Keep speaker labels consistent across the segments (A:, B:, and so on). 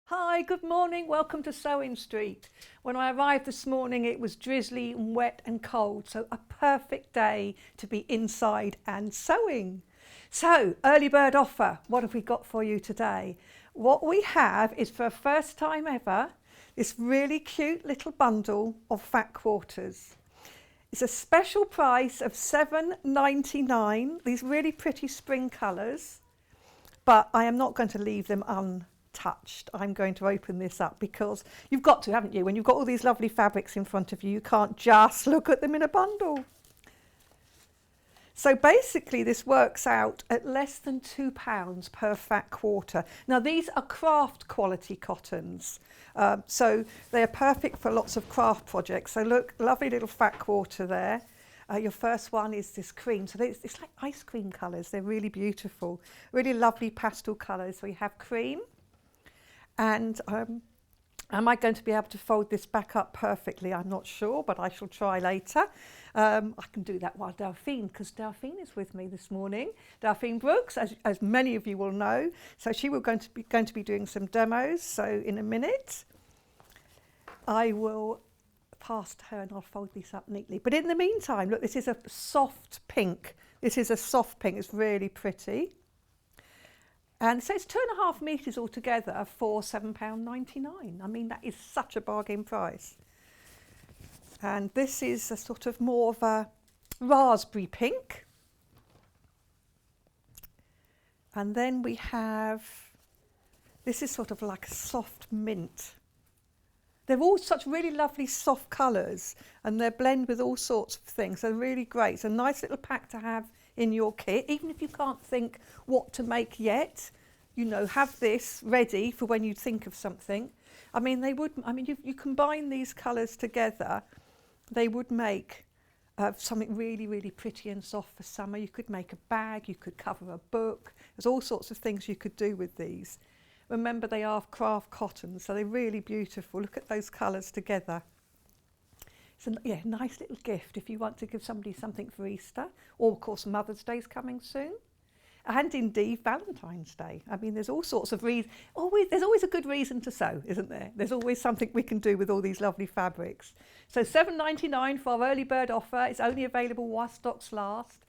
A: Hi, good morning. Welcome to Sewing Street. When I arrived this morning, it was drizzly and wet and cold, so a perfect day to be inside and sewing. So, early bird offer. What have we got for you today? What we have is, for a first time ever, this really cute little bundle of fat quarters. It's a special price of £7.99, these really pretty spring colours, but I am not going to leave them untouched. I'm going to open this up because you've got to, haven't you? When you've got all these lovely fabrics in front of you, you can't just look at them in a bundle. So basically this works out at less than £2 per fat quarter. Now these are craft quality cottons, so they are perfect for lots of craft projects. So look, lovely little fat quarter there. Your first one is this cream, so it's like ice cream colours. They're really beautiful, really lovely pastel colours. So we have cream, and am I going to be able to fold this back up perfectly? I'm not sure, but I shall try later. I can do that while Delphine, because Delphine is with me this morning. Delphine Brooks, as many of you will know. So she will going to be doing some demos. So in a minute, I will pass to her and I'll fold these up neatly. But in the meantime, look, this is a soft pink. This is a soft pink. It's really pretty. And so it's 2.5 metres altogether for £7.99. I mean, that is such a bargain price. And this is a sort of more of a raspberry pink. And then we have, this is sort of like a soft mint. They're all such really lovely soft colours, and they're blend with all sorts of things. They're really great. It's a nice little pack to have in your kit, even if you can't think what to make yet. You know, have this ready for when you think of something. I mean, you combine these colours together, they would make something really, really pretty and soft for summer. You could make a bag, you could cover a book. There's all sorts of things you could do with these. Remember, they are craft cotton, so they're really beautiful. Look at those colours together. It's a nice little gift if you want to give somebody something for Easter, or of course Mother's Day's coming soon, and indeed Valentine's Day. I mean, there's all sorts of reasons. There's always a good reason to sew, isn't there? There's always something we can do with all these lovely fabrics. So £7.99 for our early bird offer. It's only available while stocks last.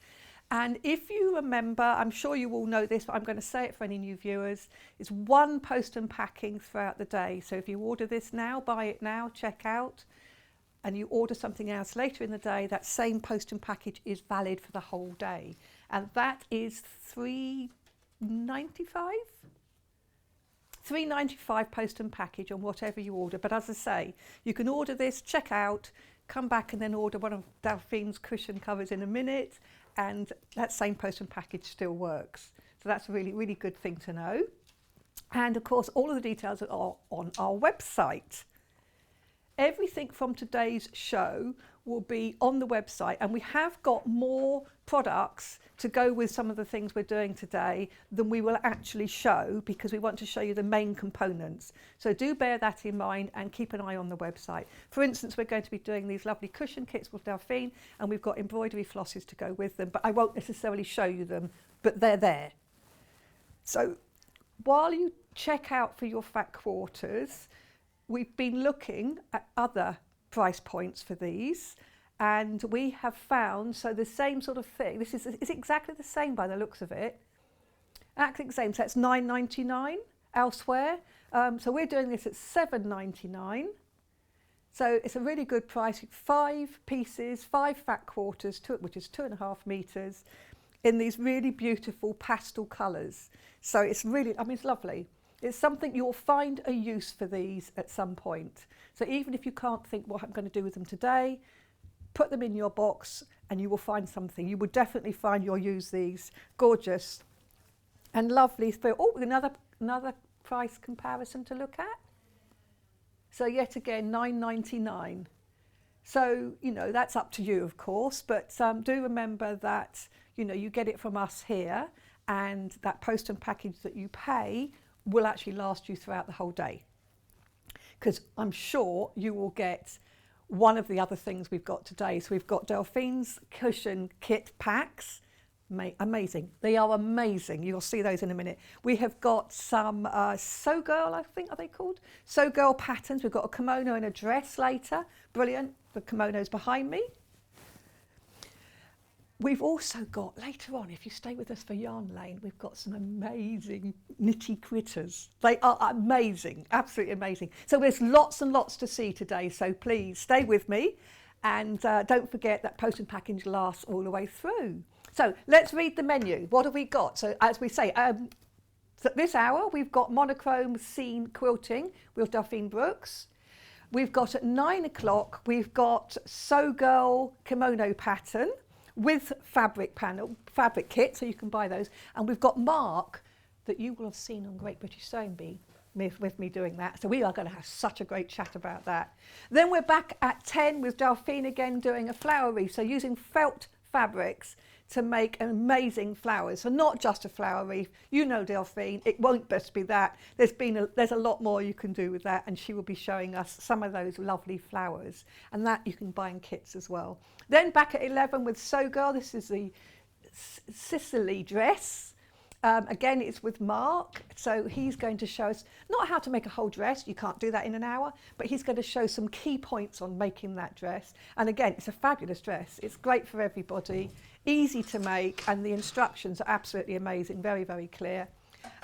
A: And if you remember, I'm sure you all know this, but I'm going to say it for any new viewers, it's one post and packing throughout the day. So if you order this now, buy it now, check out, and you order something else later in the day, that same post and package is valid for the whole day. And that is £3.95? £3.95 post and package on whatever you order. But as I say, you can order this, check out, come back and then order one of Delphine's cushion covers in a minute, and that same post and package still works. So that's a really, really good thing to know. And of course, all of the details are on our website. Everything from today's show will be on the website, and we have got more products to go with some of the things we're doing today than we will actually show, because we want to show you the main components. So do bear that in mind and keep an eye on the website. For instance, we're going to be doing these lovely cushion kits with Delphine, and we've got embroidery flosses to go with them, but I won't necessarily show you them, but they're there. So while you check out for your fat quarters, we've been looking at other price points for these, and we have found, so the same sort of thing, this is exactly the same by the looks of it, exactly the same, so that's £9.99 elsewhere, so we're doing this at £7.99, so it's a really good price. 5 pieces, 5 fat quarters, which is 2.5 metres, in these really beautiful pastel colours. So it's really, I mean, it's lovely. It's something you'll find a use for these at some point. So even if you can't think what I'm going to do with them today, put them in your box and you will find something. You will definitely find you'll use these. Gorgeous and lovely. Another price comparison to look at. So yet again, £9.99. So, you know, that's up to you, of course, but do remember that, you know, you get it from us here, and that post and package that you pay will actually last you throughout the whole day, because I'm sure you will get one of the other things we've got today. So we've got Delphine's cushion kit packs, Amazing. They are amazing. You'll see those in a minute. We have got some Sewgirl, I think, are they called? Sewgirl patterns. We've got a kimono and a dress later. Brilliant. The kimono's behind me. We've also got, later on, if you stay with us for Yarn Lane, we've got some amazing knitty critters. They are amazing, absolutely amazing. So there's lots and lots to see today, so please stay with me. And don't forget that post and package lasts all the way through. So let's read the menu. What have we got? So as we say, so this hour we've got Monochrome Scene Quilting with Delphine Brooks. We've got at 9 o'clock, we've got Sewgirl Kimono pattern with fabric kit, so you can buy those. And we've got Mark, that you will have seen on Great British Sewing Bee, with me doing that. So we are going to have such a great chat about that. Then we're back at 10 with Delphine again doing a flower wreath, so using felt fabrics to make amazing flowers. So not just a flower wreath, you know Delphine, it won't just be that. There's a lot more you can do with that, and she will be showing us some of those lovely flowers, and that you can buy in kits as well. Then back at 11 with Sewgirl, this is the Cecily dress. Again, it's with Mark, so he's going to show us not how to make a whole dress, you can't do that in an hour, but he's going to show some key points on making that dress. And again, it's a fabulous dress, it's great for everybody, easy to make, and the instructions are absolutely amazing, very, very clear.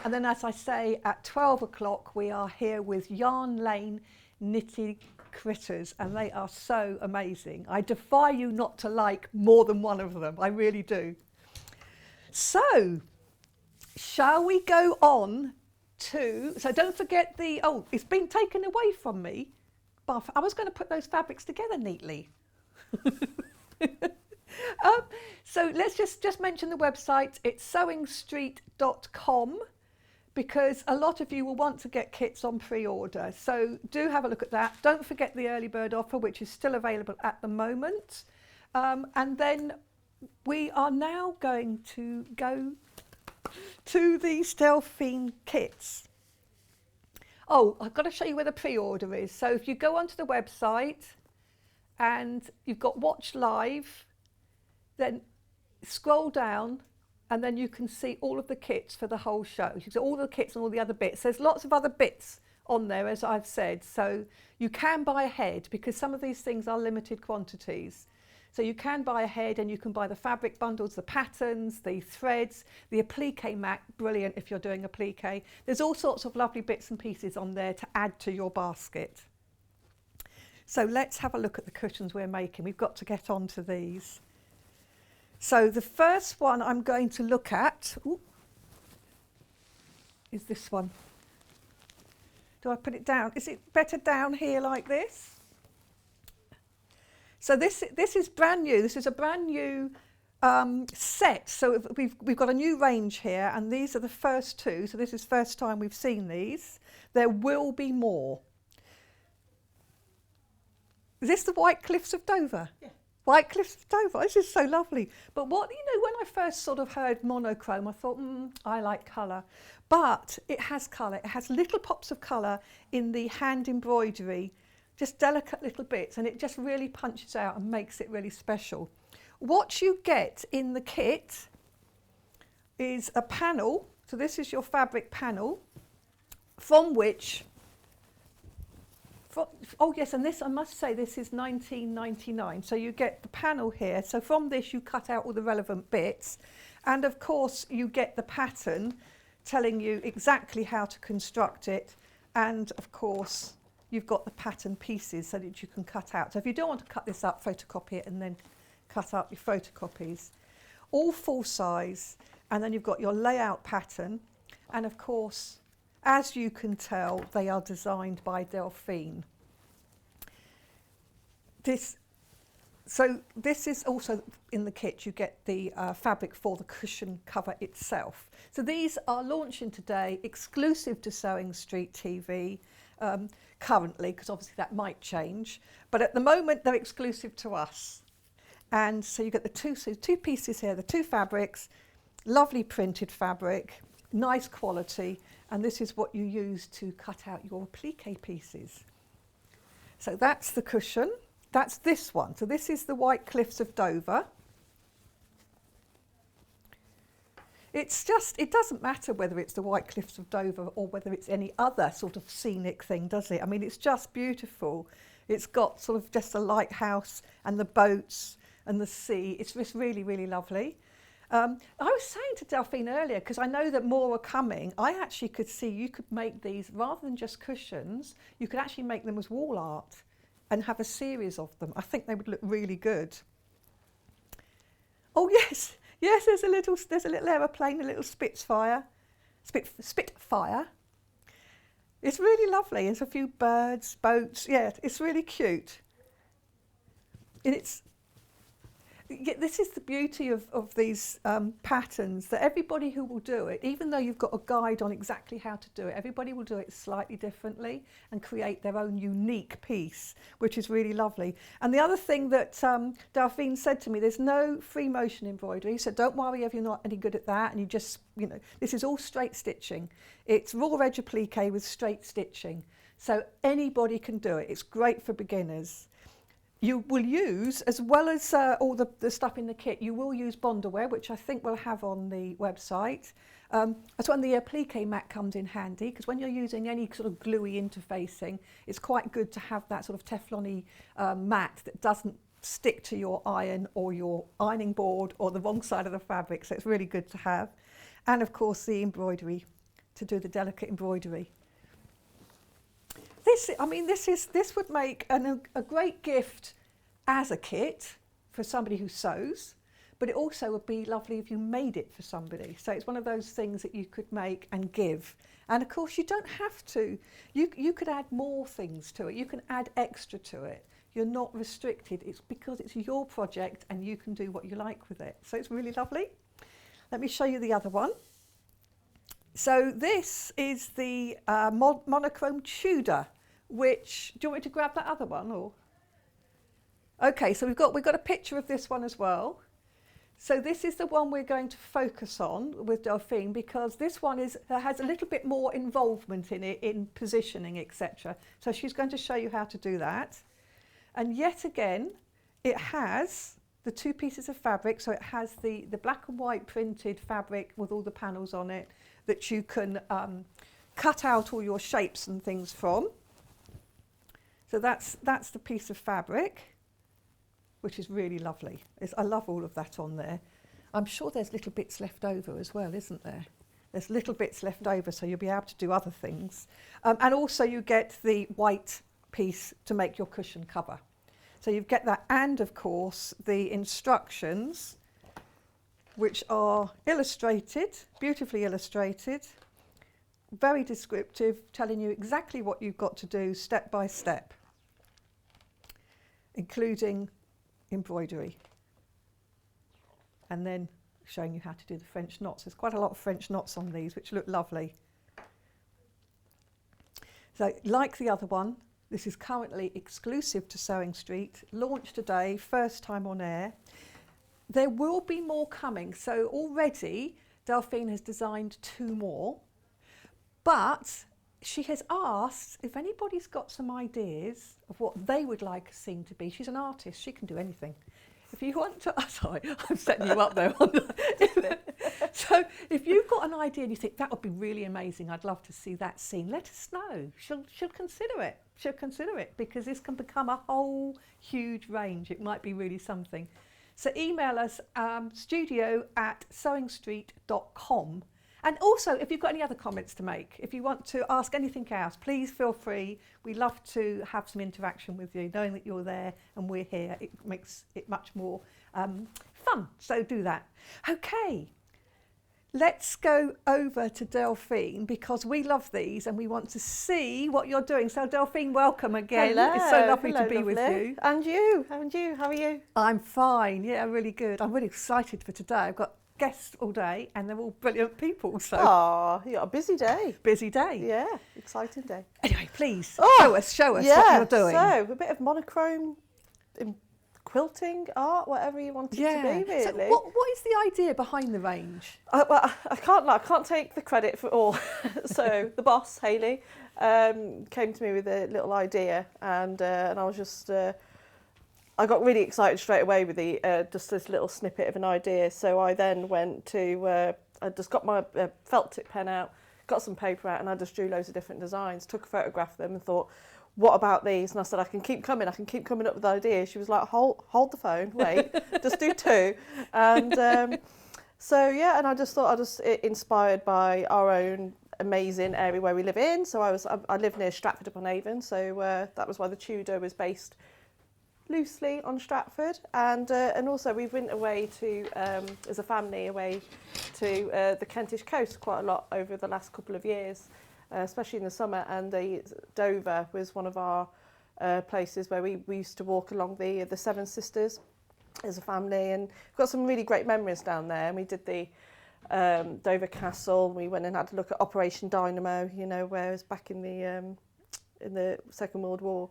A: And then, as I say, at 12 o'clock we are here with Yarn Lane Knitted Critters, and they are so amazing. I defy you not to like more than one of them, I really do. So, shall we go on to, so don't forget it's been taken away from me, but I was going to put those fabrics together neatly. So let's just mention the website. It's sewingstreet.com, because a lot of you will want to get kits on pre-order. So do have a look at that. Don't forget the early bird offer, which is still available at the moment. And then we are now going to go to these Delphine kits. Oh, I've got to show you where the pre-order is. So if you go onto the website and you've got Watch Live, then scroll down and then you can see all of the kits for the whole show. You can see all the kits and all the other bits. There's lots of other bits on there, as I've said, so you can buy ahead because some of these things are limited quantities. So you can buy ahead, and you can buy the fabric bundles, the patterns, the threads, the applique mat, brilliant if you're doing applique. There's all sorts of lovely bits and pieces on there to add to your basket. So let's have a look at the cushions we're making. We've got to get onto these. So the first one I'm going to look at is this one. Do I put it down? Is it better down here like this? So this is brand new. This is a brand new set. So we've got a new range here, and these are the first two. So this is first time we've seen these. There will be more. Is this the White Cliffs of Dover? Yeah. White Cliffs of Dover. This is so lovely. But when I first sort of heard monochrome, I thought, I like colour. But it has colour. It has little pops of colour in the hand embroidery, just delicate little bits, and it just really punches out and makes it really special. What you get in the kit is a panel. So this is your fabric panel, from which, oh yes, and this, I must say, this is £19.99. So you get the panel here. So from this you cut out all the relevant bits, and of course you get the pattern telling you exactly how to construct it, and of course you've got the pattern pieces so that you can cut out. So if you don't want to cut this up, photocopy it and then cut up your photocopies. All full size, and then you've got your layout pattern, and of course, as you can tell, they are designed by Delphine. So this is also in the kit. You get the fabric for the cushion cover itself. So these are launching today, exclusive to Sewing Street TV, currently, because obviously that might change. But at the moment, they're exclusive to us. And so you get the two pieces here, the two fabrics, lovely printed fabric, nice quality, and this is what you use to cut out your applique pieces. So that's the cushion. That's this one. So this is the White Cliffs of Dover. It's just, it doesn't matter whether it's the White Cliffs of Dover or whether it's any other sort of scenic thing, does it? I mean, it's just beautiful. It's got sort of just the lighthouse and the boats and the sea. It's just really, really lovely. I was saying to Delphine earlier, because I know that more are coming, I actually could see you could make these, rather than just cushions, you could actually make them as wall art and have a series of them. I think they would look really good. Oh yes, yes, there's a little aeroplane, a little Spitfire. It's really lovely. There's a few birds, boats. Yeah, it's really cute. And this is the beauty of these patterns, that everybody who will do it, even though you've got a guide on exactly how to do it, everybody will do it slightly differently and create their own unique piece, which is really lovely. And the other thing that Delphine said to me, there's no free motion embroidery, so don't worry if you're not any good at that, and you just, you know, this is all straight stitching. It's raw edge applique with straight stitching, so anybody can do it. It's great for beginners. You will use, as well as all the stuff in the kit, you will use Bondaware, which I think we'll have on the website. That's when the applique mat comes in handy, because when you're using any sort of gluey interfacing, it's quite good to have that sort of Teflon-y mat that doesn't stick to your iron or your ironing board or the wrong side of the fabric, so it's really good to have. And of course the embroidery, to do the delicate embroidery. This would make a great gift as a kit for somebody who sews, but it also would be lovely if you made it for somebody. So it's one of those things that you could make and give. And of course you don't have to. You could add more things to it. You can add extra to it. You're not restricted. It's because it's your project and you can do what you like with it. So it's really lovely. Let me show you the other one. So this is the Monochrome Tudor, which, do you want me to grab that other one? Or? Okay, so we've got a picture of this one as well. So this is the one we're going to focus on with Delphine, because this one has a little bit more involvement in it, in positioning, etc. So she's going to show you how to do that. And yet again, it has the two pieces of fabric. So it has the black and white printed fabric with all the panels on it that you can cut out all your shapes and things from. So that's the piece of fabric, which is really lovely. I love all of that on there. I'm sure there's little bits left over as well, isn't there? There's little bits left over, so you'll be able to do other things. And also you get the white piece to make your cushion cover. So you get that, and of course the instructions, which are illustrated, beautifully illustrated, very descriptive, telling you exactly what you've got to do step by step, including embroidery, and then showing you how to do the French knots. There's quite a lot of French knots on these, which look lovely. So like the other one, this is currently exclusive to Sewing Street, launched today, first time on air. There will be more coming. So already Delphine has designed 2 more, but she has asked if anybody's got some ideas of what they would like a scene to be. She's an artist, she can do anything. If you want to, sorry, I'm setting you up there. So if you've got an idea and you think that would be really amazing, I'd love to see that scene, let us know. She'll consider it. She'll consider it, because this can become a whole huge range. It might be really something. So email us studio@sewingstreet.com. And also, if you've got any other comments to make, if you want to ask anything else, please feel free. We love to have some interaction with you. Knowing that you're there and we're here, it makes it much more fun. So do that. Okay, let's go over to Delphine, because we love these and we want to see what you're doing. So Delphine, welcome again.
B: Hello.
A: It's so lovely to be
B: lovely.
A: with you.
B: And you, how are you?
A: I'm fine, yeah, really good. I'm really excited for today. I've got guests all day and they're all brilliant people. So
B: you got a busy day.
A: Busy day.
B: Yeah, exciting day.
A: Anyway, please show us
B: yeah,
A: what you're doing.
B: So a bit of monochrome quilting art, whatever you want it to be, really.
A: So what is the idea behind the range?
B: I can't take the credit for all. So the boss, Hayley, came to me with a little idea, and I was just I got really excited straight away with just this little snippet of an idea. So I then went to I just got my felt tip pen out, got some paper out, and I just drew loads of different designs, took a photograph of them and thought, what about these? And I said, I can keep coming up with ideas. She was like, hold the phone, wait, just do 2. And so, yeah, and I just thought inspired by our own amazing area where we live in. So I live near Stratford upon Avon, so that was why the Tudor was based loosely on Stratford, and also we went away to as a family away to the Kentish coast quite a lot over the last couple of years, especially in the summer. And Dover was one of our places where we used to walk along the Seven Sisters as a family, and we've got some really great memories down there. And we did the Dover Castle. We went and had a look at Operation Dynamo, you know, where it was back in the Second World War.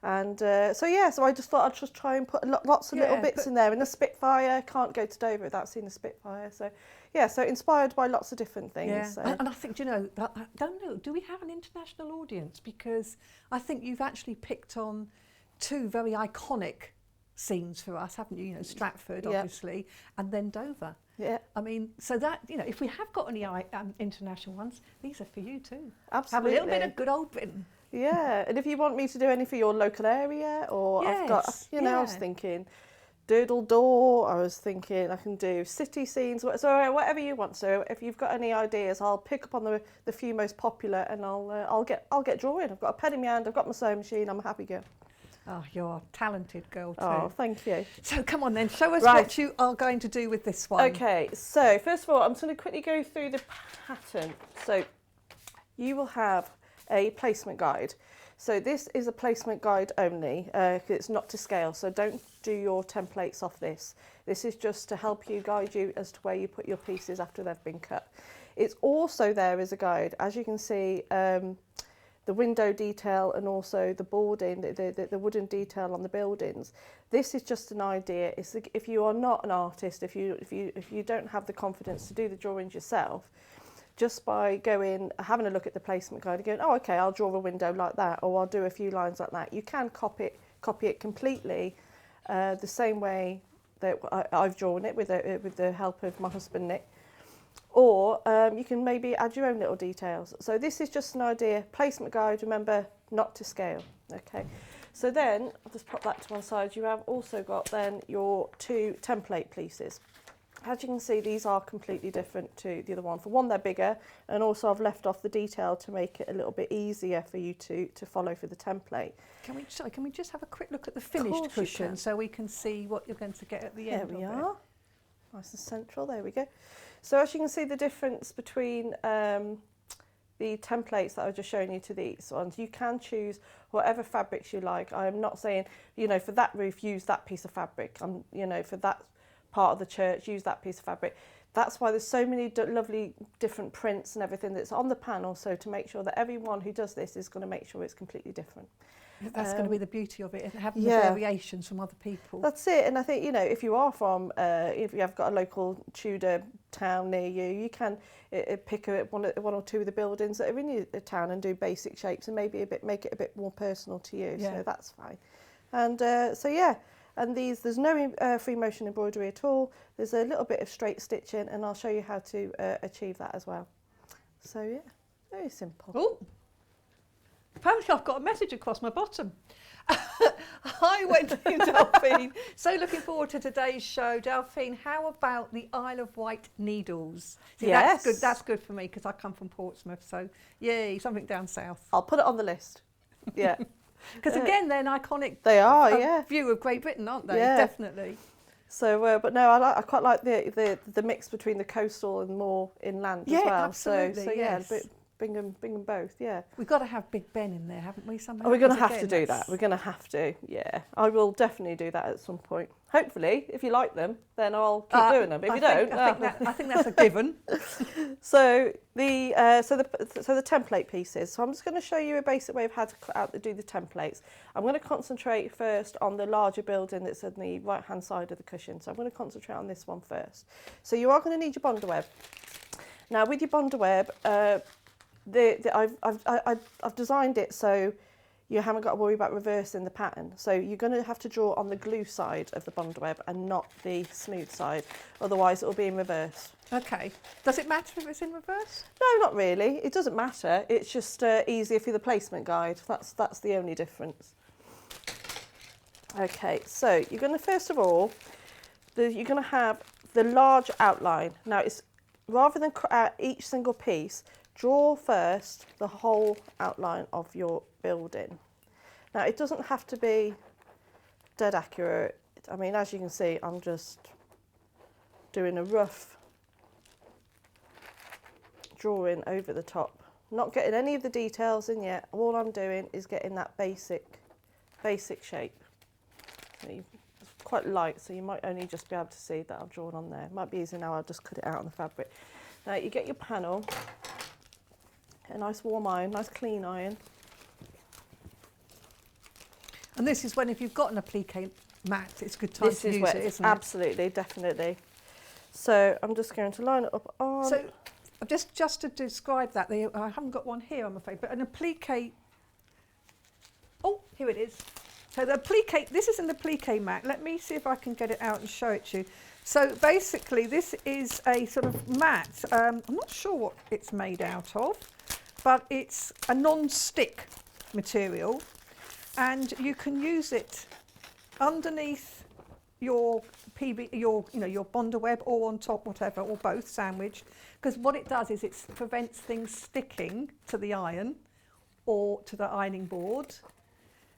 B: And so I just thought I'd just try and put lots of little bits in there. And the Spitfire, can't go to Dover without seeing the Spitfire. So so inspired by lots of different things.
A: Yeah.
B: So.
A: And I think, I don't know, do we have an international audience? Because I think you've actually picked on 2 very iconic scenes for us, haven't you? You know, Stratford, obviously, and then Dover.
B: Yeah.
A: I mean, so that, if we have got any international ones, these are for you too.
B: Absolutely.
A: Have a little bit of good old Britain.
B: Yeah, and if you want me to do any for your local area, or I've got, I was thinking Doodle Door, I was thinking I can do city scenes, so whatever you want. So if you've got any ideas, I'll pick up on the few most popular, and I'll get drawing. I've got a pen in my hand, I've got my sewing machine, I'm a happy girl.
A: Oh, you're a talented girl too.
B: Oh, thank you.
A: So come on then, show us what you are going to do with this one.
B: Okay, so first of all, I'm just going to quickly go through the pattern. So you will have a placement guide. So this is a placement guide only, it's not to scale, so don't do your templates off this. This is just to help you, guide you as to where you put your pieces after they've been cut. It's also there as a guide, as you can see, the window detail and also the boarding, the wooden detail on the buildings. This is just an idea. If you are not an artist, if you don't have the confidence to do the drawings yourself, just by having a look at the placement guide and going, oh, okay, I'll draw a window like that, or I'll do a few lines like that. You can copy it completely the same way that I've drawn it with the help of my husband, Nick. Or you can maybe add your own little details. So this is just an idea. Placement guide, remember, not to scale. Okay. So then, I'll just pop that to one side. You have also got then your 2 template pieces. As you can see, these are completely different to the other one. For one, they're bigger, and also I've left off the detail to make it a little bit easier for you to follow for the template.
A: Can we just have a quick look at the finished cushion so we can see what you're going to get at the end?
B: There we are. Nice and central, there we go. So as you can see, the difference between the templates that I was just showing you to these ones, you can choose whatever fabrics you like. I am not saying, for that roof, use that piece of fabric. For that part of the church, use that piece of fabric. That's why there's so many lovely different prints and everything that's on the panel, so to make sure that everyone who does this is going to make sure it's completely different.
A: That's going to be the beauty of it, and having the variations from other people.
B: That's it, and I think, if you are from, if you have got a local Tudor town near you, you can pick one or 2 of the buildings that are in your town and do basic shapes and maybe make it a bit more personal to you, so that's fine. And and there's no free motion embroidery at all. There's a little bit of straight stitching, and I'll show you how to achieve that as well. So yeah, very simple.
A: Oh, apparently I've got a message across my bottom. Hi Wendy and Delphine. So looking forward to today's show. Delphine, how about the Isle of Wight needles? See,
B: yes.
A: That's good for me because I come from Portsmouth, so yay, something down south.
B: I'll put it on the list. Yeah.
A: Because again, they're an iconic view of Great Britain, aren't they?
B: Yeah.
A: Definitely.
B: So, but no, I quite like the mix between the coastal and more inland as well.
A: Absolutely,
B: so
A: yes.
B: Bring them both, yeah.
A: We've got to have Big Ben in there, haven't we? Somehow.
B: We're going to have to do that. We're going to have to, yeah. I will definitely do that at some point. Hopefully, if you like them, then I'll keep doing them. If you don't,
A: I think that's a given.
B: So the template pieces. So I'm just going to show you a basic way of how to do the templates. I'm going to concentrate first on the larger building that's on the right hand side of the cushion. So I'm going to concentrate on this one first. So you are going to need your Bonder web. Now with your Bonder web, I've designed it so you haven't got to worry about reversing the pattern. So you're going to have to draw on the glue side of the bundle web and not the smooth side, otherwise it will be in reverse.
A: Okay. Does it matter if it's in reverse?
B: No, not really. It doesn't matter. It's just easier for the placement guide. That's the only difference. Okay, so you're going to first of all, you're going to have the large outline. Now, it's rather than cut out each single piece, draw first the whole outline of your building. Now, it doesn't have to be dead accurate. I mean, as you can see, I'm just doing a rough drawing over the top. Not getting any of the details in yet. All I'm doing is getting that basic shape. It's quite light, so you might only just be able to see that I've drawn on there. It might be easy now, I'll just cut it out on the fabric. Now you get your panel, a nice warm iron, nice clean iron.
A: And this is when, if you've got an applique mat, it's a good time to use it, isn't it?
B: Absolutely, definitely. So I'm just going to line it up on...
A: So just to describe that, I haven't got one here, I'm afraid, but an applique... Oh, here it is. So the applique, this is an applique mat. Let me see if I can get it out and show it to you. So basically this is a sort of mat. I'm not sure what it's made out of, but it's a non-stick material, and you can use it underneath your your bonder web, or on top, whatever, or both, sandwiched, because what it does is it prevents things sticking to the iron or to the ironing board.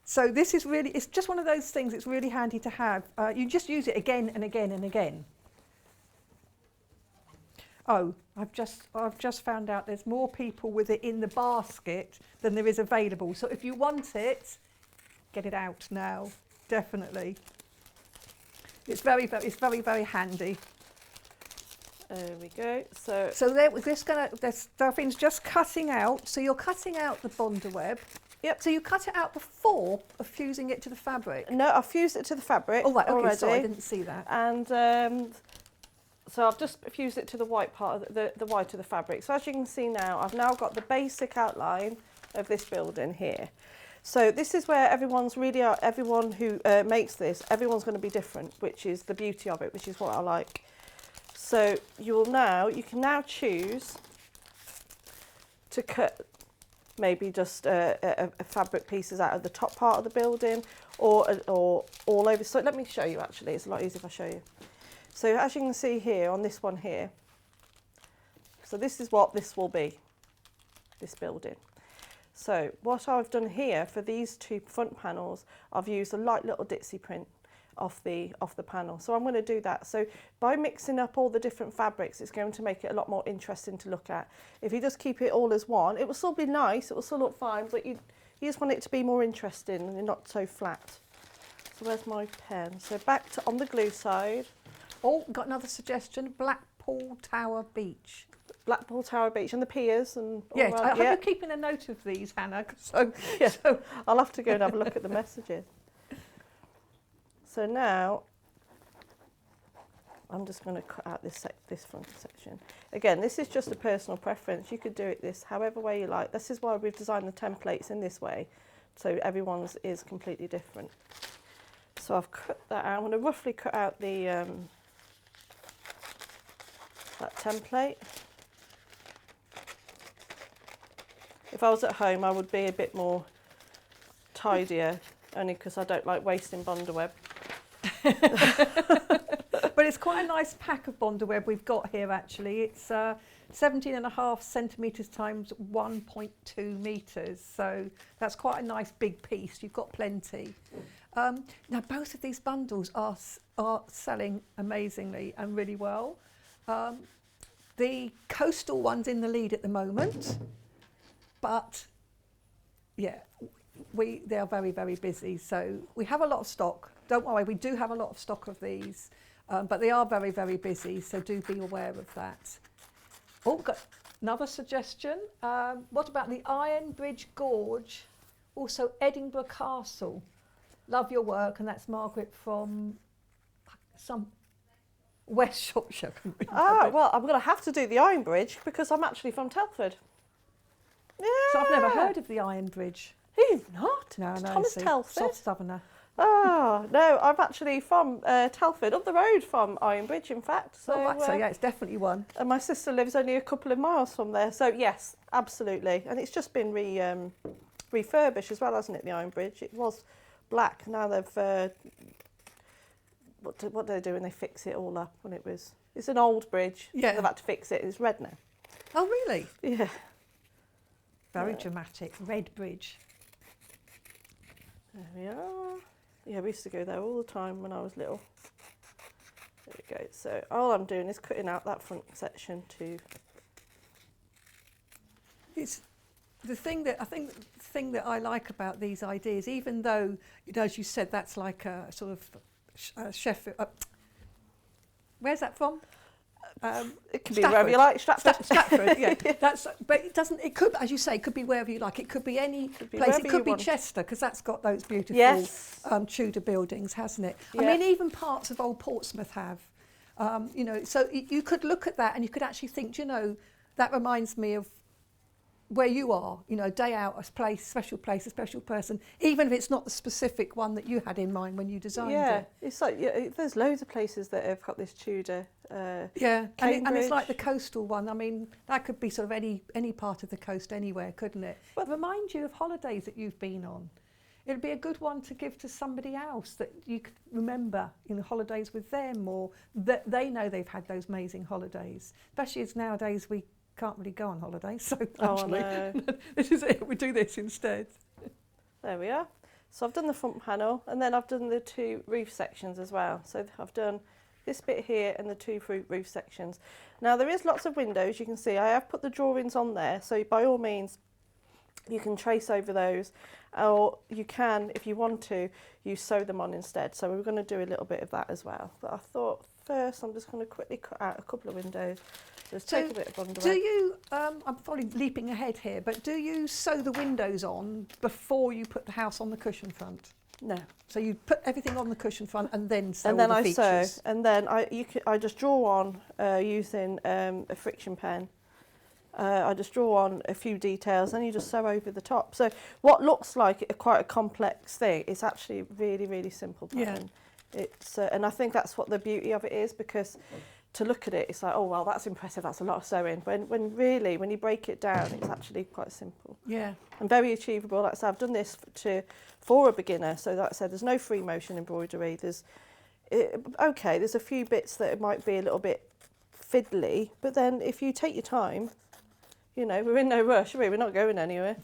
A: So this is really, it's just one of those things, it's really handy to have. You just use it again and again and again. Oh, I've just found out there's more people with it in the basket than there is available. So if you want it, get it out now, definitely. It's very, very handy.
B: There we go. So
A: Delphine's just cutting out. So you're cutting out the bonder web.
B: Yep.
A: So you cut it out before of fusing it to the fabric?
B: No, I've fused it to the fabric already.
A: Okay, sorry, I didn't see that.
B: And so I've just fused it to the white part of the white of the fabric. So as you can see now, I've now got the basic outline of this building here. So this is where everyone who makes this, everyone's going to be different, which is the beauty of it, which is what I like. So you can now choose to cut maybe just a fabric pieces out of the top part of the building, or all over. So let me show you, actually, it's a lot easier if I show you. So as you can see here on this one here, so this is what this will be, this building. So what I've done here for these two front panels, I've used a light little ditzy print off the panel. So I'm going to do that. So by mixing up all the different fabrics, it's going to make it a lot more interesting to look at. If you just keep it all as one, it will still be nice, it will still look fine, but you just want it to be more interesting and not so flat. So where's my pen? So back to on the glue side.
A: Oh, got another suggestion, Blackpool Tower Beach.
B: Blackpool Tower Beach and the piers and all
A: yes,
B: around.
A: I hope you're keeping a note of these, Hannah. So
B: I'll have to go and have a look at the messages. So now I'm just going to cut out this front section. Again, this is just a personal preference. You could do it this however way you like. This is why we've designed the templates in this way, so everyone's is completely different. So I've cut that out. I'm going to roughly cut out the that template. If I was at home, I would be a bit more tidier, only because I don't like wasting bonder web.
A: But it's quite a nice pack of bonder web we've got here, actually. It's 17.5 centimetres times 1.2 metres, so that's quite a nice big piece. You've got plenty. Now both of these bundles are selling amazingly and really well. The coastal one's in the lead at the moment, but yeah, they are very, very busy. So we have a lot of stock. Don't worry, we do have a lot of stock of these, but they are very, very busy, so do be aware of that. Oh, got another suggestion. What about the Iron Bridge Gorge, also Edinburgh Castle? Love your work, and that's Margaret from some West Shropshire.
B: Well, I'm going to have to do the Iron Bridge because I'm actually from Telford. Yeah.
A: So I've never heard of the Iron Bridge.
B: You've not?
A: No,
B: It's
A: no.
B: Thomas
A: see,
B: Telford.
A: soft southerner.
B: Oh, no, I'm actually from Telford, up the road from Ironbridge, in fact. So,
A: So, right, so yeah, it's definitely one.
B: and my sister lives only a couple of miles from there. So, yes, absolutely. And it's just been refurbished as well, hasn't it, the Ironbridge? It was black. Now they've... what do they do when they fix it all up? When it's an old bridge.
A: Yeah.
B: They've had to fix it. It's red now.
A: Oh, really?
B: Yeah.
A: Very
B: Yeah.
A: dramatic. Red Bridge.
B: There we are. Yeah, we used to go there all the time when I was little. There we go. So all I'm doing is cutting out that front section to...
A: It's the thing that I like about these ideas, even though, you know, as you said, that's like a sort of chef. Where's that from?
B: It can be wherever you like, Stratford.
A: Stratford, yeah. But it doesn't. It could, as you say, it could be wherever you like. It could be any place. It could be Chester, because that's got those beautiful Tudor buildings, hasn't it? Yeah. I mean, even parts of Old Portsmouth have. You know, so you could look at that and you could actually think, you know, that reminds me of where you are, you know, day out, a place, a special person, even if it's not the specific one that you had in mind when you designed it.
B: Yeah, it's like, there's loads of places that have got this Tudor.
A: Yeah, and it's like the coastal one. I mean, that could be sort of any part of the coast anywhere, couldn't it? But remind you of holidays that you've been on. It'd be a good one to give to somebody else that you could remember, you know, holidays with them, or that they know they've had those amazing holidays. Especially as nowadays we can't really go on holidays, so actually, this is it. We do this instead.
B: There we are. So I've done the front panel, and then I've done the two roof sections as well. So I've done this bit here and the two roof sections. Now there is lots of windows. You can see I have put the drawings on there, so by all means you can trace over those, or you can, if you want to, you sew them on instead. So we're going to do a little bit of that as well. But I thought first I'm just going to quickly cut out a couple of windows. Just take a bit of bond away.
A: Do you, I'm probably leaping ahead here, but do you sew the windows on before you put the house on the cushion front?
B: No.
A: So you put everything on the cushion front and then sew
B: and then
A: all the
B: I
A: features?
B: sew, and then I just draw on using a friction pen. I just draw on a few details, and you just sew over the top. So what looks like quite a complex thing is actually really, really simple pattern. Yeah. It's and I think that's what the beauty of it is, because to look at it, it's like, oh well, that's impressive. That's a lot of sewing. When really, when you break it down, it's actually quite simple. Yeah. And very achievable. Like I said, I've done this for a beginner. So like I said, there's no free motion embroidery. There's a few bits that might be a little bit fiddly, but then if you take your time, you know, we're in no rush, are we? We're not going anywhere.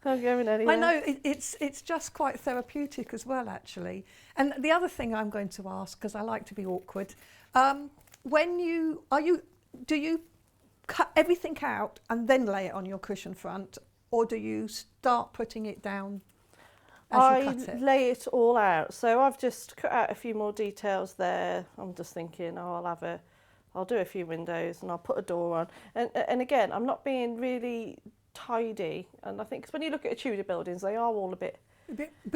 B: Not going anywhere.
A: I know, it's just quite therapeutic as well, actually. And the other thing I'm going to ask, because I like to be awkward, do you cut everything out and then lay it on your cushion front, or do you start putting it down as you cut it?
B: I lay it all out. So I've just cut out a few more details there. I'm just thinking, I'll do a few windows and I'll put a door on. And again, I'm not being really tidy, and I think because when you look at Tudor buildings, they are all a bit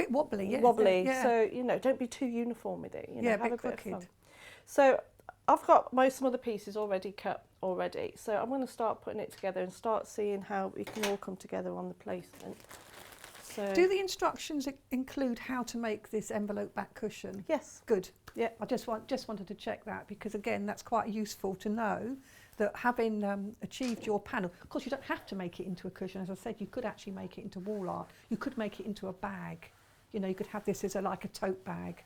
A: wobbly, yeah.
B: Wobbly,
A: yeah.
B: So you know, don't be too uniform with it. You know,
A: yeah,
B: have a bit
A: crooked.
B: of fun. So I've got some other pieces already cut already. So I'm going to start putting it together and start seeing how it can all come together on the placement. So
A: do the instructions include how to make this envelope back cushion?
B: Yes.
A: Good.
B: Yeah.
A: I just wanted to check that, because again, that's quite useful to know that having achieved your panel, of course you don't have to make it into a cushion. As I said, you could actually make it into wall art. You could make it into a bag. You know, you could have this as like a tote bag.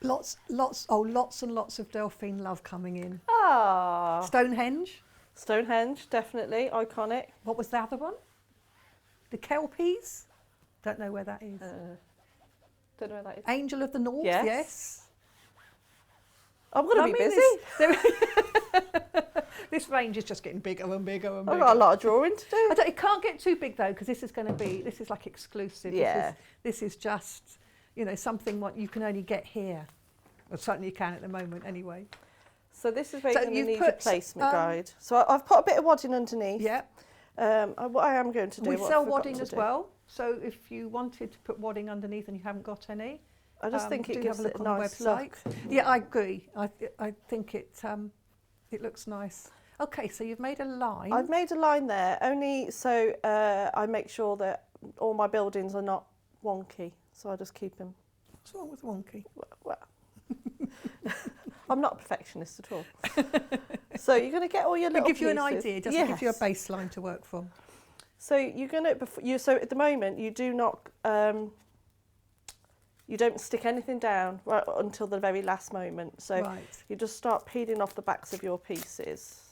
A: Lots and lots of Delphine love coming in.
B: Ah. Stonehenge, definitely iconic.
A: What was the other one? The Kelpies? Don't know where that is.
B: Don't know where that is.
A: Angel of the North, yes.
B: I'm going to be busy.
A: This range is just getting bigger and bigger and bigger.
B: I've got a lot of drawing to do.
A: It can't get too big though, because this is like exclusive.
B: Yeah.
A: This is just, you know, something what you can only get here. Well, certainly you can at the moment anyway.
B: So this is where you're going to need a placement guide. So I've put a bit of wadding underneath.
A: Yeah.
B: What I am going to do.
A: We sell wadding as well. So if you wanted to put wadding underneath and you haven't got any,
B: I just think it gives it a nice
A: look. Yeah, I agree. I think it looks nice. Okay, so you've made a line.
B: I've made a line there, only so I make sure that all my buildings are not wonky. So I just keep them.
A: What's wrong with wonky?
B: Well, I'm not a perfectionist at all. So you're going to get all your little
A: It gives
B: pieces.
A: you an idea, doesn't it? Gives you a baseline to work from.
B: So you're going to, so at the moment you do not, you don't stick anything down right until the very last moment. So you just start peeling off the backs of your pieces.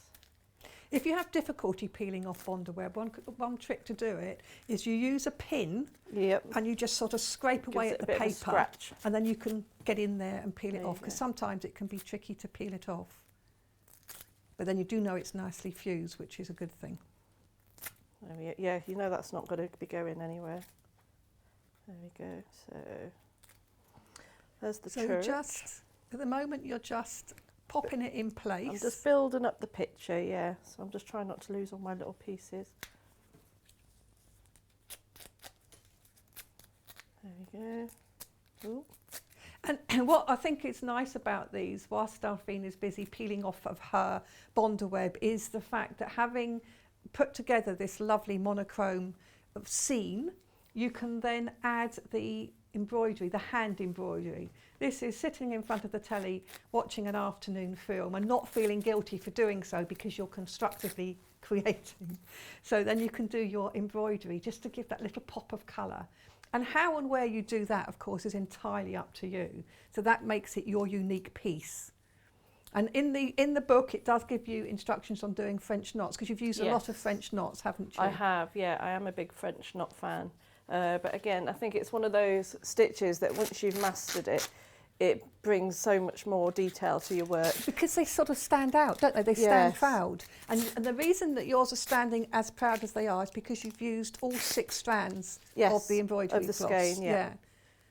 A: If you have difficulty peeling off Bondaweb, one trick to do it is you use a pin and you just sort of scrape away at the paper and then you can get in there and peel it off, because sometimes it can be tricky to peel it off. But then you do know it's nicely fused, which is a good thing.
B: Yeah, you know that's not going to be going anywhere. There we go. So there's the church.
A: Just, at the moment, you're just popping it in place.
B: I'm just building up the picture, yeah. So I'm just trying not to lose all my little pieces. There we go. Ooh.
A: And what I think is nice about these, whilst Delphine is busy peeling off of her Bondaweb, is the fact that having put together this lovely monochrome scene, you can then add the embroidery, the hand embroidery. This is sitting in front of the telly, watching an afternoon film and not feeling guilty for doing so because you're constructively creating. So then you can do your embroidery just to give that little pop of colour. And how and where you do that, of course, is entirely up to you. So that makes it your unique piece. And in the book, it does give you instructions on doing French knots, because you've used a lot of French knots, haven't you?
B: I have, yeah. I am a big French knot fan. But again, I think it's one of those stitches that once you've mastered it, it brings so much more detail to your work.
A: Because they sort of stand out, don't they? They stand proud. And the reason that yours are standing as proud as they are is because you've used all 6 strands of the embroidery
B: of the
A: floss.
B: skein, yeah.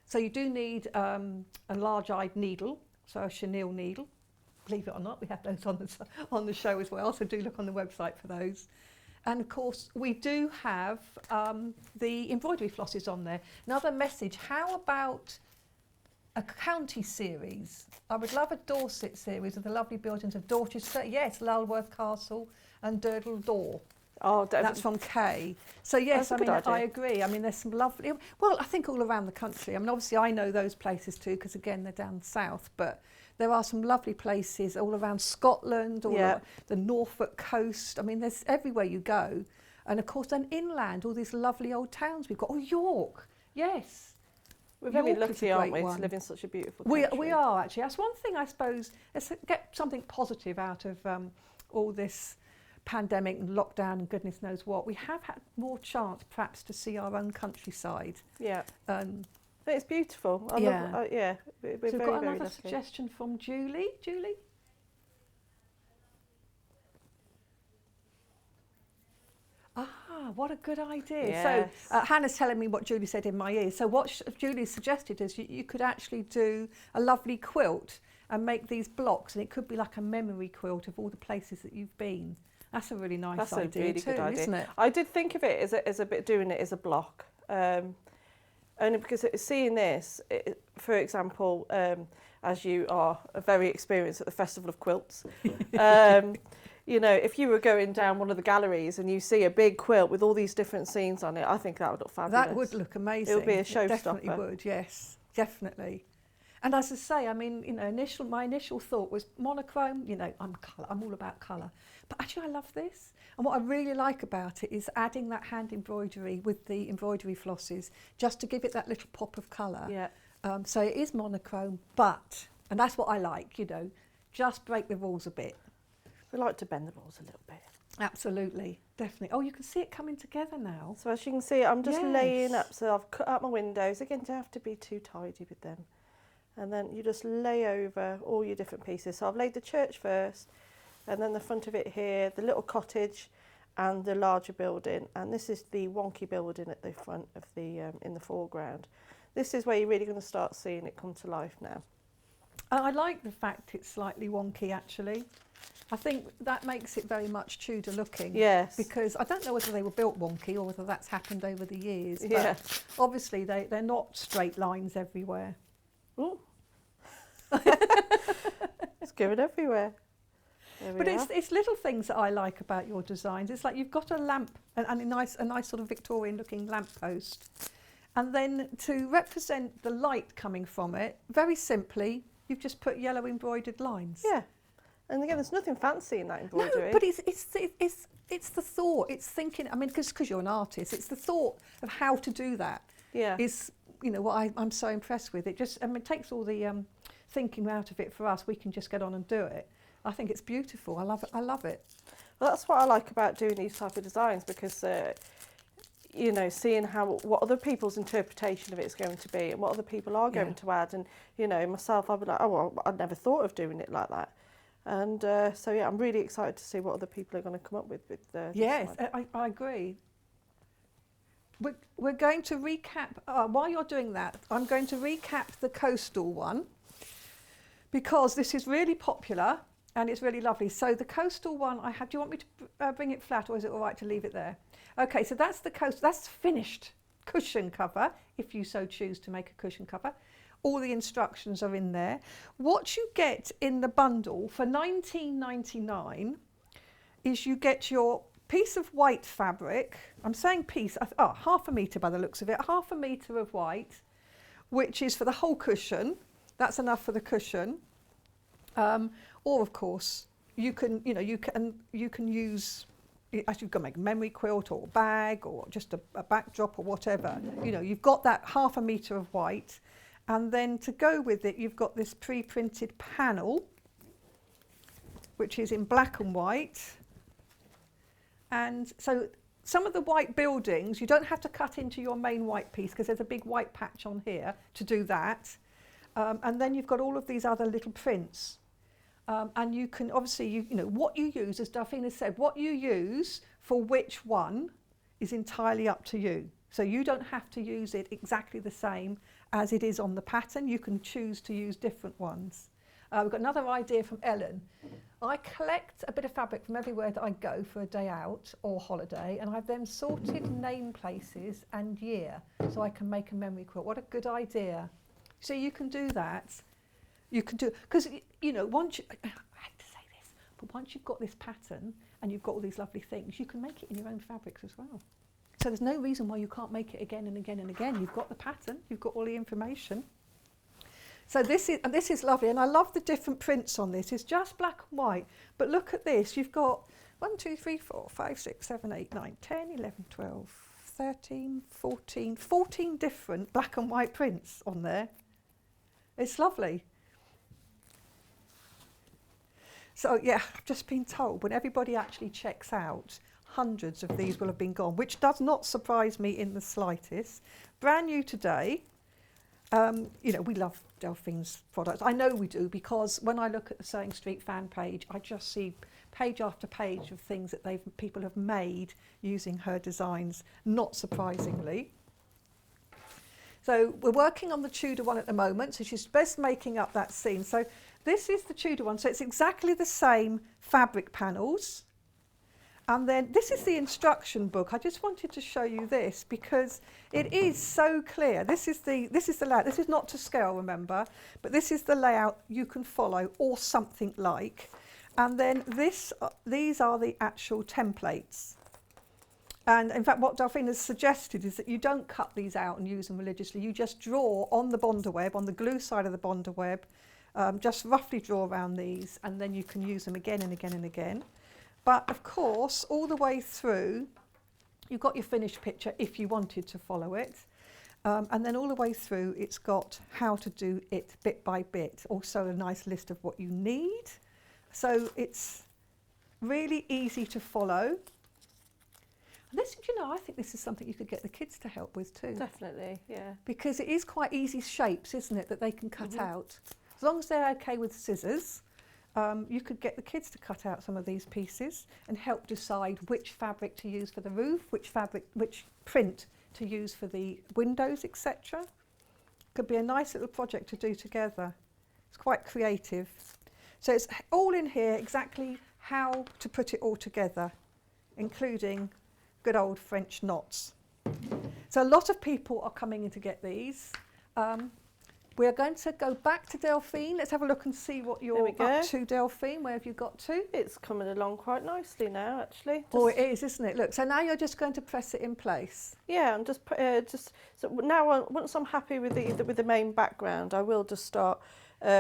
A: So you do need a large-eyed needle, so a chenille needle. Believe it or not, we have those on the show as well, so do look on the website for those. And of course, we do have the embroidery flosses on there. Another message, how about a county series? I would love a Dorset series of the lovely buildings of Dorchester, yes, Lulworth Castle and Durdle Door.
B: Oh,
A: that's from Kay. So yes, I mean, I agree. I mean, there's some lovely, well, I think all around the country. I mean, obviously I know those places too, because again, they're down south, but there are some lovely places all around Scotland, all the Norfolk coast. I mean, there's everywhere you go. And of course, then inland, all these lovely old towns we've got. Oh, York, yes.
B: We're very lucky, aren't we, to live in such a beautiful country.
A: We are, actually. That's one thing, I suppose. Let's get something positive out of all this pandemic and lockdown and goodness knows what. We have had more chance, perhaps, to see our own countryside.
B: Yeah. It's beautiful. We're
A: so we've got another
B: lucky.
A: suggestion from Julie. Julie? Ah, what a good idea.
B: Yes.
A: So Hannah's telling me what Julie said in my ear. So what Julie suggested is you could actually do a lovely quilt and make these blocks, and it could be like a memory quilt of all the places that you've been. That's a really nice idea.
B: That's a really good idea,
A: isn't it?
B: I did think of it as a bit doing it as a block. Only because seeing this, for example, as you are very experienced at the Festival of Quilts, you know, if you were going down one of the galleries and you see a big quilt with all these different scenes on it, I think that would look fabulous.
A: That would look amazing.
B: It would be a showstopper.
A: It definitely would, yes, definitely. And as I say, I mean, you know, my initial thought was monochrome. You know, I'm all about colour. But actually, I love this. And what I really like about it is adding that hand embroidery with the embroidery flosses, just to give it that little pop of colour.
B: Yeah.
A: So it is monochrome, but, and that's what I like, you know, just break the rules a bit.
B: We like to bend the rules a little bit.
A: Absolutely, definitely. Oh, you can see it coming together now.
B: So as you can see, I'm just laying up. So I've cut out my windows. Again, don't have to be too tidy with them. And then you just lay over all your different pieces. So I've laid the church first, and then the front of it here, the little cottage and the larger building. And this is the wonky building at the front of the, in the foreground. This is where you're really going to start seeing it come to life now.
A: I like the fact it's slightly wonky, actually. I think that makes it very much Tudor looking.
B: Yes.
A: Because I don't know whether they were built wonky or whether that's happened over the years. But
B: yeah.
A: Obviously, they're not straight lines everywhere.
B: Ooh. It's going everywhere. There we
A: But
B: are.
A: it's little things that I like about your designs. It's like you've got a lamp and a nice sort of Victorian looking lamppost. And then to represent the light coming from it, very simply, you've just put yellow embroidered lines.
B: Yeah. And again, there's nothing fancy in that embroidery.
A: No, but it's the thought. It's thinking. I mean, because you're an artist, it's the thought of how to do that.
B: Yeah.
A: Is what I'm so impressed with. It just it takes all the thinking out of it for us. We can just get on and do it. I think it's beautiful. I love it. I love it.
B: Well, that's what I like about doing these type of designs, because seeing what other people's interpretation of it is going to be and what other people are going to add, and myself, I'll be like, oh well, I'd never thought of doing it like that. And so yeah, I'm really excited to see what other people are going to come up with.
A: Yes, I agree. We're going to recap, while you're doing that, I'm going to recap the coastal one, because this is really popular and it's really lovely. So the coastal one I had, do you want me to bring it flat, or is it all right to leave it there? Okay, so that's the that's finished cushion cover, if you so choose to make a cushion cover. All the instructions are in there. What you get in the bundle for $19.99 is you get your piece of white fabric. I'm saying piece, half a metre by the looks of it, half a metre of white, which is for the whole cushion. That's enough for the cushion. Or of course, you can use, as you can make a memory quilt or a bag or just a backdrop or whatever. You've got that half a metre of white. And then to go with it, you've got this pre-printed panel, which is in black and white. And so some of the white buildings, you don't have to cut into your main white piece, because there's a big white patch on here to do that. And then you've got all of these other little prints. And you can obviously, what you use, as Delphine has said, what you use for which one is entirely up to you. So you don't have to use it exactly the same as it is on the pattern. You can choose to use different ones. We've got another idea from Ellen. I collect a bit of fabric from everywhere that I go for a day out or holiday, and I've then sorted name places and year so I can make a memory quilt. What a good idea. So you can do that. You can do, because once I hate to say this, but once you've got this pattern and you've got all these lovely things, you can make it in your own fabrics as well. So there's no reason why you can't make it again and again and again. You've got the pattern, you've got all the information. So this is lovely, and I love the different prints on this. It's just black and white, but look at this. You've got 1, 2, 3, 4, 5, 6, 7, 8, 9, 10, 11, 12, 13, 14 different black and white prints on there. It's lovely. So yeah, I've just been told when everybody actually checks out, hundreds of these will have been gone, which does not surprise me in the slightest. Brand new today. We love Delphine's products. I know we do, because when I look at the Sewing Street fan page, I just see page after page of things that people have made using her designs, not surprisingly. So we're working on the Tudor one at the moment, so she's best making up that scene. So this is the Tudor one, so it's exactly the same fabric panels. And then this is the instruction book. I just wanted to show you this because it is so clear. This is the layout. This is not to scale, remember, but this is the layout you can follow, or something like. And then these are the actual templates. And in fact, what Delphine has suggested is that you don't cut these out and use them religiously. You just draw on the bonder web, on the glue side of the bonder web, just roughly draw around these, and then you can use them again and again and again. But of course, all the way through, you've got your finished picture if you wanted to follow it. And then all the way through, it's got how to do it bit by bit. Also a nice list of what you need. So it's really easy to follow. And this, I think this is something you could get the kids to help with too.
B: Definitely, yeah.
A: Because it is quite easy shapes, isn't it, that they can cut out. As long as they're okay with scissors. You could get the kids to cut out some of these pieces and help decide which fabric to use for the roof, which print to use for the windows, etc. Could be a nice little project to do together. It's quite creative. So it's all in here, exactly how to put it all together, including good old French knots. So a lot of people are coming in to get these. We're going to go back to Delphine. Let's have a look and see what you're up to, Delphine. Where have you got to?
B: It's coming along quite nicely now, actually.
A: Oh, it is, isn't it? Look, so now you're just going to press it in place.
B: Yeah, I'm just so now once I'm happy with the main background, I will just start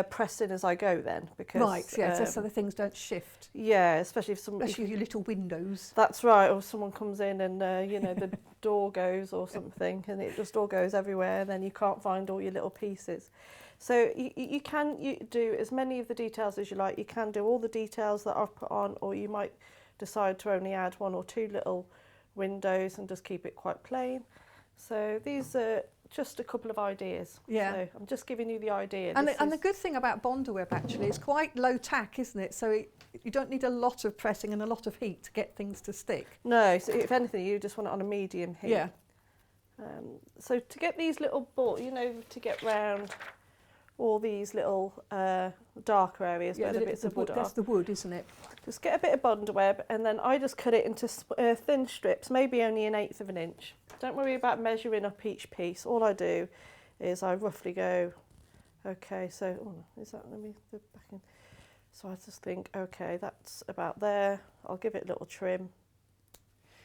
B: pressing as I go then, because
A: right, yeah, just so the things don't shift.
B: Yeah, especially if
A: especially your little windows.
B: That's right, or someone comes in and you know, the door goes or something, and it just all goes everywhere, and then you can't find all your little pieces. So you can do as many of the details as you like. You can do all the details that I've put on, or you might decide to only add 1 or 2 little windows and just keep it quite plain. So these are just a couple of ideas.
A: Yeah.
B: So I'm just giving you the idea.
A: And the good thing about Bondaweb actually is quite low tack, isn't it? So you don't need a lot of pressing and a lot of heat to get things to stick.
B: No, so if anything, you just want it on a medium heat.
A: Yeah.
B: So to get these little balls, you know, to get round all these little darker areas where the bits of wood are.
A: That's the wood, isn't it?
B: Just get a bit of Bondaweb, and then I just cut it into thin strips, maybe only 1/8 of an inch. Don't worry about measuring up each piece. All I do is I roughly go, okay, so, is that, let me go back in. So I just think, okay, that's about there. I'll give it a little trim.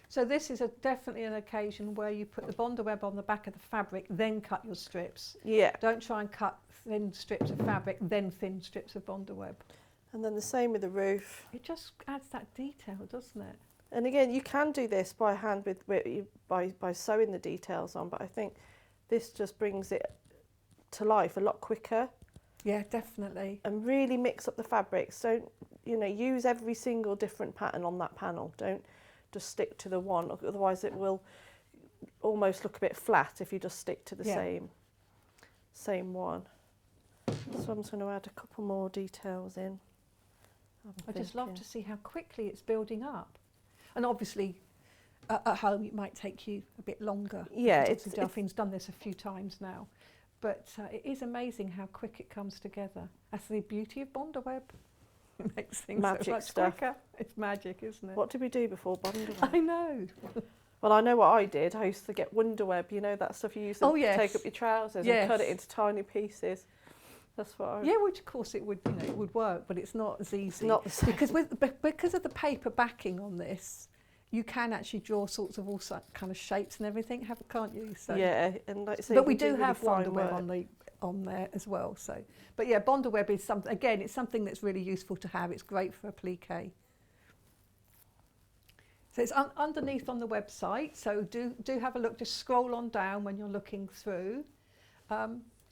A: So this is definitely an occasion where you put the Bondaweb on the back of the fabric, then cut your strips.
B: Yeah.
A: Don't try and cut thin strips of fabric, then thin strips of Bondaweb.
B: And then the same with the roof.
A: It just adds that detail, doesn't it?
B: And again, you can do this by hand by sewing the details on, but I think this just brings it to life a lot quicker.
A: Yeah, definitely.
B: And really mix up the fabrics. Don't, you know, use every single different pattern on that panel. Don't just stick to the one, otherwise it will almost look a bit flat if you just stick to the same one. So I'm just going to add a couple more details in.
A: I just love to see how quickly it's building up. And obviously, at home, it might take you a bit longer.
B: Yeah,
A: Delphine's done this a few times now. But it is amazing how quick it comes together. That's the beauty of Bondaweb. It makes things so much quicker. It's magic, isn't it?
B: What did we do before Bondaweb?
A: I know.
B: Well, I know what I did. I used to get Wonderweb, you know, that stuff you used to take up your trousers and cut it into tiny pieces. That's what I...
A: Yeah, which of course it would, you know, it would work, but it's not as easy.
B: It's not the same.
A: Because of the paper backing on this, you can actually draw sorts of all kind of shapes and everything, can't you? So,
B: yeah, and like I say,
A: but we do have Bondaweb on there as well. So, but yeah, Bondaweb is something. Again, it's something that's really useful to have. It's great for applique. So it's underneath on the website. So do have a look. Just scroll on down when you're looking through.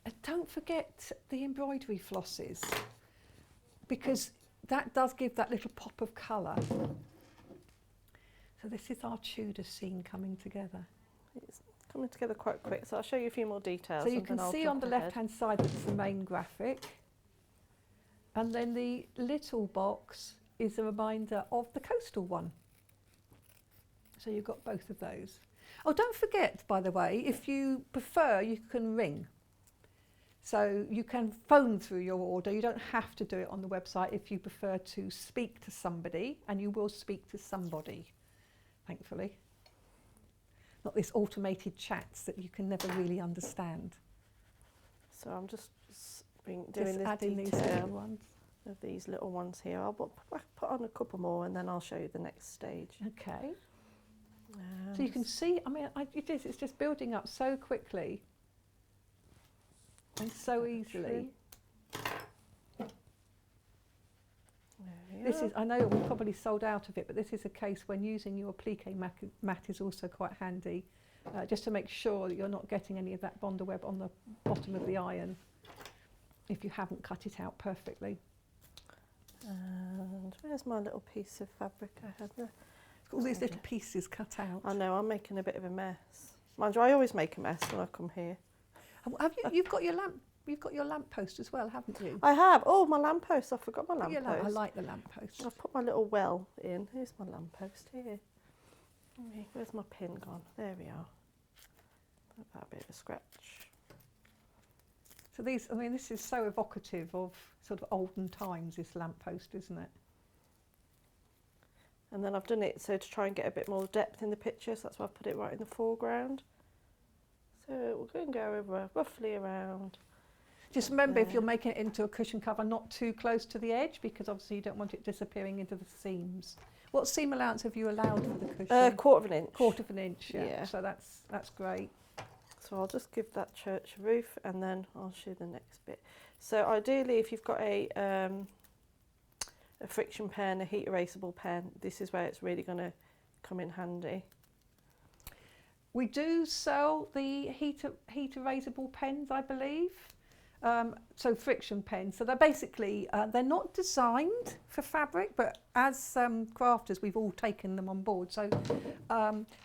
A: And don't forget the embroidery flosses, because that does give that little pop of colour. So this is our Tudor scene coming together.
B: It's coming together quite quick, so I'll show you a few more details.
A: So you can see on the left-hand side that's the main graphic. And then the little box is a reminder of the coastal one. So you've got both of those. Oh, don't forget, by the way, if you prefer, you can ring. So you can phone through your order. You don't have to do it on the website if you prefer to speak to somebody, and you will speak to somebody, thankfully. Not this automated chats that you can never really understand.
B: So I'm just doing
A: adding these little ones.
B: Of these little ones here. I'll put on a couple more, and then I'll show you the next stage.
A: Okay. So you can see, I mean, it's just building up so quickly and so easily. This is, I know we probably sold out of it, but this is a case when using your applique mat is also quite handy, just to make sure that you're not getting any of that Bondaweb on the bottom of the iron if you haven't cut it out perfectly.
B: And where's my little piece of fabric I had there?
A: All these little pieces cut out.
B: I know, I'm making a bit of a mess. Mind you, I always make a mess when I come here.
A: Have you? You've got your lamp post as well, haven't you?
B: I have. Oh, my lamppost. I forgot my lamppost.
A: I like the lamppost.
B: I've put my little well in. Here's my lamppost here. Where's my pin gone? There we are. That a bit of a scratch.
A: So these, I mean, this is so evocative of sort of olden times, this lamppost, isn't it?
B: And then I've done it so to try and get a bit more depth in the picture, so that's why I put it right in the foreground. So we're going to go over roughly around.
A: Just remember, if you're making it into a cushion cover, not too close to the edge, because obviously you don't want it disappearing into the seams. What seam allowance have you allowed for the cushion?
B: Quarter of an inch.
A: Quarter of an inch, yeah.
B: Yeah.
A: So that's great.
B: So I'll just give that church a roof, and then I'll show the next bit. So ideally, if you've got a friction pen, a heat erasable pen, this is where it's really going to come in handy.
A: We do sell the heat erasable pens, I believe. So friction pens. So they're basically, they're not designed for fabric, but as crafters, we've all taken them on board. So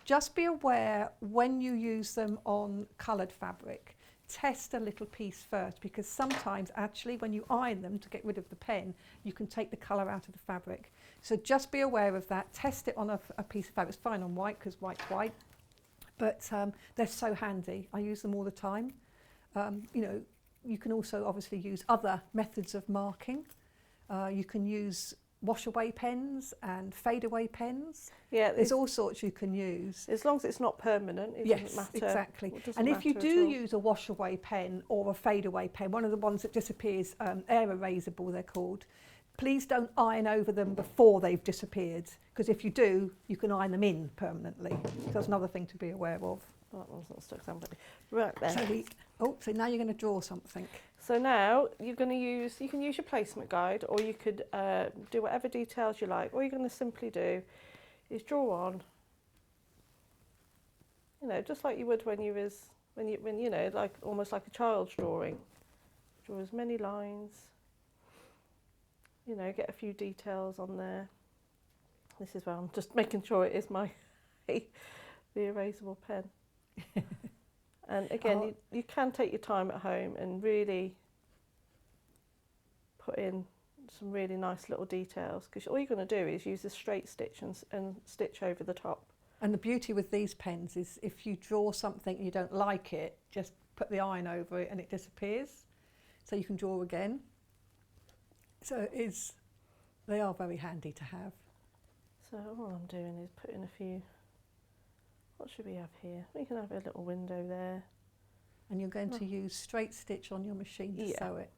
A: just be aware when you use them on coloured fabric, test a little piece first, because sometimes actually when you iron them to get rid of the pen, you can take the colour out of the fabric. So just be aware of that. Test it on a piece of fabric. It's fine on white because white's white, but they're so handy. I use them all the time. You know, you can also obviously use other methods of marking. You can use wash away pens and fade away pens. Yeah, there's all sorts you can use.
B: As long as it's not permanent, it doesn't matter.
A: Exactly.
B: Doesn't
A: and if you
B: matter
A: do use a wash away pen or a fade away pen, one of the ones that disappears, air erasable they're called, please don't iron over them before they've disappeared, because if you do, you can iron them in permanently. So that's another thing to be aware of.
B: Oh, that one's not stuck somebody. Right then.
A: So now you're going to draw something.
B: So now you're going to use, you can use your placement guide, or you could do whatever details you like. All you're going to simply do is draw on, you know, just like you would when you know, like almost like a child's drawing. Draw as many lines, you know, get a few details on there. This is where I'm just making sure it is my the erasable pen. And again, you can take your time at home and really put in some really nice little details, because all you're going to do is use a straight stitch and stitch over the top.
A: And the beauty with these pens is if you draw something and you don't like it, just put the iron over it and it disappears. So you can draw again. So they are very handy to have.
B: So all I'm doing is putting a few, what should we have here? We can have a little window there.
A: And you're going to use straight stitch on your machine to sew it.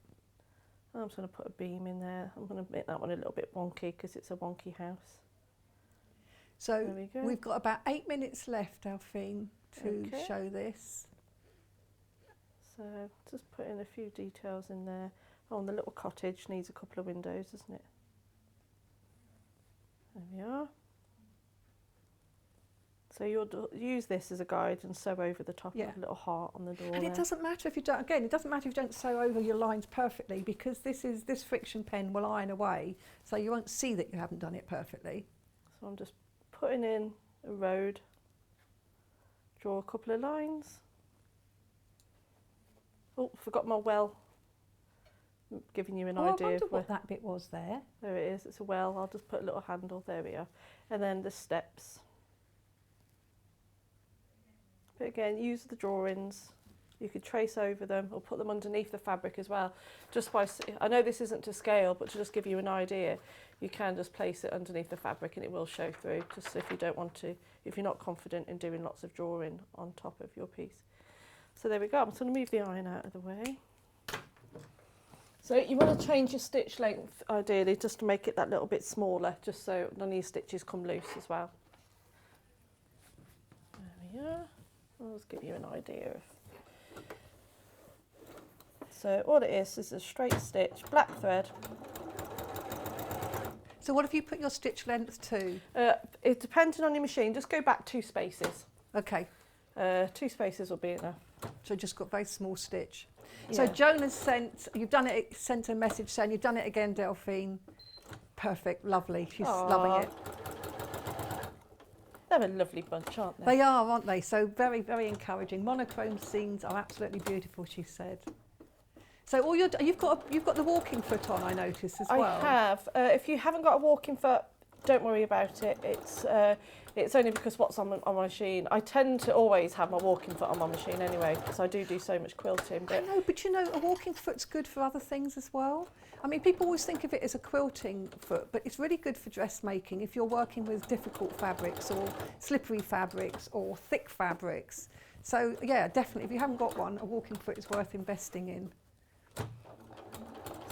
B: I'm just going to put a beam in there. I'm going to make that one a little bit wonky because it's a wonky house.
A: So we've got about 8 minutes left, Delphine, to show this.
B: So just put in a few details in there. Oh, and the little cottage needs a couple of windows, doesn't it? There we are. So you'll use this as a guide and sew over the top of a little heart on the door.
A: And it doesn't matter if you don't. Again, it doesn't matter if you don't sew over your lines perfectly, because this friction pen will iron away, so you won't see that you haven't done it perfectly.
B: So I'm just putting in a road. Draw a couple of lines. Oh, forgot my well. I'm giving you an idea.
A: I wonder what that bit was there.
B: There it is. It's a well. I'll just put a little handle. There we are. And then the steps. But again, use the drawings. You could trace over them or put them underneath the fabric as well. Just by, I know this isn't to scale, but to just give you an idea, you can just place it underneath the fabric and it will show through, just if you don't want to, if you're not confident in doing lots of drawing on top of your piece. So there we go. I'm just going to move the iron out of the way. So you want to change your stitch length, ideally, just to make it that little bit smaller, just so none of your stitches come loose as well. There we are. I'll just give you an idea of. So all it is a straight stitch, black thread.
A: So what have you put your stitch length to?
B: It depending on your machine, just go back 2 spaces.
A: Okay.
B: 2 spaces will be enough.
A: So just got a very small stitch.
B: Yeah.
A: So Joan has sent a message saying you've done it again, Delphine. Perfect, lovely. She's loving it.
B: They're a lovely bunch, aren't they?
A: They are, aren't they? So very, very encouraging. Monochrome scenes are absolutely beautiful, she said. So you've got the walking foot on, I notice, as well.
B: I have. If you haven't got a walking foot, don't worry about it. It's only because what's on my machine. I tend to always have my walking foot on my machine anyway, because I do so much quilting.
A: I know, but you know, a walking foot's good for other things as well. I mean, people always think of it as a quilting foot, but it's really good for dressmaking if you're working with difficult fabrics or slippery fabrics or thick fabrics. So yeah, definitely, if you haven't got one, a walking foot is worth investing in.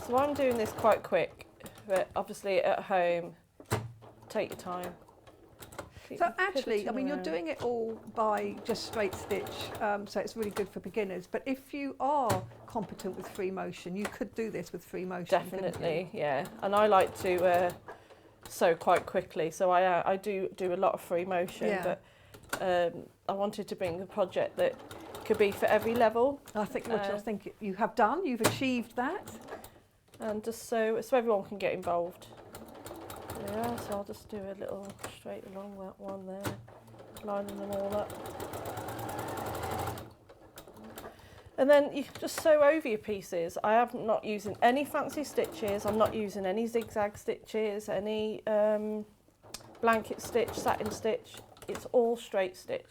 B: So I'm doing this quite quick, but obviously at home, take your time. Keep
A: So actually,
B: pivoting
A: I mean, you're
B: around.
A: doing it all by just straight stitch, so it's really good for beginners. But if you are competent with free motion, you could do this with free motion. couldn't you?
B: Definitely, yeah. And I like to sew quite quickly, so I do a lot of free motion.
A: Yeah.
B: But I wanted to bring a project that could be for every level,
A: I think what I think you have done, you've achieved that.
B: and just so everyone can get involved. Yeah, so I'll just do a little straight along that one there, lining them all up. And then you just sew over your pieces. I am not using any fancy stitches, I'm not using any zigzag stitches, any blanket stitch, satin stitch. It's all straight stitch.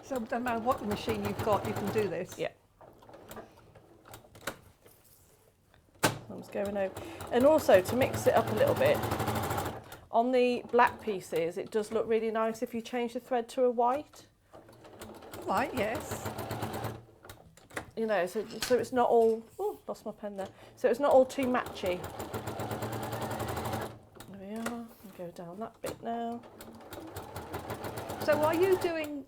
A: So no matter what machine you've got, you can do this.
B: Yeah. I'm just going over. And also to mix it up a little bit, on the black pieces, it does look really nice if you change the thread to a white.
A: Right, yes.
B: You know, so it's not all, oh, lost my pen there. So it's not all too matchy. There we are, I'll go down that bit now.
A: So are you doing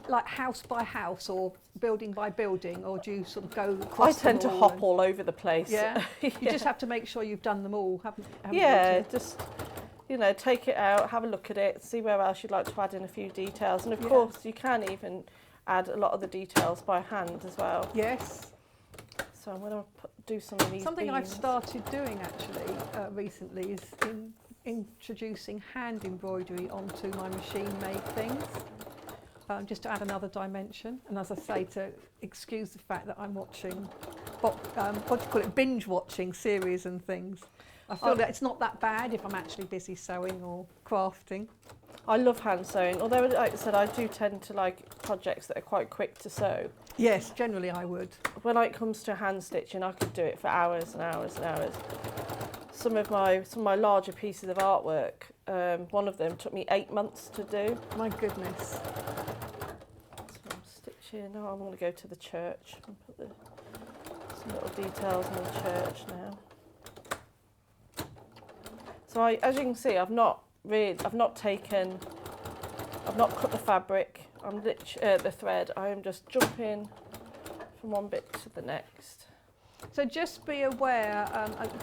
A: like house by house or building by building, or do you sort of go across
B: I tend to
A: them all
B: hop
A: and-
B: all over the place.
A: Yeah?
B: Yeah.
A: You just have to make sure you've done them all, haven't you?
B: Yeah, just, you know, take it out, have a look at it, see where else you'd like to add in a few details. And of
A: Yeah.
B: course, you can even add a lot of the details by hand as well.
A: Yes.
B: So I'm going to do some of these
A: Something I've
B: beans.
A: started doing actually recently is introducing hand embroidery onto my machine-made things, just to add another dimension. And as I say, to excuse the fact that I'm watching, what do you call it, binge-watching series and things. I feel that it's not that bad if I'm actually busy sewing or crafting.
B: I love hand sewing, although like I said, I do tend to like projects that are quite quick to sew.
A: Yes, generally I would.
B: When it comes to hand stitching, I could do it for hours and hours and hours. Some of my larger pieces of artwork, one of them took me 8 months to do.
A: My goodness.
B: So I'm stitching. Now I'm going to go to the church and put some little details in the church now. So as you can see, I've not cut the fabric. The thread. I am just jumping from one bit to the next.
A: So just be aware,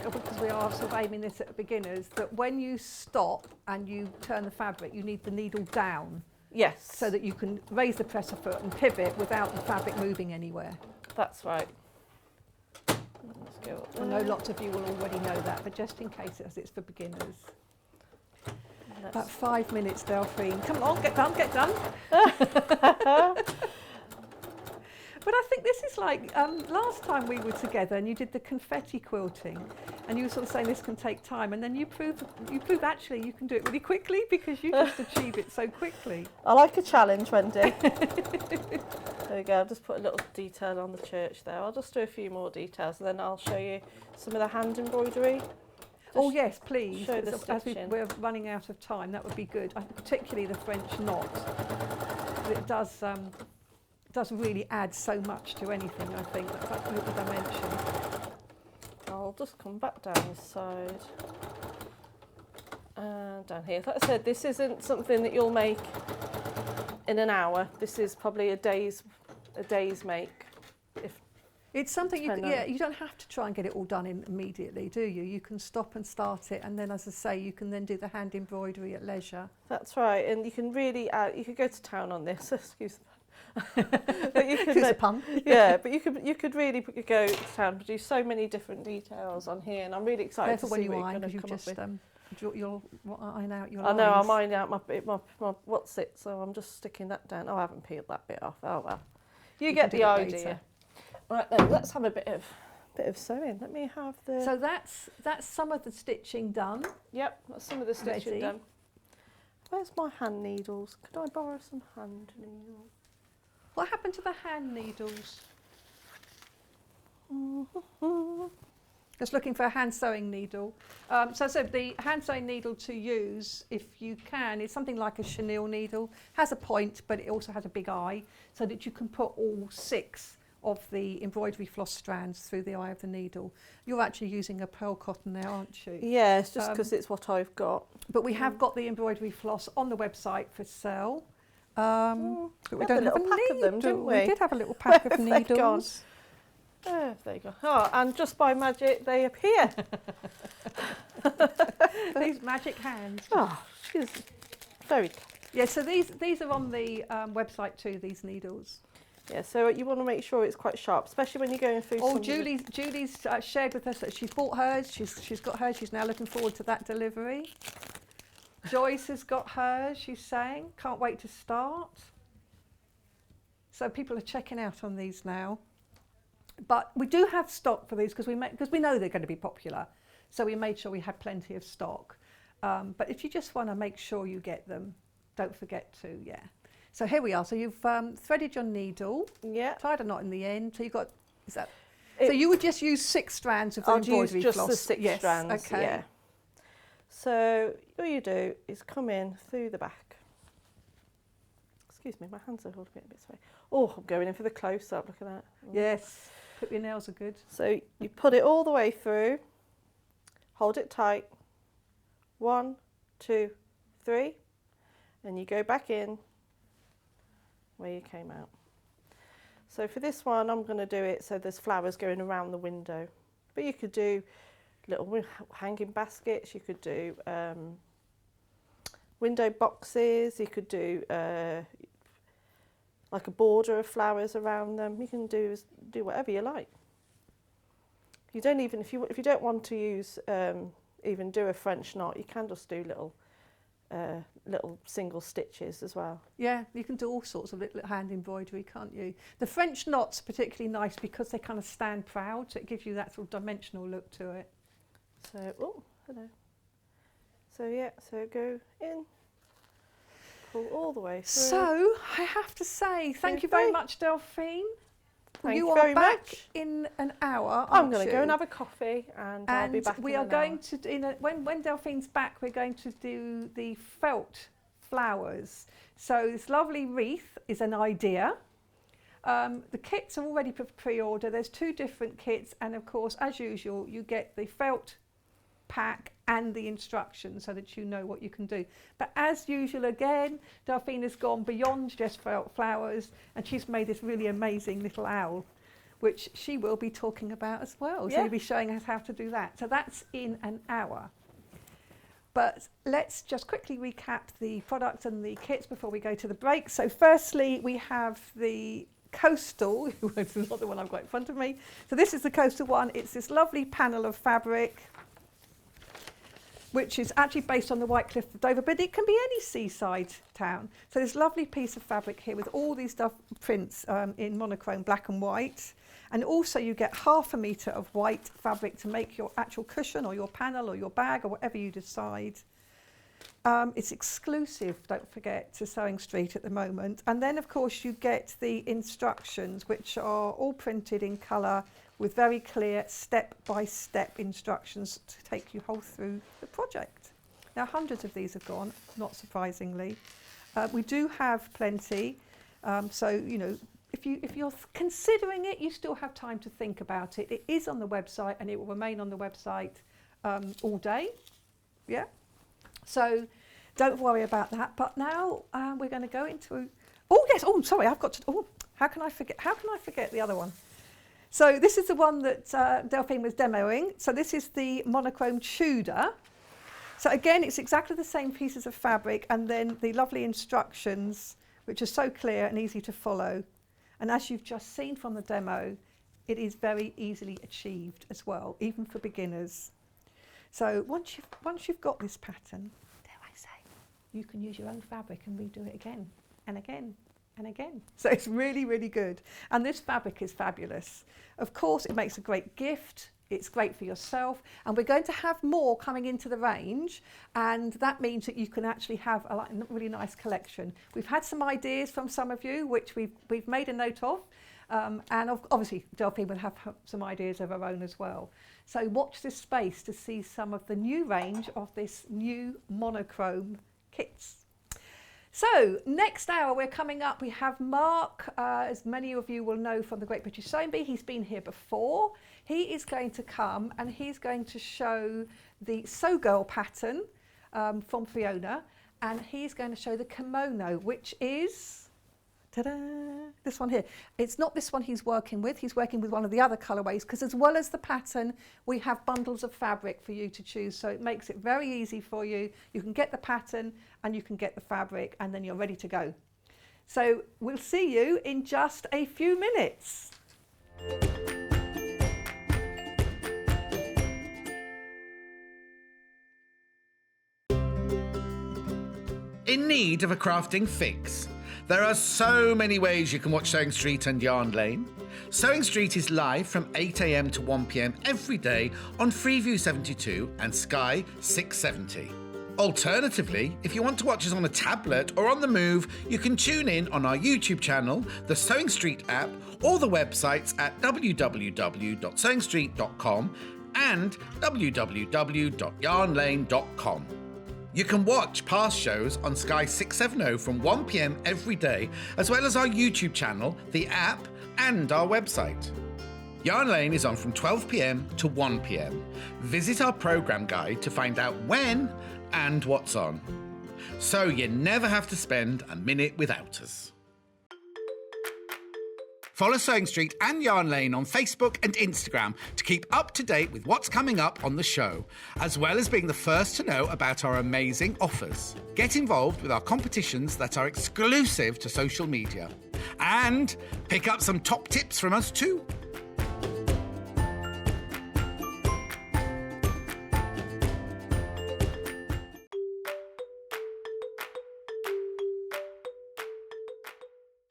A: because we are sort of aiming this at beginners, that when you stop and you turn the fabric, you need the needle down
B: Yes.
A: so that you can raise the presser foot and pivot without the fabric moving anywhere.
B: That's right. Let's go up
A: I know
B: there.
A: lots of you will already know that, but just in case it's for beginners.
B: Let's-
A: About 5 minutes, Delphine. Come on, get done, get done. But I think this is like last time we were together and you did the confetti quilting, and you were sort of saying this can take time, and then you proved actually you can do it really quickly because you just achieve it so quickly.
B: I like a challenge, Wendy. There we go. I'll just put a little detail on the church there. I'll just do a few more details and then I'll show you some of the hand embroidery.
A: Oh yes, please.
B: show the
A: As
B: stitching.
A: we're running out of time, that would be good. Particularly the French knot. It does really add so much to anything. I think that little dimension.
B: I'll just come back down this side and down here. Like I said, this isn't something that you'll make in an hour. This is probably a day's make.
A: It's something you
B: Depend on-
A: you don't have to try and get it all done immediately, do you? You can stop and start it, and then, as I say, you can then do the hand embroidery at leisure.
B: That's right, and you can really you could go to town on this. Excuse the pun. But you could
A: Excuse the pun.
B: yeah, but you could really go to town and do so many different details on here, and I'm really excited
A: Careful
B: to
A: when
B: see
A: you
B: what you're
A: iron,
B: going
A: because
B: to
A: you
B: come up
A: just
B: with.
A: you'll iron out your
B: I know, I'm
A: lines.
B: ironing out my what's it, so I'm just sticking that down. Oh, I haven't peeled that bit off. Oh well, you get
A: can
B: the
A: do it
B: idea.
A: later.
B: Right then, let's have a bit of sewing. Let me have the.
A: So that's some of the stitching done.
B: Yep, that's some of the stitching
A: Ready.
B: done. Where's my hand needles? Could I borrow some hand needles?
A: What happened to the hand needles? Just looking for a hand sewing needle. So the hand sewing needle to use, if you can, is something like a chenille needle. Has a point, but it also has a big eye, so that you can put all 6 of the embroidery floss strands through the eye of the needle. You're actually using a pearl cotton now, aren't you?
B: Yeah, it's just because it's what I've got.
A: But we have got the embroidery floss on the website for sale. But we
B: had
A: don't
B: a
A: have a
B: little pack of them,
A: needle.
B: didn't we?
A: Did have a little pack
B: Where
A: of
B: have they gone?
A: needles.
B: Oh, there you go. Oh, and just by magic, they appear.
A: These magic hands.
B: Oh, she's very...
A: Yeah, so these are on the website too, these needles.
B: Yeah, so you want to make sure it's quite sharp, especially when you're going through.
A: Oh, Julie's shared with us that she's bought hers. She's got hers. She's now looking forward to that delivery. Joyce has got hers. She's saying can't wait to start. So people are checking out on these now. But we do have stock for these because we know they're going to be popular. So we made sure we had plenty of stock. But if you just want to make sure you get them, don't forget to, yeah. So here we are. So you've threaded your needle,
B: Yeah.
A: tied a knot in the end. So you've got, so you would just use 6 strands of the embroidery
B: just
A: floss?
B: the 6 strands,
A: okay.
B: yeah. So all you do is come in through the back. Excuse me, my hands are holding it a bit sway. Oh, I'm going in for the close-up, look at that.
A: Yes, hope your nails are good.
B: So you put it all the way through, hold it tight, 1, 2, 3, and you go back in where you came out. So for this one, I'm going to do it so there's flowers going around the window. But you could do little hanging baskets, you could do window boxes, you could do like a border of flowers around them. You can do whatever you like. You don't even, if you don't want to use even do a French knot, you can just do little single stitches as well.
A: Yeah, you can do all sorts of little hand embroidery, can't you? The French knots are particularly nice because they kind of stand proud, so it gives you that sort of dimensional look to it.
B: So, oh, hello. So yeah, so go in, pull all the way through.
A: So I have to say, thank you very
B: Okay.
A: much, Delphine.
B: Thank
A: you
B: you
A: are
B: very
A: back
B: much.
A: in an hour.
B: I'm going to
A: aren't
B: go and
A: you?
B: have a coffee, and I'll be back.
A: We
B: in
A: are
B: an
A: going
B: hour.
A: to when Delphine's back, we're going to do the felt flowers. So this lovely wreath is an idea. The kits are already pre-order. There's 2 different kits, and of course, as usual, you get the felt pack and the instructions so that you know what you can do. But as usual, again, Delphine has gone beyond just felt flowers, and she's made this really amazing little owl, which she will be talking about as well. So
B: Yeah.
A: you'll be showing us how to do that. So that's in an hour. But let's just quickly recap the products and the kits before we go to the break. So firstly, we have the coastal, which is not the one I've got in front of me. So this is the coastal one. It's this lovely panel of fabric, which is actually based on the White Cliff of Dover, but it can be any seaside town. So this lovely piece of fabric here with all these prints in monochrome black and white. And also you get 1/2 metre of white fabric to make your actual cushion or your panel or your bag or whatever you decide. It's exclusive, don't forget, to Sewing Street at the moment. And then of course you get the instructions, which are all printed in colour with very clear step-by-step instructions to take you whole through the project. Now hundreds of these have gone, not surprisingly. We do have plenty, so you know, if you're considering it, you still have time to think about it. It is on the website and it will remain on the website all day. Yeah. So don't worry about that. But now we're going to go into. Oh yes. Oh, sorry. I've got to. Oh, how can I forget? How can I forget the other one? So this is the one that Delphine was demoing. So this is the monochrome Tudor. So again, it's exactly the same pieces of fabric, and then the lovely instructions, which are so clear and easy to follow. And as you've just seen from the demo, it is very easily achieved as well, even for beginners. So once you've got this pattern, dare I say, you can use your own fabric and redo it again and again and again. So it's really, really good. And this fabric is fabulous. Of course, it makes a great gift. It's great for yourself. And we're going to have more coming into the range. And that means that you can actually have a really nice collection. We've had some ideas from some of you, which we've made a note of. And obviously, Delphine will have some ideas of her own as well. So watch this space to see some of the new range of this new monochrome kits. So next hour we're coming up, we have Mark, as many of you will know from the Great British Sewing Bee. He's been here before. He is going to come and he's going to show the Sewgirl pattern from Fiona, and he's going to show the kimono, which is, ta-da, this one here. It's not this one he's working with one of the other colourways, because as well as the pattern we have bundles of fabric for you to choose, so it makes it very easy for you. You can get the pattern and you can get the fabric and then you're ready to go. So we'll see you in just a few minutes.
C: In need of a crafting fix? There are so many ways you can watch Sewing Street and Yarn Lane. Sewing Street is live from 8 AM to 1 PM every day on Freeview 72 and Sky 670. Alternatively, if you want to watch us on a tablet or on the move, you can tune in on our YouTube channel, the Sewing Street app, or the websites at www.sewingstreet.com and www.yarnlane.com. You can watch past shows on Sky 670 from 1 PM every day, as well as our YouTube channel, the app, and our website. Yarn Lane is on from 12 PM to 1 PM. Visit our programme guide to find out when and what's on. So you never have to spend a minute without us. Follow Sewing Street and Yarn Lane on Facebook and Instagram to keep up to date with what's coming up on the show, as well as being the first to know about our amazing offers. Get involved with our competitions that are exclusive to social media. And pick up some top tips from us too.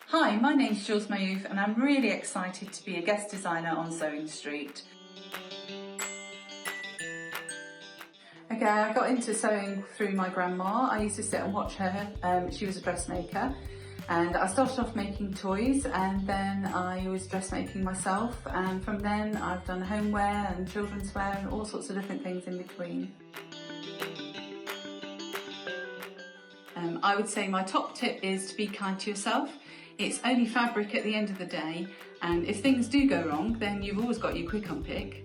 D: Hi, my name's Jules Mayouf and I'm really excited to be a guest designer on Sewing Street. Okay, I got into sewing through my grandma. I used to sit and watch her. She was a dressmaker, and I started off making toys, and then I was dressmaking myself, and from then I've done homeware and children's wear and all sorts of different things in between. I would say my top tip is to be kind to yourself. It's only fabric at the end of the day, and if things do go wrong, then you've always got your quick unpick.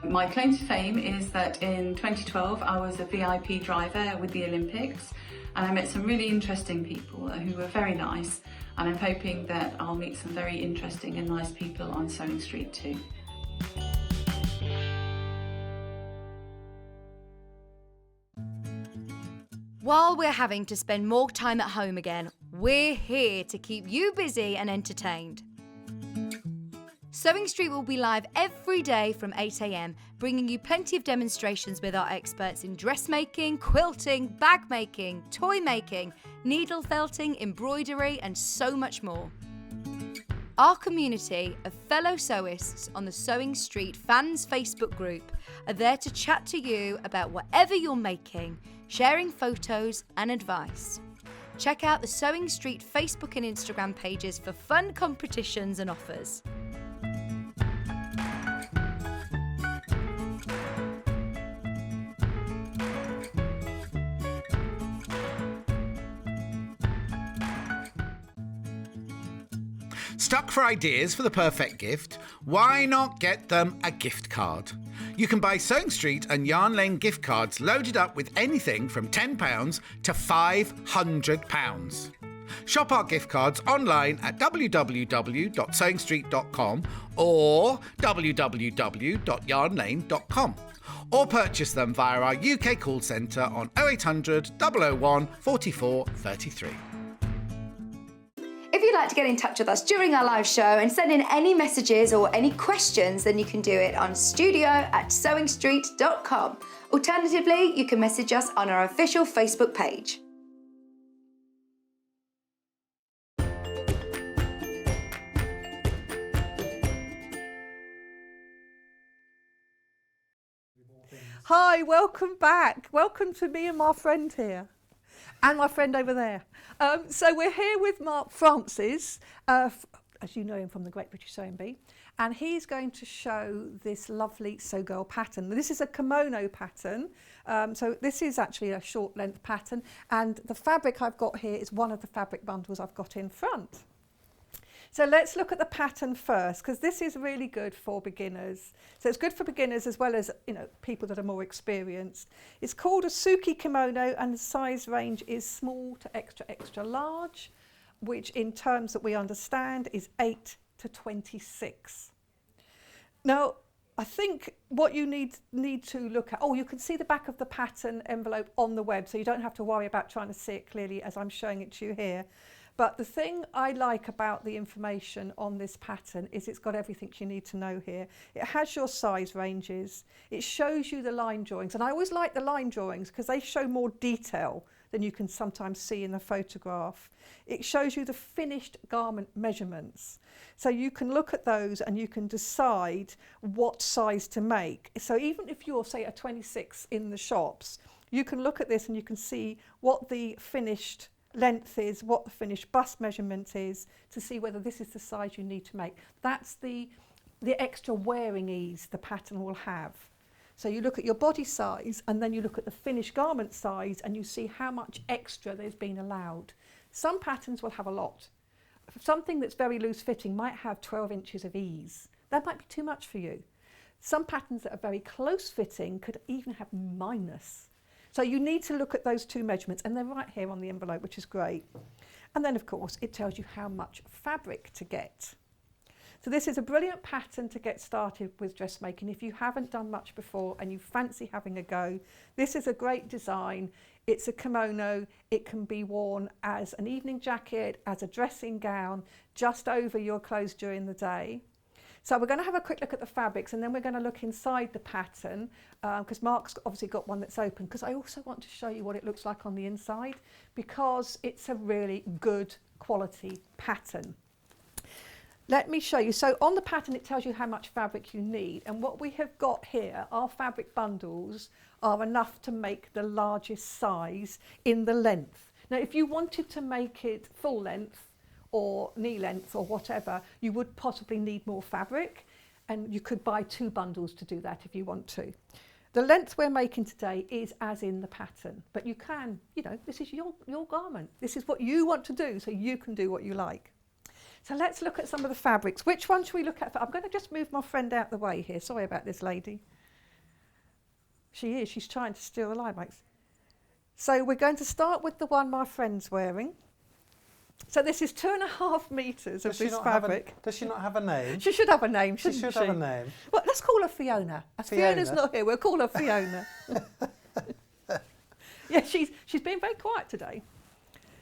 D: My claim to fame is that in 2012 I was a VIP driver with the Olympics, and I met some really interesting people who were very nice, and I'm hoping that I'll meet some very interesting and nice people on Sewing Street too.
E: While we're having to spend more time at home again, we're here to keep you busy and entertained. Sewing Street will be live every day from 8 AM, bringing you plenty of demonstrations with our experts in dressmaking, quilting, bag making, toy making, needle felting, embroidery, and so much more. Our community of fellow sewists on the Sewing Street fans Facebook group are there to chat to you about whatever you're making, sharing photos and advice. Check out the Sewing Street Facebook and Instagram pages for fun competitions and offers.
C: Stuck for ideas for the perfect gift? Why not get them a gift card? You can buy Sewing Street and Yarn Lane gift cards loaded up with anything from £10 to £500. Shop our gift cards online at www.sewingstreet.com or www.yarnlane.com, or purchase them via our UK call centre on 0800 001 44 33.
E: If you'd like to get in touch with us during our live show and send in any messages or any questions, then you can do it on studio@sewingstreet.com. Alternatively, you can message us on our official Facebook page.
A: Hi, welcome back. Welcome to me and my friend here. And my friend over there. So we're here with Mark Francis, as you know him from the Great British Sewing Bee, and he's going to show this lovely Sewgirl pattern. This is a kimono pattern, so this is actually a short length pattern, and the fabric I've got here is one of the fabric bundles I've got in front. So let's look at the pattern first, because this is really good for beginners. So it's good for beginners as well as, you know, people that are more experienced. It's called a Suki kimono, and the size range is small to extra, extra large, which in terms that we understand is 8 to 26. Now, I think what you need to look at, oh, you can see the back of the pattern envelope on the web, so you don't have to worry about trying to see it clearly as I'm showing it to you here. But the thing I like about the information on this pattern is it's got everything you need to know here. It has your size ranges, it shows you the line drawings, and I always like the line drawings because they show more detail than you can sometimes see in the photograph. It shows you the finished garment measurements. So you can look at those and you can decide what size to make. So even if you're, say, a 26 in the shops, you can look at this and you can see what the finished length is, what the finished bust measurement is, to see whether this is the size you need to make. That's the extra wearing ease the pattern will have. So you look at your body size and then you look at the finished garment size and you see how much extra there's been allowed. Some patterns will have a lot. Something that's very loose fitting might have 12 inches of ease. That might be too much for you. Some patterns that are very close fitting could even have minus. So you need to look at those two measurements, and they're right here on the envelope, which is great. And then, of course, it tells you how much fabric to get. So this is a brilliant pattern to get started with dressmaking. If you haven't done much before and you fancy having a go, this is a great design. It's a kimono. It can be worn as an evening jacket, as a dressing gown, just over your clothes during the day. So we're going to have a quick look at the fabrics, and then we're going to look inside the pattern, because Mark's obviously got one that's open, because I also want to show you what it looks like on the inside, because it's a really good quality pattern. Let me show you. So on the pattern it tells you how much fabric you need, and what we have got here, our fabric bundles are enough to make the largest size in the length. Now if you wanted to make it full length, or knee length or whatever, you would possibly need more fabric, and you could buy 2 bundles to do that if you want to. The length we're making today is as in the pattern, but you can, you know, this is your garment. This is what you want to do, so you can do what you like. So let's look at some of the fabrics. Which one should we look at? I'm going to just move my friend out the way here. Sorry about this lady. She's trying to steal the limelight. So we're going to start with the one my friend's wearing. So this is 2.5 metres of this fabric.
F: Does she not have a name?
A: She should have a name, shouldn't she?
F: She should have a name.
A: Well, let's call her Fiona. As Fiona's not here, we'll call her Fiona. Yeah, she's been very quiet today.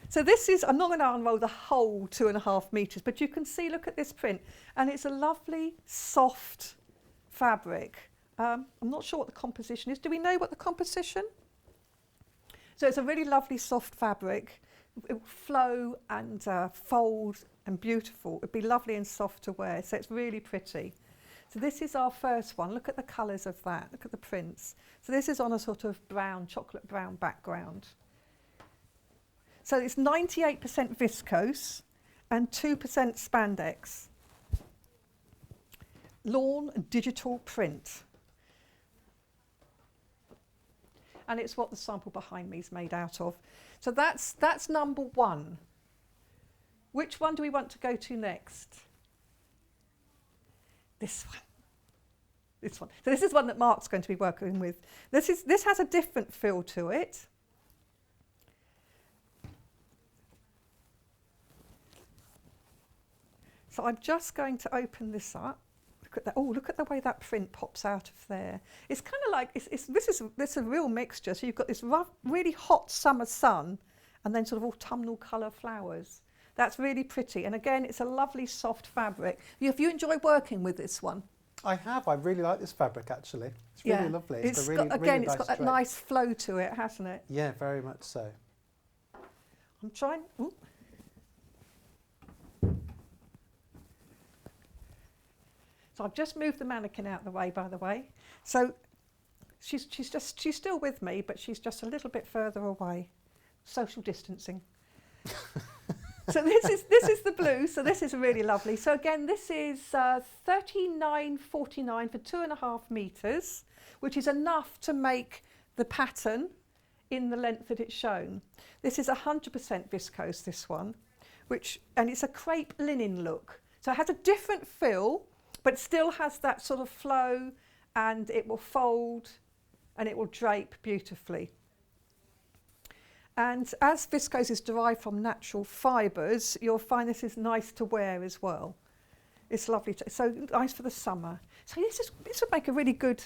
A: So this is, I'm not going to unroll the whole 2.5 metres, but you can see, look at this print, and it's a lovely, soft fabric. I'm not sure what the composition is. Do we know what the composition? So it's a really lovely, soft fabric. It will flow and fold and beautiful. It'd be lovely and soft to wear, so it's really pretty. So this is our first one. Look at the colours of that. Look at the prints. So this is on a sort of brown, chocolate brown background. So it's 98% viscose and 2% spandex. Lawn digital print. And it's what the sample behind me is made out of. So that's number 1. Which one do we want to go to next? This one. This one. So this is one that Mark's going to be working with. This has a different feel to it. So I'm just going to open this up. Look at that. Oh, look at the way that print pops out of there. It's kind of like, this is a real mixture. So you've got this rough, really hot summer sun and then sort of autumnal colour flowers. That's really pretty. And again, it's a lovely soft fabric. Have you enjoyed working with this one?
F: I have. I really like this fabric, actually. It's really lovely.
A: It's got that nice flow to it, hasn't it?
F: Yeah, very much so.
A: I'm trying. Ooh. So I've just moved the mannequin out of the way, by the way. So she's still with me, but she's just a little bit further away. Social distancing. So this is the blue. So this is really lovely. So again, this is £39.49 for 2.5 metres, which is enough to make the pattern in the length that it's shown. This is 100% viscose, this one, and it's a crepe linen look. So it has a different feel, but still has that sort of flow, and it will fold and it will drape beautifully. And as viscose is derived from natural fibres, you'll find this is nice to wear as well. It's lovely, so nice for the summer. So this would make a really good.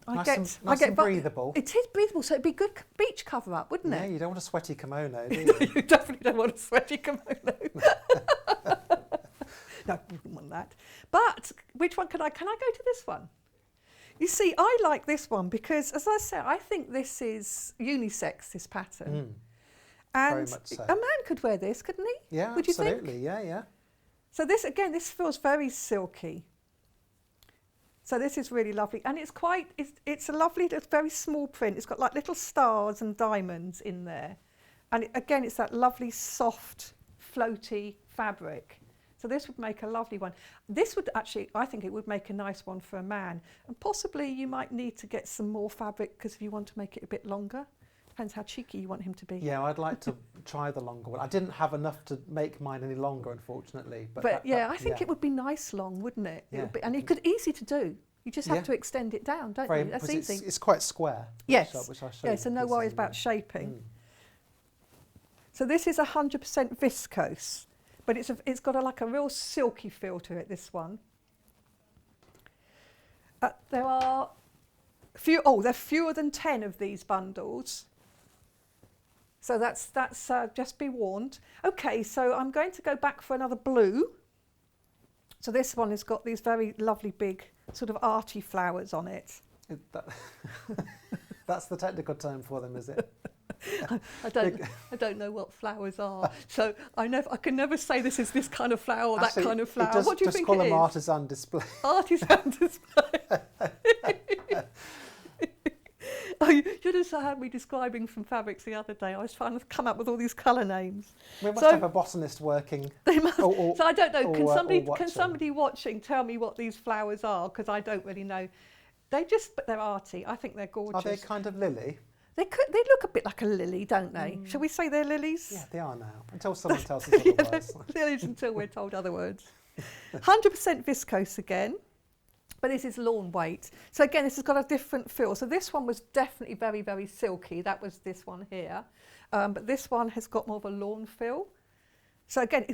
F: Nice and breathable.
A: It is breathable, so it'd be good beach cover up, wouldn't it?
F: Yeah, you don't want a sweaty kimono, do you?
A: You definitely don't want a sweaty kimono. No, you wouldn't want that. But which one can I go to this one? You see, I like this one because, as I said, I think this is unisex, this pattern. And
F: very much so.
A: A man could wear this, couldn't he?
F: Yeah,
A: Would
F: absolutely.
A: You think?
F: Yeah.
A: So this, again, this feels very silky. So this is really lovely. And it's a lovely, it's very small print. It's got like little stars and diamonds in there. And again, it's that lovely, soft, floaty fabric. So this would make a lovely one. This would actually, I think it would make a nice one for a man. And possibly you might need to get some more fabric because if you want to make it a bit longer, depends how cheeky you want him to be.
F: Yeah, I'd like to try the longer one. I didn't have enough to make mine any longer, unfortunately. But
A: I think it would be nice long, wouldn't it?
F: Yeah.
A: And it could easy to do. You just have to extend it down, don't you? That's easy.
F: It's quite square.
A: Yes.
F: Which I'll show you
A: So no worries about shaping. So this is 100% viscose. But it's got a real silky feel to it, this one. There are there are fewer than 10 of these bundles. So that's just be warned. Okay, so I'm going to go back for another blue. So this one has got these very lovely big sort of arty flowers on it.
F: That's the technical term for them, is it?
A: I don't know what flowers are, so I can never say this is this kind of flower or that kind of flower. What do you think it is?
F: Just call them artisan display.
A: Artisan display. You should have had me describing some fabrics the other day. I was trying to come up with all these colour names.
F: We must have a botanist working.
A: They must. So I don't know. Can somebody watching tell me what these flowers are? Because I don't really know. But they're arty. I think they're gorgeous.
F: Are they kind of lily?
A: They look a bit like a lily, don't they? Shall we say they're lilies?
F: Yeah, they are now. Until someone tells us otherwise.
A: Lilies until we're told other words. 100% viscose again, but this is lawn weight. So again, this has got a different feel. So this one was definitely very, very silky. That was this one here. But this one has got more of a lawn feel. So again,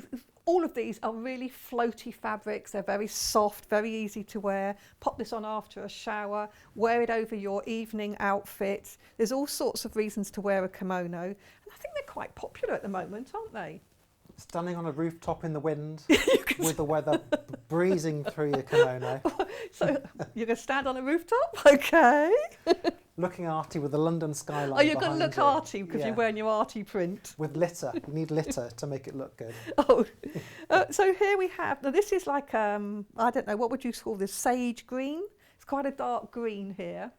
A: all of these are really floaty fabrics. They're very soft, very easy to wear. Pop this on after a shower, wear it over your evening outfit. There's all sorts of reasons to wear a kimono. And I think they're quite popular at the moment, aren't they?
F: Standing on a rooftop in the wind with the weather breezing through your kimono.
A: So you're going to stand on a rooftop? Okay.
F: Looking arty with the London skyline.
A: Oh, you're going to look arty because you're wearing your arty print.
F: With litter. You need litter to make it look good.
A: So here we have, now this is like, I don't know, what would you call this? Sage green? It's quite a dark green here.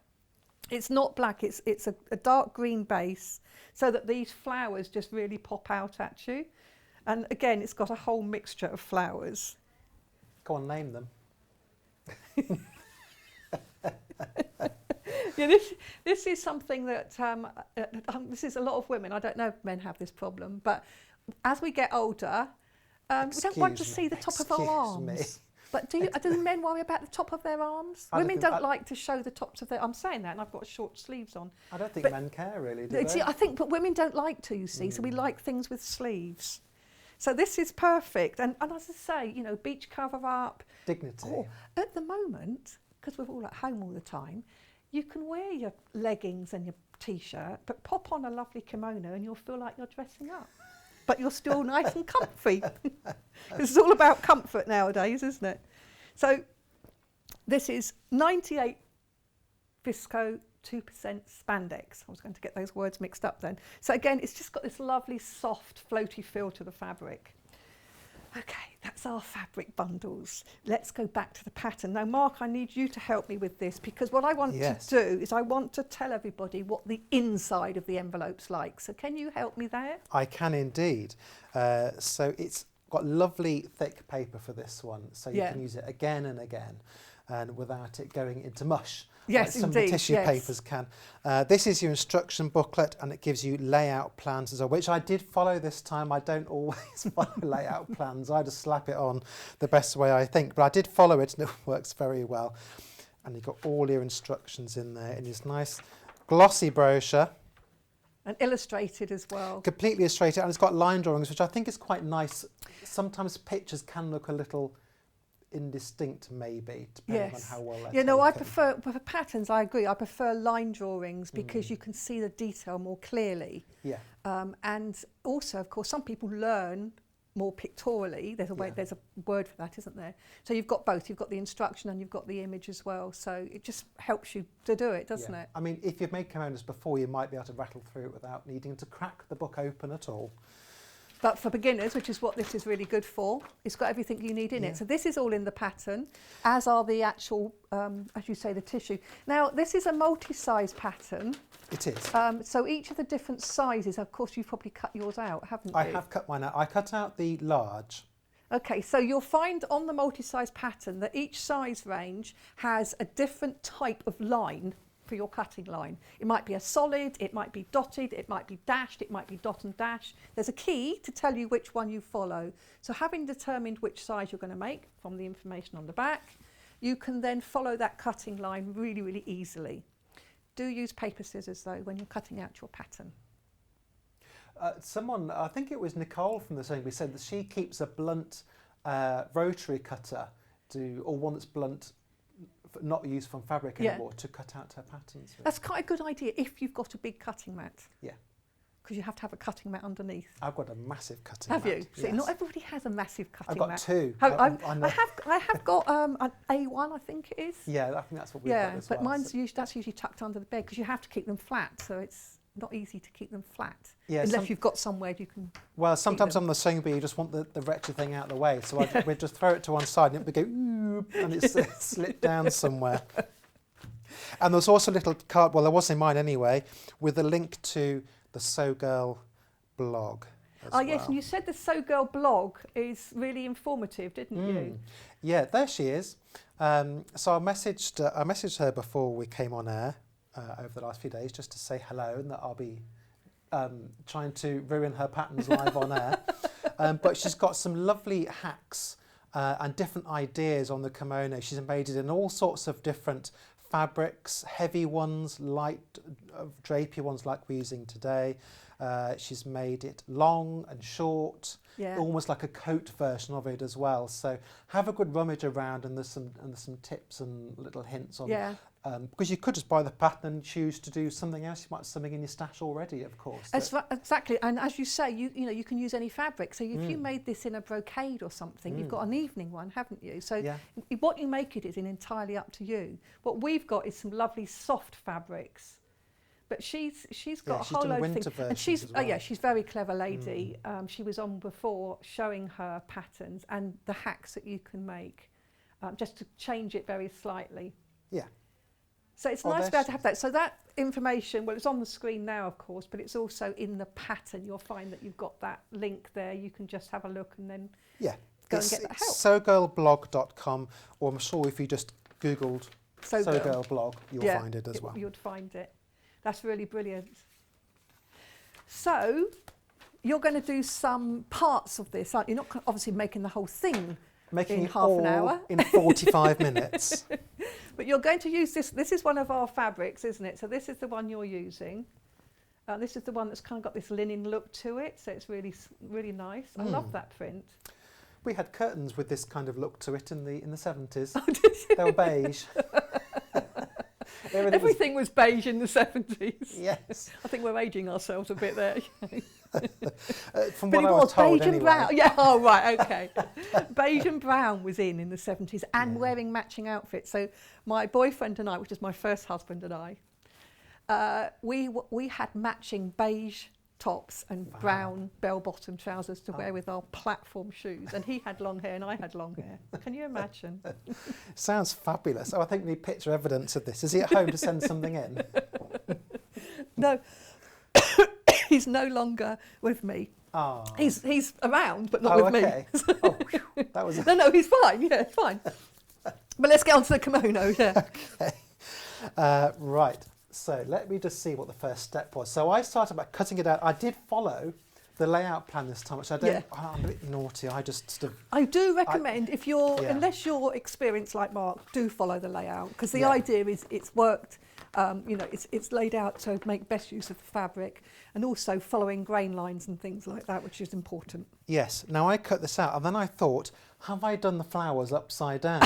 A: It's not black, it's a dark green base so that these flowers just really pop out at you. And again, it's got a whole mixture of flowers.
F: Go on, name them.
A: Yeah, this is something that, this is a lot of women, I don't know if men have this problem, but as we get older, we don't want to see the top of our arms. But do men worry about the top of their arms? Women don't like to show the tops of their... I'm saying that and I've got short sleeves on.
F: I don't think men care really, do they?
A: I think, but women don't like to, you see, so we like things with sleeves. So this is perfect. And as I say, you know, beach cover up.
F: Dignity.
A: At the moment, because we're all at home all the time, you can wear your leggings and your T-shirt, but pop on a lovely kimono and you'll feel like you're dressing up. But you're still nice and comfy. It's all about comfort nowadays, isn't it? So this is 98 visco, 2% spandex. I was going to get those words mixed up then. So again, it's just got this lovely, soft, floaty feel to the fabric. Okay, That's our fabric bundles. Let's go back to the pattern. Now, Mark, I need you to help me with this, because what I want to do is I want to tell everybody what the inside of the envelope's like. So can you help me there?
F: I can indeed. So it's got lovely thick paper for this one, so you can use it again and again, and without it going into mush.
A: Yes,
F: like some of the tissue papers can. This is your instruction booklet, and it gives you layout plans as well, which I did follow this time. I don't always follow layout plans. I just slap it on the best way I think, but I did follow it and it works very well. And you've got all your instructions in there in this nice glossy brochure.
A: And illustrated as well.
F: Completely illustrated, and it's got line drawings, which I think is quite nice. Sometimes pictures can look a little indistinct, maybe, depending on how well they're taken.
A: I prefer, for patterns, I agree, I prefer line drawings because you can see the detail more clearly.
F: Yeah.
A: And also, of course, some people learn more pictorially. There's a way, there's a word for that, isn't there? So you've got both. You've got the instruction and you've got the image as well. So it just helps you to do it, doesn't it?
F: I mean, if you've made kimonos before, you might be able to rattle through it without needing to crack the book open at all.
A: But for beginners, which is what this is really good for, it's got everything you need in it. So this is all in the pattern, as are the actual, as you say, the tissue. Now, this is a multi-size pattern.
F: It is.
A: So each of the different sizes, of course, you've probably cut yours out, haven't you?
F: I have cut mine out. I cut out the large.
A: Okay, so you'll find on the multi-size pattern that each size range has a different type of line for your cutting line. It might be a solid, it might be dotted, it might be dashed, it might be dot and dash. There's a key to tell you which one you follow. So having determined which size you're going to make from the information on the back, you can then follow that cutting line really, really easily. Do use paper scissors though when you're cutting out your pattern.
F: Someone, I think it was Nicole from the Sewgirl, said that she keeps a blunt rotary cutter, or one that's blunt, not used from fabric anymore, to cut out her patterns with.
A: That's quite a good idea if you've got a big cutting mat.
F: Yeah.
A: Because you have to have a cutting mat underneath.
F: I've got a massive cutting mat.
A: Have you?
F: Yes.
A: See, not everybody has a massive cutting mat.
F: I've got two.
A: I have got an A1, I think it is.
F: Yeah, I think that's what we've got as
A: but
F: well.
A: mine's usually tucked under the bed because you have to keep them flat, so it's not easy to keep them flat.
F: Yeah,
A: unless you've got somewhere you can.
F: Well, sometimes on the sewing bee you just want the wretched thing out of the way, so we'd just throw it to one side and it would go, and it slip down somewhere. And there's also a little card, well, there was in mine anyway, with a link to the Sewgirl blog.
A: Oh yes, and you said the Sewgirl blog is really informative, didn't you?
F: Yeah, there she is. So I messaged her before we came on air over the last few days just to say hello and that I'll be trying to ruin her patterns live on air. But she's got some lovely hacks and different ideas on the kimono. She's made it in all sorts of different fabrics, heavy ones, light drapey ones like we're using today. She's made it long and short, almost like a coat version of it as well. So have a good rummage around, and there's some tips and little hints on. Because you could just buy the pattern and choose to do something else. You might have something in your stash already, of course.
A: Exactly, and as you say, you can use any fabric. So if you made this in a brocade or something, you've got an evening one, haven't you? So what you make it is entirely up to you. What we've got is some lovely soft fabrics. But she's got a whole load of things, and she's she's a very clever lady. She was on before showing her patterns and the hacks that you can make, just to change it very slightly.
F: Yeah.
A: So it's nice to be able to have that. So that information, well, it's on the screen now, of course, but it's also in the pattern. You'll find that you've got that link there. You can just have a look and then go and get that help.
F: Sewgirlblog.com, or I'm sure if you just Googled
A: Sewgirl
F: blog, you'll find it as well.
A: You'd find it. That's really brilliant. So you're going to do some parts of this, aren't you? You're not obviously making the whole thing in half an hour.
F: In 45 minutes.
A: But you're going to use this. This is one of our fabrics, isn't it? So this is the one you're using. This is the one that's kind of got this linen look to it. So it's really, really nice. I love that print.
F: We had curtains with this kind of look to it in the 70s.
A: Oh, did you?
F: They were beige.
A: Everything was beige in the 70s.
F: Yes.
A: I think we're ageing ourselves a bit there.
F: From what I was told,
A: beige and brown. Yeah, oh right, okay. Beige and brown was in the 70s, and wearing matching outfits. So my boyfriend and I, which is my first husband and I, we had matching beige tops and
F: Wow.
A: brown bell-bottom trousers to wear with our platform shoes. And he had long hair and I had long hair. Can you imagine?
F: Sounds fabulous. Oh, I think we need picture evidence of this. Is he at home to send something in?
A: No, he's no longer with me.
F: Oh.
A: He's around, but not with
F: okay.
A: me.
F: Oh, whew, that was
A: No, he's fine. Yeah, fine. But let's get on to the kimono. Yeah.
F: okay. Right. So let me just see what the first step was. So I started by cutting it out. I did follow the layout plan this time, which I don't.
A: Yeah.
F: I'm a bit naughty. I just sort of.
A: I do recommend if you're,
F: Yeah.
A: unless you're experienced like Mark, do follow the layout because the
F: Yeah.
A: idea is it's worked. It's laid out to make best use of the fabric, and also following grain lines and things like that, which is important.
F: Yes. Now I cut this out, and then I thought, have I done the flowers upside down?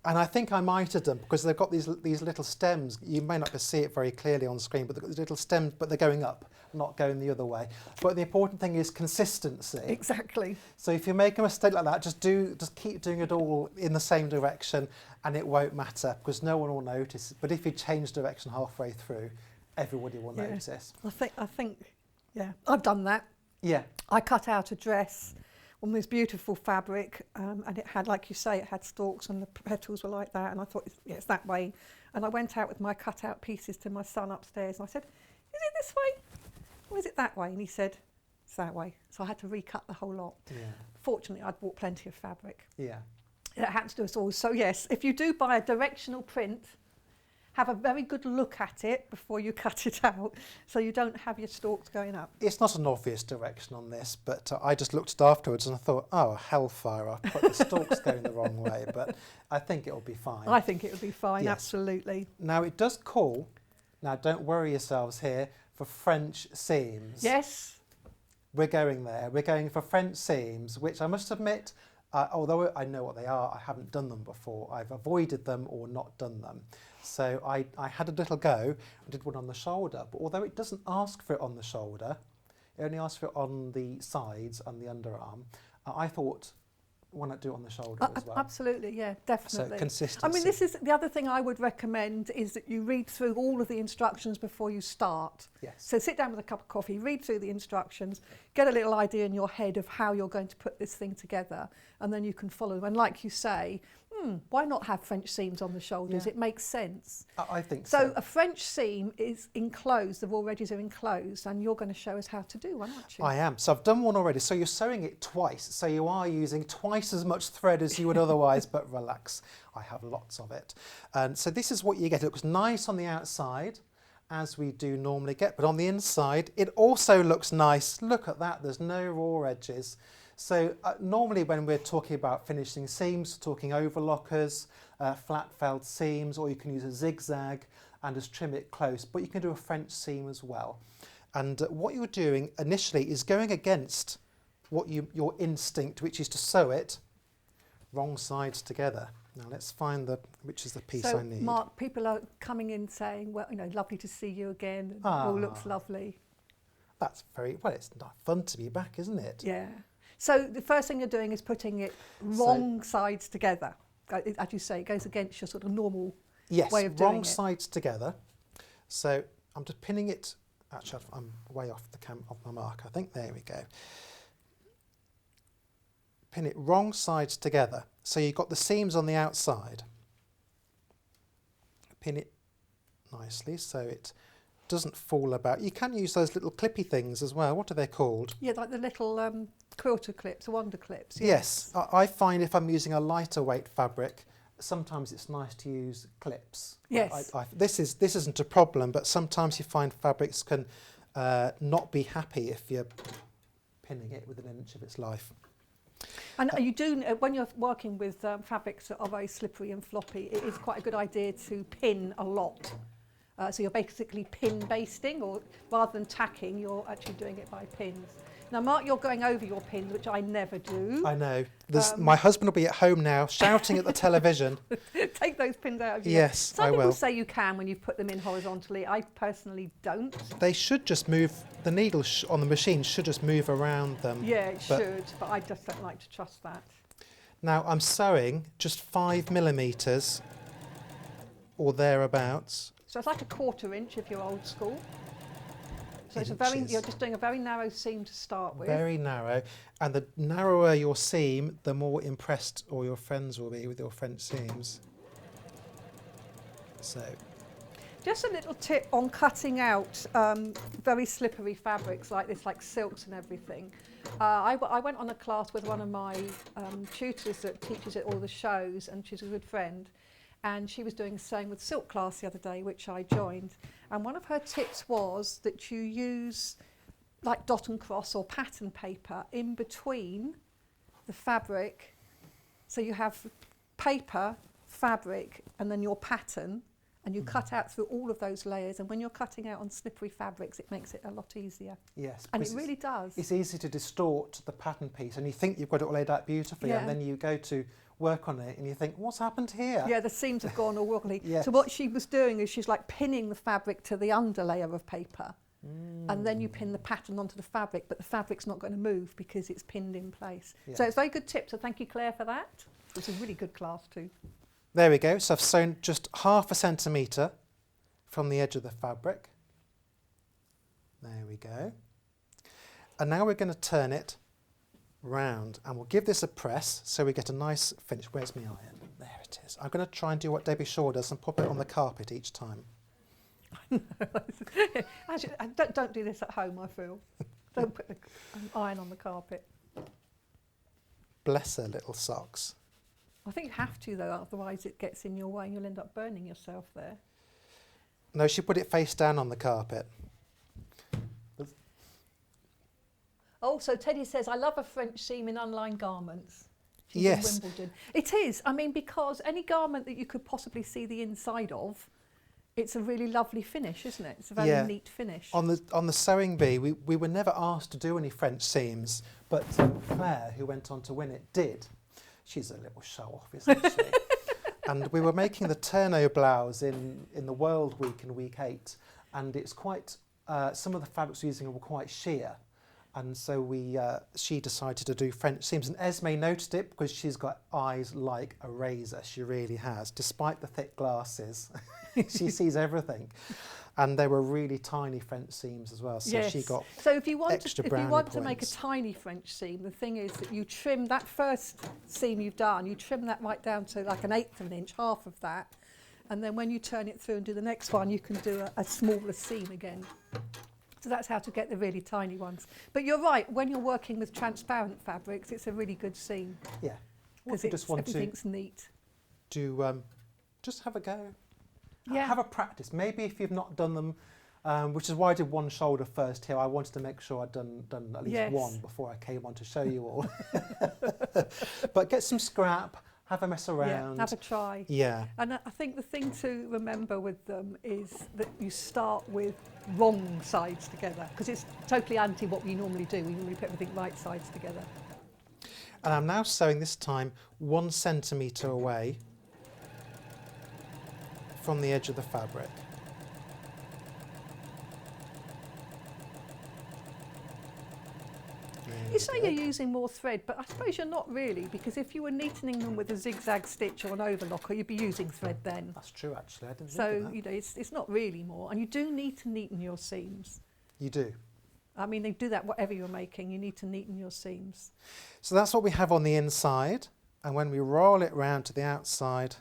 F: And I think I might have done because they've got these little stems. You may not be able to see it very clearly on the screen, but they've got these little stems, but they're going up, not going the other way. But the important thing is consistency.
A: Exactly.
F: So if you make a mistake like that, just keep doing it all in the same direction, and it won't matter because no one will notice. But if you change direction halfway through, everybody will
A: Yeah.
F: notice.
A: I think, yeah, I've done that.
F: Yeah.
A: I cut out a dress on this beautiful fabric, and it had, like you say, it had stalks and the petals were like that, and I thought, yeah, it's that way. And I went out with my cut out pieces to my son upstairs, and I said, is it this way or is it that way? And he said, it's that way. So I had to recut the whole lot.
F: Yeah.
A: Fortunately, I'd bought plenty of fabric.
F: Yeah.
A: It happens to us all. So yes, if you do buy a directional print, have a very good look at it before you cut it out, so you don't have your stalks going up.
F: It's not an obvious direction on this, but I just looked at it afterwards and I thought, oh, hellfire, I put the stalks going the wrong way, but I think it'll be fine.
A: I think it would be fine,
F: Yes.
A: absolutely.
F: Now it does call, now don't worry yourselves here, for French seams.
A: Yes.
F: We're going there. We're going for French seams, which I must admit, although I know what they are, I haven't done them before. I've avoided them or not done them. So I had a little go. I did one on the shoulder, but although it doesn't ask for it on the shoulder, it only asks for it on the sides and the underarm. I thought, why not do it on the shoulder as well?
A: Absolutely, yeah, definitely.
F: So consistency.
A: I mean, this is the other thing I would recommend is that you read through all of the instructions before you start.
F: Yes.
A: So sit down with a cup of coffee, read through the instructions, get a little idea in your head of how you're going to put this thing together, and then you can follow them. And like you say, why not have French seams on the shoulders?
F: Yeah.
A: It makes sense.
F: I think
A: So
F: so.
A: a French seam is enclosed, the raw edges are enclosed, and you're going to show us how to do one, aren't you?
F: I am. So I've done one already. So you're sewing it twice. So you are using twice as much thread as you would otherwise, but relax. I have lots of it. And so this is what you get. It looks nice on the outside, as we do normally get, but on the inside, it also looks nice. Look at that. There's no raw edges. So normally when we're talking about finishing seams, talking overlockers, flat felled seams, or you can use a zigzag and just trim it close, but you can do a French seam as well. And what you're doing initially is going against what your instinct, which is to sew it wrong sides together. Now let's find which is the piece
A: So,
F: I need.
A: Mark, people are coming in saying, well, lovely to see you again. It all looks lovely.
F: That's it's not fun to be back, isn't it?
A: Yeah. So the first thing you're doing is putting it wrong sides together. As you say, it goes against your sort of normal
F: Yes,
A: way of doing
F: wrong
A: it.
F: sides together. So I'm just pinning it. Actually, I'm way off off my mark. I think there we go. Pin it wrong sides together. So you've got the seams on the outside. Pin it nicely so it doesn't fall about. You can use those little clippy things as well. What are they called?
A: Yeah, like the little quilter clips, wonder clips.
F: Yes, I find if I'm using a lighter weight fabric, sometimes it's nice to use clips.
A: Yes.
F: This isn't a problem, but sometimes you find fabrics can not be happy if you're pinning it within an inch of its life.
A: And you do, when you're working with fabrics that are very slippery and floppy, it is quite a good idea to pin a lot. So you're basically pin basting, or rather than tacking, you're actually doing it by pins. Now, Mark, you're going over your pins, which I never do.
F: I know. My husband will be at home now shouting at the television.
A: Take those pins out of your...
F: Yes,
A: Some
F: I
A: people
F: will.
A: say you can when you've put them in horizontally. I personally don't.
F: They should just move, the needle on the machine should just move around them.
A: Yeah, it
F: But
A: should, but I just don't like to trust that.
F: now I'm sewing just 5mm or thereabouts.
A: So it's like a 1/4 inch if you're old school. So it's
F: inches.
A: you're just doing a very narrow seam to start with.
F: Very narrow, and the narrower your seam, the more impressed all your friends will be with your French seams. So,
A: Just a little tip on cutting out very slippery fabrics like this, like silks and everything. I went on a class with one of my tutors that teaches at all the shows, and she's a good friend. And she was doing a sewing with silk class the other day, which I joined. And one of her tips was that you use like dot and cross or pattern paper in between the fabric. So you have paper, fabric, and then your pattern, and you cut out through all of those layers. And when you're cutting out on slippery fabrics, it makes it a lot easier.
F: yes.
A: And
F: because
A: it really does.
F: It's easy to distort the pattern piece, and you think you've got it all laid out beautifully,
A: Yeah.
F: and then you go to work on it, and you think, what's happened here?
A: Yeah, the seams have gone all wobbly.
F: Yes.
A: So what she was doing is she's like pinning the fabric to the underlayer of paper, and then you pin the pattern onto the fabric, but the fabric's not going to move because it's pinned in place. So
F: Yes.
A: it's a very good tip. So thank you, Claire, for that. It's a really good class too.
F: There we go. So I've sewn just 1/2 centimetre from the edge of the fabric. There we go. And now we're going to turn it round, and we'll give this a press so we get a nice finish. Where's my iron? There it is. I'm going to try and do what Debbie Shaw does and pop it on the carpet each time.
A: Actually, don't do this at home, I feel. Don't put the iron on the carpet.
F: Bless her little socks.
A: I think you have to, though, otherwise it gets in your way and you'll end up burning yourself there.
F: No, she put it face down on the carpet.
A: Oh, so Teddy says, I love a French seam in unlined garments. She's
F: Yes.
A: in Wimbledon. It is. I mean, because any garment that you could possibly see the inside of, it's a really lovely finish, isn't it? It's a very
F: Yeah.
A: neat finish.
F: On the sewing bee, we were never asked to do any French seams, but Claire, who went on to win it, did. She's a little show-off, isn't she? And we were making the Turno blouse in the World Week in week 8, and it's quite, some of the fabrics we're using were quite sheer. And so she decided to do French seams, and Esme noticed it because she's got eyes like a razor. She really has, despite the thick glasses. She sees everything, and they were really tiny French seams as well. So
A: yes.
F: she got
A: so if you want
F: extra
A: to, if
F: brownie
A: you want to make a
F: points.
A: tiny French seam, the thing is that you trim that first seam you've done, you trim that right down to like 1/8 of an inch, half of that, and then when you turn it through and do the next one, you can do a smaller seam again. So that's how to get the really tiny ones. But you're right, when you're working with transparent fabrics, it's a really good seam
F: yeah. What
A: because
F: if you just want to
A: everything's neat.
F: do just have a go.
A: Yeah.
F: Have a practice. Maybe if you've not done them, which is why I did one shoulder first here. I wanted to make sure I'd done at least
A: Yes.
F: one before I came on to show you all. But get some scrap, have a mess around.
A: Yeah, have a try.
F: Yeah.
A: And I think the thing to remember with them is that you start with wrong sides together, because it's totally anti what we normally do. We normally put everything right sides together.
F: And I'm now sewing this time 1 centimetre away from the edge of the fabric.
A: You say you're using more thread, but I suppose you're not really, because if you were neatening them with a zigzag stitch or an overlocker, you'd be using thread then.
F: That's true, actually. I didn't think
A: So,
F: of that.
A: you know, it's not really more. And you do need to neaten your seams.
F: You do.
A: I mean, they do that whatever you're making, you need to neaten your seams.
F: So that's what we have on the inside. And when we roll it round to the outside,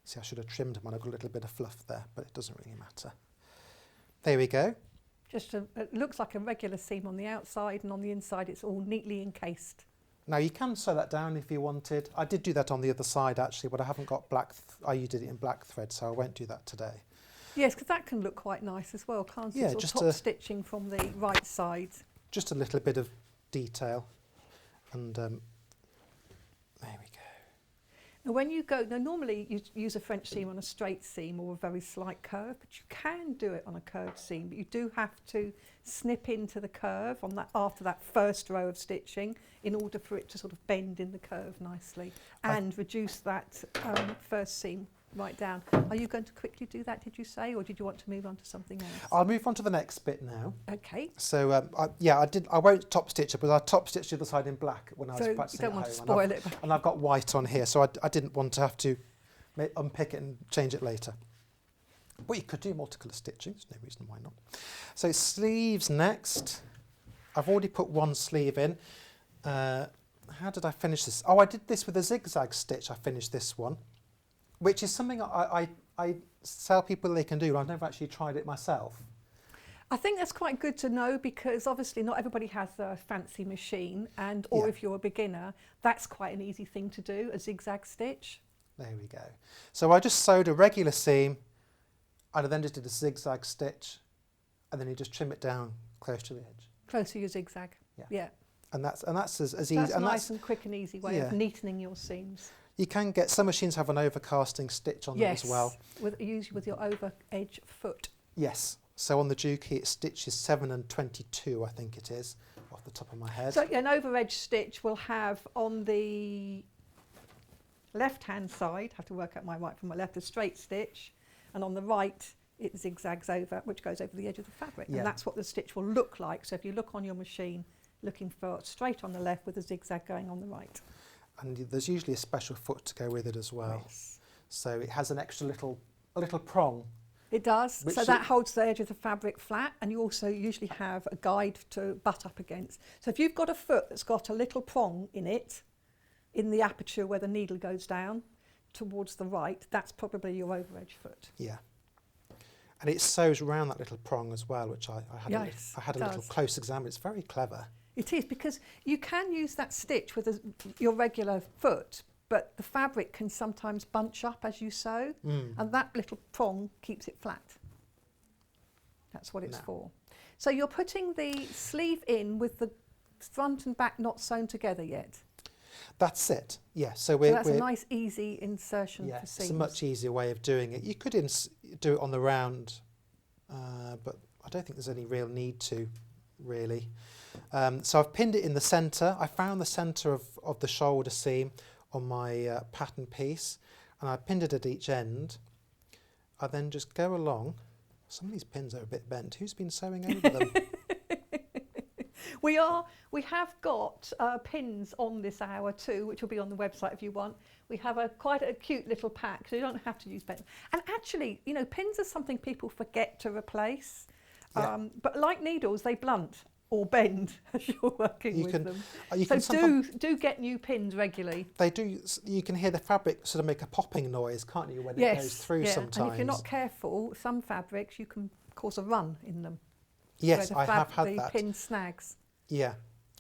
F: see, I should have trimmed them when I got a little bit of fluff there, but it doesn't really matter. There we go.
A: It looks like a regular seam on the outside, and on the inside it's all neatly encased.
F: Now you can sew that down if you wanted. I did do that on the other side actually, but I haven't got black. I did it in black thread, so I won't do that today.
A: Yes, because that can look quite nice as well, can't it?
F: Yeah,
A: Sort of
F: just
A: top
F: a-
A: stitching from the right side.
F: Just a little bit of detail, and there we go.
A: Now when you go, now normally you use a French seam on a straight seam or a very slight curve, but you can do it on a curved seam, but you do have to snip into the curve on that after that first row of stitching in order for it to sort of bend in the curve nicely and reduce that first seam right down. Are you going to quickly do that, did you say, or did you want to move on to something else?
F: I'll move on to the next bit now.
A: Okay.
F: So I won't top stitch it, but I top stitched the other side in black when I was
A: So you
F: practicing
A: don't
F: at
A: want to
F: home,
A: spoil it.
F: and I've got white on here, so I didn't want to have to unpick it and change it later. But you could do multicolour stitching, there's no reason why not. So sleeves next. I've already put one sleeve in. How did I finish this? Oh, I did this with a zigzag stitch. I finished this one, which is something I tell people they can do. I've never actually tried it myself.
A: I think that's quite good to know, because obviously not everybody has a fancy machine, and or if you're a beginner, that's quite an easy thing to do, a zigzag stitch.
F: There we go. So I just sewed a regular seam, and I then just did a zigzag stitch, and then you just trim it down close to the edge.
A: Close to your zigzag. Yeah.
F: And that's as easy.
A: That's
F: and
A: nice and quick and easy way of neatening your seams.
F: You can get, some machines have an overcasting stitch on them as well.
A: Usually with your over edge foot.
F: Yes. So on the Juki it stitches 7 and 22, I think it is, off the top of my head.
A: So an over edge stitch will have on the left hand side, I have to work out my right from my left, a straight stitch, and on the right it zigzags over, which goes over the edge of the fabric. And that's what the stitch will look like. So if you look on your machine, looking for straight on the left with a zigzag going on the right.
F: And there's usually a special foot to go with it as well.
A: Yes.
F: So it has an extra little prong.
A: It does. So that holds the edge of the fabric flat, and you also usually have a guide to butt up against. So if you've got a foot that's got a little prong in it, in the aperture where the needle goes down towards the right, that's probably your over edge foot.
F: Yeah. And it sews around that little prong as well, which I had a little close exam. It's very clever.
A: It is, because you can use that stitch with your regular foot, but the fabric can sometimes bunch up as you sew, and that little prong keeps it flat. That's what it's for. So you're putting the sleeve in with the front and back not sewn together yet?
F: That's it, yeah. So
A: that's a nice easy insertion for seams.
F: It's a much easier way of doing it. You could do it on the round, but I don't think there's any real need to, really. So I've pinned it in the centre. I found the centre of the shoulder seam on my pattern piece, and I pinned it at each end. I then just go along. Some of these pins are a bit bent. Who's been sewing over them?
A: We have got pins on this hour too, which will be on the website if you want. We have quite a cute little pack, so you don't have to use pins. And actually, you know, pins are something people forget to replace. But like needles, they blunt or bend as you're working with them. So do get new pins regularly.
F: They do. You can hear the fabric sort of make a popping noise, can't you, when it goes through sometimes. And
A: if you're not careful, some fabrics you can cause a run in them.
F: Yes, I have had that.
A: The pin snags.
F: Yeah,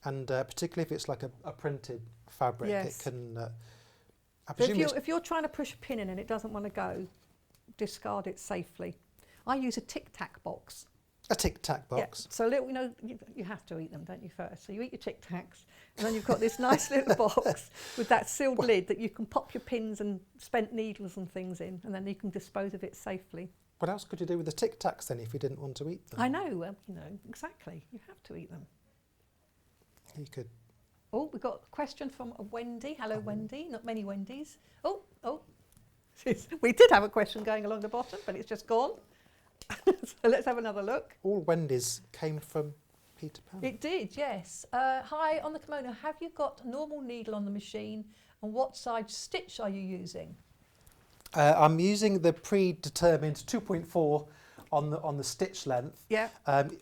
F: and particularly if it's like a printed fabric, it can. I presume
A: if you're trying to push a pin in and it doesn't want to go, discard it safely. I use a Tic Tac box.
F: A Tic Tac box.
A: Yeah. So little, you know, you have to eat them, don't you? First, so you eat your Tic Tacs, and then you've got this nice little box with that sealed lid that you can pop your pins and spent needles and things in, and then you can dispose of it safely.
F: What else could you do with the Tic Tacs then if you didn't want to eat them?
A: I know. Well, you know exactly. You have to eat them.
F: You could.
A: Oh, we've got a question from a Wendy. Hello, Wendy. Not many Wendy's. Oh. We did have a question going along the bottom, but it's just gone. So let's have another look.
F: All Wendy's came from Peter Pan.
A: It did, yes. Hi, on the kimono, have you got a normal needle on the machine, and what size stitch are you using?
F: I'm using the predetermined 2.4 on the stitch length.
A: Yeah.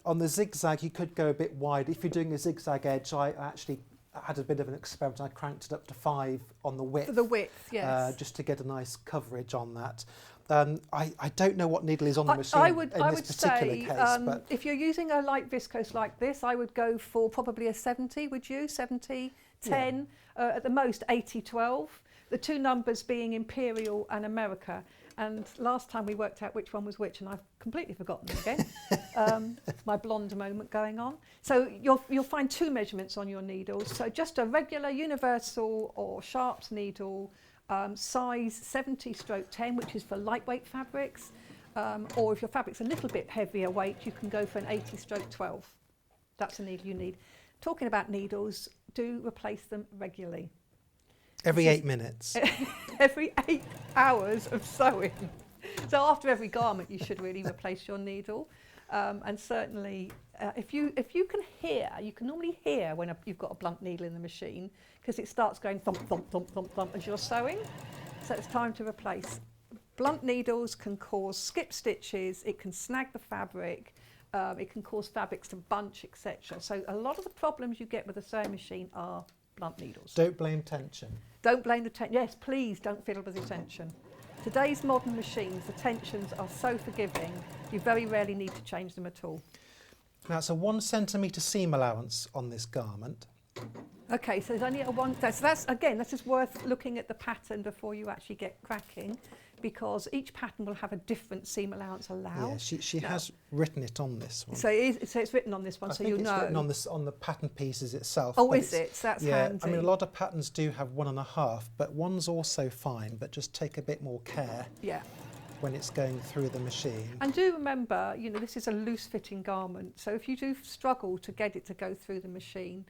F: On the zigzag, you could go a bit wide. If you're doing a zigzag edge, I actually had a bit of an experiment. I cranked it up to 5 on the width.
A: For the width, yes.
F: Just to get a nice coverage on that. I don't know what needle is on the machine
A: I would
F: say, case. But
A: if you're using a light viscose like this, I would go for probably a 70, would you? 70, 10, at the most 80, 12. The two numbers being Imperial and America. And last time we worked out which one was which, and I've completely forgotten them again. My blonde moment going on. So you'll find two measurements on your needles. So just a regular universal or sharps needle, size 70/10, which is for lightweight fabrics. Or if your fabric's a little bit heavier weight, you can go for an 80/12. That's the needle you need. Talking about needles, do replace them regularly.
F: Every 8 minutes.
A: Every 8 hours of sewing. So after every garment, you should really replace your needle. And certainly, if you can hear, you can normally hear when you've got a blunt needle in the machine, because it starts going thump, thump, thump, thump, thump as you're sewing. So it's time to replace. blunt needles can cause skip stitches, it can snag the fabric, it can cause fabrics to bunch, etc. So a lot of the problems you get with a sewing machine are blunt needles.
F: Don't blame tension.
A: Don't blame the tension. Yes, please don't fiddle with the tension. Today's modern machines, the tensions are so forgiving, you very rarely need to change them at all.
F: Now it's a 1 centimetre seam allowance on this garment.
A: Okay, so there's only a one. So that's again, that is worth looking at the pattern before you actually get cracking, because each pattern will have a different seam allowance allowed.
F: Yeah, she has written it on this one.
A: So it's written on this one,
F: I
A: so
F: think
A: you
F: it's
A: know.
F: written on the pattern pieces itself.
A: Oh,
F: but
A: is it? So that's
F: yeah,
A: handy.
F: I mean, a lot of patterns do have 1.5, but one's also fine, but just take a bit more care
A: Yeah.
F: when it's going through the machine.
A: And do remember, you know, this is a loose-fitting garment, so if you do struggle to get it to go through the machine,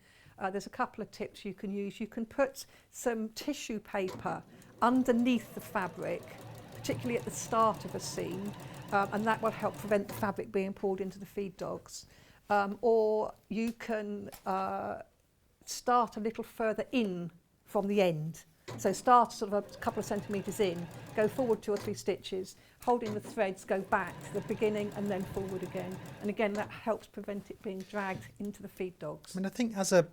A: there's a couple of tips you can use. You can put some tissue paper underneath the fabric, particularly at the start of a seam, and that will help prevent the fabric being pulled into the feed dogs. Or you can start a little further in from the end. So start sort of a couple of centimetres in, go forward 2 or 3 stitches, holding the threads, go back to the beginning and then forward again. And again, that helps prevent it being dragged into the feed dogs.
F: I mean, I think as a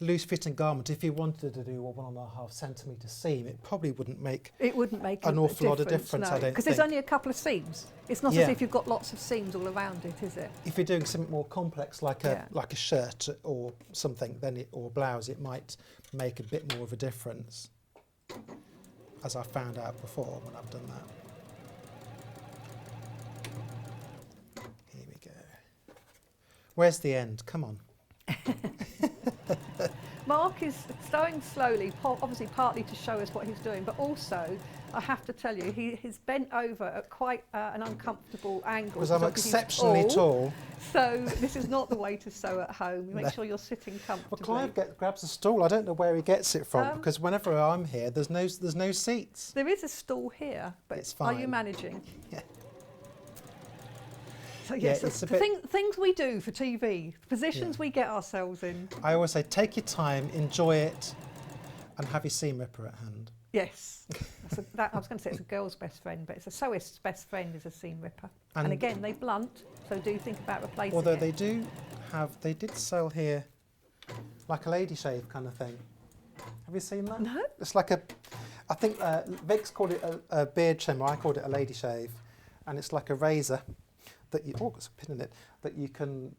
F: loose-fitting garment, if you wanted to do a 1.5 centimetre seam, it probably wouldn't make an awful lot of difference,
A: no,
F: I don't
A: because
F: think.
A: there's only a couple of seams. It's not as if you've got lots of seams all around it, is it?
F: If you're doing something more complex, like a shirt or something, then or a blouse, it might make a bit more of a difference, as I found out before when I've done that. Here we go. Where's the end? Come on.
A: Mark is sewing slowly, obviously partly to show us what he's doing, but also, I have to tell you, he's bent over at quite an uncomfortable angle.
F: Because I'm exceptionally tall.
A: So this is not the way to sew at home. You make sure you're sitting comfortably.
F: Well, Clive grabs a stool. I don't know where he gets it from, because whenever I'm here, there's no seats.
A: There is a stool here, but
F: it's fine.
A: Are you managing?
F: Yeah.
A: So yes,
F: it's a
A: things we do for TV, positions we get ourselves in.
F: I always say, take your time, enjoy it, and have your seam ripper at hand.
A: Yes. I was going to say it's a girl's best friend, but it's a sewist's best friend is a seam ripper. And again, they blunt, so do think about replacing
F: although
A: it.
F: they did sell here like a lady shave kind of thing. Have you seen that?
A: No.
F: It's like I think Vic's called it a beard trimmer, I called it a lady shave, and it's like a razor that you, there's a pin in it, that you can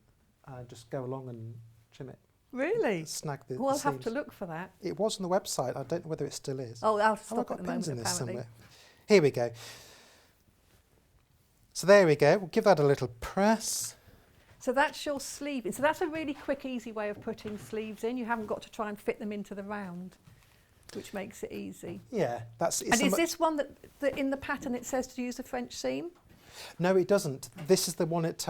F: just go along and trim it.
A: Really?
F: Snag the
A: Well, I'll have
F: seams.
A: to look for that.
F: It was on the website. I don't know whether it still is.
A: Oh, I'll
F: Have I
A: stop
F: got
A: at the
F: pins
A: moment,
F: in this
A: apparently.
F: somewhere? Here we go. So there we go. We'll give that a little press.
A: So that's your sleeve. So that's a really quick, easy way of putting sleeves in. You haven't got to try and fit them into the round, which makes it easy.
F: Yeah, that's.
A: And is this one that in the pattern it says to use the French seam?
F: No, it doesn't. This is the one it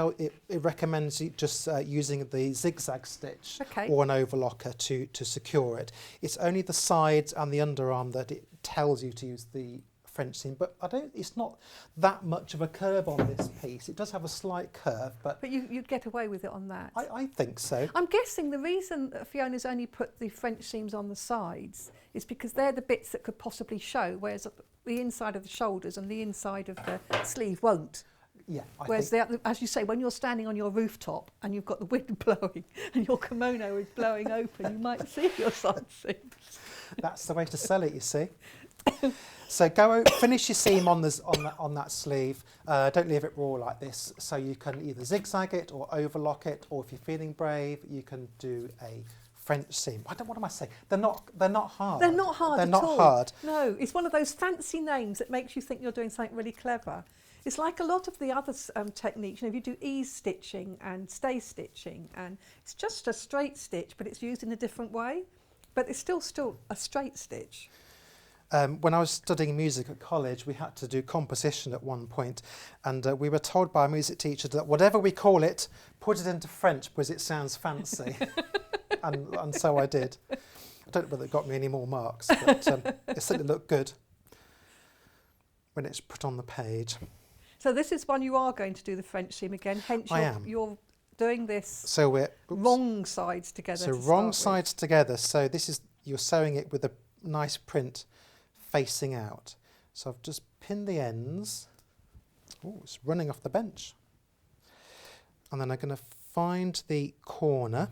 F: recommends you just using the zigzag stitch or an overlocker to secure it. It's only the sides and the underarm that it tells you to use the French seam, but it's not that much of a curve on this piece. It does have a slight curve, but
A: you'd get away with it on that.
F: I think so.
A: I'm guessing the reason that Fiona's only put the French seams on the sides is because they're the bits that could possibly show, whereas the inside of the shoulders and the inside of the sleeve won't.
F: Yeah.
A: Whereas, as you say, when you're standing on your rooftop and you've got the wind blowing and your kimono is blowing open, you might see your side seams.
F: That's the way to sell it, you see. So finish your seam on that sleeve. Don't leave it raw like this. So you can either zigzag it or overlock it, or if you're feeling brave, you can do a French seam. What am I saying? They're not hard.
A: They're not hard
F: They're
A: at
F: not
A: all.
F: hard.
A: No, it's one of those fancy names that makes you think you're doing something really clever. It's like a lot of the other techniques. You know, if you do ease stitching and stay stitching, and it's just a straight stitch, but it's used in a different way. But it's still a straight stitch.
F: When I was studying music at college, we had to do composition at one point, and we were told by a music teacher that whatever we call it, put it into French because it sounds fancy. and so I did. I don't know whether it got me any more marks, but it certainly looked good when it's put on the page.
A: So this is one you are going to do the French seam again, hence you're doing this
F: so we're
A: wrong sides together.
F: So wrong sides together. So this is, you're sewing it with a nice print facing out. So I've just pinned the ends. Oh, it's running off the bench. And then I'm going to find the corner,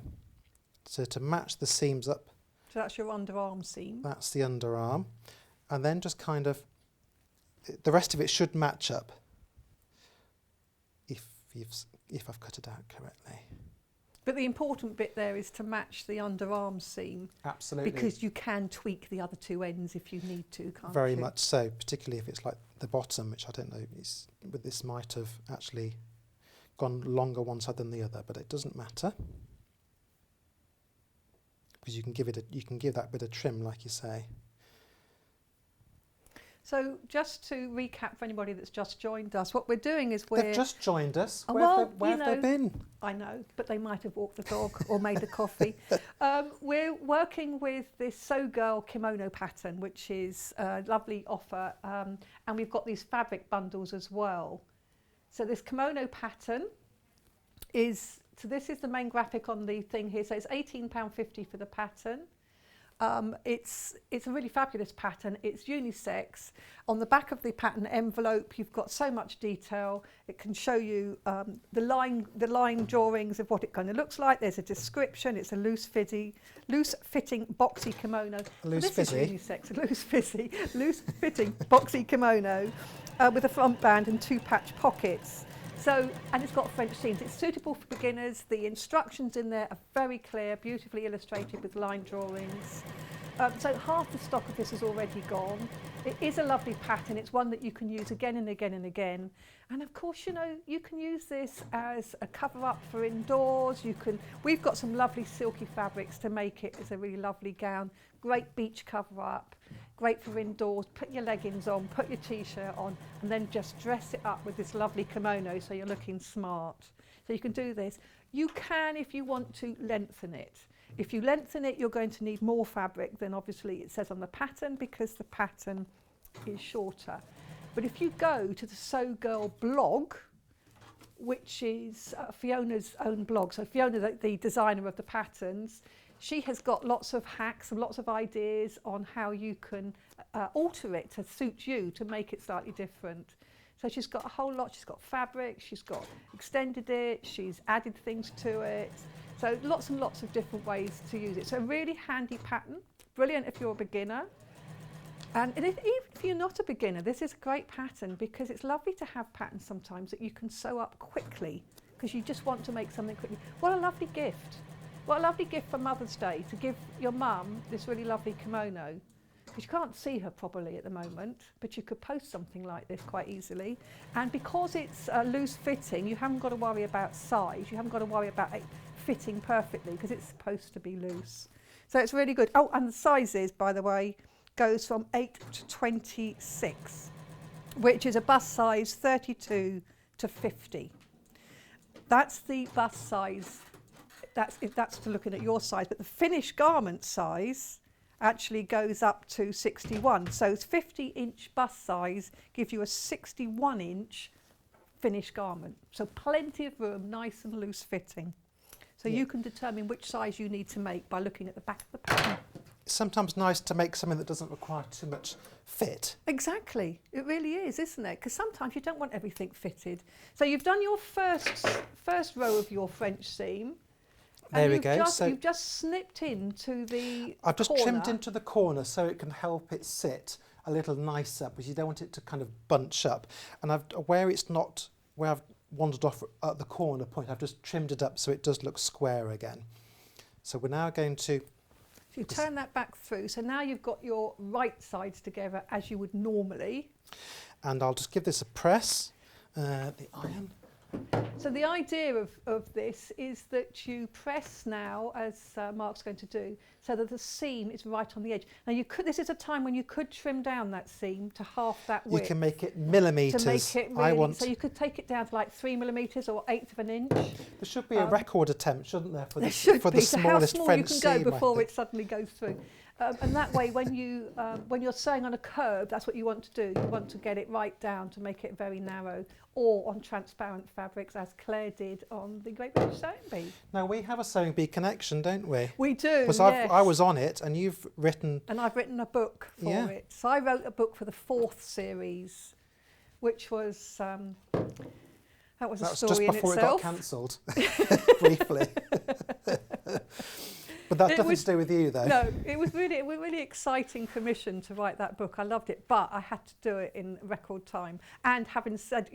F: so to match the seams up.
A: So that's your underarm seam.
F: That's the underarm. And then just kind of, the rest of it should match up if I've cut it out correctly.
A: But the important bit there is to match the underarm seam.
F: Absolutely.
A: Because you can tweak the other two ends if you need to, can't you?
F: Very much so, particularly if it's like the bottom, which I don't know, but this might have actually gone longer one side than the other, but it doesn't matter. Because you can give that bit of trim, like you say.
A: So just to recap for anybody that's just joined us, what we're doing is
F: They've just joined us.
A: Oh,
F: Where have they been?
A: I know, but they might have walked the dog or made a coffee. We're working with this Sewgirl kimono pattern, which is a lovely offer, and we've got these fabric bundles as well. So this kimono pattern is, so this is the main graphic on the thing here, so it's £18.50 for the pattern. It's a really fabulous pattern. It's unisex. On the back of the pattern envelope, you've got so much detail. It can show you the line drawings of what it kind of looks like. There's a description. It's a loose fitting boxy kimono. Loose fitting boxy kimono with a front band and 2 patch pockets. So, and it's got French seams. It's suitable for beginners. The instructions in there are very clear, beautifully illustrated with line drawings. So half the stock of this is already gone. It is a lovely pattern. It's one that you can use again and again and again. And of course, you know, you can use this as a cover up for indoors. We've got some lovely silky fabrics to make it as a really lovely gown. Great beach cover up. Great for indoors. Put your leggings on, put your t-shirt on, and then just dress it up with this lovely kimono so you're looking smart. So you can do this. You can, if you want to, lengthen it. If you lengthen it, you're going to need more fabric than obviously it says on the pattern, because the pattern is shorter. But if you go to the Sewgirl blog, which is Fiona's own blog, so Fiona, the designer of the patterns, she has got lots of hacks and lots of ideas on how you can alter it to suit you, to make it slightly different. So she's got a whole lot. She's got fabric, she's got extended it, she's added things to it. So lots and lots of different ways to use it. So a really handy pattern, brilliant if you're a beginner. And even if you're not a beginner, this is a great pattern, because it's lovely to have patterns sometimes that you can sew up quickly because you just want to make something quickly. What a lovely gift. What a lovely gift for Mother's Day, to give your mum this really lovely kimono, because you can't see her properly at the moment, but you could post something like this quite easily. And because it's loose fitting, you haven't got to worry about size, you haven't got to worry about it fitting perfectly, because it's supposed to be loose. So it's really good. Oh, and the sizes, by the way, goes from 8 to 26, which is a bust size 32 to 50. That's the bust size. That's to looking at your size, but the finished garment size actually goes up to 61. So 50-inch bust size gives you a 61-inch finished garment. So plenty of room, nice and loose fitting. So you can determine which size you need to make by looking at the back of the pattern.
F: It's sometimes nice to make something that doesn't require too much fit.
A: Exactly, it really is, isn't it? Because sometimes you don't want everything fitted. So you've done your first row of your French seam.
F: There we go.
A: So you've just snipped into the
F: I've just
A: corner.
F: trimmed into the corner so it can help it sit a little nicer, because you don't want it to kind of bunch up. And where I've wandered off at the corner point, I've just trimmed it up so it does look square again. So we're now going to...
A: So you turn that back through. So now you've got your right sides together as you would normally.
F: And I'll just give this a press, the iron.
A: So the idea of this is that you press now, as Mark's going to do, so that the seam is right on the edge. Now this is a time when you could trim down that seam to half that width.
F: You can make it millimetres.
A: To make it really, so you could take it down to like 3 millimetres or 1/8 of an inch.
F: There should be a record attempt, shouldn't there, for the
A: So
F: smallest
A: how small
F: French
A: you can
F: seam,
A: go before it suddenly goes through. And that way, when you're sewing on a curve, that's what you want to do. You want to get it right down to make it very narrow, or on transparent fabrics, as Claire did on the Great British Sewing Bee.
F: Now, we have a Sewing Bee connection, don't we?
A: We do,
F: Because
A: yes.
F: I was on it, and you've written...
A: And I've written a book for
F: Yeah.
A: it. So I wrote a book for the 4th series, which was... that was a
F: That's
A: story
F: just
A: in
F: before
A: itself.
F: it got cancelled, briefly. But that's nothing to do with you, though.
A: No, it was really exciting commission to write that book. I loved it, but I had to do it in record time. And having said,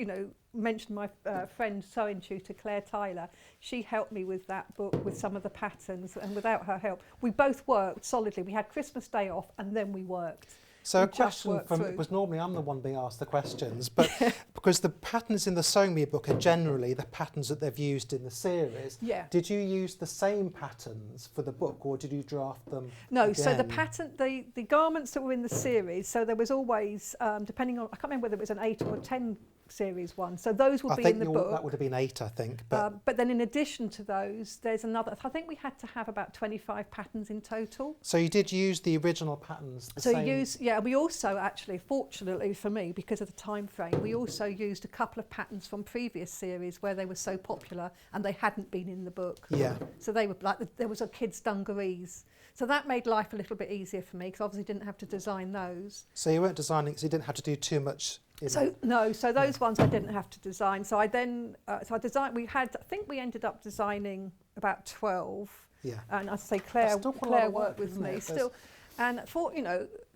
A: mentioned my friend sewing tutor Claire Tyler, she helped me with that book with some of the patterns, and without her help, we both worked solidly. We had Christmas Day off, and then we worked.
F: So
A: We
F: a
A: just
F: question
A: worked
F: from,
A: through.
F: because normally I'm the one being asked the questions, but because the patterns in the Sewing Me book are generally the patterns that they've used in the series.
A: Yeah.
F: Did you use the same patterns for the book, or did you draft them
A: No,
F: again?
A: so the pattern, the garments that were in the series, so there was always, depending on, I can't remember whether it was an 8 or a 10 series one, so those would
F: I
A: be
F: think
A: in the book.
F: that would have been 8, I think.
A: But then in addition to those, there's another, I think we had to have about 25 patterns in total.
F: So you did use the original patterns, the same...
A: We also actually, fortunately for me, because of the time frame, we also used a couple of patterns from previous series where they were so popular and they hadn't been in the book.
F: Yeah.
A: So they were like, there was a kids' dungarees. So that made life a little bit easier for me because obviously didn't have to design those.
F: So you weren't designing, so you didn't have to do too much in
A: So those ones I didn't have to design. So I then, I designed, I think we ended up designing about 12.
F: Yeah.
A: And I say
F: That's
A: Claire
F: still quite a lot of
A: worked
F: work,
A: with
F: isn't
A: me
F: it?
A: still. And for,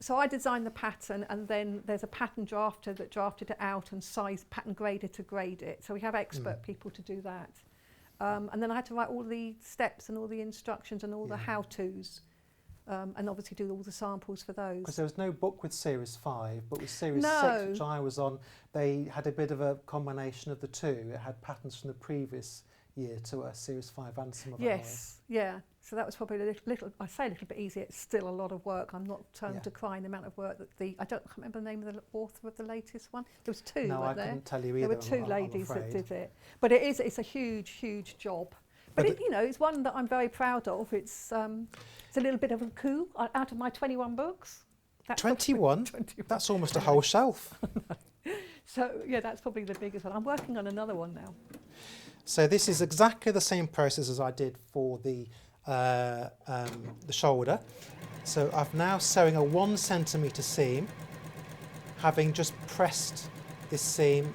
A: so I designed the pattern, and then there's a pattern drafter that drafted it out and sized pattern grader to grade it. So we have expert people to do that. And then I had to write all the steps and all the instructions and all the how-tos. And obviously do all the samples for those.
F: Because there was no book with Series 5, but with Series
A: No.
F: 6, which I was on, they had a bit of a combination of the two. It had patterns from the previous year to Series 5 and some of ours.
A: Yes, yeah. So that was probably a little, I say a little bit easier, it's still a lot of work. I'm not decrying the amount of work that I can't remember the name of the author of the latest one. There was two,
F: No, I
A: weren't there?
F: couldn't tell you either.
A: There were two
F: I'm
A: ladies that
F: afraid.
A: did it. But it's a huge job. But
F: But
A: it's one that I'm very proud of. It's a little bit of a coup out of my 21 books. That's
F: 21?
A: 21.
F: That's almost a whole shelf.
A: So, yeah, that's probably the biggest one. I'm working on another one now.
F: So this is exactly the same process as I did for the shoulder. So I'm now sewing a 1 centimetre seam, having just pressed this seam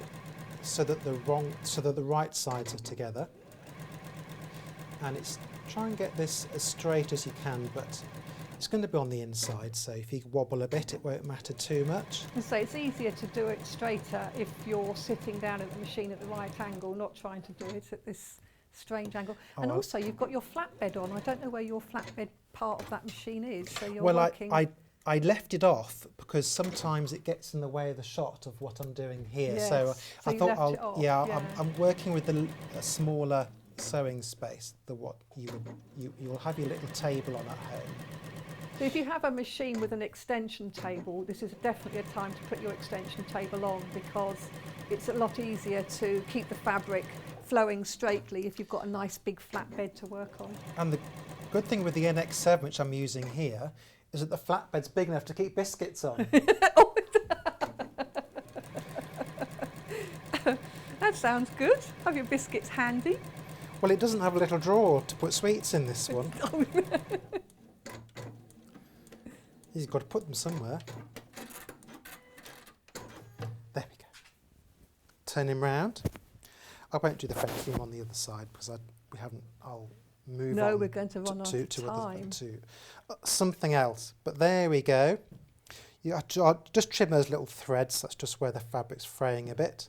F: so that the right sides are together. And it's try and get this as straight as you can, but it's going to be on the inside, so if you wobble a bit it won't matter too much.
A: And so it's easier to do it straighter if you're sitting down at the machine at the right angle, not trying to do it at this strange angle. And also you've got your flatbed on. I don't know where your flatbed part of that machine is, so you're working...
F: I left it off because sometimes it gets in the way of the shot of what I'm doing here.
A: Yes,
F: So
A: so
F: I
A: you
F: thought
A: left it off,
F: I'm working with a smaller sewing space than what you'll have your little table on at home.
A: So if you have a machine with an extension table, this is definitely a time to put your extension table on because it's a lot easier to keep the fabric flowing straightly if you've got a nice big flatbed to work on.
F: And the good thing with the NX7, which I'm using here, is that the flatbed's big enough to keep biscuits on.
A: That sounds good. Have your biscuits handy.
F: Well, it doesn't have a little drawer to put sweets in, this one. You've got to put them somewhere. There we go. Turn him round. I won't do the French seam on the other side because we haven't. I'll move on.
A: No, we're going to run out of
F: to
A: time.
F: Something else. But there we go. I'll just trim those little threads. That's just where the fabric's fraying a bit.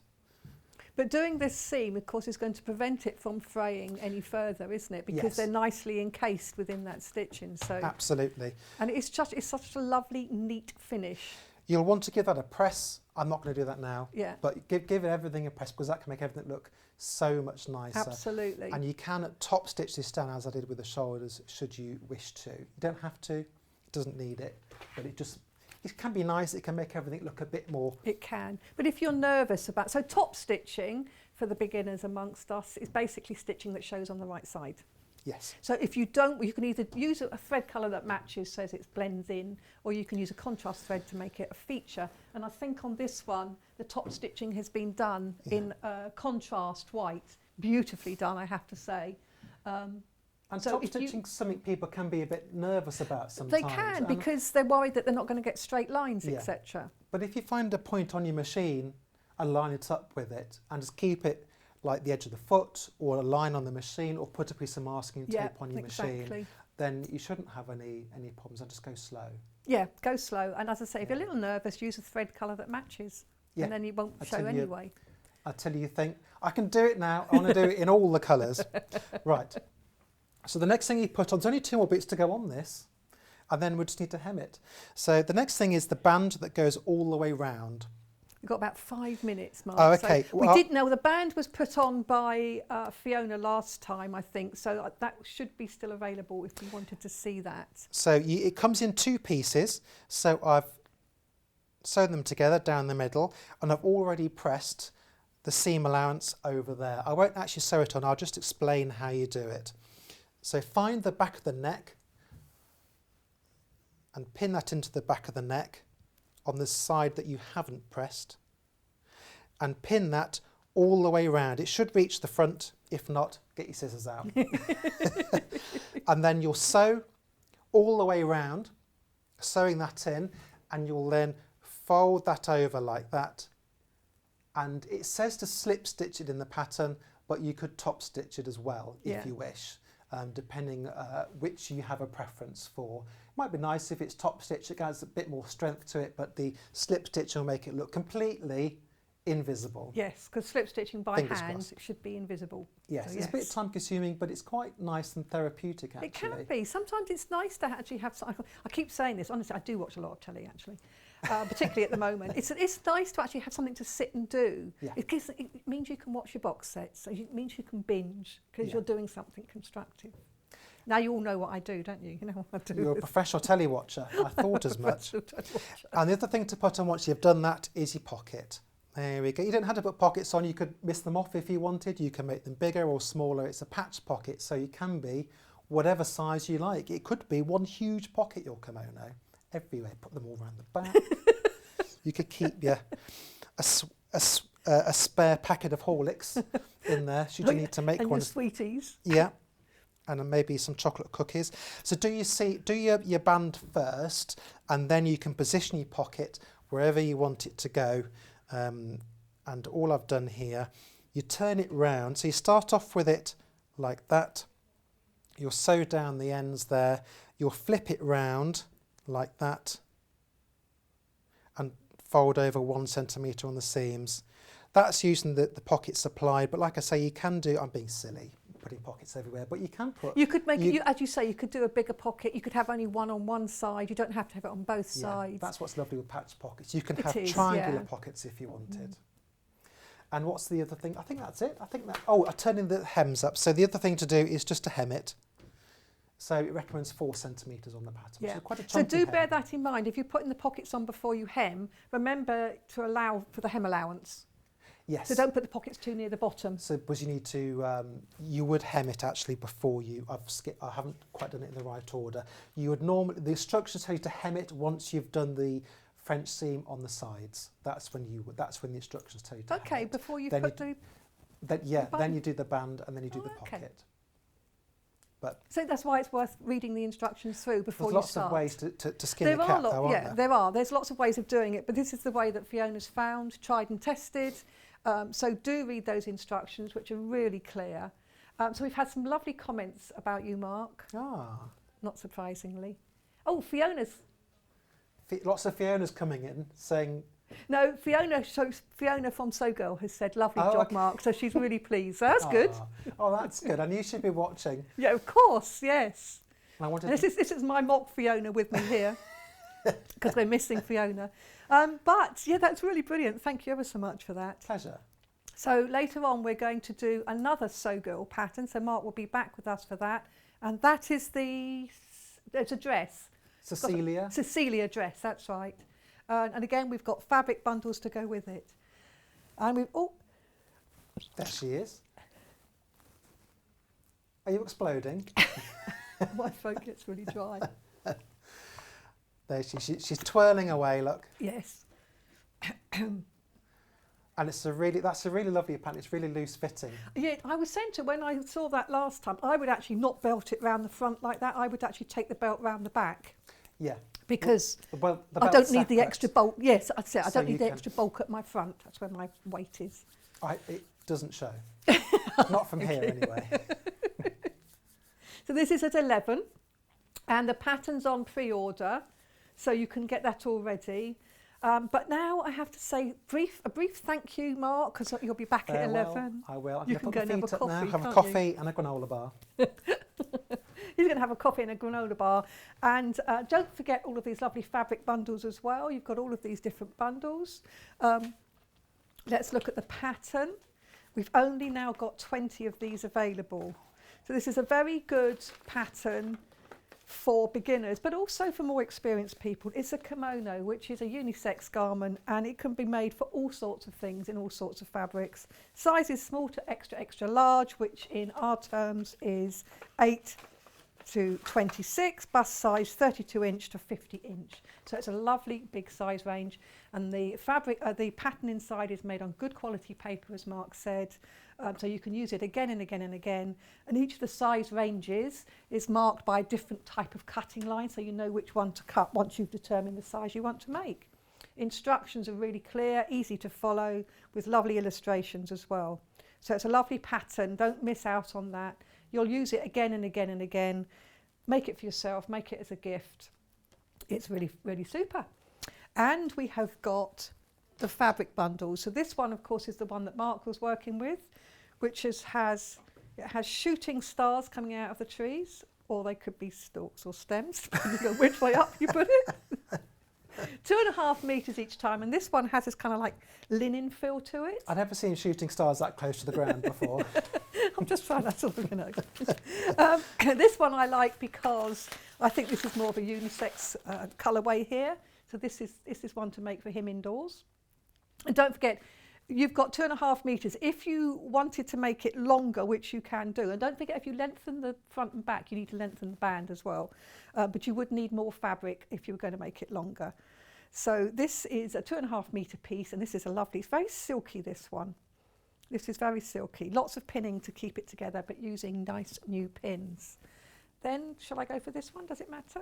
A: But doing this seam, of course, is going to prevent it from fraying any further, isn't it? Because
F: Yes.
A: they're nicely encased within that stitching. So,
F: Absolutely.
A: and it's such a lovely, neat finish.
F: You'll want to give that a press. I'm not going to do that now.
A: Yeah.
F: But give everything a press because that can make everything look so much nicer.
A: Absolutely.
F: And you can top stitch this down as I did with the shoulders should you wish to. You don't have to. It doesn't need it. But it can be nice. It can make everything look a bit more...
A: It can. But if you're nervous about... So top stitching, for the beginners amongst us, is basically stitching that shows on the right side.
F: Yes.
A: So if you don't, you can either use a thread colour that matches so it blends in, or you can use a contrast thread to make it a feature. And I think on this one, the top stitching has been done in contrast white. Beautifully done, I have to say.
F: And
A: So
F: top
A: if you-
F: stitching is something people can be a bit nervous about sometimes.
A: They can, because they're worried that they're not going to get straight lines,
F: Yeah.
A: etc.
F: But if you find a point on your machine and line it up with it and just keep it like the edge of the foot or a line on the machine or put a piece of masking tape on your machine, then you shouldn't have any problems, and just go slow.
A: Yeah, go slow. And as I say, if you're a little nervous, use a thread colour that matches.
F: Yeah.
A: And then it won't show anyway.
F: Until you think, I can do it now, I want to do it in all the colours. Right. So the next thing you put on, there's only 2 more bits to go on this, and then we just need to hem it. So the next thing is the band that goes all the way round.
A: We've got about 5 minutes, Mark.
F: Oh, okay.
A: So we did know the band was put on by Fiona last time, I think, so that should be still available if you wanted to see that.
F: So it comes in 2 pieces. So I've sewn them together down the middle, and I've already pressed the seam allowance over there. I won't actually sew it on, I'll just explain how you do it. So find the back of the neck and pin that into the back of the neck on the side that you haven't pressed, and pin that all the way around. It should reach the front. If not, get your scissors out. And then you'll sew all the way around, sewing that in, and you'll then fold that over like that. And it says to slip stitch it in the pattern, but you could top stitch it as well if you wish, depending which you have a preference for. It might be nice if it's top stitch, it adds a bit more strength to it, but the slip stitch will make it look completely invisible.
A: Yes, because slip stitching by
F: Fingers
A: hand,
F: crossed.
A: it should be invisible.
F: Yes,
A: So
F: it's a bit time consuming, but it's quite nice and therapeutic actually.
A: It can be. Sometimes it's nice to actually have some, I keep saying this, honestly, I do watch a lot of telly actually, particularly at the moment. It's nice to actually have something to sit and do.
F: Yeah.
A: It means you can watch your box sets, so it means you can binge because
F: Yeah.
A: you're doing something constructive. Now you all know what I do, don't you? You know what I do.
F: You're a professional telly watcher. I thought as much. And the other thing to put on once you've done that is your pocket. There we go. You don't have to put pockets on. You could miss them off if you wanted. You can make them bigger or smaller. It's a patch pocket, so you can be whatever size you like. It could be one huge pocket, your kimono, everywhere. Put them all around the back. You could keep a spare packet of Horlicks in there should you need to make
A: and
F: one.
A: your sweeties.
F: Yeah. And then maybe some chocolate cookies. So do your band first, and then you can position your pocket wherever you want it to go. And all I've done here, you turn it round. So you start off with it like that. You'll sew down the ends there. You'll flip it round like that and fold over 1 centimetre on the seams. That's using the pocket supplied, but like I say, you can do, I'm being silly, putting pockets everywhere, but you can put...
A: You could make it, as you say, you could do a bigger pocket. You could have only one on one side. You don't have to have it on both sides.
F: That's what's lovely with patch pockets. You can
A: It
F: have
A: is,
F: triangular
A: yeah.
F: pockets if you wanted. And what's the other thing? I think that's it. I'm turning the hems up. So the other thing to do is just to hem it. So it recommends 4 centimetres on the pattern.
A: Yeah.
F: So quite a
A: So
F: chunky
A: do
F: hem.
A: bear that in mind. If you're putting the pockets on before you hem, remember to allow for the hem allowance.
F: Yes.
A: So don't put the pockets too near the bottom.
F: So, because you need to, you would hem it actually before you. I haven't quite done it in the right order. You would normally, the instructions tell you to hem it once you've done the French seam on the sides. That's when the instructions tell you to hem
A: Okay,
F: it.
A: before you
F: Then
A: put the...
F: Then
A: band.
F: you do the band and then you do the
A: okay.
F: pocket. But
A: So that's why it's worth reading the instructions through before
F: there's
A: you
F: lots
A: start.
F: of ways to skin the cat, though, aren't there?
A: there are. There's lots of ways of doing it, but this is the way that Fiona's found, tried and tested. So do read those instructions, which are really clear. So we've had some lovely comments about you, Mark,
F: Ah,
A: not surprisingly. Oh, Fiona's...
F: lots of Fiona's coming in saying,
A: No, Fiona from Sewgirl has said, lovely
F: Oh,
A: job,
F: okay.
A: Mark. So she's really pleased. So that's good.
F: Oh, that's good. And you should be watching.
A: Yeah, of course, yes.
F: And I wanted
A: And this is my mock Fiona with me here, because we're missing Fiona. But yeah, that's really brilliant. Thank you ever so much for that.
F: pleasure.
A: So later on, we're going to do another Sewgirl pattern. So Mark will be back with us for that. And that is it's a dress.
F: Cecilia.
A: Cecilia dress, that's right. And again, we've got fabric bundles to go with it. And we've,
F: There she is. Are you exploding?
A: my throat gets really dry.
F: There she's twirling away, look.
A: Yes.
F: And that's a really lovely pattern. It's really loose fitting.
A: Yeah, I was saying to her when I saw that last time, I would actually not belt it round the front like that. I would actually take the belt round the back.
F: Yeah.
A: Because
F: Well, the
A: I
F: belt's
A: don't need the
F: separate.
A: extra bulk. Yes, I'd say I
F: So
A: don't
F: you
A: need the
F: can-
A: extra bulk at my front. That's where my weight is.
F: It doesn't show. Not from here, anyway.
A: So this is at 11, and the pattern's on pre-order, so you can get that all ready. But now I have to say a brief thank you, Mark, because you'll be back at 11.
F: I will.
A: You
F: I'm
A: can
F: going to
A: go and
F: put
A: have
F: my
A: a
F: feet up now,
A: coffee,
F: have a
A: can't
F: coffee and a granola bar.
A: He's going to have a coffee and a granola bar. And don't forget all of these lovely fabric bundles as well. You've got all of these different bundles. Let's look at the pattern. We've only now got 20 of these available. So this is a very good pattern for beginners, but also for more experienced people. It's a kimono, which is a unisex garment, and it can be made for all sorts of things in all sorts of fabrics. Size is small to extra, extra large, which in our terms is 8 to 26, bust size 32 inch to 50 inch. So it's a lovely big size range, and the fabric, the pattern inside is made on good quality paper, as Mark said, so you can use it again and again and again. And each of the size ranges is marked by a different type of cutting line, so you know which one to cut once you've determined the size you want to make. Instructions are really clear, easy to follow, with lovely illustrations as well. So it's a lovely pattern, don't miss out on that. You'll use it again and again and again. Make it for yourself, make it as a gift. It's really, really super. And we have got the fabric bundles. So this one, of course, is the one that Mark was working with, which has shooting stars coming out of the trees, or they could be stalks or stems, depending on which way up you put it. 2.5 metres each time, and this one has this kind of like linen feel to it.
F: I've never seen shooting stars that close to the ground before.
A: I'm just trying that sort of, you know. This one I like because I think this is more of a unisex colourway here. So this is one to make for him indoors. And don't forget, you've got 2.5 metres. If you wanted to make it longer, which you can do, and don't forget, if you lengthen the front and back, you need to lengthen the band as well. But you would need more fabric if you were going to make it longer. So this is a 2.5 metre piece, and this is a lovely, it's very silky, this one. This is very silky. Lots of pinning to keep it together, but using nice new pins. Then, shall I go for this one? Does it matter?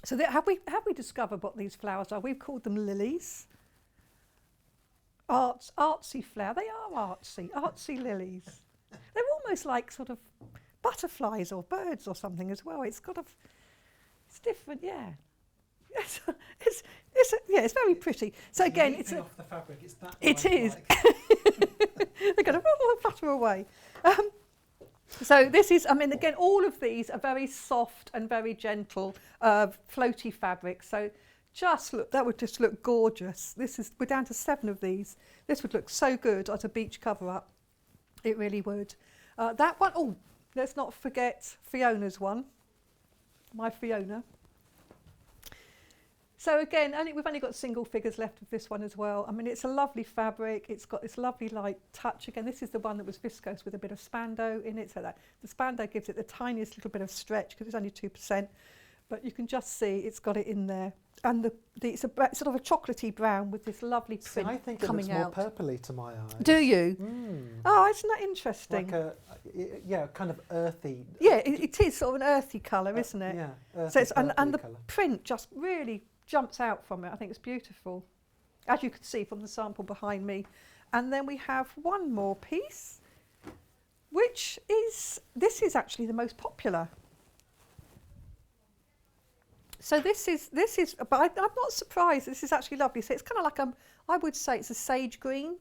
A: So have we discovered what these flowers are? We've called them lilies. Artsy flower. They are artsy lilies. They're almost like sort of butterflies or birds or something as well. It's different, yeah. Yes, it's very pretty. So again, it's
F: off the fabric. It's that.
A: It is. They're going to flutter away. So this is, I mean, again, all of these are very soft and very gentle, floaty fabric. So just look, that would just look gorgeous. We're down to 7 of these. This would look so good as a beach cover-up. It really would. That one, oh, let's not forget Fiona's one. My Fiona. So again, we've only got single figures left of this one as well. I mean, it's a lovely fabric. It's got this lovely light touch. Again, this is the one that was viscose with a bit of spando in it. So that the spando gives it the tiniest little bit of stretch because it's only 2%. But you can just see it's got it in there. And it's a sort of a chocolatey brown with this lovely print
F: I think
A: coming
F: it looks
A: out.
F: more purpley to my eye.
A: Do you?
F: Mm.
A: Oh, isn't that interesting?
F: Like kind of earthy.
A: Yeah, it is sort of an earthy colour, isn't it?
F: Yeah, earthy,
A: So it's, and the
F: colour.
A: print just really jumps out from it. I think it's beautiful, as you can see from the sample behind me. And then we have one more piece, which is, this is actually the most popular. So this is, but I'm not surprised. This is actually lovely. So it's kind of like I would say it's a sage green.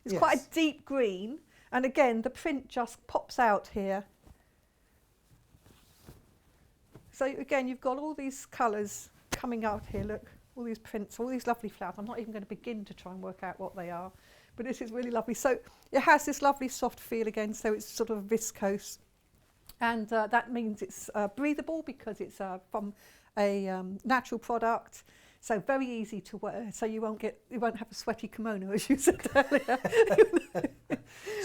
A: It's quite a deep green, and again the print just pops out here. So again, you've got all these colours coming out here. Look, all these prints, all these lovely flowers. I'm not even going to begin to try and work out what they are, but this is really lovely. So it has this lovely soft feel again. So it's sort of viscose, and that means it's breathable because it's from a natural product, so very easy to wear. So you won't have a sweaty kimono, as you said earlier.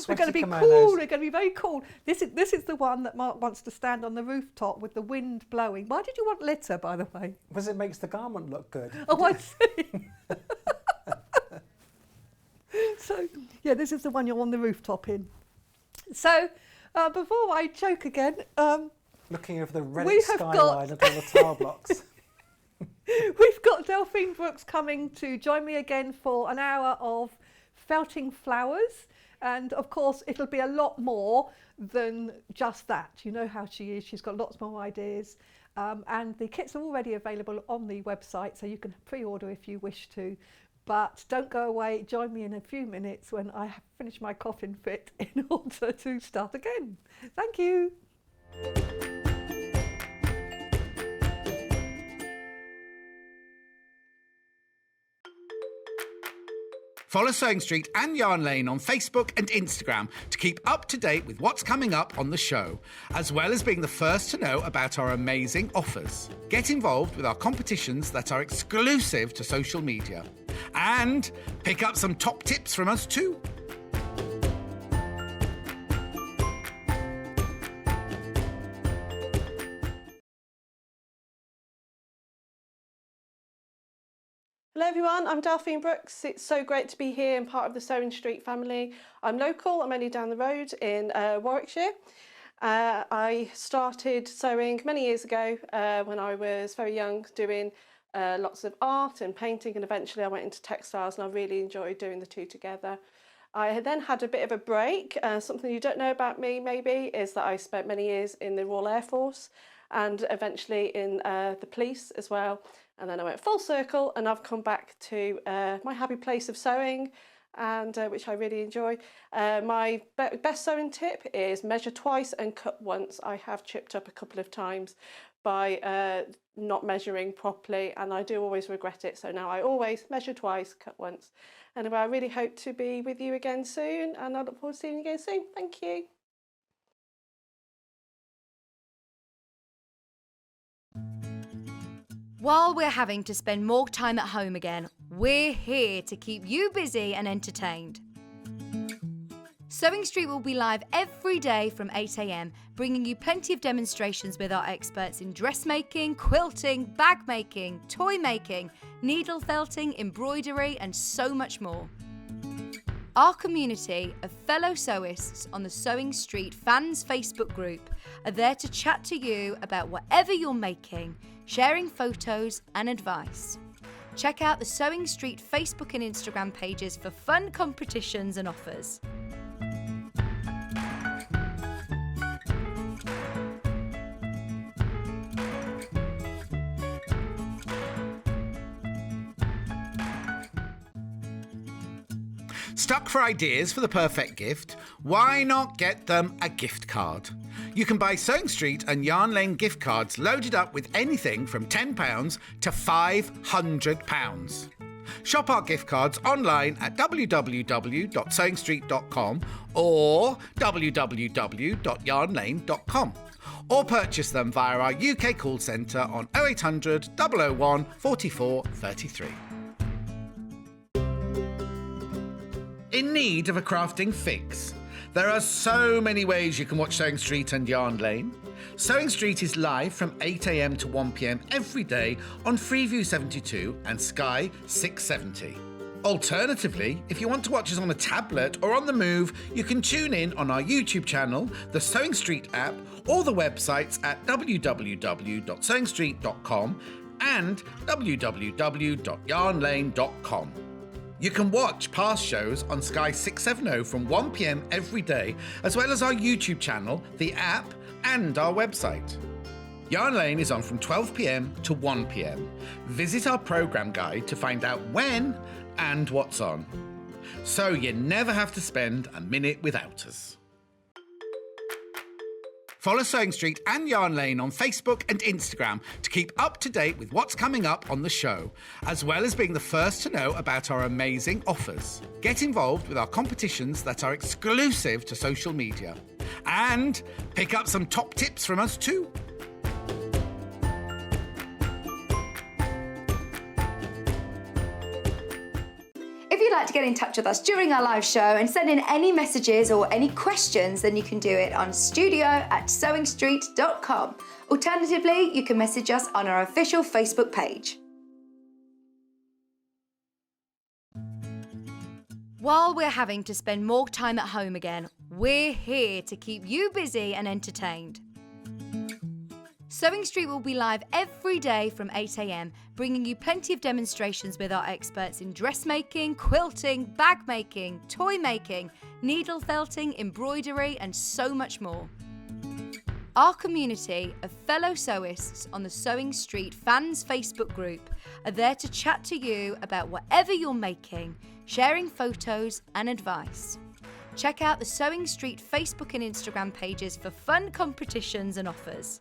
A: They're going to be cool. They're going to be very cool. This is the one that Mark wants to stand on the rooftop with the wind blowing. Why did you want litter, by the way?
F: Because it makes the garment look good.
A: Oh, I see. So, yeah, this is the one you're on the rooftop in. So, before I choke again,
F: Looking over the red
A: We have
F: skyline and all the tower blocks.
A: we've got Delphine Brooks coming to join me again for an hour of felting flowers. And of course, it'll be a lot more than just that. You know how she is. She's got lots more ideas. And the kits are already available on the website, so you can pre-order if you wish to. But don't go away. Join me in a few minutes when I have finished my coffin fit in order to start again. Thank you.
C: Follow Sewing Street and Yarn Lane on Facebook and Instagram to keep up to date with what's coming up on the show, as well as being the first to know about our amazing offers. Get involved with our competitions that are exclusive to social media. And pick up some top tips from us too.
B: Hello everyone, I'm Delphine Brooks. It's so great to be here and part of the Sewing Street family. I'm local, I'm only down the road in Warwickshire. I started sewing many years ago when I was very young, doing lots of art and painting, and eventually I went into textiles and I really enjoyed doing the two together. I then had a bit of a break. Something you don't know about me maybe is that I spent many years in the Royal Air Force and eventually in the police as well. And then I went full circle and I've come back to my happy place of sewing, and which I really enjoy. My best sewing tip is measure twice and cut once. I have chipped up a couple of times by not measuring properly, and I do always regret it. So now I always measure twice, cut once. Anyway, I really hope to be with you again soon, and I look forward to seeing you again soon. Thank you.
E: While we're having to spend more time at home again, we're here to keep you busy and entertained. Sewing Street will be live every day from 8 a.m, bringing you plenty of demonstrations with our experts in dressmaking, quilting, bag making, toy making, needle felting, embroidery, and so much more. Our community of fellow sewists on the Sewing Street fans Facebook group are there to chat to you about whatever you're making, sharing photos and advice. Check out the Sewing Street Facebook and Instagram pages for fun competitions and offers.
C: Stuck for ideas for the perfect gift? Why not get them a gift card? You can buy Sewing Street and Yarn Lane gift cards loaded up with anything from £10 to £500. Shop our gift cards online at www.sewingstreet.com or www.yarnlane.com, or purchase them via our UK call centre on 0800 001 44 33. In need of a crafting fix? There are so many ways you can watch Sewing Street and Yarn Lane. Sewing Street is live from 8 a.m. to 1 p.m. every day on Freeview 72 and Sky 670. Alternatively, if you want to watch us on a tablet or on the move, you can tune in on our YouTube channel, the Sewing Street app, or the websites at www.sewingstreet.com and www.yarnlane.com. You can watch past shows on Sky 670 from 1 p.m. every day, as well as our YouTube channel, the app, and our website. Yarn Lane is on from 12 p.m. to 1 p.m. Visit our programme guide to find out when and what's on. So you never have to spend a minute without us. Follow Sewing Street and Yarn Lane on Facebook and Instagram to keep up to date with what's coming up on the show, as well as being the first to know about our amazing offers. Get involved with our competitions that are exclusive to social media. And pick up some top tips from us too.
E: If you'd like to get in touch with us during our live show and send in any messages or any questions, then you can do it on studio@sewingstreet.com. Alternatively, you can message us on our official Facebook page. While we're having to spend more time at home again, we're here to keep you busy and entertained. Sewing Street will be live every day from 8 a.m, bringing you plenty of demonstrations with our experts in dressmaking, quilting, bag making, toy making, needle felting, embroidery, and so much more. Our community of fellow sewists on the Sewing Street fans Facebook group are there to chat to you about whatever you're making, sharing photos and advice. Check out the Sewing Street Facebook and Instagram pages for fun competitions and offers.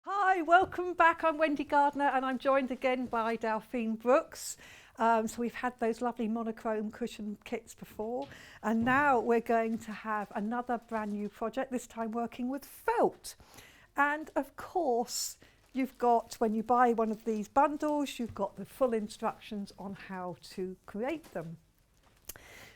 A: Hi, welcome back. I'm Wendy Gardner and I'm joined again by Delphine Brooks. So we've had those lovely monochrome cushion kits before, and now we're going to have another brand new project, this time working with felt. And of course, you've got, when you buy one of these bundles, you've got the full instructions on how to create them.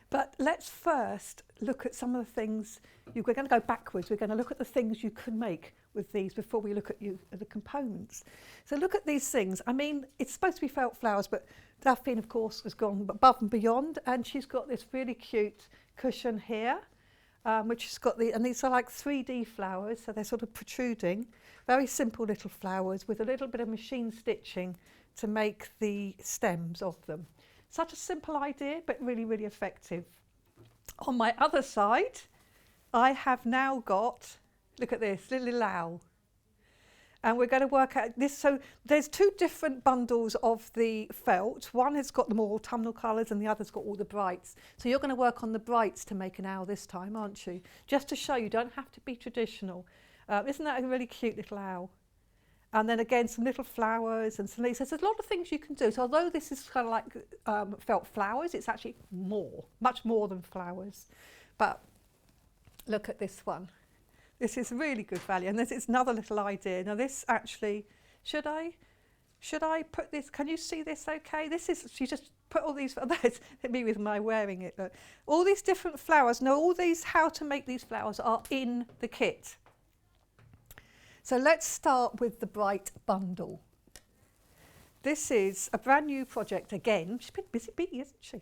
A: But let's first look at some of the things, we're going to go backwards, we're going to look at the things you can make with these before we look at the components. So look at these things. I mean, it's supposed to be felt flowers, but Delphine, of course, has gone above and beyond, and she's got this really cute cushion here, which has got and these are like 3D flowers, so they're sort of protruding, very simple little flowers with a little bit of machine stitching to make the stems of them. Such a simple idea, but really, really effective. On my other side, I have now got, look at this, little owl. And we're going to work out this. So there's two different bundles of the felt. One has got them all autumnal colours and the other's got all the brights. So you're going to work on the brights to make an owl this time, aren't you? Just to show you don't have to be traditional. Isn't that a really cute little owl? And then again, some little flowers and some leaves. So there's a lot of things you can do. So although this is kind of like felt flowers, it's actually much more than flowers. But look at this one. This is really good value. And this is another little idea. Now this actually, should I put this, can you see this okay? This is, she just put all these, that's me with my wearing it. Look. All these different flowers, now all these, how to make these flowers are in the kit. So let's start with the bright bundle. This is a brand new project again. She's been busy bee, isn't she?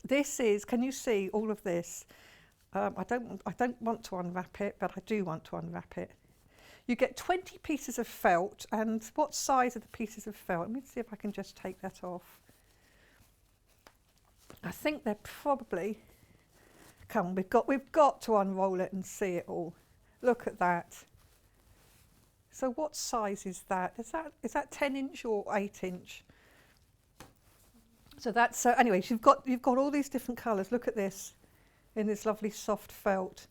A: This is, can you see all of this? I don't want to unwrap it, but I do want to unwrap it. You get 20 pieces of felt, and what size are the pieces of felt? Let me see if I can just take that off. I think they're probably, come on, we've got to unroll it and see it all. Look at that. So what size is that? Is that 10 inch or 8 inch? So that's, so anyway, you've got all these different colours. Look at this, in this lovely soft felt.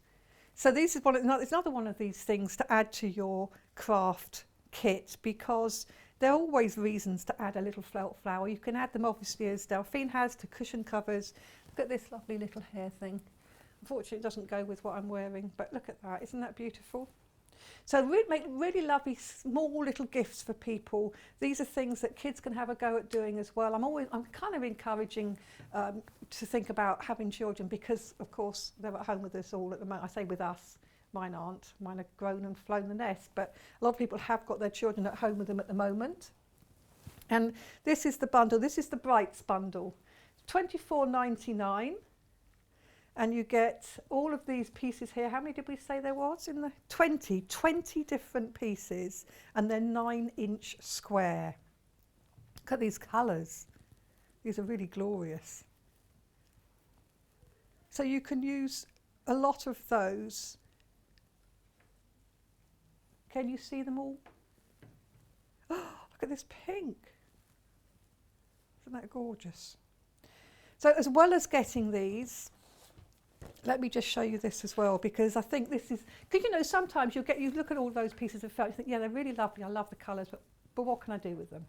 A: So this is it's another one of these things to add to your craft kit, because there are always reasons to add a little felt flower. You can add them obviously, as Delphine has, to cushion covers. Look at this lovely little hair thing. Unfortunately it doesn't go with what I'm wearing, but look at that, isn't that beautiful? So we make really lovely small little gifts for people. These are things that kids can have a go at doing as well. I'm kind of encouraging to think about having children, because of course they're at home with us all at the moment. I say with us, mine aren't. Mine are grown and flown the nest, but a lot of people have got their children at home with them at the moment. And this is the bundle. This is the Brights bundle. $24.99. And you get all of these pieces here. How many did we say there was in the 20 different pieces, and they're 9-inch square. Look at these colours. These are really glorious. So you can use a lot of those. Can you see them all? Oh, look at this pink. Isn't that gorgeous? So as well as getting these, let me just show you this as well, because I think this is, because you know, sometimes you look at all those pieces of felt, you think, yeah, they're really lovely, I love the colours, but what can I do with them?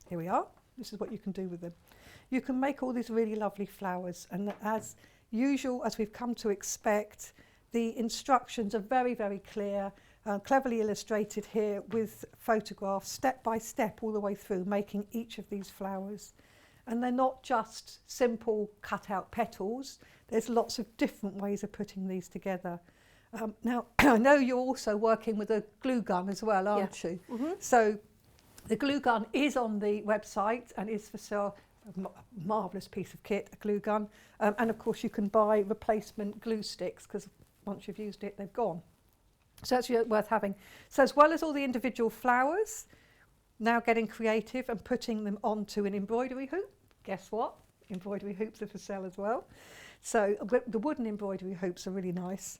A: Here we are. This is what you can do with them. You can make all these really lovely flowers, and as usual, as we've come to expect, the instructions are very, very clear. cleverly illustrated here with photographs, step by step, all the way through, making each of these flowers. And they're not just simple cut-out petals. There's lots of different ways of putting these together. Now, I know you're also working with a glue gun as well, aren't you?
B: Mm-hmm.
A: So the glue gun is on the website and is for sale. A marvellous piece of kit, a glue gun. And of course you can buy replacement glue sticks because once you've used it, they've gone. So that's worth having. So as well as all the individual flowers, now getting creative and putting them onto an embroidery hoop. Guess what? Embroidery hoops are for sale as well. So the wooden embroidery hoops are really nice.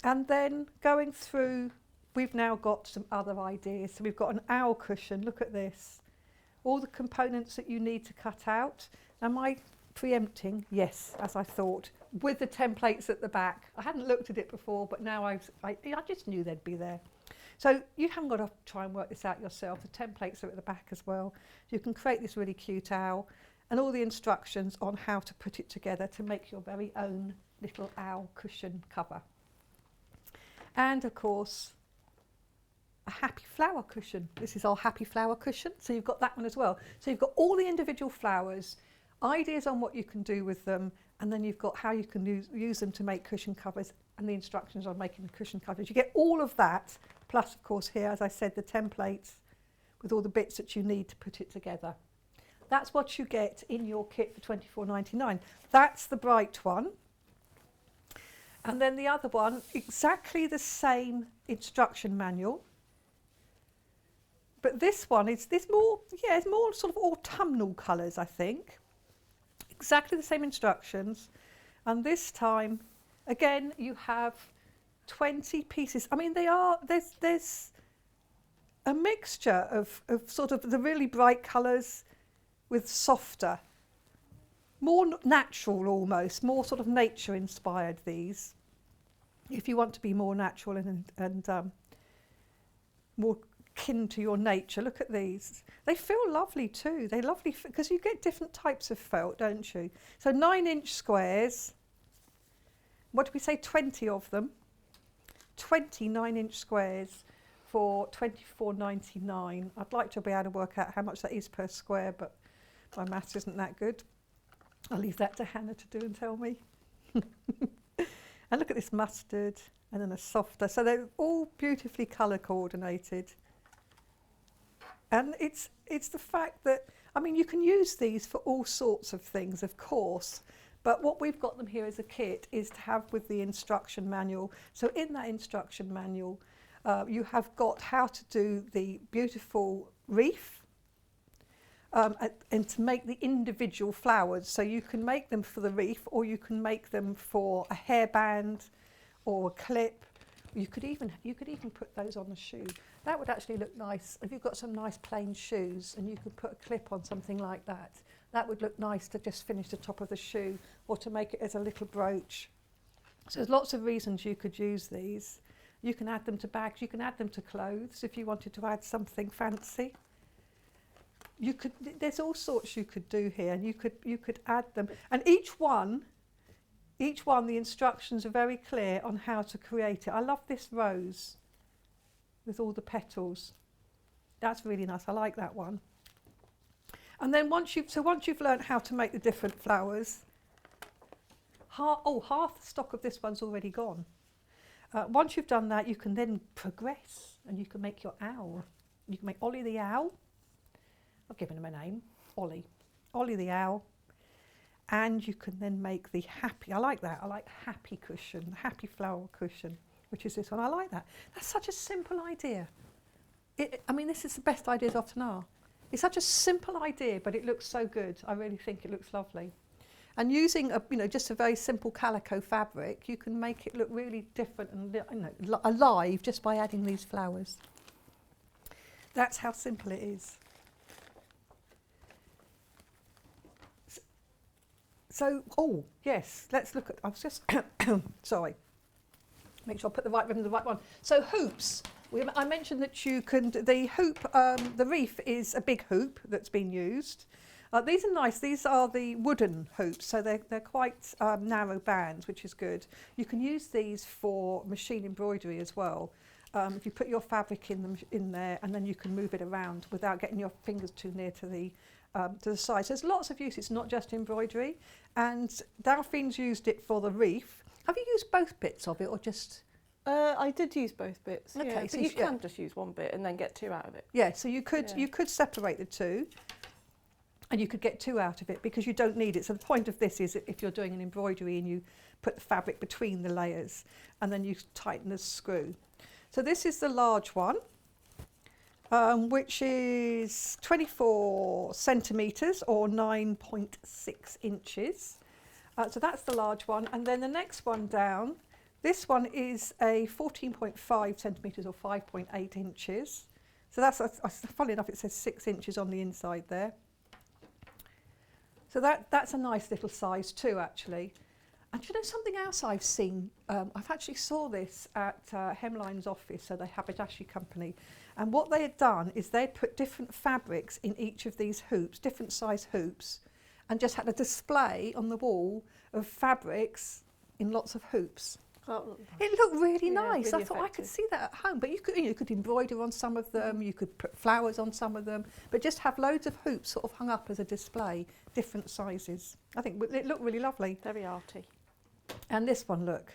A: And then going through, we've now got some other ideas. So we've got an owl cushion. Look at this. All the components that you need to cut out. Am I preempting? Yes, as I thought, with the templates at the back. I hadn't looked at it before, but now I just knew they'd be there. So you haven't got to try and work this out yourself. The templates are at the back as well. You can create this really cute owl and all the instructions on how to put it together to make your very own little owl cushion cover. And of course, a happy flower cushion. This is our happy flower cushion. So you've got that one as well. So you've got all the individual flowers, ideas on what you can do with them, and then you've got how you can use them to make cushion covers and the instructions on making the cushion covers. You get all of that, plus of course here, as I said, the templates with all the bits that you need to put it together. That's what you get in your kit for £24.99. That's the bright one. And then the other one, exactly the same instruction manual. But this one is more sort of autumnal colours, I think. Exactly the same instructions. And this time, again, you have 20 pieces. I mean, there's a mixture of sort of the really bright colours with softer, more natural almost, more sort of nature inspired these. If you want to be more natural and more kin to your nature, look at these. They feel lovely too. They're lovely because you get different types of felt, don't you? So 9-inch squares. What did we say? 20 of them. 20 9-inch squares for £24.99. I'd like to be able to work out how much that is per square, but my maths isn't that good. I'll leave that to Hannah to do and tell me. And look at this mustard and then a softer. So they're all beautifully colour coordinated. And it's the fact that, I mean, you can use these for all sorts of things, of course, but what we've got them here as a kit is to have with the instruction manual. So in that instruction manual, you have got how to do the beautiful wreath and to make the individual flowers. So you can make them for the wreath, or you can make them for a hairband or a clip. You could even put those on a shoe. That would actually look nice. If you've got some nice plain shoes and you could put a clip on something like that, that would look nice to just finish the top of the shoe or to make it as a little brooch. So there's lots of reasons you could use these. You can add them to bags, you can add them to clothes if you wanted to add something fancy. You could, there's all sorts you could do here, and you could add them. And each one, the instructions are very clear on how to create it. I love this rose with all the petals. That's really nice. I like that one. And then once you've learned how to make the different flowers, half the stock of this one's already gone. Once you've done that, you can then progress and you can make your owl. You can make Ollie the owl. I've given him a name, Ollie the owl. And you can then make the happy, I like that, I like happy cushion, the happy flower cushion, which is this one. I like that. That's such a simple idea. I mean, this is the best ideas often are. It's such a simple idea, but it looks so good. I really think it looks lovely. And using just a very simple calico fabric, you can make it look really different and alive just by adding these flowers. That's how simple it is. So, yes, let's look at, I was just, sorry, make sure I put the right ribbon in the right one. So hoops, I mentioned that you can, the hoop, the wreath is a big hoop that's been used. These are nice, these are the wooden hoops, so they're quite narrow bands, which is good. You can use these for machine embroidery as well. if you put your fabric in there, and then you can move it around without getting your fingers too near to the side. So there's lots of use. It's not just embroidery. And Delphine's used it for the wreath. Have you used both bits of it, or just?
B: I did use both bits.
A: Okay,
B: Yeah,
A: so
B: but you
A: yeah.
B: can just use one bit and then get 2 out of it.
A: Yeah, so you could separate the two, and you could get 2 out of it because you don't need it. So the point of this is if you're doing an embroidery and you put the fabric between the layers, and then you tighten the screw. So this is the large one, which is 24 centimetres or 9.6 inches. So that's the large one. And then the next one down, this one is a 14.5 centimetres or 5.8 inches. So that's, funnily enough, it says 6 inches on the inside there. So that's a nice little size too, actually. And you know something else I've seen? I've actually saw this at Hemline's office, so the haberdashery company. And what they had done is they'd put different fabrics in each of these hoops, different size hoops, and just had a display on the wall of fabrics in lots of hoops.
B: Oh,
A: It looked really
B: Yeah,
A: nice.
B: really
A: I thought I could
B: effective.
A: see that at home, but you could embroider on some of them, you could put flowers on some of them, but just have loads of hoops sort of hung up as a display, different sizes. I think it looked really lovely.
B: very arty.
A: And this one, look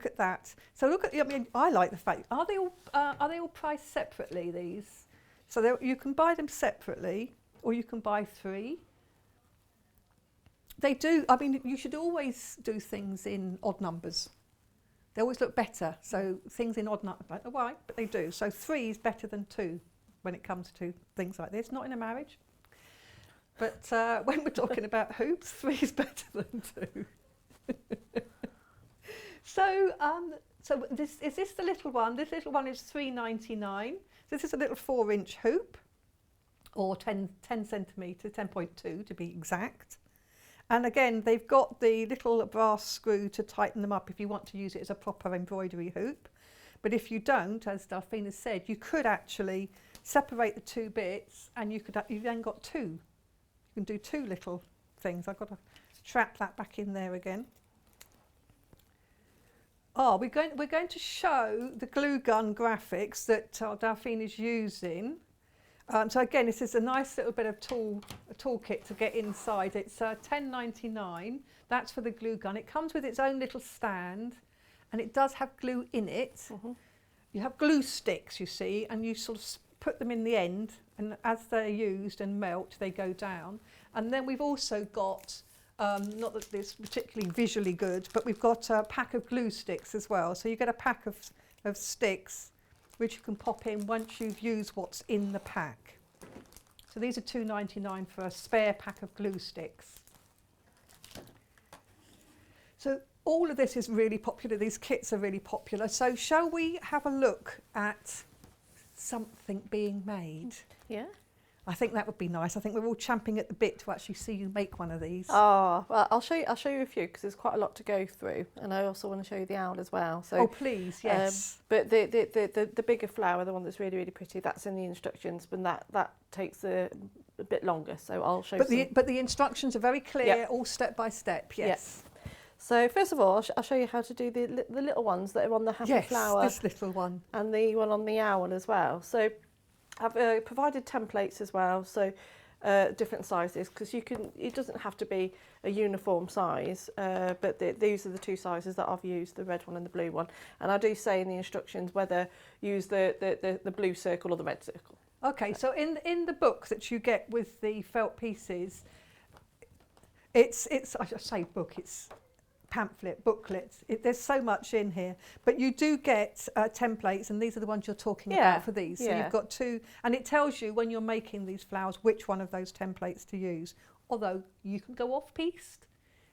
A: at that. So look at, I mean, I like the fact, are they all priced separately, these? So you can buy them separately, or you can buy 3. They do, I mean, you should always do things in odd numbers. They always look better. So things in odd numbers, I don't know why, but they do. So 3 is better than 2 when it comes to things like this, not in a marriage. But when we're talking about hoops, 3 is better than 2. So is this the little one? This little one is $3.99. This is a little 4-inch hoop, or 10 centimetres, 10.2 to be exact. And again, they've got the little brass screw to tighten them up if you want to use it as a proper embroidery hoop. But if you don't, as Delphine has said, you could actually separate the 2 bits, and you've then got 2. You can do 2 little things. I've got to trap that back in there again. Oh, we're going to show the glue gun graphics that Delphine is using. So again, this is a nice little bit of toolkit to get inside. It's $10.99. That's for the glue gun. It comes with its own little stand, and it does have glue in it.
B: Mm-hmm.
A: You have glue sticks, you see, and you sort of put them in the end, and as they're used and melt, they go down. And then we've also got, not that this is particularly visually good, but we've got a pack of glue sticks as well. So you get a pack of sticks which you can pop in once you've used what's in the pack. So these are $2.99 for a spare pack of glue sticks. So all of this is really popular. These kits are really popular. So shall we have a look at something being made?
B: Yeah.
A: I think that would be nice. I think we're all champing at the bit to actually see you make one of these.
B: Oh, well, I'll show you a few because there's quite a lot to go through, and I also want to show you the owl as well. So,
A: oh, please, yes.
B: But the bigger flower, the one that's really, really pretty, that's in the instructions, but that takes a bit longer. So I'll show you.
A: But the instructions are very clear,
B: Yep.
A: all step by step. Yes.
B: Yep. So first of all, I'll show you how to do the little ones that are on the happy flower.
A: Yes, this little one.
B: And the one on the owl as well. So I've provided templates as well, so different sizes, because it doesn't have to be a uniform size, but these are the 2 sizes that I've used, the red one and the blue one. And I do say in the instructions whether use the blue circle or the red circle.
A: Okay, so in the book that you get with the felt pieces, it's I should say book, it's pamphlet, booklets. There's so much in here, but you do get templates, and these are the ones you're talking about for these. So you've got 2, and it tells you when you're making these flowers which one of those templates to use. Although you can go off-piste,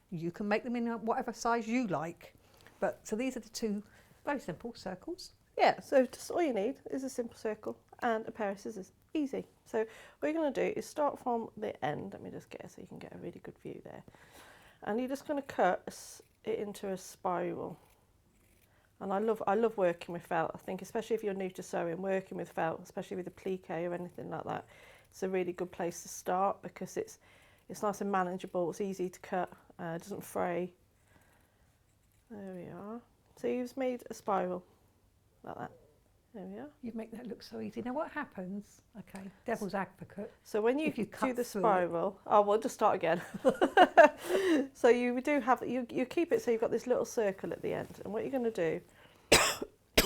A: you can make them in whatever size you like. But so these are the 2 very simple circles.
B: Yeah, so just all you need is a simple circle and a pair of scissors. Easy. So what you're going to do is start from the end. Let me just get it so you can get a really good view there. And you're just going to cut it into a spiral. And I love working with felt. I think especially if you're new to sewing, working with felt, especially with a plique or anything like that, it's a really good place to start because it's nice and manageable. It's easy to cut. It doesn't fray. There we are. So you've made a spiral like that. There we are.
A: You make that look so easy. Now what happens? Okay, devil's advocate.
B: So when you,
A: If you
B: do
A: cut
B: the
A: through it.
B: spiral, oh, we'll just start again. So you do have, you keep it so you've got this little circle at the end. And what you're going to do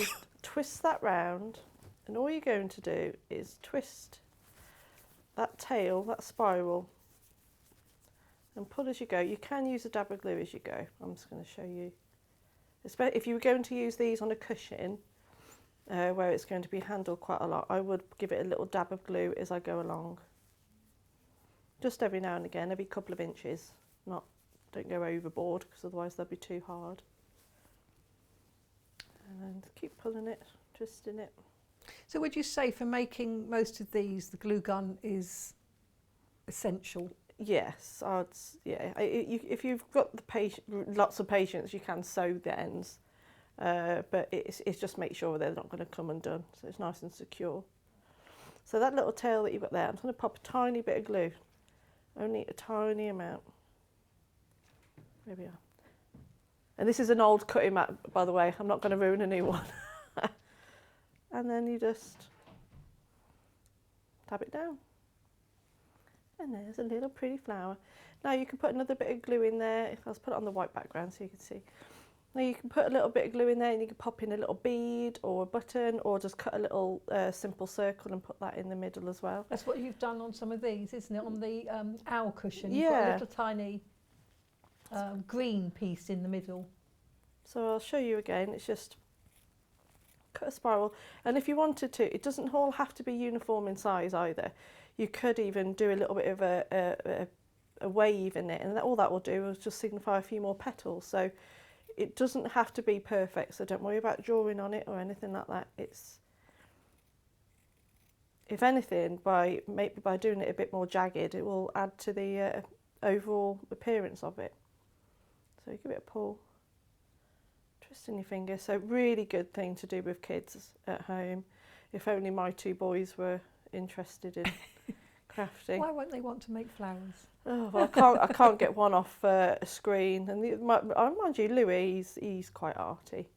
B: is twist that round. And all you're going to do is twist that tail, that spiral, and pull as you go. You can use a dab of glue as you go. I'm just going to show you. If you were going to use these on a cushion, where it's going to be handled quite a lot, I would give it a little dab of glue as I go along. Just every now and again, every couple of inches. Don't go overboard, because otherwise they'll be too hard. And keep pulling it, twisting it.
A: So would you say for making most of these, the glue gun is essential?
B: Yes, if you've got lots of patience, you can sew the ends. But it's just make sure they're not going to come undone, so it's nice and secure. So that little tail that you've got there, I'm going to pop a tiny bit of glue, only a tiny amount. There we are. And this is an old cutting mat, by the way. I'm not going to ruin a new one. And then you just tap it down. And there's a little pretty flower. Now you can put another bit of glue in there. I'll put it on the white background so you can see. Now you can put a little bit of glue in there and you can pop in a little bead or a button, or just cut a little simple circle and put that in the middle as well.
A: That's what you've done on some of these, isn't it? On the owl cushion, you've got
B: Yeah.
A: a little tiny green piece in the middle.
B: So I'll show you again. It's just cut a spiral, and if you wanted to, it doesn't all have to be uniform in size either. You could even do a little bit of a wave in it, and all that will do is just signify a few more petals. So it doesn't have to be perfect, so don't worry about drawing on it or anything like that. It's, if anything, maybe by doing it a bit more jagged, it will add to the overall appearance of it. So give it a pull, twisting your finger. So really good thing to do with kids at home. If only my two boys were interested in crafting.
A: Why won't they want to make flowers?
B: Oh, well, I can't get one off a screen. And mind you, Louis, he's quite arty.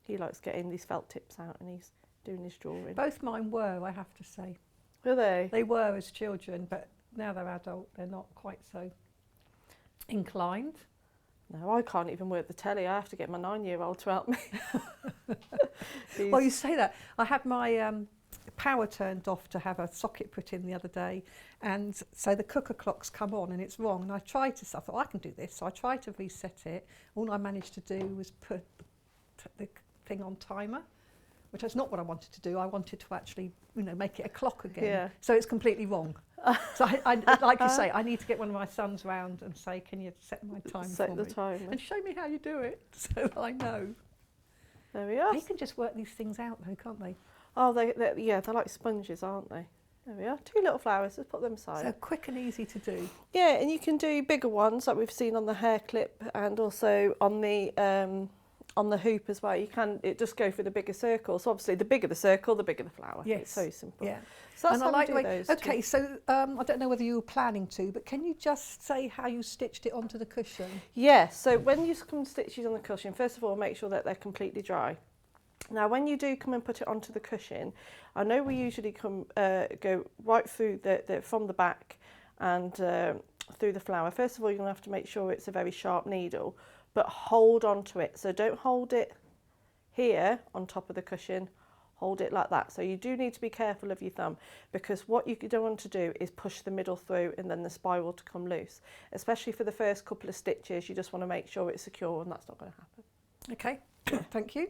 B: He likes getting these felt tips out and he's doing his drawing.
A: Both mine were, I have to say.
B: Were they?
A: They were as children, but now they're adult, they're not quite so inclined.
B: No, I can't even work the telly. I have to get my 9-year-old to help me.
A: Well, you say that. I had my power turned off to have a socket put in the other day, and so the cooker clock's come on and it's wrong, and I thought I can do this, so I tried to reset it. All I managed to do was put the thing on timer, which is not what I wanted to do. I wanted to actually, make it a clock again.
B: Yeah.
A: So it's completely wrong. So I like you say, I need to get one of my sons round and say, can you set my time
B: Set
A: for
B: the
A: me?
B: timer.
A: And show me how you do it, so that I know.
B: There we are.
A: They can just work these things out though, can't they?
B: Oh, they're like sponges, aren't they? There we are. 2 little flowers. Let's put them aside.
A: So quick and easy to do.
B: Yeah, and you can do bigger ones like we've seen on the hair clip and also on the hoop as well. It just go for the bigger circle. So obviously the bigger the circle, the bigger the flower.
A: Yes.
B: It's so simple.
A: Yeah.
B: So that's
A: And I
B: how
A: like
B: we
A: the
B: do
A: way.
B: those
A: Okay,
B: two.
A: so I don't know whether you were planning to, but can you just say how you stitched it onto the cushion?
B: Yeah, so when you come stitch these on the cushion, first of all, make sure that they're completely dry. Now, when you do come and put it onto the cushion, I know we usually go right through from the back and through the flower. First of all, you're going to have to make sure it's a very sharp needle, but hold on to it. So don't hold it here on top of the cushion, hold it like that. So you do need to be careful of your thumb, because what you don't want to do is push the middle through and then the spiral to come loose. Especially for the first couple of stitches, you just want to make sure it's secure, and that's not going to happen.
A: Okay, thank you.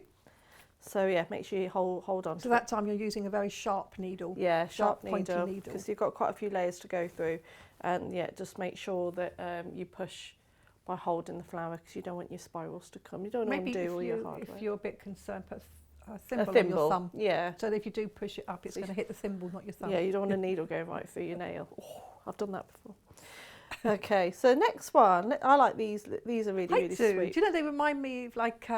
B: So yeah, make sure you hold on
A: So
B: to
A: that time you're using a very sharp needle.
B: Yeah, sharp
A: pointy
B: needle,
A: needle.
B: because you've got quite a few layers to go through, and yeah, just make sure that you push by holding the flower, because you don't want your spirals to come. You don't want
A: Maybe
B: to undo all your hard
A: if
B: work.
A: you're a bit concerned, put a
B: A
A: thimble on
B: thimble,
A: your thumb.
B: yeah.
A: So that if you do push it up, it's going to hit the thimble, not your thumb.
B: Yeah, you don't want a needle going right through your nail. Oh, I've done that before. Okay, so next one, I like these. These are really,
A: I
B: really
A: do.
B: sweet.
A: Do you know they remind me of like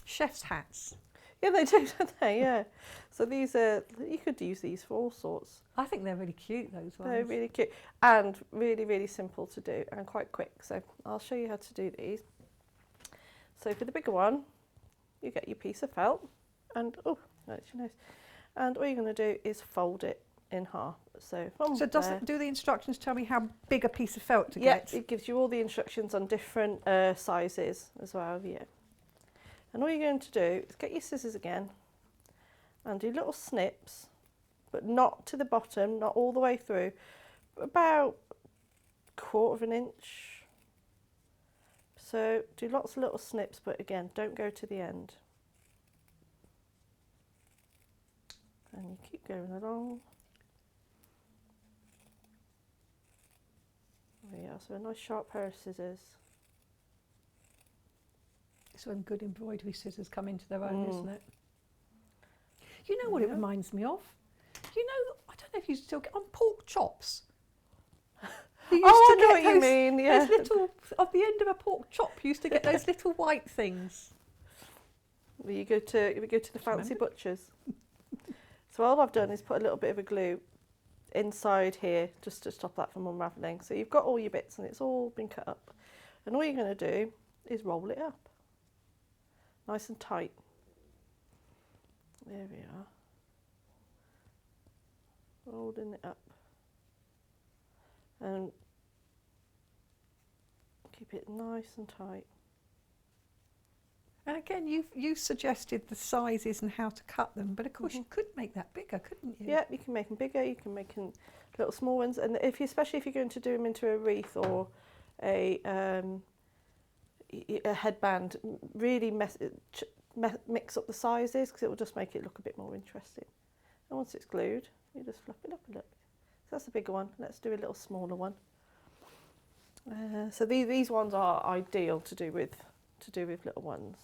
A: chef's hats?
B: Yeah, they do, don't they? Yeah. So these are, you could use these for all sorts.
A: I think they're really cute, those ones.
B: They're really cute and really, really simple to do and quite quick. So I'll show you how to do these. So for the bigger one, you get your piece of felt, and oh, that's your nose. And all you're going to do is fold it in half. So from
A: So do the instructions tell me how big a piece of felt to
B: yeah,
A: get?
B: it gives you all the instructions on different sizes as well. Yeah. And all you're going to do is get your scissors again and do little snips, but not to the bottom, not all the way through, but about 1/4 inch. So do lots of little snips, but again, don't go to the end. And you keep going along. There we are, so a nice sharp pair of scissors.
A: It's when good embroidery scissors come into their own, isn't it? You know what it reminds me of? You know, I don't know if you still get on pork chops. You used
B: Oh,
A: to
B: I know
A: get
B: what you mean, yeah.
A: Those little, at the end of a pork chop, you used to get those little white things.
B: We go to the fancy butchers. So all I've done is put a little bit of a glue inside here just to stop that from unravelling. So you've got all your bits and it's all been cut up. And all you're going to do is roll it up. Nice and tight. There we are. Rolling it up. And keep it nice and tight.
A: And again, you suggested the sizes and how to cut them, but of course you could make that bigger, couldn't you?
B: Yeah, you can make them bigger, you can make them little small ones, and especially if you're going to do them into a wreath or a headband, really mix up the sizes because it will just make it look a bit more interesting. And once it's glued, you just fluff it up a little bit. So that's a bigger one. Let's do a little smaller one. So these ones are ideal to do with little ones.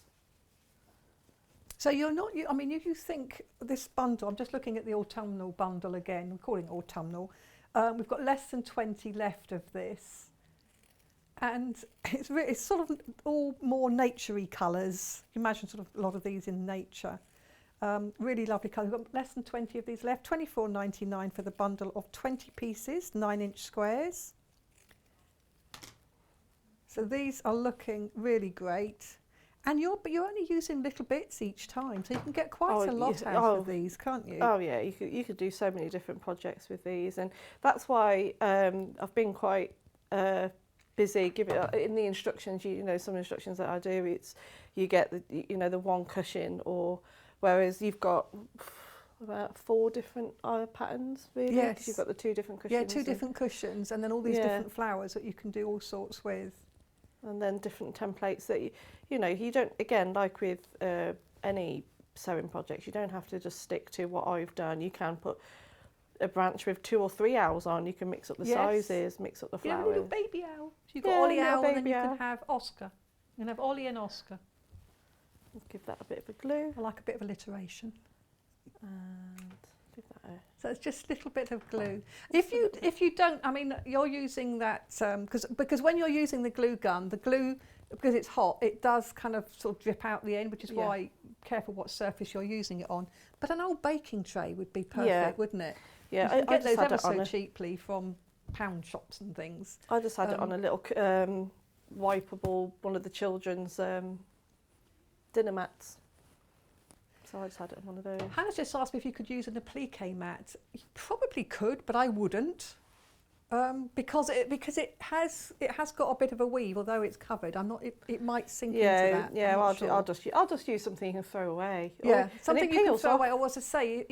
A: So you're not, I mean, if you think this bundle, I'm just looking at the autumnal bundle again, we're calling it autumnal. We've got less than 20 left of this. And it's sort of all more naturey colours. You imagine sort of a lot of these in nature. Really lovely colours. We've got less than 20 of these left. £24.99 for the bundle of 20 pieces, 9-inch squares. So these are looking really great. And you're only using little bits each time, so you can get quite a lot out of these, can't you?
B: Oh yeah, you could do so many different projects with these, and that's why I've been quite busy giving in the instructions. You know, some instructions that I do, it's you get the one cushion, or whereas you've got about 4 different patterns really.
A: Yes.
B: 'Cause you've got the 2 different cushions.
A: Yeah, 2 different cushions, and then all these different flowers that you can do all sorts with.
B: And then different templates that you don't, again, like with any sewing projects, you don't have to just stick to what I've done. You can put a branch with 2 or 3 owls on. You can mix up the sizes, mix up the flowers.
A: Yeah, a little baby owl. So you've got Ollie Owl, and then you
B: owl.
A: can have Oscar. You can have Ollie and Oscar.
B: Give that a bit of a glue.
A: I like a bit of alliteration.
B: And give that a...
A: So it's just a little bit of glue. If you don't, I mean, you're using that because when you're using the glue gun, the glue, because it's hot, it does kind of sort of drip out the end, which is why careful what surface you're using it on. But an old baking tray would be perfect, wouldn't it?
B: Yeah,
A: you can get those ever
B: it
A: so cheaply from pound shops and things.
B: I just had it on a little wipeable, one of the children's dinner mats. So I just had it on one of those.
A: Hannah's just asked me if you could use an applique mat. You probably could, but I wouldn't, because it has got a bit of a weave, although it's covered. I'm not. It might sink into that.
B: Yeah.
A: I'll
B: just use something you can throw away.
A: Yeah, something you can throw
B: off.
A: away. Or as I say,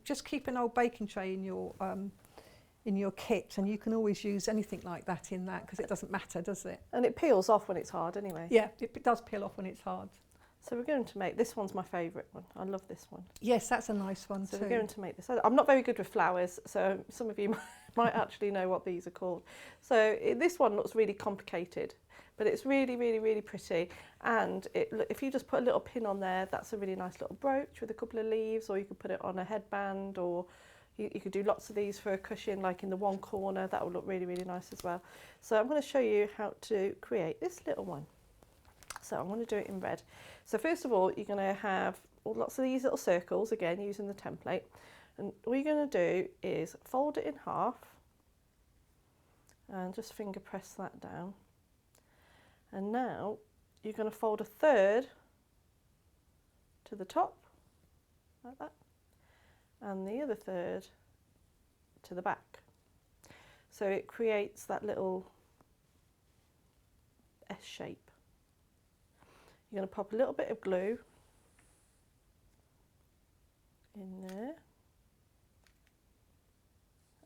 A: just keep an old baking tray in your kit, and you can always use anything like that in that because it doesn't matter, does it?
B: And it peels off when it's hard anyway.
A: Yeah, it does peel off when it's hard.
B: So we're going to make, this one's my favourite one. I love this one.
A: Yes, that's a nice one
B: So
A: too.
B: we're going to make this. I'm not very good with flowers, so some of you might actually know what these are called. So this one looks really complicated, but it's really, really, really pretty. And if you just put a little pin on there, that's a really nice little brooch with a couple of leaves, or you could put it on a headband, or you could do lots of these for a cushion, like in the one corner. That would look really, really nice as well. So I'm going to show you how to create this little one. So I'm going to do it in red. So first of all, you're going to have lots of these little circles, again, using the template. And all you're going to do is fold it in half and just finger press that down. And now you're going to fold a third to the top, like that, and the other third to the back. So it creates that little S shape. You're going to pop a little bit of glue in there,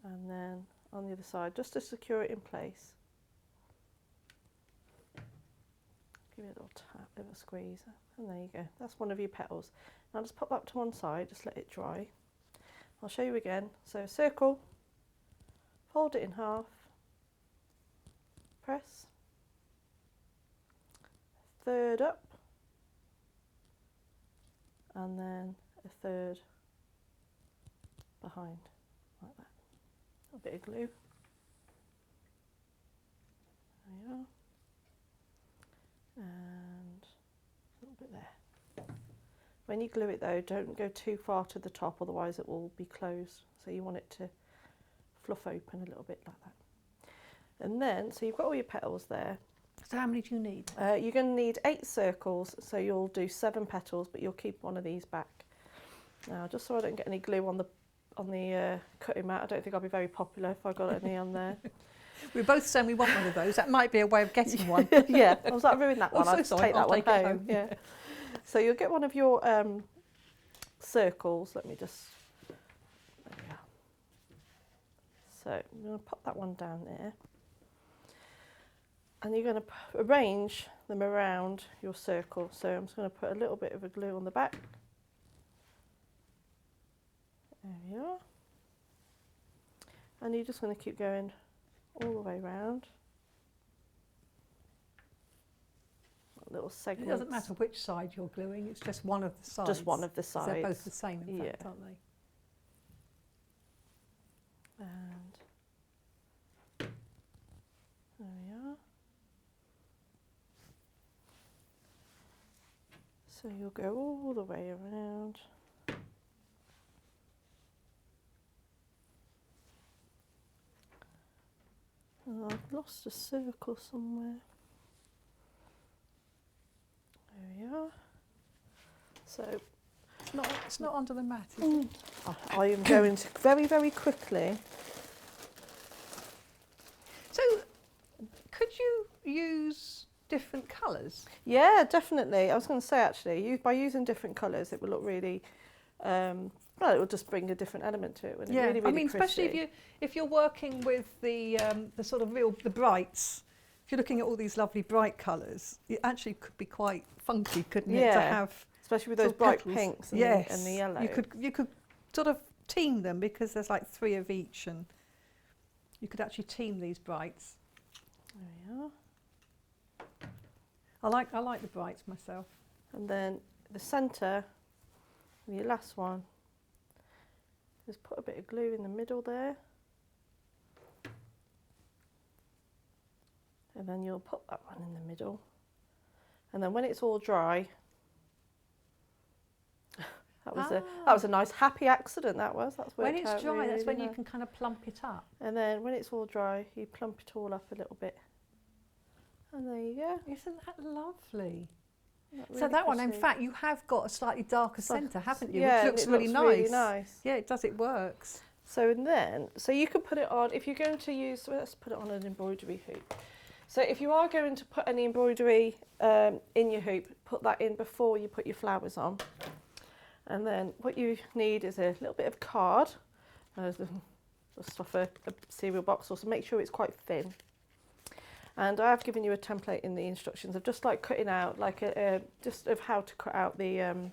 B: and then on the other side, just to secure it in place. Give it a little tap, a little squeeze, and there you go. That's one of your petals. Now just pop that to one side, just let it dry. I'll show you again. So circle, fold it in half, press, third up, and then a third behind, like that. A bit of glue. There you are. And a little bit there. When you glue it though, don't go too far to the top, otherwise it will be closed. So you want it to fluff open a little bit like that. And then, so you've got all your petals there.
A: So how many do you need?
B: You're going to need 8 circles, so you'll do 7 petals, but you'll keep one of these back. Now, just so I don't get any glue on the cutting mat, I don't think I'll be very popular if I got any on there.
A: We're both saying we want one of those. That might be a way of getting one.
B: Yeah, I was like, ruin that one.
A: Oh,
B: I'll
A: so
B: just
A: sorry,
B: take that
A: I'll
B: one
A: take it
B: home.
A: home.
B: Yeah. So you'll get one of your circles. Let me just. There we are. So I'm going to pop that one down there, and you're going to arrange them around your circle. So I'm just going to put a little bit of a glue on the back. There we are. And you're just going to keep going all the way round. Little segments.
A: It doesn't matter which side you're gluing, it's just one of the sides.
B: Just one of the sides.
A: They're both the same in fact,
B: Yeah.
A: aren't they?
B: And there we are. So you'll go all the way around. Oh, I've lost a circle somewhere. There we are. So
A: It's not under the mat, is it?
B: I am going to very, very quickly.
A: So, could you use different colours?
B: Yeah, definitely. I was going to say actually, by using different colours, it will look really. Well, it will just bring a different element to it. Wouldn't it? Really, really
A: I mean, especially
B: pretty.
A: if you're working with the sort of the brights. If you're looking at all these lovely bright colours, it actually could be quite funky, couldn't it? To have
B: especially with those
A: sort of
B: bright
A: petals.
B: pinks and,
A: Yes,
B: and the yellow.
A: You could sort of team them because there's like 3 of each, and you could actually team these brights.
B: There we are.
A: I like the brights myself.
B: And then the centre, your last one, just put a bit of glue in the middle there. And then you'll put that one in the middle. And then when it's all dry, that was a nice happy accident. That's
A: When it's
B: out
A: dry,
B: really,
A: that's when
B: really
A: you
B: nice.
A: can kind of plump it up.
B: And then when it's all dry, you plump it all up a little bit. And there you go.
A: Isn't that lovely?
B: That
A: So
B: really
A: that one, in
B: pretty.
A: fact, you have got a slightly darker
B: So-
A: centre, haven't you?
B: Yeah,
A: Which looks
B: it
A: really
B: looks
A: nice.
B: really nice.
A: Yeah, it does. It works.
B: So you can put it on, if you're going to use, well, let's put it on an embroidery hoop. So if you are going to put any embroidery in your hoop, put that in before you put your flowers on. And then what you need is a little bit of card, just off a cereal box, also make sure it's quite thin. And I have given you a template in the instructions of just like cutting out, like just of how to cut out the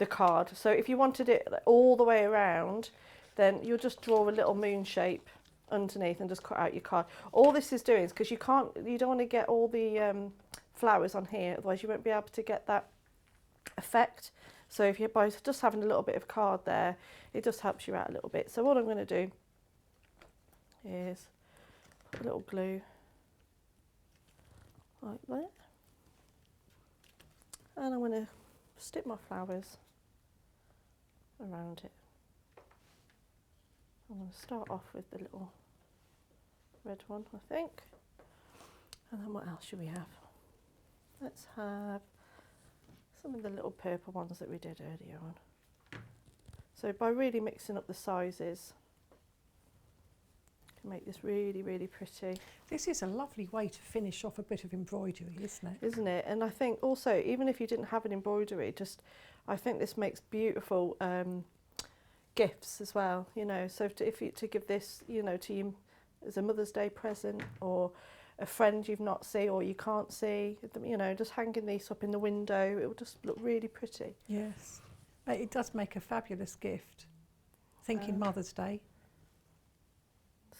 B: card. So if you wanted it all the way around, then you'll just draw a little moon shape underneath and just cut out your card. All this is doing is because you don't want to get all the flowers on here, otherwise you won't be able to get that effect. So if you're by just having a little bit of card there, it just helps you out a little bit. So what I'm going to do is put a little glue like that, and I'm going to stick my flowers around it. I'm going to start off with the little red one, I think. And then what else should we have? Let's have some Some of the little purple ones that we did earlier on. So by really mixing up the sizes, you can make this really, really pretty.
A: This is a lovely way to finish off a bit of embroidery, isn't it?
B: Isn't it? And I think also, even if you didn't have an embroidery, I think this makes beautiful gifts as well, you know. So to give this, you know, to you as a Mother's Day present, or a friend you've not seen or you can't see, you know, just hanging these up in the window, it will just look really pretty.
A: Yes. It does make a fabulous gift. Thinking Mother's Day.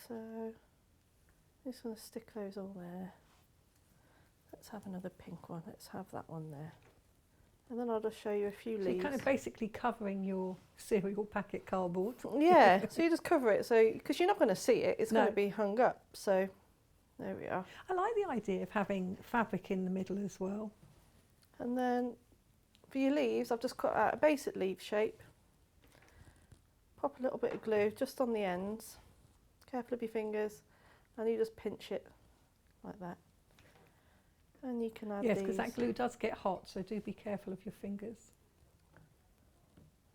B: So I'm just going to stick those all there. Let's have another pink one. Let's have that one there. And then I'll just show you a few
A: So
B: leaves.
A: you're kind of basically covering your cereal packet cardboard.
B: Yeah, so you just cover it, so because you're not going to see it, it's
A: No.
B: going to be hung up. So there we are.
A: I like the idea of having fabric in the middle as well.
B: And then for your leaves, I've just cut out a basic leaf shape. Pop a little bit of glue just on the ends. Careful of your fingers, and you just pinch it like that. And you can add
A: Yes,
B: these.
A: because that glue does get hot, so do be careful of your fingers.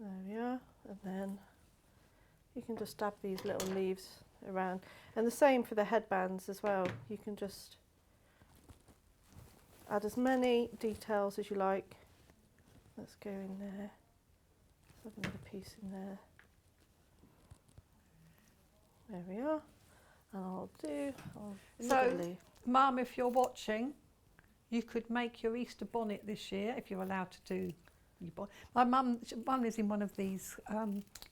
B: There we are. And then you can just dab these little leaves around. And the same for the headbands as well. You can just add as many details as you like. Let's go in there. Let's have another piece in there. There we are. And I'll do another leaf.
A: Mum, if you're watching, you could make your Easter bonnet this year if you're allowed to do your bonnet. My mum lives in one of these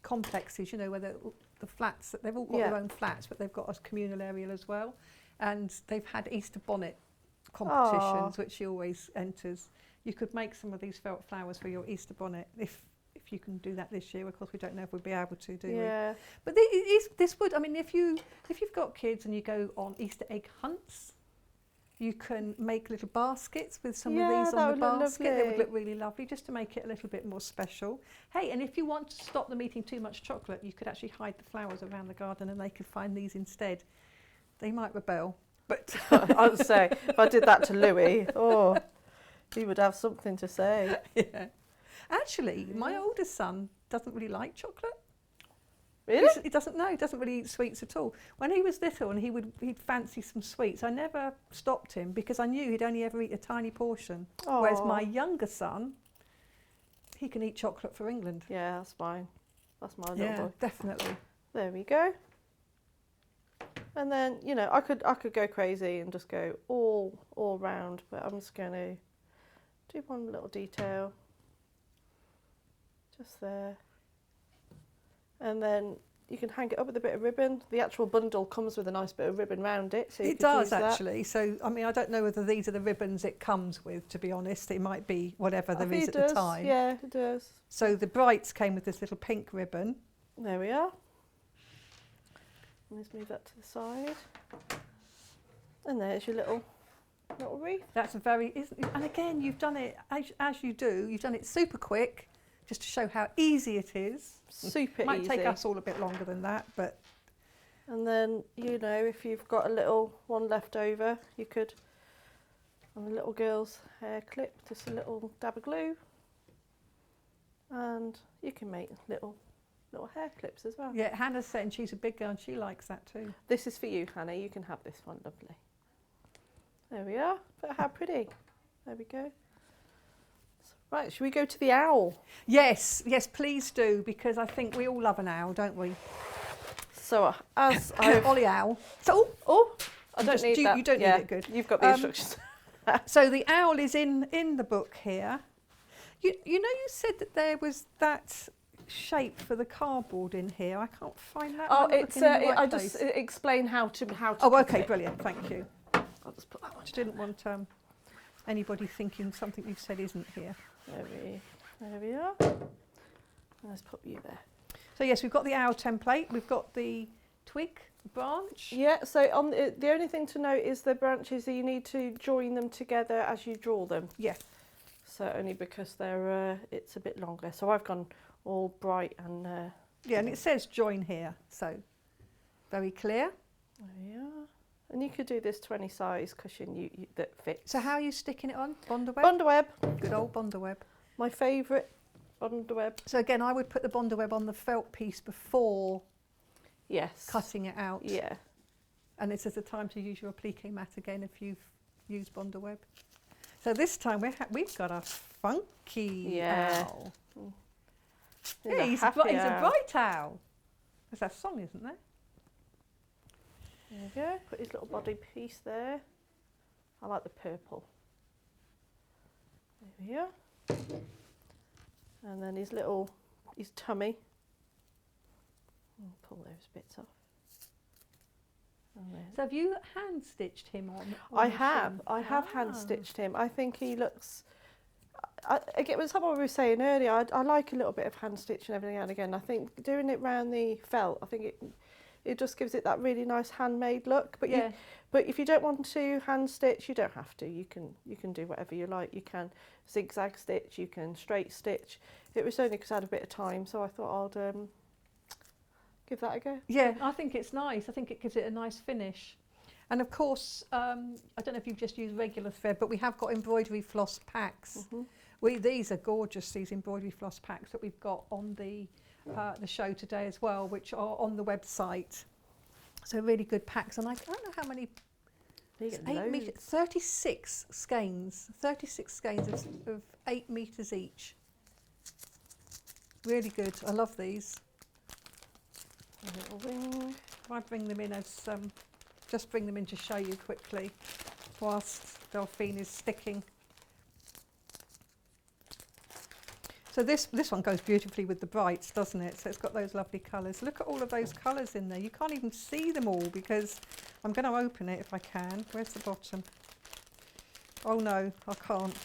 A: complexes, you know, where the flats, they've all got their own flats, but they've got a communal area as well. And they've had Easter bonnet competitions, which she always enters. You could make some of these felt flowers for your Easter bonnet if you can do that this year. Of course, we don't know if we'll be able to, do we? But this would, I mean, if you've got kids and you go on Easter egg hunts, you can make little baskets with some of these on the basket. They would look really lovely, just to make it a little bit more special. Hey, and if you want to stop them eating too much chocolate, you could actually hide the flowers around the garden and they could find these instead. They might rebel, but
B: I would say, if I did that to Louis, he would have something to say.
A: Yeah. Actually, my oldest son doesn't really like chocolate.
B: Really?
A: He doesn't know. He doesn't really eat sweets at all. When he was little and he'd fancy some sweets, I never stopped him because I knew he'd only ever eat a tiny portion.
B: Aww.
A: Whereas my younger son, he can eat chocolate for England.
B: Yeah, that's fine. That's my little boy.
A: Definitely.
B: There we go. And then, you know, I could go crazy and just go all round, but I'm just going to do one little detail just there. And then you can hang it up with a bit of ribbon. The actual bundle comes with a nice bit of ribbon round it. So
A: it does actually. So, I mean, I don't know whether these are the ribbons it comes with, to be honest. It might be whatever there is at the time.
B: Yeah, it does.
A: So the brights came with this little pink ribbon.
B: There we are. Let's move that to the side. And there's your little wreath.
A: That's a and again, you've done it, as you do, you've done it super quick, just to show how easy it is.
B: Super easy.
A: Might take us all a bit longer than that, but...
B: And then, you know, if you've got a little one left over, you could, on a little girl's hair clip, just a little dab of glue. And you can make little hair clips as well.
A: Yeah, Hannah's saying she's a big girl and she likes that too.
B: This is for you, Hannah. You can have this one, lovely. There we are. But how pretty. There we go. Right, should we go to the owl?
A: Yes, please do, because I think we all love an owl, don't we?
B: So as
A: Ollie owl. So,
B: I don't need that.
A: You don't need it, good.
B: You've got the instructions.
A: So the owl is in the book here. You know, you said that there was that shape for the cardboard in here. I can't find that.
B: Oh,
A: I'm not
B: it's
A: looking in the right
B: I
A: place.
B: just explain how to.
A: Oh,
B: cut
A: okay,
B: it.
A: brilliant. Thank you.
B: I'll just put that one.
A: I didn't want anybody thinking something you've said isn't here.
B: There we are. Let's put you there.
A: So yes, we've got the owl template. We've got the twig, the branch.
B: Yeah. So on the only thing to note is the branches. You need to join them together as you draw them.
A: Yeah.
B: So only because they're it's a bit longer. So I've gone all bright and.
A: Yeah, and it says join here, so very clear.
B: There we are. And you could do this to any size cushion that fits.
A: So how are you sticking it on? Bondaweb?
B: Bondaweb.
A: Good old Bondaweb.
B: My favourite Bondweb.
A: So again, I would put the Bondweb on the felt piece before
B: Yes.
A: cutting it out.
B: Yeah.
A: And this is the time to use your applique mat again if you've used Bondweb. So this time we've got a funky owl. Yeah, he's a bright owl. There's that song, isn't there?
B: There we go. Put his little body piece there. I like the purple. There we are. And then his tummy. I'll pull those bits off.
A: So have you hand stitched him on?
B: I have hand stitched him. I think he looks. Again, it was something we were saying earlier. I like a little bit of hand stitch and everything. And again, I think doing it round the felt, I think it just gives it that really nice handmade look. But but if you don't want to hand stitch, you don't have to. You can do whatever you like. You can zigzag stitch. You can straight stitch. It was only because I had a bit of time, so I thought I'd give that a go.
A: Yeah, I think it's nice. I think it gives it a nice finish. And of course, I don't know if you've just used regular thread, but we have got embroidery floss packs. These are gorgeous, these embroidery floss packs that we've got on the show today as well, which are on the website. So really good packs. And I don't know how many, 36 skeins, 36 skeins of 8 metres each. Really good. I love these.
B: A little wing.
A: I bring them in as just bring them in to show you quickly whilst Delphine is sticking. So this one goes beautifully with the brights, doesn't it? So it's got those lovely colours. Look at all of those colours in there. You can't even see them all because I'm going to open it if I can. Where's the bottom? Oh no, I can't.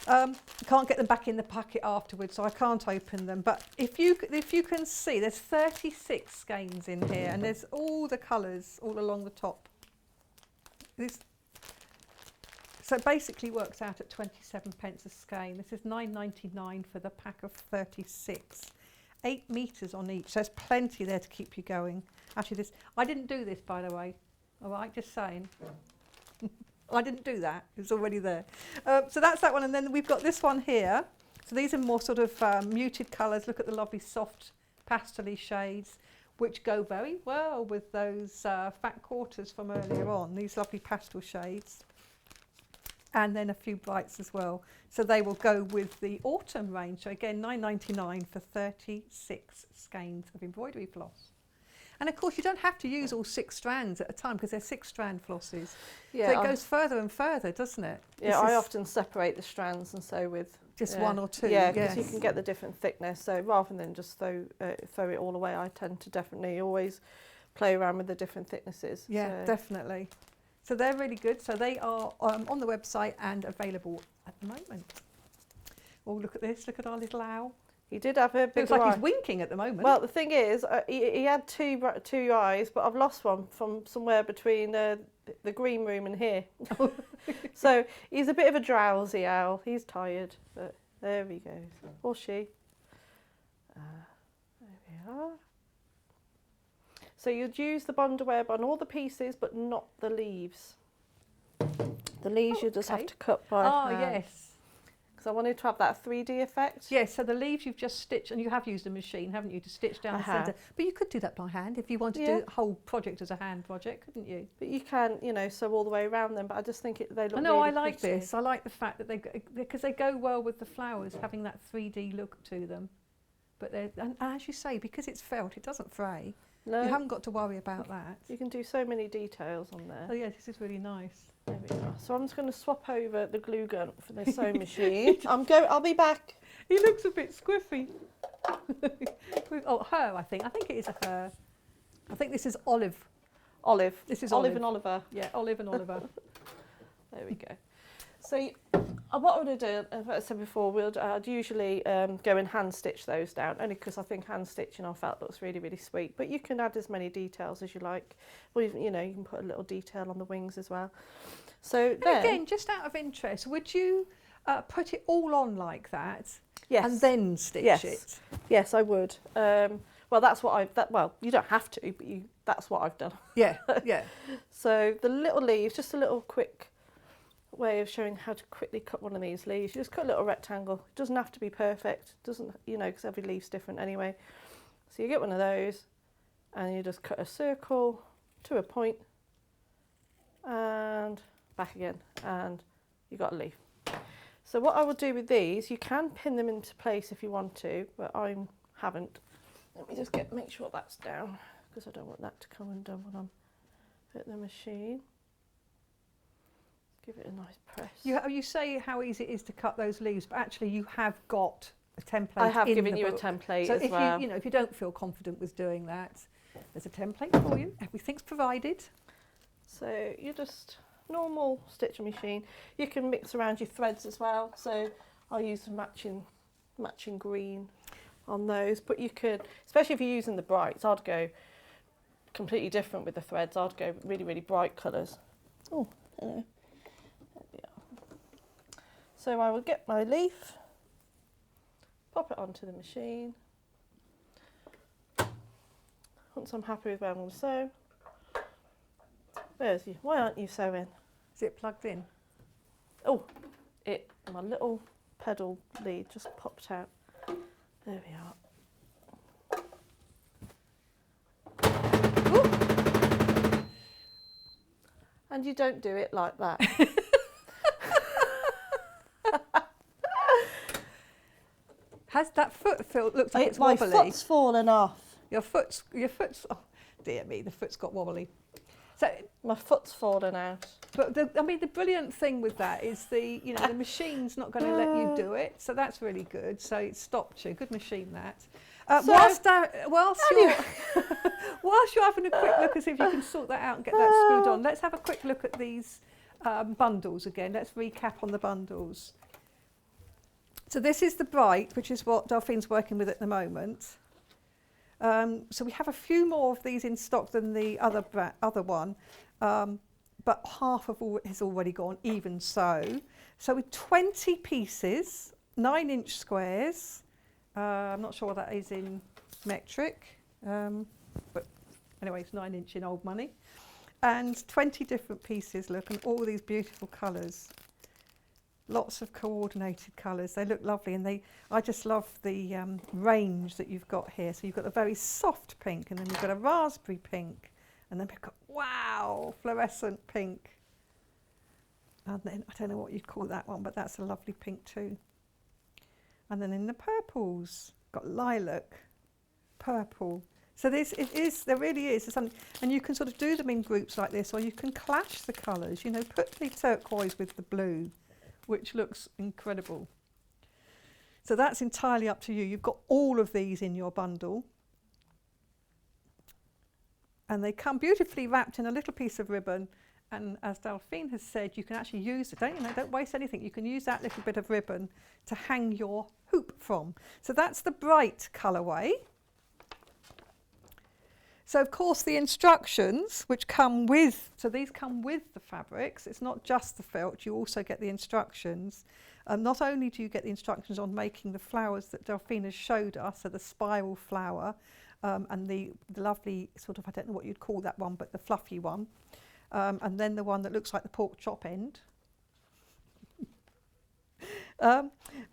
A: I can't get them back in the packet afterwards, so I can't open them. But if you can see, there's 36 skeins in here, and there's all the colours all along the top. So it basically works out at 27p a skein. This is £9.99 for the pack of 36. 8 metres on each, so there's plenty there to keep you going. Actually, I didn't do this, by the way. All right, just saying. I didn't do that, it was already there. So that's that one, and then we've got this one here. So these are more sort of muted colours. Look at the lovely soft pastel-y shades, which go very well with those fat quarters from earlier on, these lovely pastel shades. And then a few brights as well. So they will go with the autumn range. So again, £9.99 for 36 skeins of embroidery floss. And of course, you don't have to use all 6 strands at a time because they're 6-strand flosses. Yeah, so it goes further and further, doesn't it?
B: Yeah, I often separate the strands and sew with
A: just one or two.
B: Yeah, because you can get the different thickness. So rather than just throw it all away, I tend to definitely always play around with the different thicknesses.
A: Yeah,
B: so.
A: Definitely. So they're really good. So they are on the website and available at the moment. Oh, look at this. Look at our little owl.
B: He did have a big
A: Looks like he's winking at the moment.
B: Well, the thing is, he had two eyes, but I've lost one from somewhere between the green room and here. So he's a bit of a drowsy owl. He's tired, but there he goes. Or she. There we are. So you'd use the Bondweb on all the pieces, but not the leaves. The leaves you just have to cut by hand.
A: Yes.
B: Because I wanted to have that 3D effect.
A: Yes, so the leaves you've just stitched, and you have used a machine, haven't you, to stitch down the centre. But you could do that by hand if you wanted to do the whole project as a hand project, couldn't you?
B: But you can, sew all the way around them, but I just think they look
A: really
B: I
A: like
B: pretty.
A: this. I like the fact that because they go well with the flowers, having that 3D look to them. But and as you say, because it's felt, it doesn't fray.
B: No.
A: You haven't got to worry about that.
B: You can do so many details on there.
A: Oh yeah, this is really nice.
B: There we are. So I'm just going to swap over the glue gun for the sewing machine. I'll be back.
A: He looks a bit squiffy. Oh, her, I think. I think it is a her. I think this is Olive.
B: Olive.
A: This is
B: Olive and Oliver.
A: Yeah, Olive and Oliver.
B: There we go. So what I would do, as I said before, I'd usually go and hand stitch those down, only because I think hand stitching on felt looks really, really sweet. But you can add as many details as you like. Well, you can put a little detail on the wings as well. So then,
A: again, just out of interest, would you put it all on like that?
B: Yes.
A: And then stitch it?
B: Yes, I would. Well, that's what you don't have to, but that's what I've done.
A: Yeah, yeah.
B: So the little leaves, just a little quick. way of showing how to quickly cut one of these leaves. You just cut a little rectangle. It doesn't have to be perfect. It doesn't, you know, because every leaf's different anyway. So you get one of those and you just cut a circle to a point and back again, and you got a leaf. So what I will do with these, you can pin them into place if you want to, but I haven't. Let me just make sure that's down, because I don't want that to come undone when I'm at the machine. Give it a nice press.
A: You say how easy it is to cut those leaves, but actually you have got a template.
B: I have
A: in
B: given
A: the
B: you
A: book.
B: a template
A: So
B: as
A: if
B: well.
A: you know, if you don't feel confident with doing that, there's a template for you. Everything's provided.
B: So you just normal stitching machine. You can mix around your threads as well. So I'll use matching green on those. But you could, especially if you're using the brights, I'd go completely different with the threads. I'd go really, really bright colours. Oh, hello. There we are. So I will get my leaf, pop it onto the machine. Once I'm happy with where I'm going to sew. Where's you? Why aren't you sewing?
A: Is it plugged in?
B: Oh, my little pedal lead just popped out. There we are. Ooh. And you don't do it like that.
A: Has that foot looks like it's
B: My
A: wobbly?
B: foot's fallen off.
A: Your foot's, oh dear me, the foot's got wobbly. So,
B: My foot's fallen out.
A: but I mean, the brilliant thing with that is the machine's not going to let you do it, so that's really good. So it stopped you. Good machine that. Whilst you're having a quick look as if you can sort that out and get that screwed on, let's have a quick look at these bundles again. Let's recap on the bundles. So this is the bright, which is what Delphine's working with at the moment. So we have a few more of these in stock than the other one, but half of all has already gone, even so. So with 20 pieces, 9-inch squares, I'm not sure what that is in metric, but anyway, it's 9-inch in old money, and 20 different pieces, look, and all these beautiful colours. Lots of coordinated colours. They look lovely, and I just love the range that you've got here. So you've got a very soft pink, and then you've got a raspberry pink, and then we've got, wow, fluorescent pink. And then, I don't know what you'd call that one, but that's a lovely pink too. And then in the purples, got lilac, purple. So there really is something, and you can sort of do them in groups like this, or you can clash the colours, you know, put the turquoise with the blue, which looks incredible. So that's entirely up to you. You've got all of these in your bundle. And they come beautifully wrapped in a little piece of ribbon. And as Delphine has said, you can actually use it, don't waste anything. You can use that little bit of ribbon to hang your hoop from. So that's the bright colourway. So of course the instructions which come with, so these come with the fabrics, it's not just the felt, you also get the instructions. Not only do you get the instructions on making the flowers that Delphine has showed us, so the spiral flower and the lovely sort of, I don't know what you'd call that one, but the fluffy one. And then the one that looks like the pork chop end.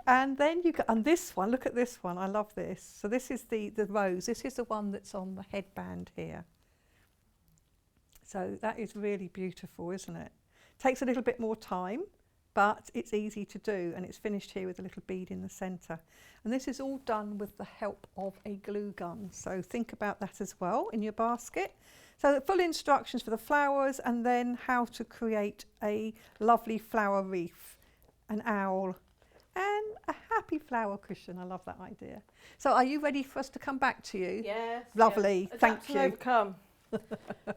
A: And then you and this one, look at this one, I love this. So this is the rose, this is the one that's on the headband here. So that is really beautiful, isn't it? Takes a little bit more time, but it's easy to do, and it's finished here with a little bead in the centre. And this is all done with the help of a glue gun. So think about that as well in your basket. So the full instructions for the flowers, and then how to create a lovely flower wreath, an owl, and a happy flower cushion. I love that idea. So are you ready for us to come back to you?
B: Yes.
A: Lovely,
B: yes.
A: thank
B: Adapt
A: you.
B: and overcome.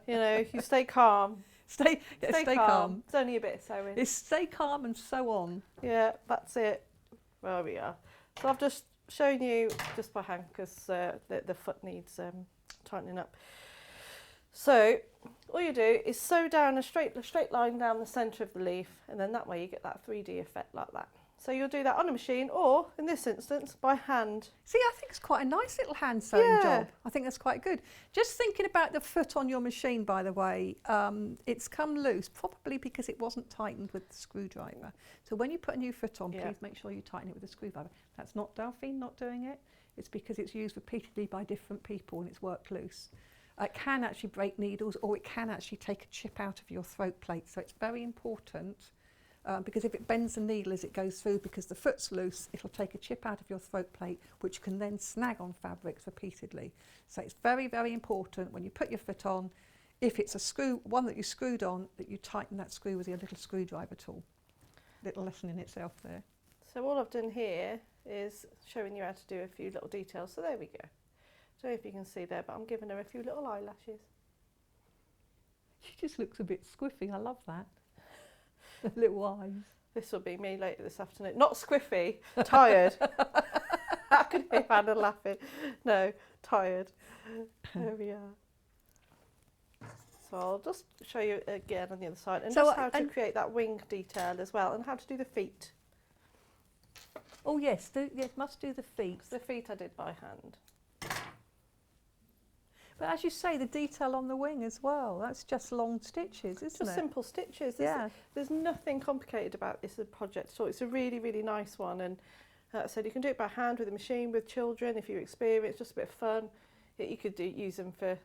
B: You know, if you stay calm.
A: Stay
B: Stay calm. It's only a bit of sewing.
A: It's stay calm and sew on.
B: Yeah, that's it. There we are. So I've just shown you just by hand because the foot needs tightening up. So all you do is sew down a straight line down the centre of the leaf, and then that way you get that 3D effect like that. So you'll do that on a machine or, in this instance, by hand.
A: See, I think it's quite a nice little hand sewing
B: Yeah.
A: job. I think that's quite good. Just thinking about the foot on your machine, by the way, it's come loose, probably because it wasn't tightened with the screwdriver. So when you put a new foot on,
B: Yeah.
A: please make sure you tighten it with a screwdriver. That's not Delphine not doing it. It's because it's used repeatedly by different people and it's worked loose. It can actually break needles, or it can actually take a chip out of your throat plate. So it's very important. Because if it bends the needle as it goes through, because the foot's loose, it'll take a chip out of your throat plate, which can then snag on fabrics repeatedly. So it's very, very important when you put your foot on, if it's a screw, one that you screwed on, that you tighten that screw with your little screwdriver tool. Little lesson in itself there.
B: So all I've done here is showing you how to do a few little details. So there we go. Don't know if you can see there, but I'm giving her a few little eyelashes.
A: She just looks a bit squiffy. I love that. The little eyes.
B: This will be me later this afternoon. Not squiffy, tired. I could hear Anna laughing. No, tired. There we are. So I'll just show you again on the other side, and
A: So,
B: just how to create that wing detail as well, and how to do the feet.
A: Oh yes, must do the feet.
B: The feet I did by hand.
A: But as you say, the detail on the wing as well, that's just long stitches, isn't
B: Just
A: it?
B: simple stitches.
A: Yeah.
B: There's nothing complicated about this project at all. It's a really, really nice one, and I said you can do it by hand with a machine with children if you're experienced, just a bit of fun. You could use them for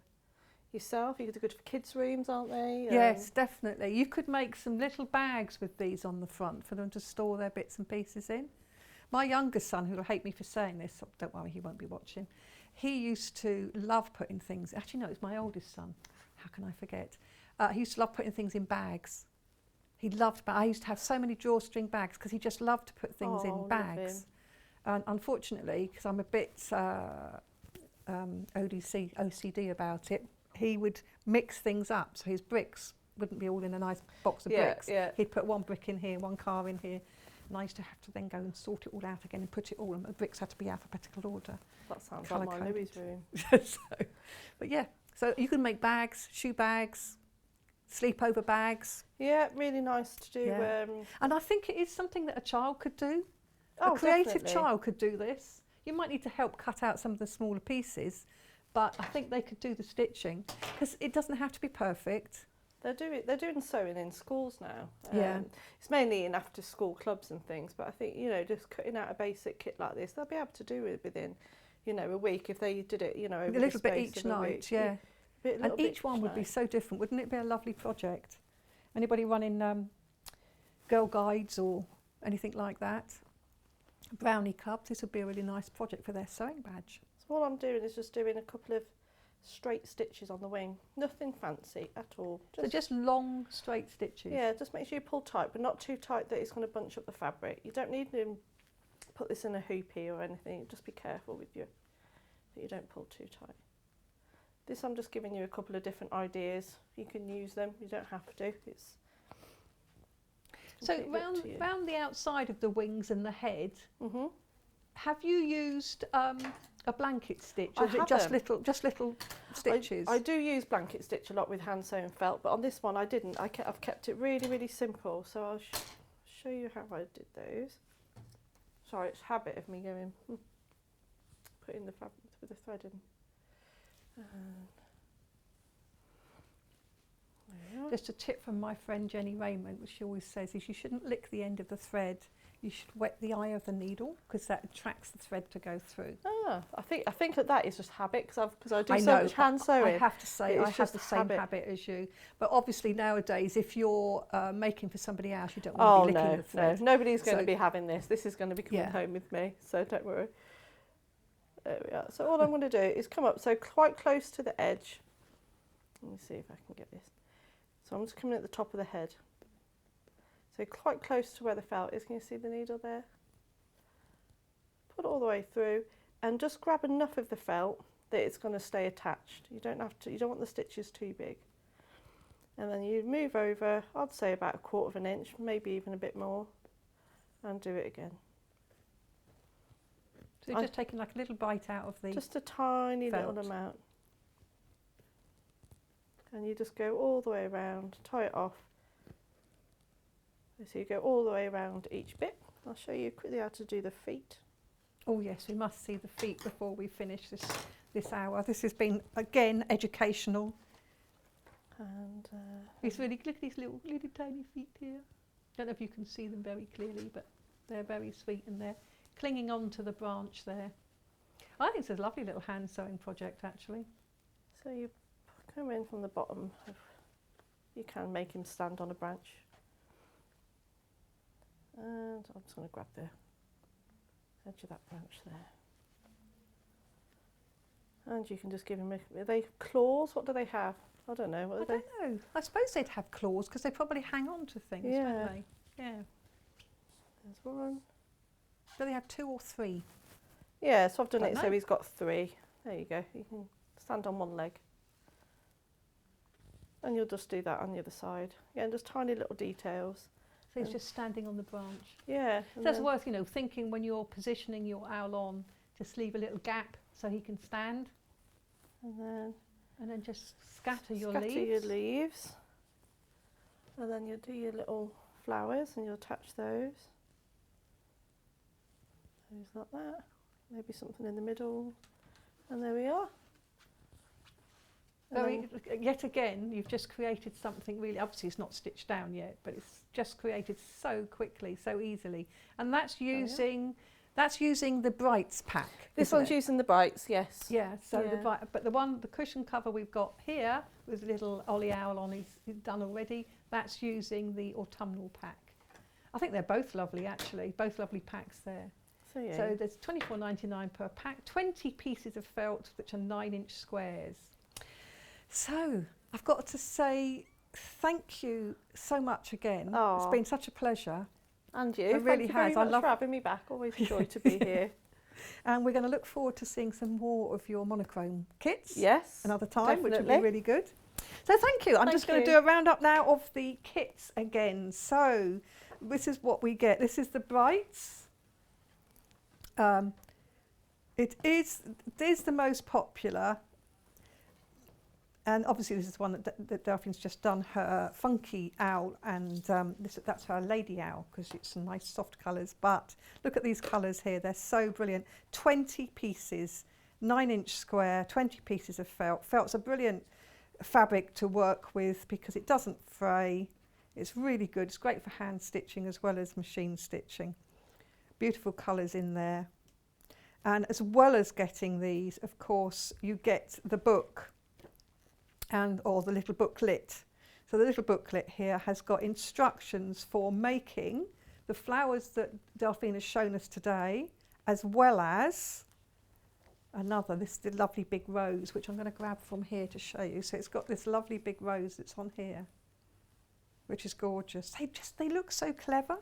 B: yourself. You could do good for kids' rooms, aren't they?
A: Yes, definitely. You could make some little bags with these on the front for them to store their bits and pieces in. My youngest son, who will hate me for saying this, don't worry, he won't be watching, he used to love putting things, actually no, it's my oldest son, how can I forget? He used to love putting things in bags. He loved, I used to have so many drawstring bags because he just loved to put things in bags. And unfortunately, because I'm a bit OCD about it, he would mix things up, so his bricks wouldn't be all in a nice box of bricks.
B: Yeah.
A: He'd put one brick in here, one car in here, and I used to have to then go and sort it all out again and put it all, and the bricks had to be alphabetical order.
B: That sounds
A: Colour
B: like my
A: coded.
B: Louis room.
A: But yeah, so you can make bags, shoe bags, sleepover bags.
B: Yeah, really nice to do.
A: Yeah. And I think it is something that a child could do.
B: Oh,
A: A creative
B: definitely.
A: child could do this. You might need to help cut out some of the smaller pieces, but I think they could do the stitching because it doesn't have to be perfect.
B: They're doing sewing in schools now.
A: Yeah.
B: It's mainly in after school clubs and things, but I think, just cutting out a basic kit like this, they'll be able to do it within, a week if they did it, over
A: A
B: the
A: little bit
B: space
A: each
B: of a
A: night,
B: week.
A: yeah.
B: Little
A: And
B: bit
A: each one would be
B: night.
A: so different. Wouldn't it be a lovely project? Anybody running Girl Guides or anything like that? Brownie Cubs, this would be a really nice project for their sewing badge.
B: So all I'm doing is just doing a couple of straight stitches on the wing. Nothing fancy at all.
A: So just long, straight stitches.
B: Yeah, just make sure you pull tight, but not too tight that it's going to bunch up the fabric. You don't need to put this in a hoopy or anything. Just be careful with that you don't pull too tight. This I'm just giving you a couple of different ideas. You can use them. You don't have to. It's
A: So
B: completely up to you.
A: round the outside of the wings and the head,
B: Mhm.
A: have you used a blanket stitch,
B: I
A: or is it just
B: haven't.
A: little stitches?
B: I do use blanket stitch a lot with hand sewn felt, but on this one I didn't. I've kept it really, really simple. So I'll show you how I did those. Sorry, it's habit of me going putting the fabric with the thread in. There we are.
A: Just a tip from my friend Jenny Raymond, which she always says, is you shouldn't lick the end of the thread. You should wet the eye of the needle because that attracts the thread to go through.
B: I think that is just habit because I do
A: I
B: so
A: know,
B: much hand sewing.
A: I have to say,
B: It's
A: I have
B: just
A: the same
B: habit.
A: habit as you. But obviously nowadays, if you're making for somebody else, you don't want to be licking the thread.
B: Nobody's going
A: So-
B: to be having this. This is going to be coming
A: Yeah.
B: home with me, so don't worry. There we are. So all I'm going to do is come up so quite close to the edge. Let me see if I can get this. So I'm just coming at the top of the head. So quite close to where the felt is. Can you see the needle there? Put it all the way through and just grab enough of the felt that it's going to stay attached. You don't want the stitches too big. And then you move over, I'd say about 1/4 of an inch, maybe even a bit more, and do it again.
A: So you're just taking like a little bite out of the...
B: Just a tiny
A: felt.
B: little amount. And you just go all the way around, tie it off. So you go all the way around each bit, I'll show you quickly how to do the feet.
A: Oh yes, we must see the feet before we finish this hour. This has been, again, educational.
B: And
A: It's really, look at these little tiny feet here. Don't know if you can see them very clearly, but they're very sweet and they're clinging on to the branch there. I think it's a lovely little hand sewing project actually.
B: so you come in from the bottom. You can make him stand on a branch. And I'm just going to grab the edge of that branch there. And you can just give him are they claws? What do they have? I don't know. What
A: I
B: are they?
A: don't know. I suppose they'd have claws because they probably hang on to things,
B: Yeah.
A: don't they? Yeah.
B: There's one.
A: Do they have 2 or 3?
B: Yeah, so I've done
A: Don't
B: it
A: know.
B: so he's got 3. There you go. You can stand on one leg. And you'll just do that on the other side. Yeah, and just tiny little details.
A: So he's just standing on the branch.
B: Yeah.
A: So that's worth, thinking when you're positioning your owl on, just leave a little gap so he can stand,
B: And then
A: just scatter your
B: scatter
A: leaves.
B: your leaves. And then you'll do your little flowers and you'll attach those. Those like that. Maybe something in the middle. And there we are. And
A: Yet again, you've just created something really, obviously it's not stitched down yet, but it's just created so quickly, so easily. And that's using the Brights pack.
B: this
A: isn't
B: one's
A: it?
B: using the Brights, yes.
A: Yeah, so
B: Yeah.
A: but the cushion cover we've got here with a little Ollie Owl on, he's done already. That's using the autumnal pack. I think they're both lovely actually, both lovely packs there.
B: So yeah.
A: So there's £24.99 per pack, 20 pieces of felt which are 9-inch squares. So I've got to say thank you so much again.
B: Aw.
A: It's been such a pleasure.
B: And you.
A: It really
B: Thank you very
A: has. I
B: much
A: love-
B: for having me back. Always a joy to be here.
A: And we're going to look forward to seeing some more of your monochrome kits
B: Yes.
A: another time, which will be
B: definitely.
A: really good. So thank you. I'm
B: Thank
A: just going to
B: you.
A: do a roundup now of the kits again. So this is what we get. This is the Brights. It is the most popular. And obviously this is one that Delphine's just done, her funky owl, and that's her lady owl because it's some nice soft colours. But look at these colours here, they're so brilliant. 20 pieces, 9-inch square, 20 pieces of felt. Felt's a brilliant fabric to work with because it doesn't fray. It's really good, it's great for hand stitching as well as machine stitching. Beautiful colours in there. And as well as getting these, of course, you get the book. Or the little booklet. So the little booklet here has got instructions for making the flowers that Delphine has shown us today, as well as this the lovely big rose, which I'm going to grab from here to show you. So it's got this lovely big rose that's on here, which is gorgeous. They look so clever.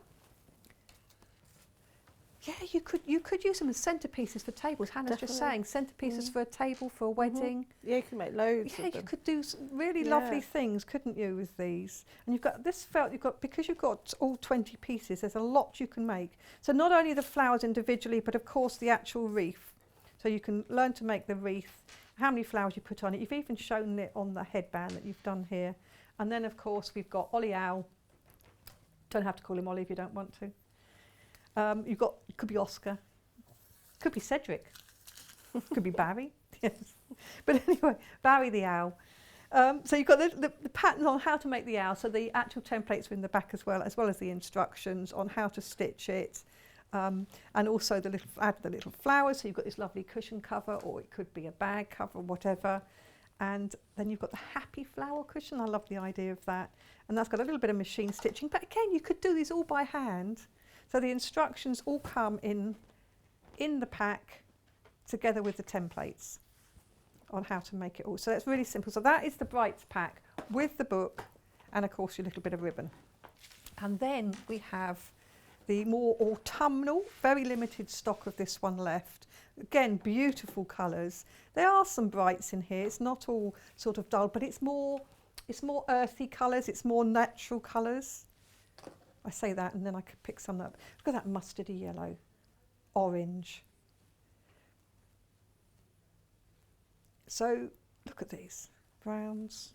A: Yeah, you could use them as centerpieces for tables. Hannah's just saying centerpieces for a table, for a wedding.
B: Yeah, you can make loads
A: Yeah,
B: of
A: you
B: them.
A: could do really lovely things, couldn't you, with these? And you've got this felt, because you've got all 20 pieces, there's a lot you can make. So not only the flowers individually, but of course the actual wreath. So you can learn to make the wreath, how many flowers you put on it. You've even shown it on the headband that you've done here. And then of course we've got Ollie Owl. Don't have to call him Ollie if you don't want to. It could be Oscar, could be Cedric, could be Barry, yes. But anyway, Barry the owl. So you've got the pattern on how to make the owl, so the actual templates are in the back as well as the instructions on how to stitch it. And also add the little flowers, so you've got this lovely cushion cover, or it could be a bag cover, whatever. And then you've got the happy flower cushion, I love the idea of that. And that's got a little bit of machine stitching, but again, you could do these all by hand. So the instructions all come in the pack together with the templates on how to make it all. So that's really simple. So that is the Brights pack with the book and of course your little bit of ribbon. And then we have the more autumnal, very limited stock of this one left. Again, beautiful colours. There are some brights in here. It's not all sort of dull, but it's more earthy colours. It's more natural colours. I say that and then I could pick some up. Look at that mustardy yellow, orange. So look at these browns.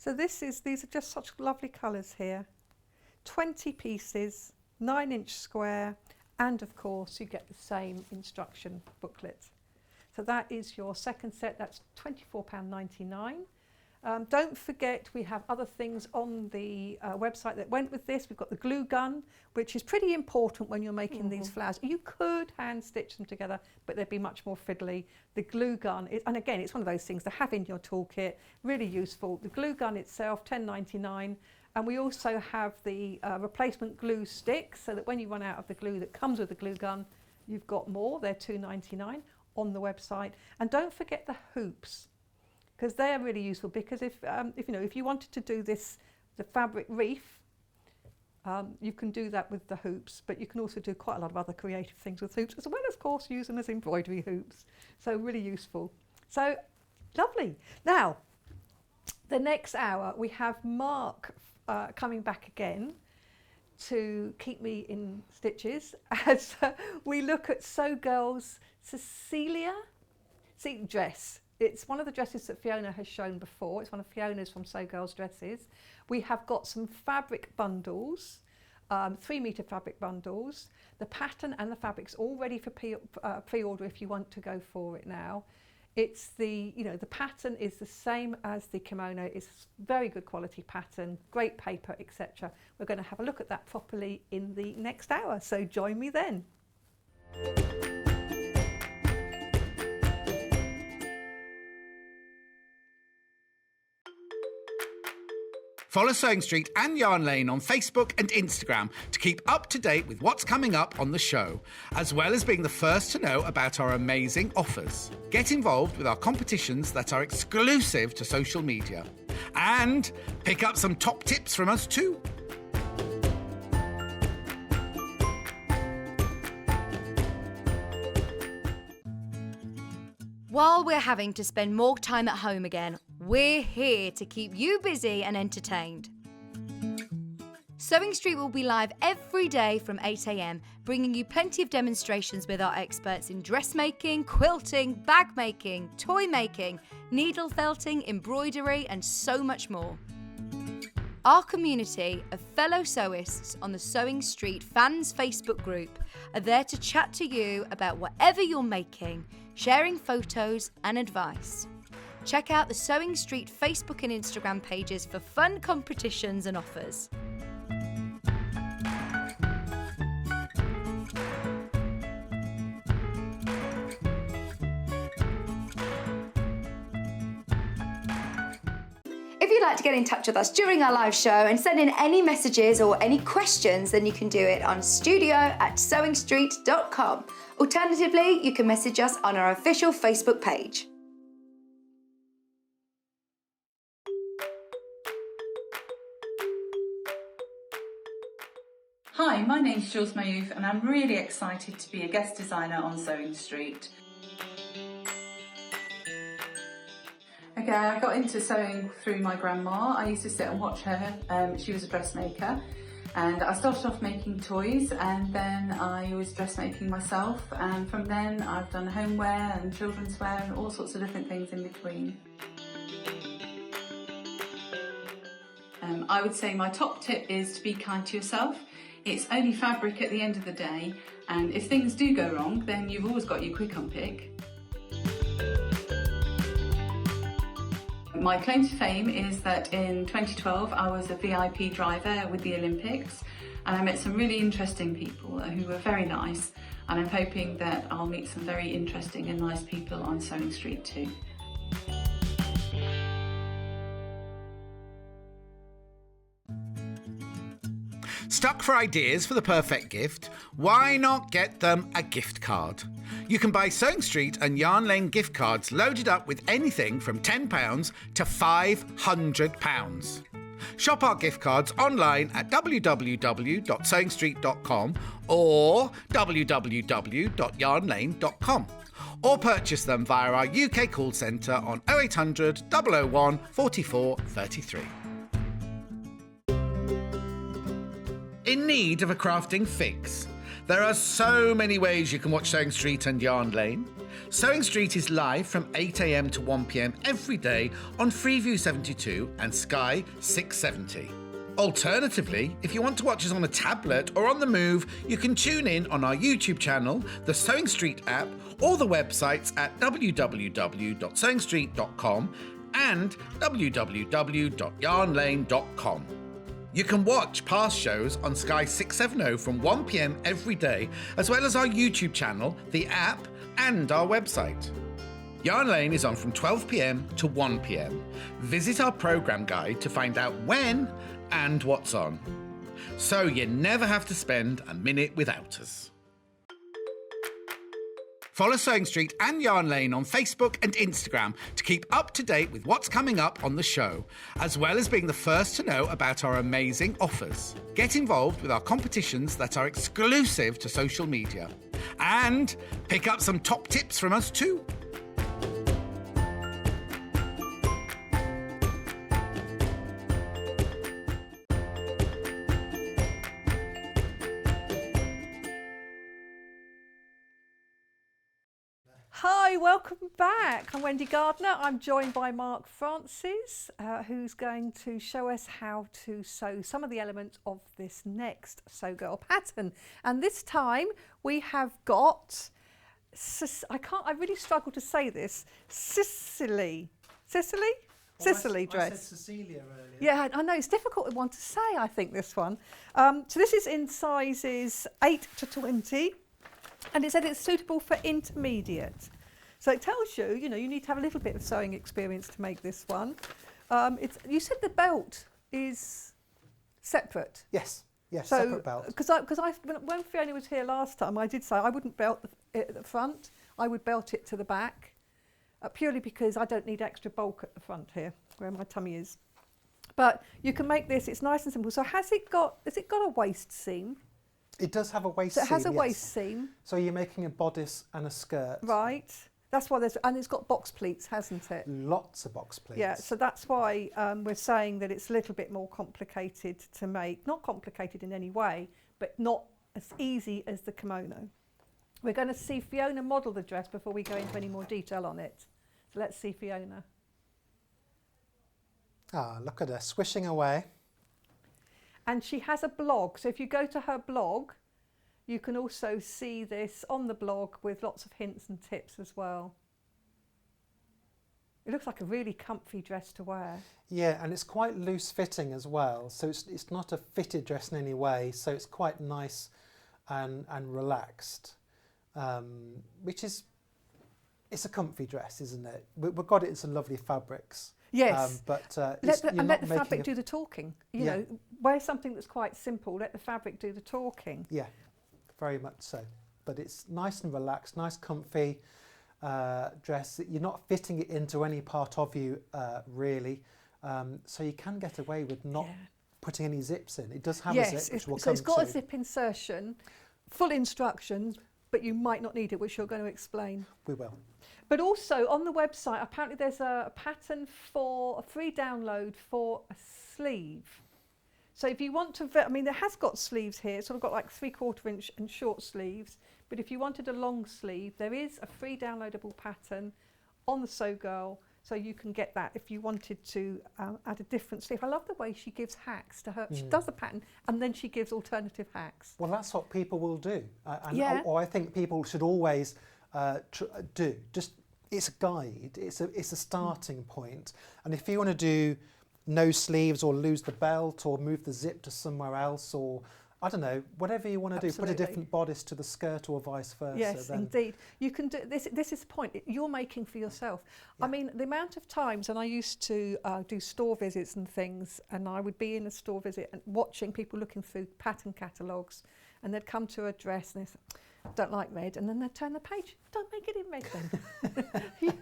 A: So these are just such lovely colours here. 20 pieces, 9-inch square, and of course you get the same instruction booklet. So that is your second set, that's £24.99. Don't forget we have other things on the website that went with this. We've got the glue gun, which is pretty important when you're making these flowers. You could hand stitch them together, but they'd be much more fiddly. The glue gun, and again, it's one of those things to have in your toolkit, really useful. The glue gun itself, £10.99. And we also have the replacement glue sticks, so that when you run out of the glue that comes with the glue gun, you've got more. They're £2.99 on the website. And don't forget the hoops, because they're really useful. Because if you wanted to do the fabric wreath, you can do that with the hoops, but you can also do quite a lot of other creative things with hoops, as well as, of course, use them as embroidery hoops. So really useful. So lovely. Now, the next hour we have Mark coming back again to keep me in stitches as we look at Sewgirl's Cecily dress. It's one of the dresses that Fiona has shown before. It's one of Fiona's from Sewgirl's dresses. We have got some fabric bundles, 3-metre fabric bundles. The pattern and the fabric's all ready for pre-order if you want to go for it now. It's the pattern is the same as the kimono. It's very good quality pattern, great paper, etc. We're going to have a look at that properly in the next hour, so join me then.
C: Follow Sewing Street and Yarn Lane on Facebook and Instagram to keep up to date with what's coming up on the show, as well as being the first to know about our amazing offers. Get involved with our competitions that are exclusive to social media. And pick up some top tips from us too.
E: While we're having to spend more time at home again, we're here to keep you busy and entertained. Sewing Street will be live every day from 8 AM, bringing you plenty of demonstrations with our experts in dressmaking, quilting, bag making, toy making, needle felting, embroidery, and so much more. Our community of fellow sewists on the Sewing Street fans Facebook group are there to chat to you about whatever you're making, sharing photos and advice. Check out the Sewing Street Facebook and Instagram pages for fun competitions and offers.
G: If you'd like to get in touch with us during our live show and send in any messages or any questions, then you can do it on studio@sewingstreet.com. Alternatively, you can message us on our official Facebook page.
D: Hi, my name's Jules Mayouf and I'm really excited to be a guest designer on Sewing Street. Okay, I got into sewing through my grandma. I used to sit and watch her. She was a dressmaker, and I started off making toys, and then I was dressmaking myself, and from then I've done homeware and children's wear and all sorts of different things in between. I would say my top tip is to be kind to yourself. It's only fabric at the end of the day, and if things do go wrong, then you've always got your quick unpick. My claim to fame is that in 2012 I was a VIP driver with the Olympics, and I met some really interesting people who were very nice, and I'm hoping that I'll meet some very interesting and nice people on Sewing Street too.
C: Stuck for ideas for the perfect gift? Why not get them a gift card? You can buy Sewing Street and Yarn Lane gift cards loaded up with anything from £10 to £500. Shop our gift cards online at www.sewingstreet.com or www.yarnlane.com, or purchase them via our UK call centre on 0800 001 44 33. In need of a crafting fix? There are so many ways you can watch Sewing Street and Yarn Lane. Sewing Street is live from 8 a.m. to 1 p.m. every day on Freeview 72 and Sky 670. Alternatively, if you want to watch us on a tablet or on the move, you can tune in on our YouTube channel, the Sewing Street app, or the websites at www.sewingstreet.com and www.yarnlane.com. You can watch past shows on Sky 670 from 1 p.m. every day, as well as our YouTube channel, the app, and our website. Yarn Lane is on from 12 p.m. to 1 p.m. Visit our programme guide to find out when and what's on. So you never have to spend a minute without us. Follow Sewing Street and Yarn Lane on Facebook and Instagram to keep up to date with what's coming up on the show, as well as being the first to know about our amazing offers. Get involved with our competitions that are exclusive to social media. And pick up some top tips from us too.
A: Hi, welcome back. I'm Wendy Gardner. I'm joined by Mark Francis, who's going to show us how to sew some of the elements of this next Sewgirl pattern. And this time we have got, I really struggle to say this, Cecily. Cecily?
F: Well,
A: Cecily dress.
F: I said Cecilia earlier.
A: Yeah, I know, it's a difficult one to say, I think, this one. So this is in sizes 8 to 20. And it said it's suitable for intermediate. So it tells you, you need to have a little bit of sewing experience to make this one. You said the belt is separate.
F: Yes,
A: So,
F: separate belt.
A: Because when Fiona was here last time, I did say I wouldn't belt it at the front. I would belt it to the back, purely because I don't need extra bulk at the front here, where my tummy is. But you can make this, it's nice and simple. So has it got a waist seam?
F: It does have a waist
A: So
F: seam.
A: it has a
F: yes.
A: waist seam.
F: So you're making a bodice and a skirt.
A: Right. That's why and it's got box pleats, hasn't it?
F: Lots of box pleats.
A: Yeah, so that's why we're saying that it's a little bit more complicated to make. Not complicated in any way, but not as easy as the kimono. We're going to see Fiona model the dress before we go into any more detail on it. So let's see Fiona.
F: Ah, look at her swishing away.
A: And she has a blog, so if you go to her blog, you can also see this on the blog with lots of hints and tips as well. It looks like a really comfy dress to wear.
F: Yeah, and it's quite loose fitting as well, so it's not a fitted dress in any way, so it's quite nice and relaxed, it's a comfy dress, isn't it? We've got it in some lovely fabrics.
A: Yes,
F: but
A: let the fabric do the talking. You know, wear something that's quite simple. Let the fabric do the talking.
F: Yeah, very much so. But it's nice and relaxed, nice comfy dress. You're not fitting it into any part of you, really. So you can get away with not putting any zips in. It does have a zip, which we'll come to.
A: So it's got a zip insertion, full instructions, but you might not need it, which you're going to explain.
F: We will.
A: But also on the website, apparently there's a pattern for a free download for a sleeve. So if you want to, it has got sleeves here. It's sort of got like 3/4 inch and short sleeves. But if you wanted a long sleeve, there is a free downloadable pattern on the Sewgirl. So you can get that if you wanted to add a different sleeve. I love the way she gives hacks to her. She does the pattern and then she gives alternative hacks.
F: Well, that's what people will do.
A: Yeah.
F: I think people should always do. Just, it's a guide. It's a starting point. And if you want to do no sleeves or lose the belt or move the zip to somewhere else, or I don't know, whatever you want to do, put a different bodice to the skirt or vice versa.
A: Yes, indeed. You can do this. This is the point. You're making for yourself. Yeah. I mean, the amount of times, and I used to do store visits and things, and I would be in a store visit and watching people looking through pattern catalogues, and they'd come to a dress and they say, don't like red, and then they'd turn the page. Don't make it in red then.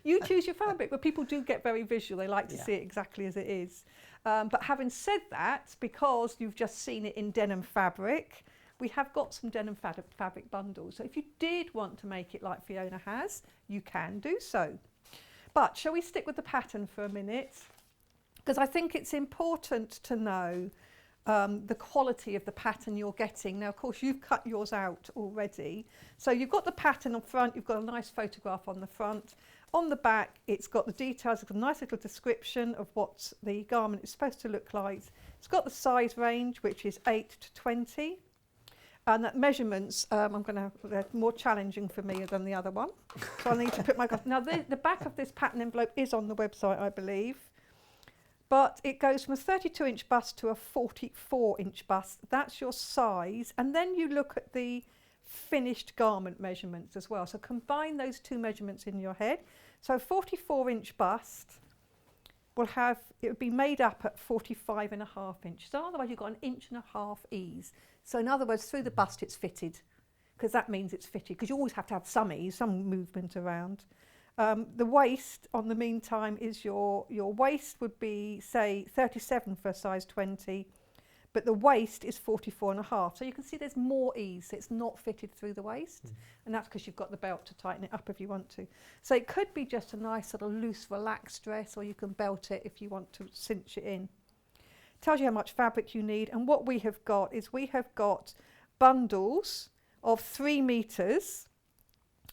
A: you choose your fabric, but people do get very visual. They like to see it exactly as it is. But having said that, because you've just seen it in denim fabric, we have got some denim fabric bundles. So if you did want to make it like Fiona has, you can do so. But shall we stick with the pattern for a minute? Because I think it's important to know the quality of the pattern you're getting. Now, of course, you've cut yours out already. So you've got the pattern up front, you've got a nice photograph on the front. On the back, it's got the details, it's got a nice little description of what the garment is supposed to look like. It's got the size range, which is 8 to 20. And that measurements, they're more challenging for me than the other one. So I need to put my, now the back of this pattern envelope is on the website, I believe. But it goes from a 32-inch bust to a 44-inch bust. That's your size. And then you look at the finished garment measurements as well. So combine those two measurements in your head. So 44-inch bust it would be made up at 45.5 inches. So otherwise you've got 1.5 inches ease. So in other words, through the bust it's fitted, because that means it's fitted, because you always have to have some ease, some movement around. The waist, on the meantime, is your waist would be, say, 37 for a size 20, but the waist is 44.5. So you can see there's more ease. It's not fitted through the waist, and that's because you've got the belt to tighten it up if you want to. So it could be just a nice sort of loose, relaxed dress, or you can belt it if you want to cinch it in. Tells you how much fabric you need, and what we have got is we have got bundles of 3 meters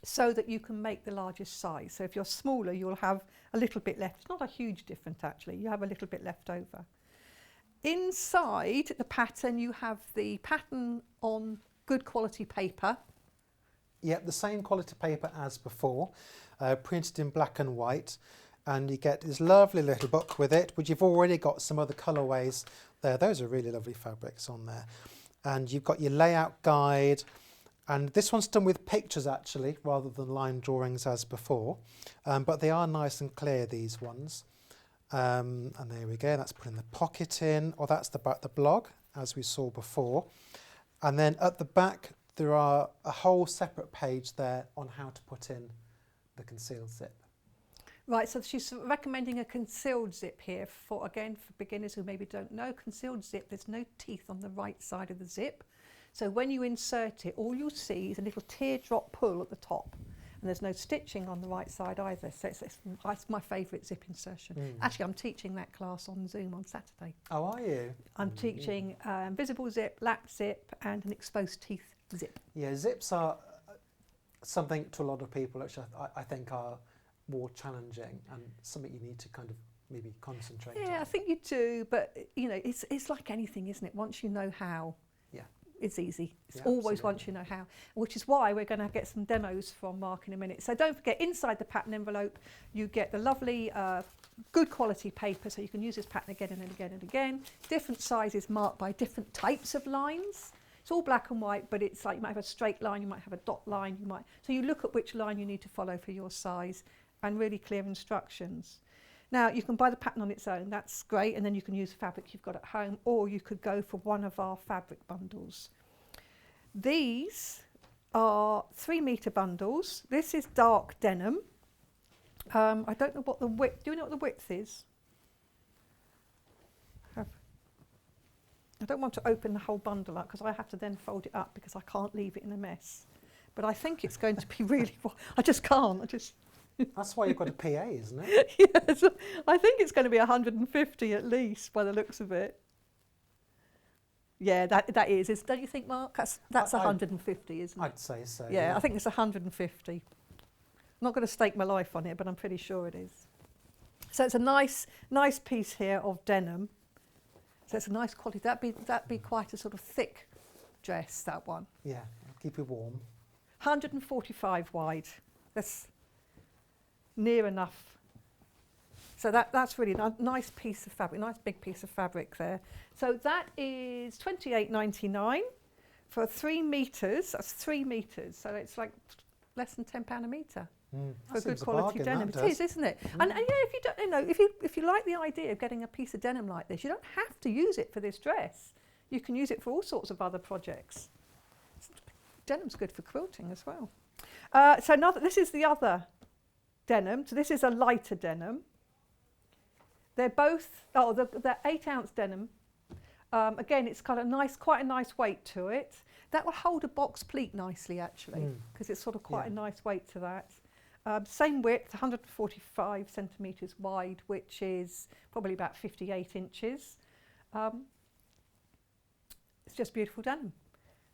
A: so that you can make the largest size. So if you're smaller, you'll have a little bit left. It's not a huge difference actually, you have a little bit left over. Inside the pattern you have the pattern on good quality paper.
F: Yep, the same quality paper as before, printed in black and white. And you get this lovely little book with it, which you've already got some other colourways there. Those are really lovely fabrics on there. And you've got your layout guide, and this one's done with pictures actually, rather than line drawings as before. But they are nice and clear, these ones. And there we go, that's putting the pocket in, or that's the blog, as we saw before. And then at the back, there are a whole separate page there on how to put in the concealed zip.
A: Right, so she's recommending a concealed zip here for beginners who maybe don't know. Concealed zip, there's no teeth on the right side of the zip. So when you insert it, all you'll see is a little teardrop pull at the top. And there's no stitching on the right side either. So it's my favourite zip insertion. Actually, I'm teaching that class on Zoom on Saturday.
F: Oh, are you?
A: I'm teaching visible zip, lap zip, and an exposed teeth zip.
F: Yeah, zips are something to a lot of people, which I think are more challenging and something you need to kind of maybe concentrate on.
A: Yeah, I think you do, but you know, it's like anything, isn't it? Once you know how, it's easy. It's always once you know how, which is why we're going to get some demos from Mark in a minute. So don't forget, inside the pattern envelope, you get the lovely, good quality paper, so you can use this pattern again and again and again. Different sizes marked by different types of lines. It's all black and white, but it's like you might have a straight line, you might have a dot line, so you look at which line you need to follow for your size, and really clear instructions. Now you can buy the pattern on its own, that's great, and then you can use the fabric you've got at home, or you could go for one of our fabric bundles. These are 3 metre bundles. This is dark denim. I don't know what the width, do you know what the width is? I don't want to open the whole bundle up because I have to then fold it up because I can't leave it in a mess. But I think it's going to be really, I just can't,
F: That's why you've got a PA, isn't it?
A: Yes, I think it's going to be 150 at least by the looks of it. Yeah, that is. Don't you think, Mark? That's 150, isn't it?
F: I'd say so.
A: Yeah, I think it's 150. I'm not going to stake my life on it, but I'm pretty sure it is. So it's a nice piece here of denim. So it's a nice quality. That'd be quite a sort of thick dress, that one.
F: Yeah, keep it warm.
A: 145 wide. That's near enough. So that's really a nice piece of fabric, nice big piece of fabric there. So that is £28.99 for 3 metres. That's 3 metres. So it's like less than £10 a metre for good quality denim. It is, isn't it? And yeah, if you don't, if you like the idea of getting a piece of denim like this, you don't have to use it for this dress. You can use it for all sorts of other projects. Denim's good for quilting as well. This is the other denim. So this is a lighter denim. They're both, they're 8-ounce denim. Again, it's got quite a nice weight to it. That will hold a box pleat nicely, actually, because it's sort of quite a nice weight to that. Same width, 145 centimetres wide, which is probably about 58 inches. It's just beautiful denim.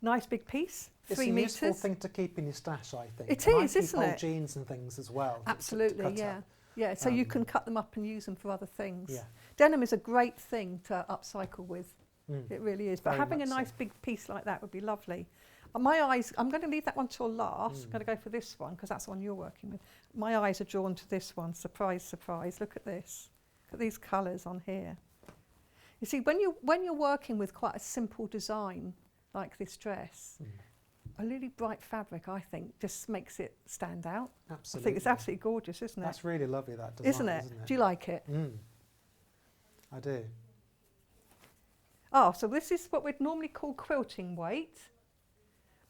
A: Nice big piece,
F: It's
A: 3
F: a
A: metres.
F: useful thing to keep in your stash, I think.
A: It
F: And I
A: is,
F: keep
A: isn't
F: old
A: it?
F: jeans and things as well. to
A: Absolutely,
F: cut
A: yeah.
F: up.
A: Yeah, so you can cut them up and use them for other things.
F: Yeah.
A: Denim is a great thing to upcycle with.
F: Mm.
A: It really is. But
F: Very
A: having a
F: much so.
A: nice big piece like that would be lovely. My eyes, I'm going to leave that one till last. I'm going to go for this one because that's the one you're working with. My eyes are drawn to this one. Surprise, surprise. Look at this. Look at these colours on here. You see, when you're working with quite a simple design like this dress, a really bright fabric, I think, just makes it stand out.
F: Absolutely.
A: I think it's absolutely gorgeous, isn't it?
F: That's really lovely, that design,
A: Isn't it?
F: isn't it?
A: Do you like it?
F: Mm. I do.
A: Oh, so this is what we'd normally call quilting weight.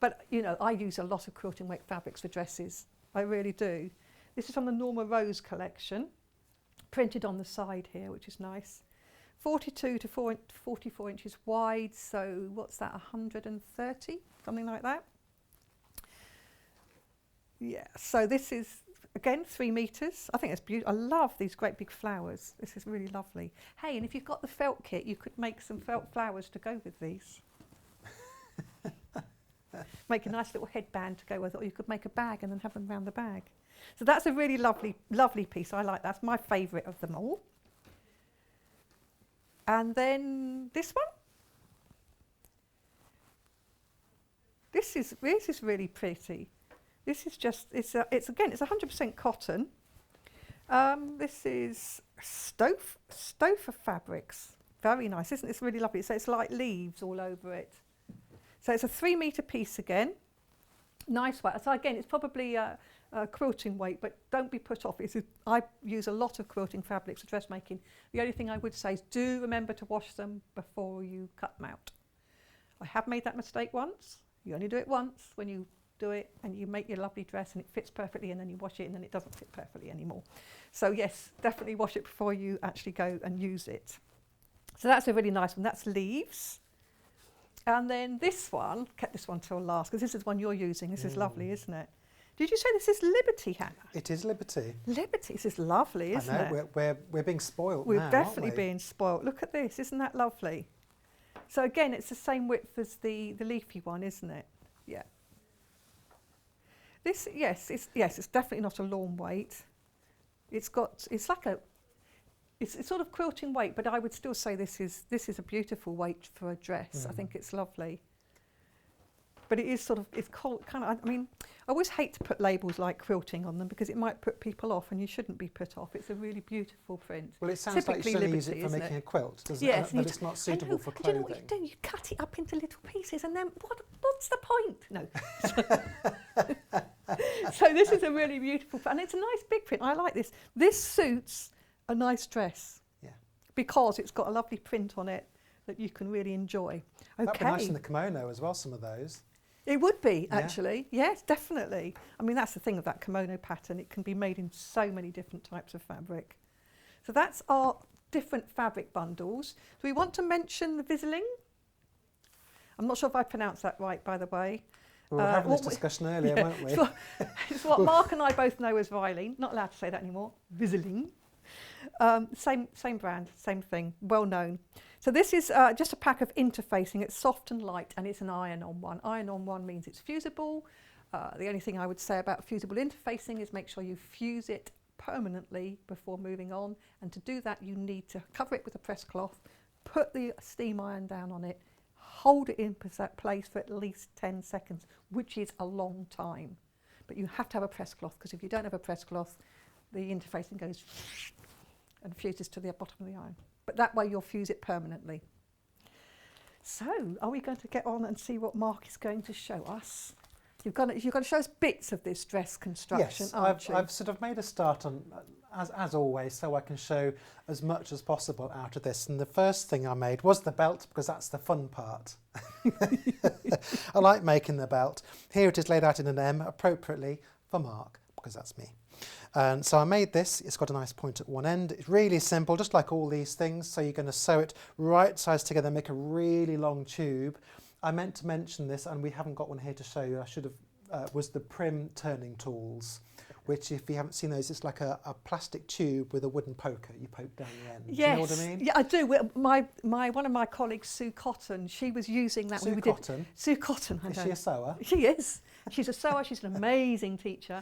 A: But, you know, I use a lot of quilting weight fabrics for dresses. I really do. This is from the Norma Rose collection, printed on the side here, which is nice. 42 to 44 inches wide, so what's that, 130? Something like that. Yeah, so this is, again, 3 metres. I think it's beautiful. I love these great big flowers. This is really lovely. Hey, and if you've got the felt kit, you could make some felt flowers to go with these. Make a nice little headband to go with it, or you could make a bag and then have them around the bag. So that's a really lovely, lovely piece. I like that. That's my favourite of them all. And then this one. This is really pretty. This is just, it's 100% cotton. This is Stouffer Fabrics. Very nice, isn't it? It's really lovely. So it's like leaves all over it. So it's a 3 metre piece again. Nice weight. So again, it's probably a quilting weight, but don't be put off. I use a lot of quilting fabrics for dressmaking. The only thing I would say is do remember to wash them before you cut them out. I have made that mistake once. You only do it once when you do it and you make your lovely dress and it fits perfectly, and then you wash it and then it doesn't fit perfectly anymore. So yes, definitely wash it before you actually go and use it. So that's a really nice one. That's leaves. And then this one, kept this one till last because this is the one you're using. This is lovely, isn't it? Did you say this is Liberty, Hannah?
F: It is Liberty.
A: Liberty, this is lovely, isn't
F: I know,
A: it?
F: we're being spoilt
A: We're
F: now,
A: definitely
F: aren't we?
A: being spoilt. Look at this, isn't that lovely? So again, it's the same width as the leafy one, isn't it? Yeah. This, it's definitely not a lawn weight. It's sort of quilting weight, but I would still say this is a beautiful weight for a dress. I think it's lovely. But it is kind of, I mean, I always hate to put labels like quilting on them because it might put people off, and you shouldn't be put off. It's a really beautiful print.
F: Well, it sounds like you still use it for making a quilt, doesn't it? But it's not suitable for
A: Do you know
F: clothing.
A: what you do? You cut it up into little pieces, and then what's the point? No. So this is a really beautiful, and it's a nice big print. I like this. This suits a nice dress.
F: Yeah.
A: Because it's got a lovely print on it that you can really enjoy. Okay.
F: That'd be nice in the kimono as well, some of those.
A: It would be, actually. Yes, definitely. I mean, that's the thing of that kimono pattern. It can be made in so many different types of fabric. So that's our different fabric bundles. Do we want to mention the Viseling? I'm not sure if I pronounced that right, by the way.
F: We were having this discussion earlier, weren't we?
A: It's what Mark and I both know as Vilene. Not allowed to say that anymore. Viseling. Same brand, same thing, well known. So this is just a pack of interfacing. It's soft and light, and it's an iron-on one. Iron-on one means it's fusible. The only thing I would say about fusible interfacing is make sure you fuse it permanently before moving on. And to do that, you need to cover it with a press cloth, put the steam iron down on it, hold it in place for at least 10 seconds, which is a long time. But you have to have a press cloth, because if you don't have a press cloth, the interfacing goes and fuses to the bottom of the iron. But that way you'll fuse it permanently. So, are we going to get on and see what Mark is going to show us? You're going to show us bits of this dress construction,
F: yes,
A: aren't you?
F: I've sort of made a start on, as always, so I can show as much as possible out of this. And the first thing I made was the belt, because that's the fun part. I like making the belt. Here it is laid out in an M, appropriately for Mark, because that's me. And so I made this. It's got a nice point at one end. It's really simple, just like all these things. So you're going to sew it right sides together, make a really long tube. I meant to mention this, and we haven't got one here to show you. I should have, was the Prim turning tools, which if you haven't seen those, it's like a plastic tube with a wooden poker. You poke down the end.
A: Yes.
F: Do you know what I mean?
A: Yeah, I do. One of my colleagues, Sue Cotton, she was using that.
F: Sue Cotton?
A: Sue Cotton, I
F: Is
A: know.
F: she a sewer?
A: She is. She's a sewer. She's an amazing teacher.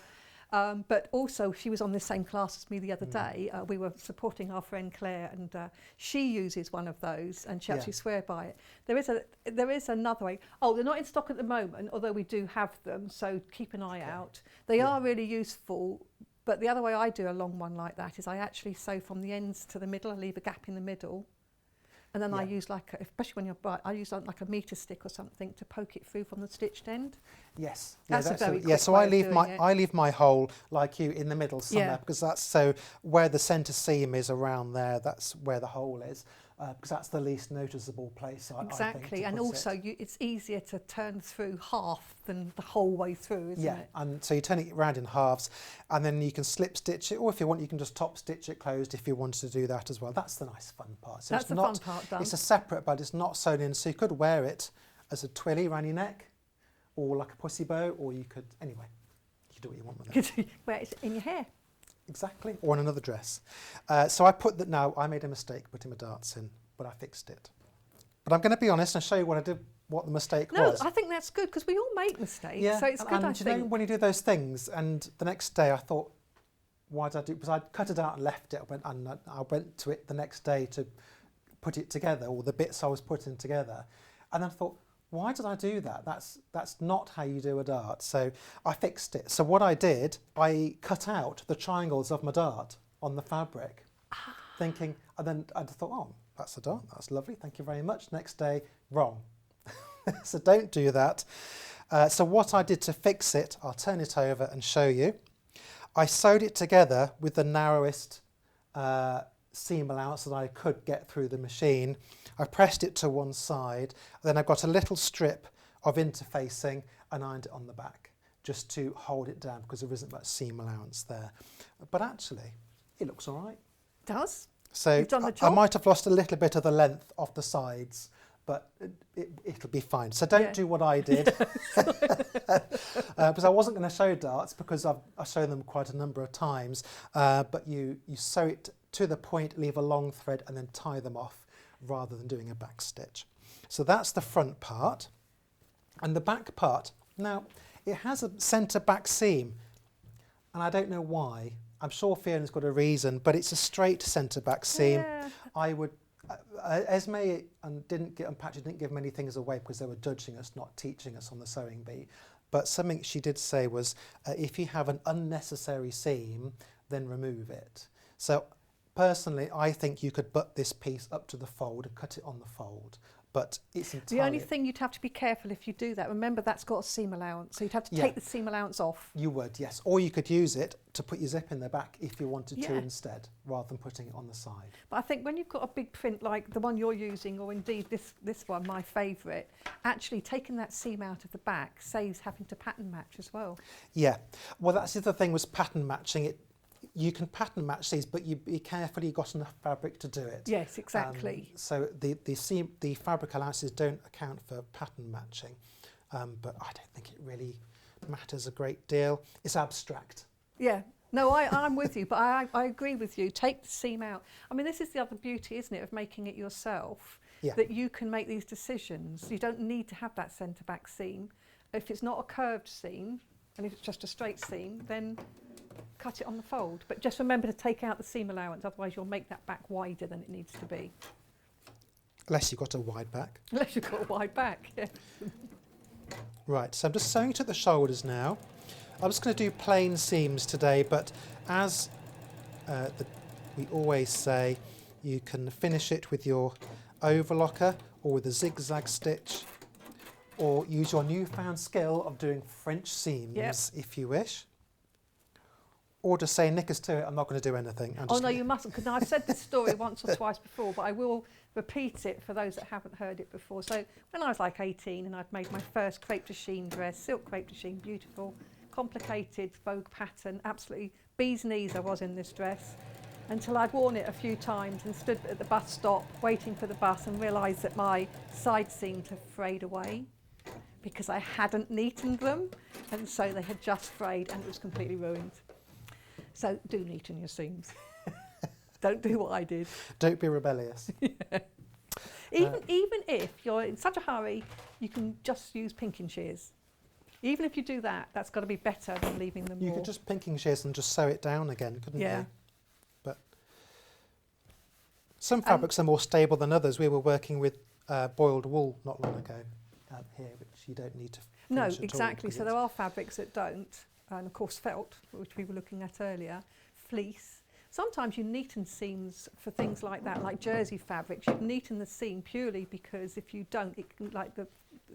A: But also she was on the same class as me the other day. We were supporting our friend Claire, and she uses one of those, and she actually swears by it. There is another way. Oh, they're not in stock at the moment, although we do have them, so keep an eye out. They are really useful, but the other way I do a long one like that is I actually sew from the ends to the middle. I leave a gap in the middle. And then I use especially when you're bright, I use like a meter stick or something to poke it through from the stitched end.
F: Yes.
A: That's a very quick
F: so
A: way
F: I
A: of
F: leave
A: doing
F: my
A: it.
F: I leave my hole like you in the middle somewhere,
A: Yeah.
F: because that's so where the centre seam is around there. That's where the hole is, because that's the least noticeable place. I think,
A: Exactly,
F: to
A: and
F: put
A: also
F: it.
A: it's easier to turn through half than the whole way through, isn't it?
F: And so you turn it around in halves, and then you can slip stitch it, or if you want, you can just top stitch it closed if you wanted to do that as well. That's the nice fun part. So
A: That's
F: it's
A: the
F: not,
A: fun part done.
F: It's a separate, but it's not sewn in, so you could wear it as a twilly around your neck, or like a pussy bow, or you could, anyway, you can do what you want with it.
A: Where it's in your hair.
F: Exactly, or on another dress. So I put that. Now I made a mistake putting my darts in, but I fixed it. But I'm going to be honest and show you what I did, what the mistake
A: No,
F: was.
A: I think that's good because we all make mistakes.
F: Yeah,
A: So it's good, I
F: and you know
A: think.
F: when you do those things, and the next day I thought, why did I do? Because I'd cut it out and left it. I went to it the next day to put it together, or the bits I was putting together, and then I thought, why did I do that? That's not how you do a dart. So I fixed it. So what I did, I cut out the triangles of my dart on the fabric, thinking, and then I thought, oh, that's a dart. That's lovely. Thank you very much. Next day, wrong. So don't do that. So what I did to fix it, I'll turn it over and show you. I sewed it together with the narrowest seam allowance that I could get through the machine. I pressed it to one side, then I got a little strip of interfacing and ironed it on the back just to hold it down because there isn't much seam allowance there. But actually, it looks all right.
A: Does?
F: So
A: You've done the
F: I
A: job.
F: might have lost a little bit of the length off the sides, but it'll be fine. So don't do what I did, because I wasn't going to show darts because I've shown them quite a number of times. But you sew it to the point, leave a long thread, and then tie them off rather than doing a back stitch. So that's the front part, and the back part. Now it has a centre back seam, and I don't know why. I'm sure Fiona's got a reason, but it's a straight centre back seam.
A: Yeah.
F: I would. Esme and Patrick didn't give many things away because they were judging us, not teaching us on the sewing bee. But something she did say was, if you have an unnecessary seam, then remove it. So personally, I think you could butt this piece up to the fold and cut it on the fold. But it's entirely...
A: The only thing you'd have to be careful if you do that, remember that's got a seam allowance, so you'd have to take the seam allowance off.
F: You would, yes. Or you could use it to put your zip in the back if you wanted to
A: Yeah.
F: instead, rather than putting it on the side.
A: But I think when you've got a big print like the one you're using, or indeed this one, my favourite, actually taking that seam out of the back saves having to pattern match as well.
F: Yeah. Well, that's the other thing was pattern matching. You can pattern match these, but you be careful you've got enough fabric to do it.
A: Yes, exactly.
F: So the fabric allowances don't account for pattern matching, but I don't think it really matters a great deal. It's abstract.
A: Yeah. No, I'm with you, but I agree with you. Take the seam out. I mean, this is the other beauty, isn't it, of making it yourself, that you can make these decisions. You don't need to have that centre back seam. If it's not a curved seam, and if it's just a straight seam, then cut it on the fold. But just remember to take out the seam allowance, otherwise you'll make that back wider than it needs to be.
F: Unless you've got a wide back.
A: Unless you've got a wide back, yeah.
F: Right, so I'm just sewing to the shoulders now. I'm just going to do plain seams today, but as we always say, you can finish it with your overlocker or with a zigzag stitch, or use your newfound skill of doing French seams if you wish. Or just say, nick us to it, I'm not going to do anything.
A: Oh no, you mustn't, because I've said this story once or twice before, but I will repeat it for those that haven't heard it before. So when I was like 18 and I'd made my first crepe de chine dress, silk crepe de chine, beautiful, complicated Vogue pattern, absolutely bee's knees I was in this dress, until I'd worn it a few times and stood at the bus stop waiting for the bus and realised that my side seams had frayed away because I hadn't neatened them, and so they had just frayed and it was completely ruined. So do neaten your seams. Don't do what I did.
F: Don't be rebellious.
A: Even if you're in such a hurry, you can just use pinking shears. Even if you do that, that's got to be better than leaving them
F: You
A: raw.
F: could just pinking shears and just sew it down again, couldn't
A: Yeah.
F: you? But some fabrics are more stable than others. We were working with boiled wool not long ago here, which you don't need to
A: No,
F: finish at all
A: exactly.
F: because
A: So
F: it's-
A: there are fabrics that don't, and of course felt, which we were looking at earlier, fleece. Sometimes you neaten seams for things like that, like jersey fabrics. You neaten the seam purely because if you don't, it can, like the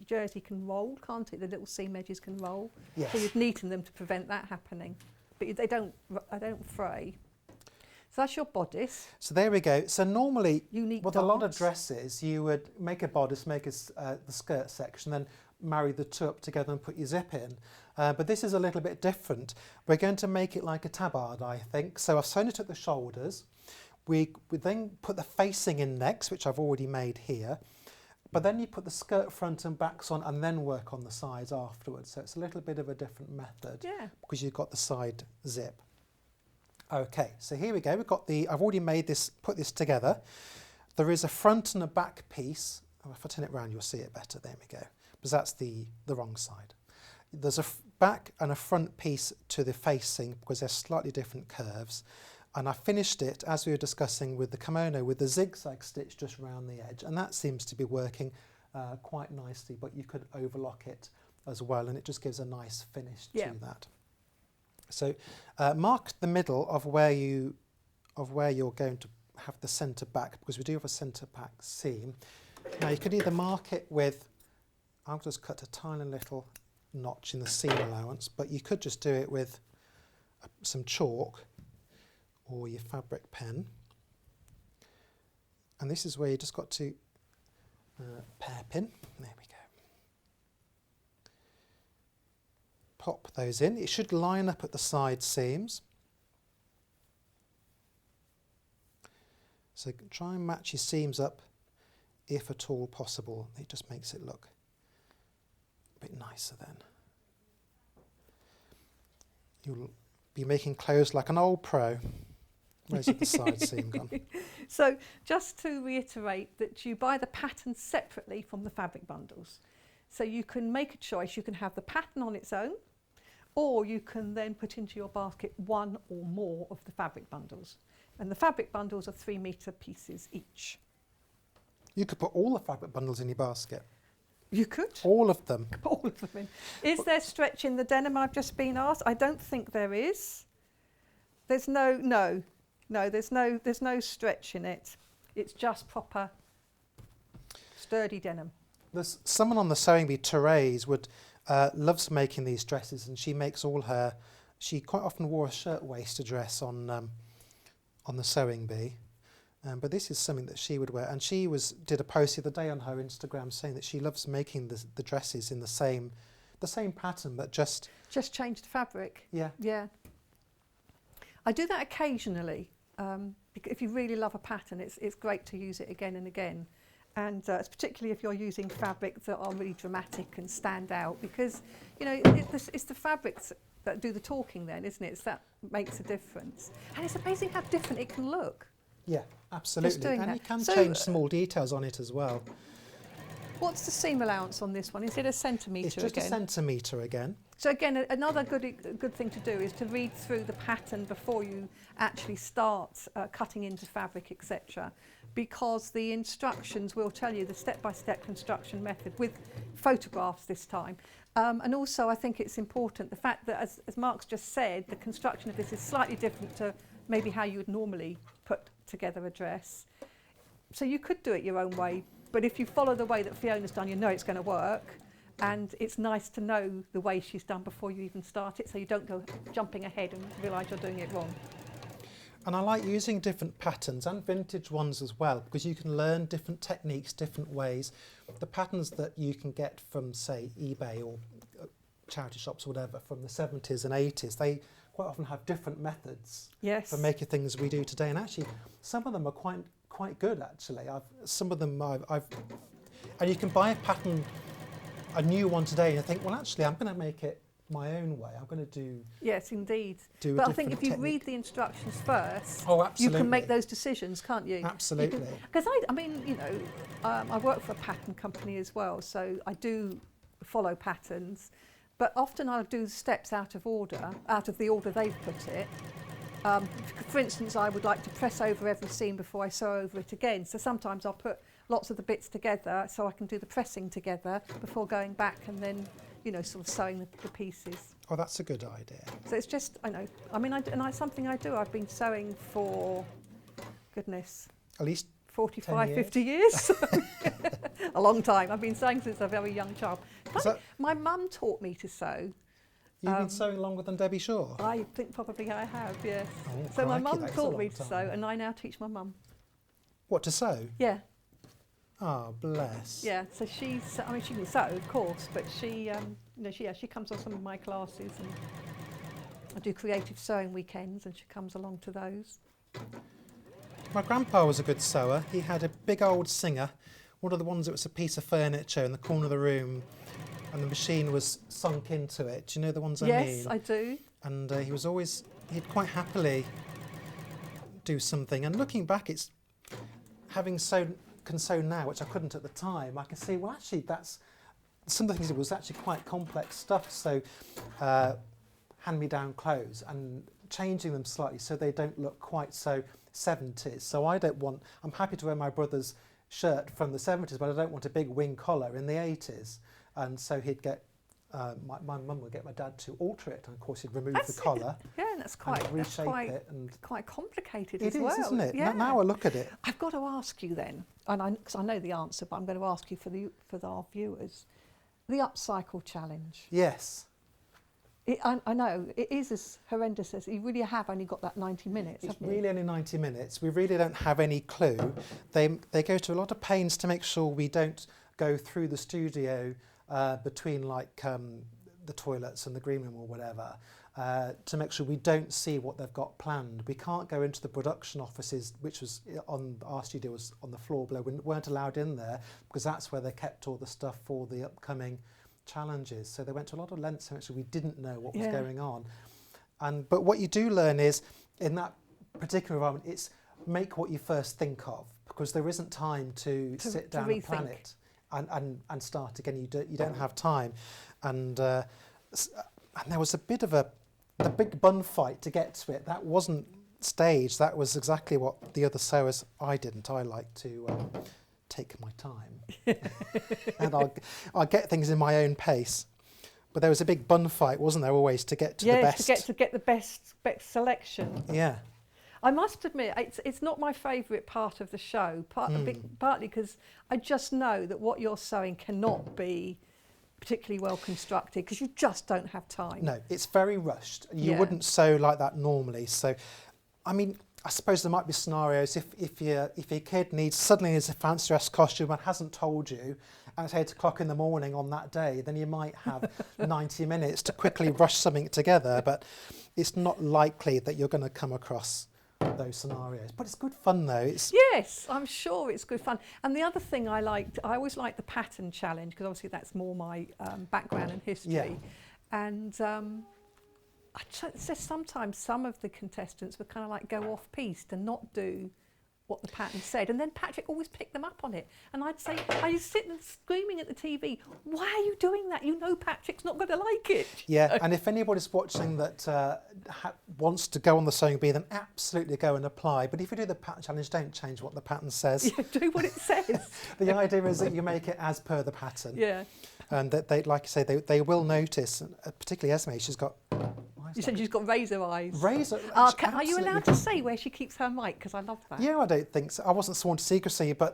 A: jersey can roll, can't it? The little seam edges can roll.
F: Yes.
A: So you'd neaten them to prevent that happening. But they don't fray. So that's your bodice.
F: So there we go. So normally,
A: Unique
F: with a lot of
A: darts.
F: dresses, you would make a bodice, make the skirt section, then marry the two up together and put your zip in. But this is a little bit different. We're going to make it like a tabard, I think. So I've sewn it at the shoulders. We then put the facing in next, which I've already made here. But then you put the skirt front and backs on and then work on the sides afterwards. So it's a little bit of a different method because you've got the side zip. Okay, so here we go. We've got I've already made this, put this together. There is a front and a back piece. Oh, if I turn it around, you'll see it better. There we go. Because that's the wrong side. There's a back and a front piece to the facing because they're slightly different curves. And I finished it, as we were discussing with the kimono, with the zigzag stitch just round the edge. And that seems to be working quite nicely, but you could overlock it as well, and it just gives a nice finish to that. So mark the middle of where you're going to have the centre back, because we do have a centre back seam. Now you could either mark it with, I'll just cut a tiny little notch in the seam allowance, but you could just do it with some chalk or your fabric pen. And this is where you just got to hairpin. There we go. Pop those in. It should line up at the side seams. So try and match your seams up if at all possible. It just makes it look a bit nicer then. You'll be making clothes like an old pro. Where's the side seam gone?
A: So just to reiterate that you buy the pattern separately from the fabric bundles. So you can make a choice. You can have the pattern on its own, or you can then put into your basket one or more of the fabric bundles. And the fabric bundles are 3 metre pieces each.
F: You could put all the fabric bundles in your basket.
A: You could.
F: All of them.
A: Put all of them in. Is there stretch in the denim, I've just been asked? I don't think there is. There's no, there's no stretch in it. It's just proper sturdy denim.
F: There's someone on the Sewing Bee, Therese, loves making these dresses, and she makes all her. She quite often wore a shirt-waisted dress on the Sewing Bee, but this is something that she would wear. And she did a post the other day on her Instagram saying that she loves making the dresses in the same pattern, but just
A: change the fabric.
F: Yeah.
A: I do that occasionally. If you really love a pattern, it's great to use it again and again. And it's particularly if you're using fabrics that are really dramatic and stand out, because it's the fabrics that do the talking then, isn't it? That makes a difference. And it's amazing how different it can look.
F: Yeah, absolutely.
A: doing
F: And
A: that.
F: you can
A: So,
F: change small details on it as well.
A: What's the seam allowance on this one? Is it a centimetre
F: It's just
A: again?
F: a centimetre again.
A: So again, another good thing to do is to read through the pattern before you actually start cutting into fabric, etc. Because the instructions will tell you the step-by-step construction method with photographs this time. And also I think it's important, the fact that, as Mark's just said, the construction of this is slightly different to maybe how you would normally put together a dress. So you could do it your own way, but if you follow the way that Fiona's done, you know it's going to work. And it's nice to know the way she's done before you even start it, so you don't go jumping ahead and realise you're doing it wrong.
F: And I like using different patterns and vintage ones as well, because you can learn different techniques, different ways. The patterns that you can get from, say, eBay or charity shops or whatever from the 70s and 80s, they quite often have different methods for making things we do today. And actually, some of them are quite good, actually. And you can buy a pattern, a new one today, and you think, well, actually, I'm going to make it my own way. I'm going to do.
A: Yes, indeed.
F: Do a
A: but I think
F: different
A: if you
F: technique.
A: read the instructions first,
F: Oh,
A: you
F: absolutely.
A: can make those decisions, can't you?
F: Absolutely.
A: Because I mean, you know, I work for a pattern company as well, so I do follow patterns, but often I'll do steps out of the order they've put it. For instance, I would like to press over every seam before I sew over it again. So sometimes I'll put lots of the bits together so I can do the pressing together before going back and then, you know, sort of sewing the pieces.
F: Oh, that's a good idea.
A: So it's just, I know, I mean, something I do. I've been sewing for, goodness,
F: At least
A: 45,
F: 10
A: 50 years. A long time. I've been sewing since a very young child. My mum taught me to sew.
F: You've been sewing longer than Debbie Shaw?
A: I think probably I have, yes.
F: Oh,
A: So my
F: crikey,
A: mum
F: that is a
A: taught
F: long
A: me to
F: time.
A: sew, and I now teach my mum.
F: What, to sew?
A: Yeah,
F: Oh, bless.
A: yeah. So she can sew, of course, but she comes on some of my classes, and I do creative sewing weekends, and she comes along to those.
F: My grandpa was a good sewer. He had a big old Singer, one of the ones that was a piece of furniture in the corner of the room, and the machine was sunk into it. Do you know the ones I mean?
A: Yes, I do.
F: And he'd quite happily do something. And looking back, it's can sew now, which I couldn't at the time. I can see, well, actually, that's some of the things. It was actually quite complex stuff. So, hand-me-down clothes and changing them slightly so they don't look quite so 70s. So I'm happy to wear my brother's shirt from the 70s, but I don't want a big wing collar in the 80s. And so he'd get, my mum would get my dad to alter it, and of course he'd remove the collar.
A: Yeah, and that's quite
F: it and
A: quite complicated
F: it
A: as well.
F: is, isn't it?
A: Yeah.
F: Now I look at it.
A: I've got to ask you then, because I know the answer, but I'm going to ask you for our viewers, the upcycle challenge.
F: Yes.
A: I know it is as horrendous as you really have only got that 90 minutes.
F: It's
A: haven't you?
F: really only 90 minutes. We really don't have any clue. They go to a lot of pains to make sure we don't go through the studio between the toilets and the green room or whatever, to make sure we don't see what they've got planned. We can't go into the production offices, which was our studio was on the floor below. We weren't allowed in there because that's where they kept all the stuff for the upcoming challenges. So they went to a lot of lengths to make sure we didn't know what was going on. But what you do learn is, in that particular environment, it's make what you first think of, because there isn't time to sit down and plan it and start again. You don't have time. And there was a bit of the big bun fight to get to it. That wasn't staged. That was exactly what the other sewers. I didn't. I like to take my time, and I'll get things in my own pace. But there was a big bun fight, wasn't there? Always to get to the best.
A: to get the best selection.
F: Yeah.
A: I must admit, it's not my favourite part of the show. Partly because I just know that what you're sewing cannot be particularly well constructed, because you just don't have time.
F: No, it's very rushed. You wouldn't sew like that normally. So, I mean, I suppose there might be scenarios if your kid suddenly needs a fancy dress costume and hasn't told you, and it's 8 o'clock in the morning on that day, then you might have 90 minutes to quickly rush something together. But it's not likely that you're going to come across those scenarios. But it's good fun though.
A: Yes, I'm sure it's good fun. And the other thing I always liked the pattern challenge, because obviously that's more my background and history.
F: Yeah.
A: And sometimes some of the contestants would kind of like go off piste and not do what the pattern said, and then Patrick always picked them up on it, and I'd say, I used to sit and screaming at the TV, why are you doing that? You know Patrick's not going to like it.
F: Yeah, and if anybody's watching that wants to go on the sewing bee, then absolutely go and apply. But if you do the pattern challenge, don't change what the pattern says.
A: Yeah, do what it says.
F: The idea is that you make it as per the pattern.
A: Yeah.
F: And that they, like you say, they will notice, and particularly Esme, she's got...
A: You said she's got razor eyes.
F: Razor.
A: Are you allowed to say where she keeps her mic? Because I love that.
F: Yeah, I don't think so. I wasn't sworn to secrecy, but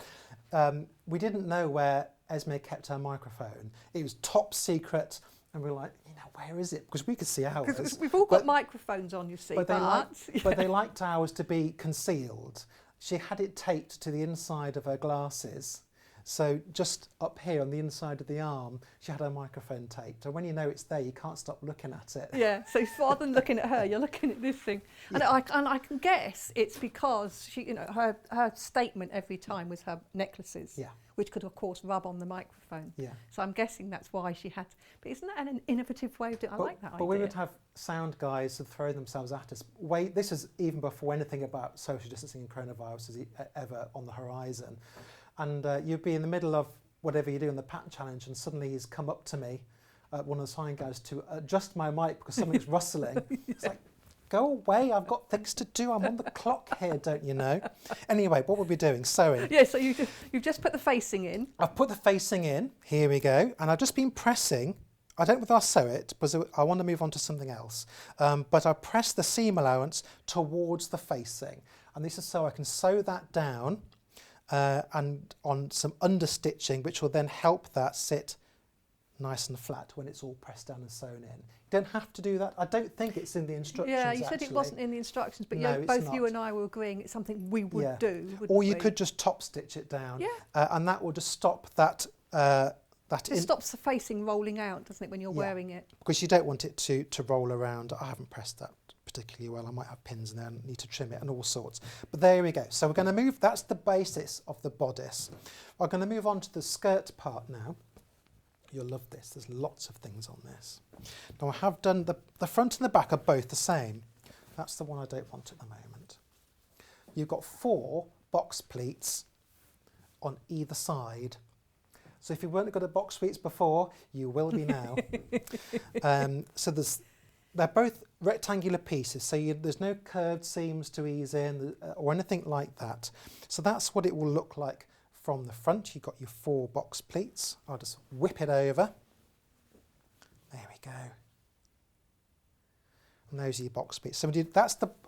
F: we didn't know where Esme kept her microphone. It was top secret, and we were like, where is it? Because we could see ours.
A: Because we've all got microphones on, you see.
F: But they liked ours to be concealed. She had it taped to the inside of her glasses, So just up here on the inside of the arm, she had her microphone taped. And when you know it's there, you can't stop looking at it.
A: Yeah, so rather than looking at her, you're looking at this thing. And, I can guess it's because she, her statement every time was her necklaces,
F: Yeah.
A: which could, of course, rub on the microphone.
F: Yeah.
A: So I'm guessing that's why she had. But isn't that an innovative way of doing it? I like that idea.
F: But we would have sound guys who throw themselves at us. This is even before anything about social distancing and coronavirus is ever on the horizon. And you'd be in the middle of whatever you do in the pattern challenge, and suddenly he's come up to me, one of the sign guys, to adjust my mic because something's rustling. It's like, go away, I've got things to do. I'm on the clock here, don't you know? Anyway, what we'll be doing, sewing.
A: Yeah, so you've just put the facing in.
F: I've put the facing in, here we go, and I've just been pressing. I don't know whether I'll sew it, because I want to move on to something else. But I press the seam allowance towards the facing. And this is so I can sew that down and on some understitching, which will then help that sit nice and flat when it's all pressed down and sewn in. You don't have to do that. I don't think it's in the instructions.
A: Yeah, you said it wasn't in the instructions, but
F: No,
A: both you and I were agreeing it's something we would do.
F: Or you
A: we?
F: could just top stitch it down.
A: Yeah.
F: And that will just stop that.
A: It stops the facing rolling out, doesn't it, when you're wearing it?
F: Because you don't want it to roll around. I haven't pressed that particularly well. I might have pins in there and need to trim it and all sorts. But there we go. So we're going to move, that's the basis of the bodice. We're going to move on to the skirt part now. You'll love this. There's lots of things on this. Now I have done, the front and the back are both the same. That's the one I don't want at the moment. You've got 4 box pleats on either side. So if you weren't got a box pleats before, you will be now. So they're both rectangular pieces, so there's no curved seams to ease in or anything like that. So that's what it will look like from the front. You've got your 4 box pleats. I'll just whip it over. There we go. And those are your box pleats. So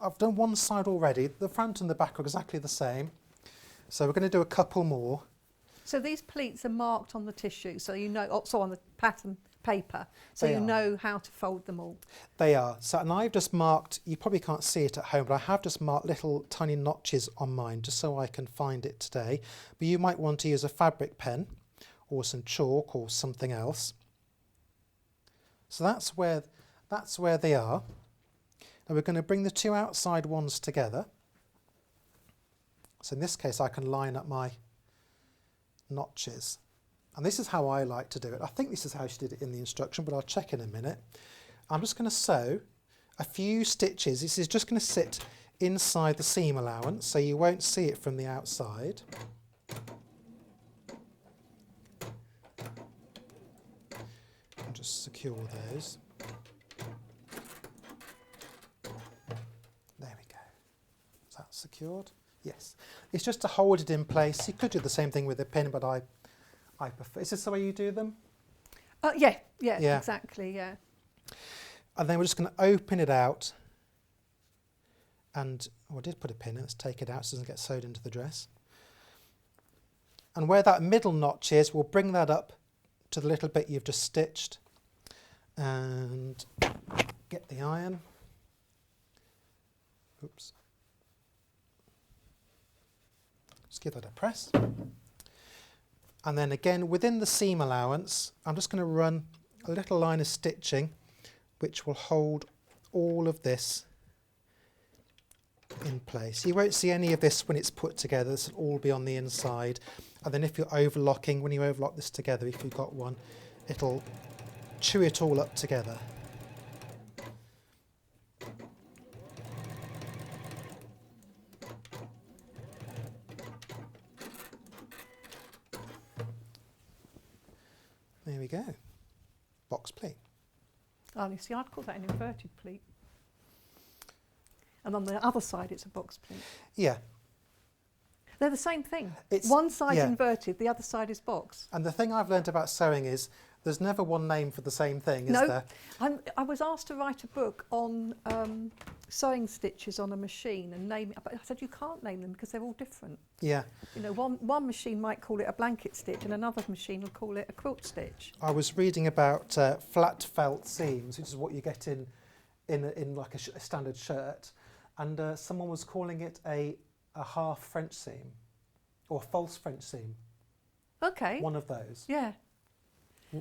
F: I've done one side already. The front and the back are exactly the same. So we're going to do a couple more.
A: So these pleats are marked on the tissue, so you know, also on the pattern paper, so
F: They
A: you
F: are.
A: know how to fold them all.
F: They are. So, and I've just marked, you probably can't see it at home, but I have just marked little tiny notches on mine just so I can find it today. But you might want to use a fabric pen or some chalk or something else. So that's where they are. Now we're going to bring the 2 outside ones together. So in this case I can line up my notches. And this is how I like to do it. I think this is how she did it in the instruction, but I'll check in a minute. I'm just going to sew a few stitches. This is just going to sit inside the seam allowance, so you won't see it from the outside. And just secure those. There we go. Is that secured? Yes. It's just to hold it in place. You could do the same thing with a pin, but I prefer. Is this the way you do them?
A: Yeah,
F: Yeah.
A: exactly, yeah.
F: And then we're just going to open it out. And I did put a pin in. Let's take it out so it doesn't get sewed into the dress. And where that middle notch is, we'll bring that up to the little bit you've just stitched. And get the iron. Oops. Just give that a press. And then again, within the seam allowance, I'm just going to run a little line of stitching which will hold all of this in place. You won't see any of this when it's put together. This will all be on the inside. And then if you're overlocking, when you overlock this together, if you've got one, it'll chew it all up together. There we go. Box pleat.
A: Oh, you see, I'd call that an inverted pleat. And on the other side, it's a box pleat.
F: Yeah.
A: They're the same thing.
F: It's-
A: One side's
F: yeah.
A: inverted, the other side is box.
F: And the thing I've learned about sewing is there's never one name for the same thing, is
A: No,
F: there?
A: I was asked to write a book on sewing stitches on a machine and name it, but I said you can't name them because they're all different.
F: Yeah.
A: You know, one machine might call it a blanket stitch and another machine will call it a quilt stitch.
F: I was reading about flat felt seams, which is what you get in like a standard shirt, and someone was calling it a half French seam or false French seam.
A: Okay.
F: One of those.
A: Yeah.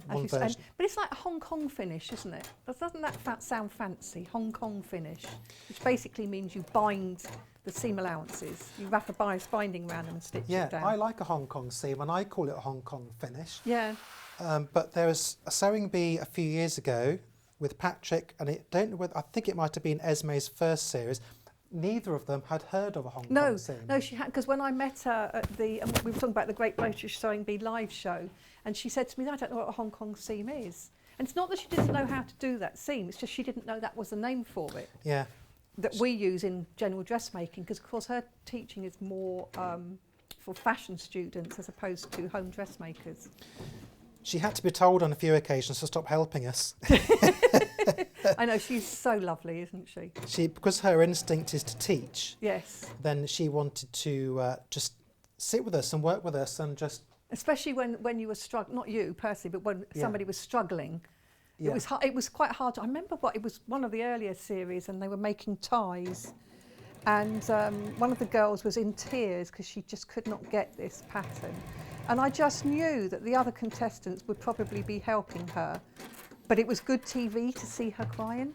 F: One version.
A: But it's like a Hong Kong finish, isn't it? Doesn't that sound fancy? Hong Kong finish, which basically means you bind the seam allowances. You wrap a binding around them and stitch it down.
F: Yeah, I like a Hong Kong seam, and I call it a Hong Kong finish.
A: Yeah.
F: But there was a sewing bee a few years ago with Patrick, and I think it might have been Esme's first series. Neither of them had heard of a Hong Kong seam.
A: No, she had, because when I met her at we were talking about the Great British Sewing Bee live show, and she said to me, I don't know what a Hong Kong seam is. And it's not that she didn't know how to do that seam, it's just she didn't know that was the name for it.
F: Yeah.
A: That we use in general dressmaking, because of course her teaching is more for fashion students as opposed to home dressmakers.
F: She had to be told on a few occasions to stop helping us.
A: I know, she's so lovely, isn't she?
F: Because her instinct is to teach.
A: Yes.
F: Then she wanted to just sit with us and work with us and just...
A: Especially when you were struggling, not you personally, but when somebody was struggling.
F: Yeah.
A: It was quite hard. I remember it was one of the earlier series, and they were making ties. And one of the girls was in tears because she just could not get this pattern. And I just knew that the other contestants would probably be helping her. But it was good TV to see her crying,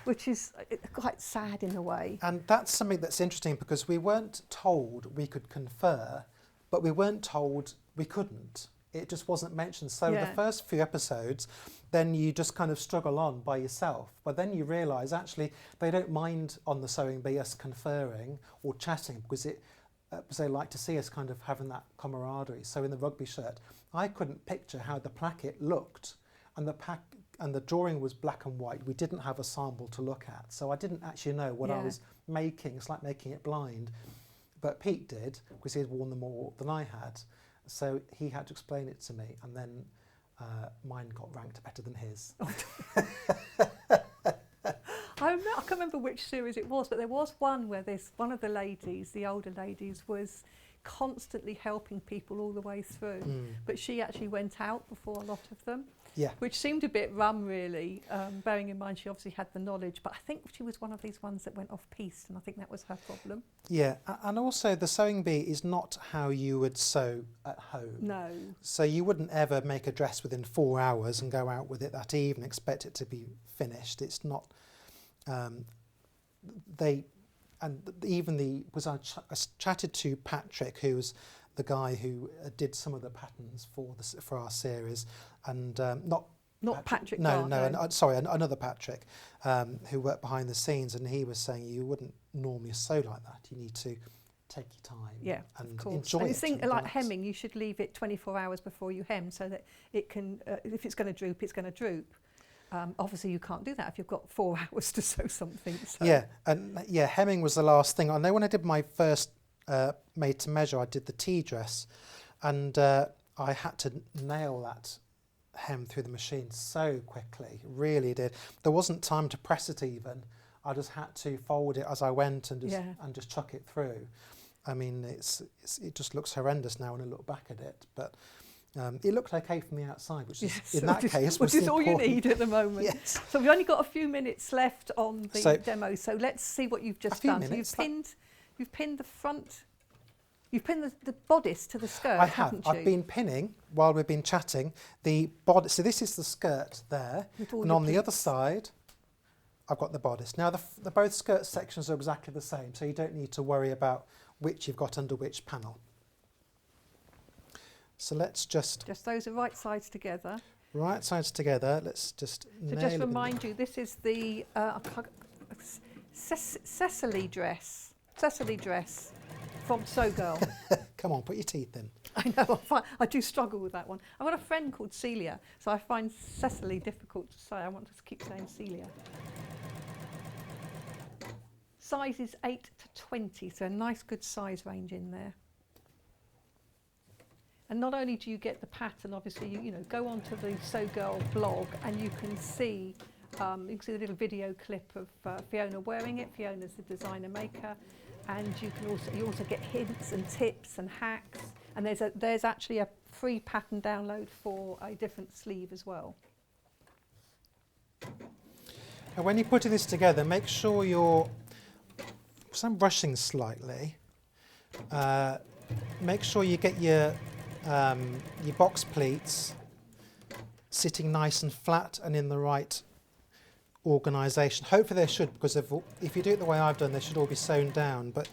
A: which is quite sad in a way.
F: And that's something that's interesting, because we weren't told we could confer, but we weren't told we couldn't. It just wasn't mentioned. So the first few episodes, then you just kind of struggle on by yourself. But then you realise, actually, they don't mind on the Sewing Bee us conferring or chatting, because they like to see us kind of having that camaraderie. So in the rugby shirt, I couldn't picture how the placket looked, and the drawing was black and white. We didn't have a sample to look at, so I didn't actually know what I was making. It's like making it blind. But Pete did, because he had worn them more than I had. So he had to explain it to me, and then mine got ranked better than his.
A: I can't remember which series it was, but there was one where one of the ladies, the older ladies, was constantly helping people all the way through. But she actually went out before a lot of them.
F: Yeah.
A: Which seemed a bit rum, really, bearing in mind she obviously had the knowledge. But I think she was one of these ones that went off piste, and I think that was her problem.
F: Yeah, and also the Sewing Bee is not how you would sew at home.
A: No.
F: So you wouldn't ever make a dress within 4 hours and go out with it that evening, expect it to be finished. It's not. Because I chatted to Patrick, who was the guy who did some of the patterns for our series, and
A: Not Patrick.
F: Another Patrick, who worked behind the scenes, and he was saying you wouldn't normally sew like that. You need to take your time and enjoy it.
A: And like hemming, you should leave it 24 hours before you hem, so that it can, if it's going to droop, it's going to droop. Obviously, you can't do that if you've got 4 hours to sew something. So.
F: Yeah, and hemming was the last thing. I know when I did my first made to measure, I did the tea dress, and I had to nail that hem through the machine so quickly, really did. There wasn't time to press it even. I just had to fold it as I went and just chuck it through. I mean, it just looks horrendous now when I look back at it, but it looked okay from the outside, which is in that case was
A: all you need at the moment.
F: Yes.
A: So we've only got a few minutes left on the demo. So let's see what you've just done. So you've pinned the front. You've pinned the bodice to the skirt, haven't you?
F: I've been pinning, while we've been chatting, the bodice. So this is the skirt there, and on the other side, I've got the bodice. Now, the both skirt sections are exactly the same, so you don't need to worry about which you've got under which panel. So let's just
A: those are right sides together.
F: Right sides together. Let's just nail it.
A: So just remind you, this is the Cecily dress. Cecily dress. From Sewgirl.
F: Come on, put your teeth in.
A: I know, I do struggle with that one. I've got a friend called Celia, so I find Cecily difficult to say. I want to keep saying Celia. Size is 8 to 20, so a nice good size range in there. And not only do you get the pattern, obviously, you know, go onto the Sewgirl blog and you can see the little video clip of Fiona wearing it. Fiona's the designer maker. And you also get hints and tips and hacks, and there's actually a free pattern download for a different sleeve as well.
F: And when you're putting this together, make sure because I'm brushing slightly, make sure you get your your box pleats sitting nice and flat and in the right organisation. Hopefully they should, because if you do it the way I've done, they should all be sewn down, but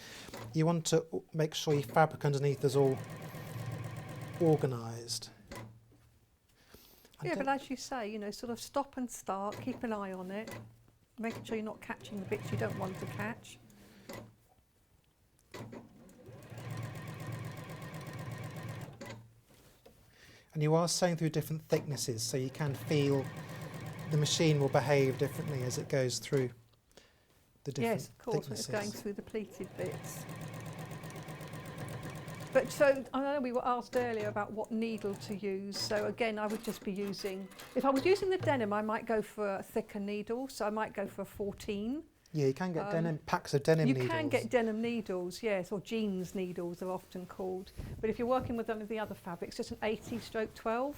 F: you want to make sure your fabric underneath is all organised.
A: Yeah, but as you say, you know, sort of stop and start, keep an eye on it, making sure you're not catching the bits you don't want to catch.
F: And you are sewing through different thicknesses, so you can feel the machine will behave differently as it goes through the different
A: Yes, of course, when
F: thicknesses.
A: it's going through the pleated bits. But so, I know we were asked earlier about what needle to use, so again I would just be using, if I was using the denim I might go for a thicker needle, so I might go for a 14.
F: Yeah, you can get denim packs of denim needles.
A: You can get denim needles, yes, or jeans needles are often called. But if you're working with one of the other fabrics, just an 80/12.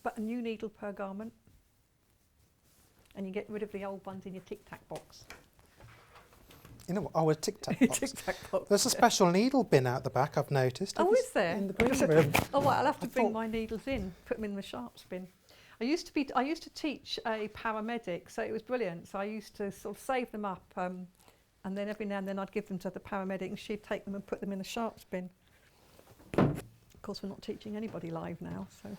A: But a new needle per garment. And you get rid of the old ones in your Tic Tac box.
F: You know what? Oh, a Tic Tac box.
A: Tic Tac box.
F: There's a special needle bin out the back, I've noticed.
A: Oh, is there?
F: In the green room.
A: Oh, well, I'll have to
F: I
A: bring
F: thought-
A: my needles in, put them in the sharps bin. I used to teach a paramedic, so it was brilliant. So I used to sort of save them up, and then every now and then I'd give them to the paramedic, and she'd take them and put them in the sharps bin. Of course, we're not teaching anybody live now, so.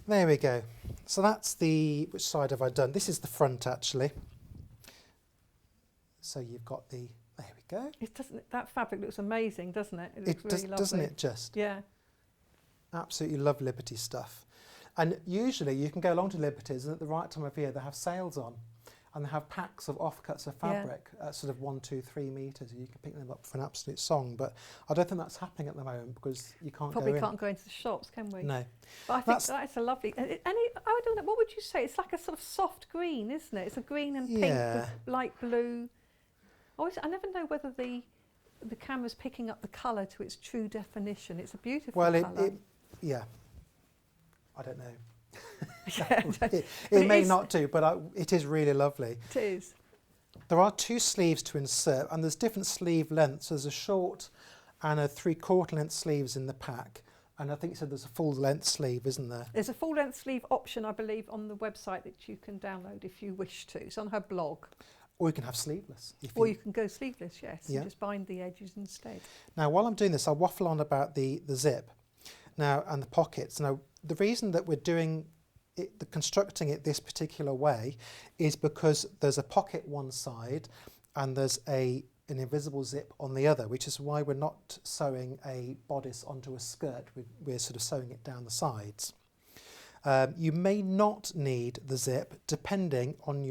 F: There we go. So that's which side have I done? This is the front, actually. So you've got there we go.
A: That fabric looks amazing, doesn't it? It looks really lovely.
F: Doesn't it just?
A: Yeah.
F: Absolutely love Liberty stuff. And usually you can go along to Liberty's and at the right time of year they have sales on and they have packs of offcuts of fabric at sort of 1, 2, 3 metres and you can pick them up for an absolute song. But I don't think that's happening at the moment because you can't
A: Probably
F: go in.
A: can't go into the shops, can we?
F: No.
A: But I think that's a lovely, I don't know, what would you say? It's like a sort of soft green, isn't it? It's a green and pink with light blue. I never know whether the camera's picking up the colour to its true definition. It's a beautiful colour.
F: Yeah, I don't know.
A: Yeah,
F: it may not do, but it is really lovely.
A: It is.
F: There are 2 sleeves to insert, and there's different sleeve lengths. There's a short and a 3/4 length sleeves in the pack, and I think you said there's a full length sleeve, isn't there?
A: There's a full length sleeve option, I believe, on the website that you can download if you wish to. It's on her blog.
F: Or you can have sleeveless.
A: Or you can go sleeveless, yes,
F: Yeah.
A: and just bind the edges instead.
F: Now, while I'm doing this, I'll waffle on about the zip now and the pockets. Now, the reason that we're doing constructing it this particular way is because there's a pocket one side and there's an invisible zip on the other, which is why we're not sewing a bodice onto a skirt. We're sort of sewing it down the sides. You may not need the zip depending on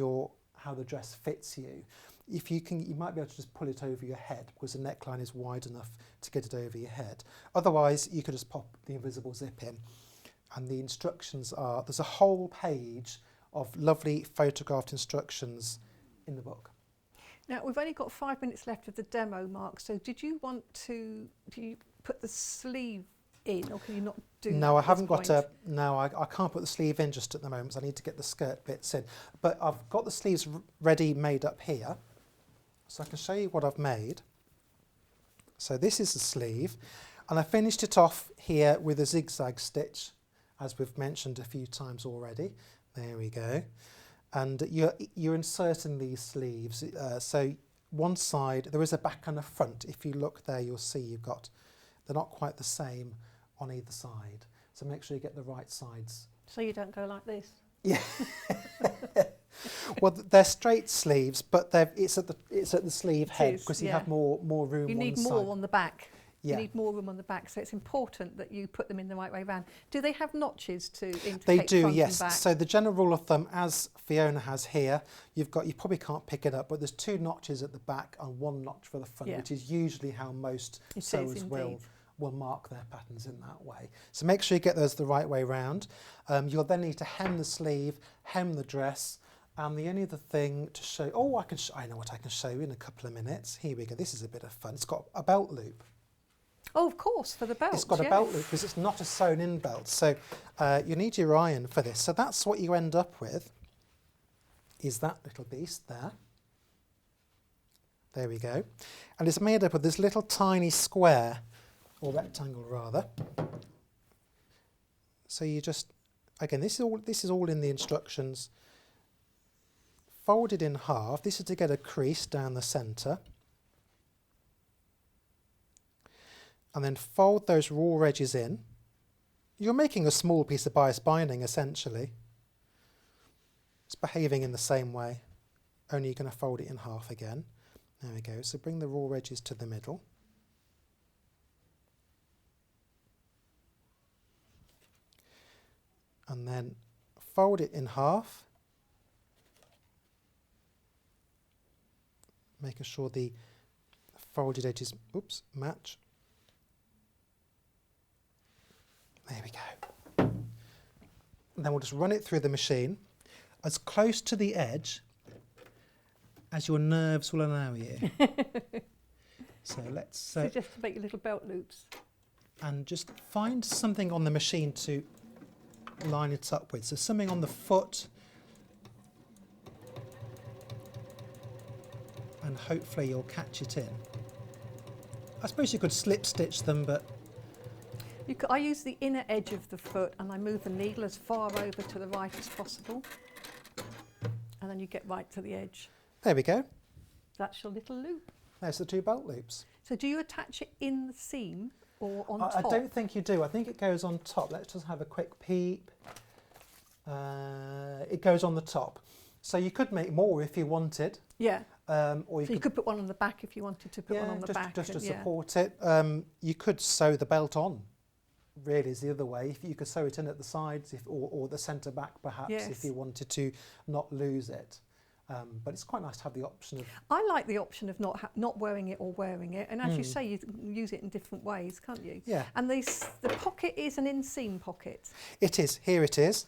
F: how the dress fits you. If you can, you might be able to just pull it over your head because the neckline is wide enough to get it over your head. Otherwise, you could just pop the invisible zip in. And the instructions there's a whole page of lovely photographed instructions in the book.
A: Now, we've only got 5 minutes left of the demo, Mark, so do you put the sleeve in, or can you not do that?
F: No, I haven't
A: got
F: I can't put the sleeve in just at the moment, so I need to get the skirt bits in. But I've got the sleeves ready made up here, so I can show you what I've made. So this is the sleeve, and I finished it off here with a zigzag stitch, as we've mentioned a few times already. There we go. And you're inserting these sleeves. So one side, there is a back and a front. If you look there, you'll see they're not quite the same on either side. So make sure you get the right sides.
A: So you don't go like this?
F: Yeah. Well, they're straight sleeves, but it's at the sleeve head because you have more room.
A: You need
F: on
A: more
F: side.
A: on the back.
F: Yeah.
A: You need more room on the back, so it's important that you put them in the right way round. Do they have notches to indicate
F: They do,
A: front
F: yes.
A: and back?
F: So the general rule of thumb, as Fiona has here, you probably can't pick it up, but there's 2 notches at the back and 1 notch for the front, which is usually how most sewers will mark their patterns in that way. So make sure you get those the right way round. You'll then need to hem the sleeve, hem the dress, and the only other thing to show, I know what I can show you in a couple of minutes. Here we go, this is a bit of fun. It's got a belt loop.
A: Oh, of course, for the belt.
F: It's got a belt loop because it's not a sewn-in belt. So you need your iron for this. So that's what you end up with, is that little beast there. There we go. And it's made up of this little tiny square or rectangle rather. So you just, again, this is all in the instructions. Fold it in half. This is to get a crease down the centre. And then fold those raw edges in. You're making a small piece of bias binding essentially. It's behaving in the same way, only you're going to fold it in half again. There we go. So bring the raw edges to the middle. And then fold it in half, making sure the folded edges, match. There we go. And then we'll just run it through the machine as close to the edge as your nerves will allow you. So let's...
A: So just to make your little belt loops.
F: And just find something on the machine to line it up with. So something on the foot. And hopefully you'll catch it in. I suppose you could slip stitch them, but...
A: I use the inner edge of the foot and I move the needle as far over to the right as possible. And then you get right to the edge.
F: There we go.
A: That's your little loop.
F: There's the 2 belt loops.
A: So do you attach it in the seam or on
F: I
A: top?
F: don't think you do. I think it goes on top. Let's just have a quick peep. It goes on the top. So you could make more if you wanted.
A: Yeah.
F: Or
A: you could put one on the back if you wanted to put one on the back.
F: Just to support it. You could sew the belt on. Really is the other way. If you could sew it in at the sides, or the centre back perhaps, if you wanted to not lose it. But it's quite nice to have the option of...
A: I like the option of not wearing it or wearing it. And as you say, you can use it in different ways, can't you? Yeah. And the pocket is an inseam pocket.
F: It is. Here it is.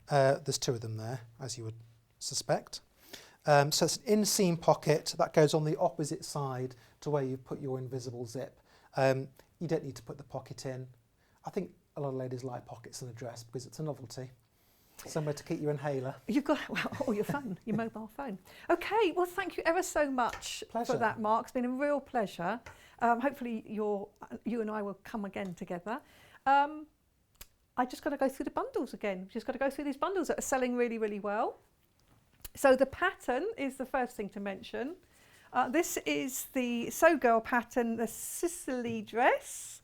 F: There's 2 of them there, as you would suspect. So it's an inseam pocket that goes on the opposite side to where you put your invisible zip. You don't need to put the pocket in. I think a lot of ladies like pockets in a dress because it's a novelty. Somewhere to keep your inhaler.
A: You've got, or your phone, your mobile phone. Okay, well, thank you ever so much for that, Mark. It's been a real pleasure. Hopefully you and I will come again together. I just got to go through the bundles again. Just got to go through these bundles that are selling really, really well. So the pattern is the first thing to mention. This is the Sewgirl pattern, the Cecily dress.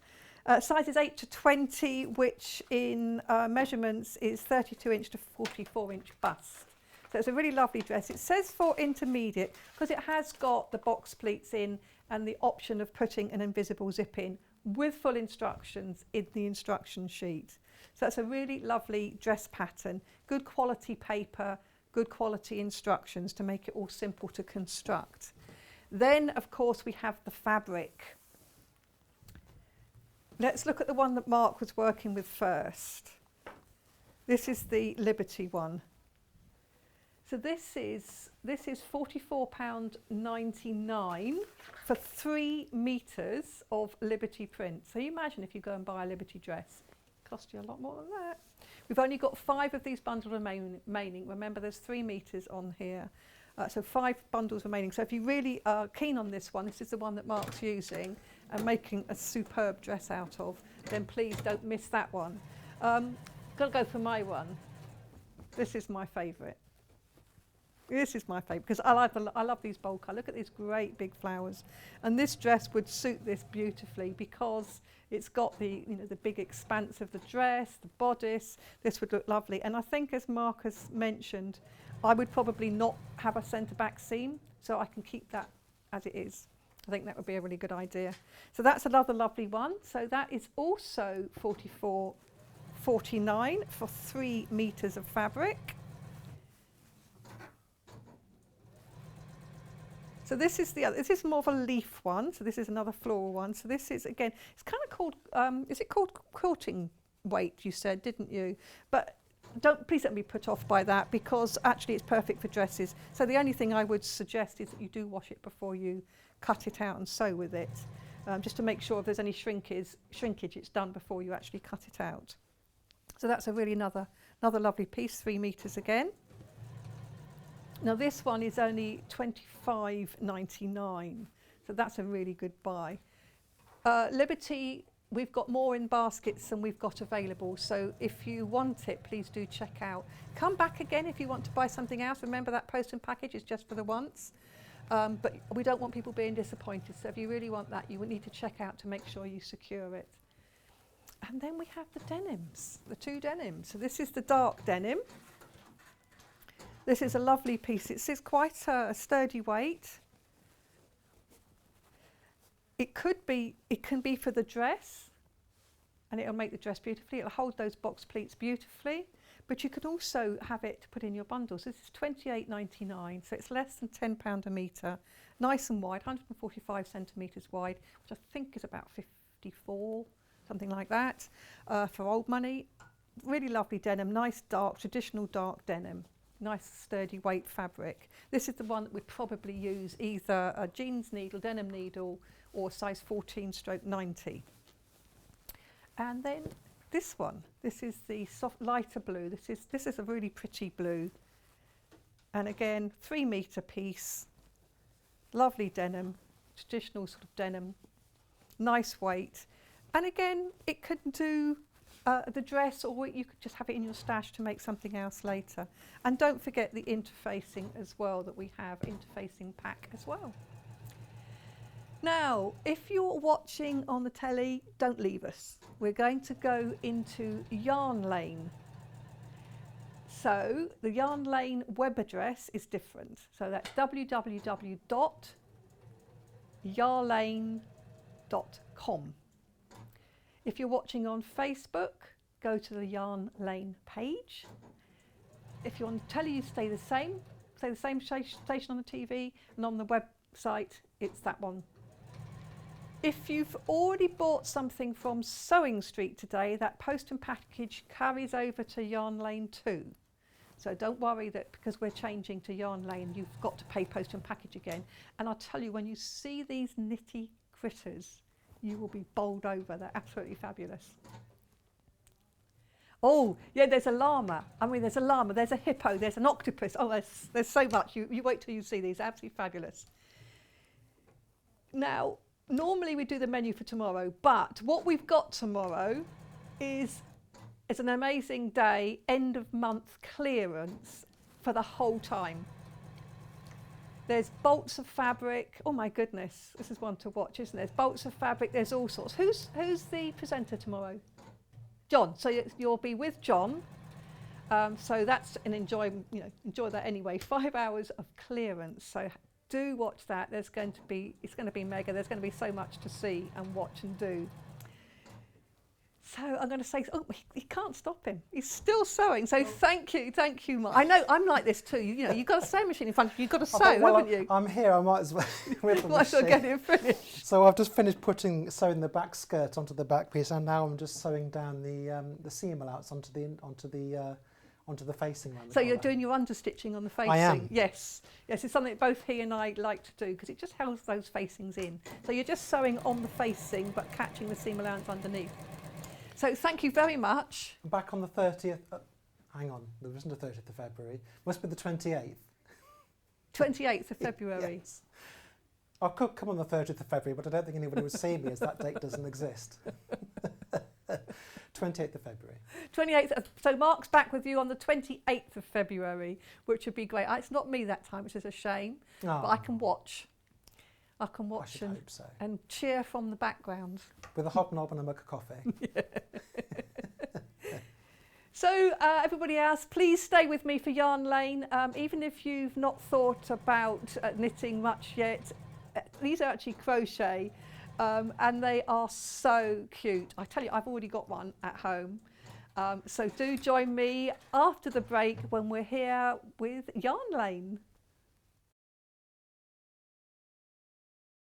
A: Sizes 8 to 20, which in measurements is 32 inch to 44 inch bust. So it's a really lovely dress. It says for intermediate because it has got the box pleats in and the option of putting an invisible zip in with full instructions in the instruction sheet. So that's a really lovely dress pattern. Good quality paper, good quality instructions to make it all simple to construct. Then, of course, we have the fabric. Let's look at the one that Mark was working with first. This is the Liberty one. So this is £44.99 for 3 metres of Liberty print. So you imagine if you go and buy a Liberty dress, it costs you a lot more than that. We've only got 5 of these bundles remaining. Remember, there's 3 metres on here. So 5 bundles remaining. So if you really are keen on this one, this is the one that Mark's using and making a superb dress out of, then please don't miss that one. Got to go for my one. This is my favourite. This is my favourite because I love these bold colours. Look at these great big flowers. And this dress would suit this beautifully because it's got the big expanse of the dress, the bodice. This would look lovely. And I think, as Mark has mentioned, I would probably not have a centre back seam, so I can keep that as it is. I think that would be a really good idea. So that's another lovely one. So that is also £44.49 for 3 metres of fabric. So this is the other. This is more of a leaf one. So this is another floral one. So this is, again, it's kind of called. Is it called quilting weight? You said, didn't you? But please don't be put off by that because actually it's perfect for dresses. So the only thing I would suggest is that you do wash it before you cut it out and sew with it, just to make sure if there's any shrinkage it's done before you actually cut it out. So that's a really another lovely piece, 3 metres again. Now this one is only £25.99, so that's a really good buy. Liberty, we've got more in baskets than we've got available, so if you want it, please do check out. Come back again if you want to buy something else. Remember that post and package is just for the once, but we don't want people being disappointed, so if you really want that, you would need to check out to make sure you secure it. And then we have the denims, the 2 denims. So this is the dark denim. This is a lovely piece. It's quite a sturdy weight. It can be for the dress, and it'll make the dress beautifully. It'll hold those box pleats beautifully, but you could also have it to put in your bundles. This is £28.99, so it's less than £10 a metre. Nice and wide, 145 centimetres wide, which I think is about 54, something like that, for old money. Really lovely denim, nice dark, traditional dark denim. Nice sturdy weight fabric. This is the one that we'd probably use either a jeans needle, denim needle, or size 14/90. And then this one, this is the soft lighter blue. This is a really pretty blue. And again, 3 metre piece, lovely denim, traditional sort of denim, nice weight. And again, it could do the dress, or you could just have it in your stash to make something else later. And don't forget the interfacing as well, that we have interfacing pack as well. Now, if you're watching on the telly, don't leave us. We're going to go into Yarn Lane. So the Yarn Lane web address is different. So that's www.yarlane.com. If you're watching on Facebook, go to the Yarn Lane page. If you're on telly, you stay the same station on the TV, and on the website, it's that one. If you've already bought something from Sewing Street today, that post and package carries over to Yarn Lane too. So don't worry that because we're changing to Yarn Lane, you've got to pay post and package again. And I'll tell you, when you see these nitty critters, you will be bowled over. They're absolutely fabulous. Oh, yeah, there's a llama. I mean, there's a llama, there's a hippo, there's an octopus. Oh, there's so much. You wait till you see these. Absolutely fabulous. Now, normally we do the menu for tomorrow, but what we've got tomorrow is an amazing day, end of month clearance for the whole time. There's bolts of fabric. Oh my goodness, this is one to watch, isn't it? There's bolts of fabric, there's all sorts. Who's the presenter tomorrow? John. So you'll be with John. So that's an enjoy that anyway. 5 hours of clearance. So do watch that. It's going to be mega. There's going to be so much to see and watch and do. So I'm going to say, oh, he can't stop him. He's still sewing. So thank you, Mark. I know I'm like this too. You've got a sewing machine in front of you. You've got to sew, haven't you?
F: I'm here. I might as well.
A: Might as well get it finished.
F: So I've just finished sewing the back skirt onto the back piece, and now I'm just sewing down the seam allowance onto the facing one.
A: So you're doing your understitching on the facing?
F: I am.
A: Yes. Yes, it's something that both he and I like to do because it just holds those facings in. So you're just sewing on the facing but catching the seam allowance underneath. So thank you very much.
F: I'm back on the 30th. Hang on, there isn't a 30th of February. Must be the 28th.
A: 28th of February.
F: Yes. I could come on the 30th of February, but I don't think anybody would see me as that date doesn't exist. 28th of February. 28th.
A: So Mark's back with you on the 28th of February, which would be great. It's not me that time, which is a shame, but I can watch. I can watch and cheer from the background.
F: With a hobnob and a mug of coffee.
A: Yeah. So everybody else, please stay with me for Yarn Lane. Even if you've not thought about knitting much yet, these are actually crochet and they are so cute. I tell you, I've already got one at home. So do join me after the break when we're here with Yarn Lane.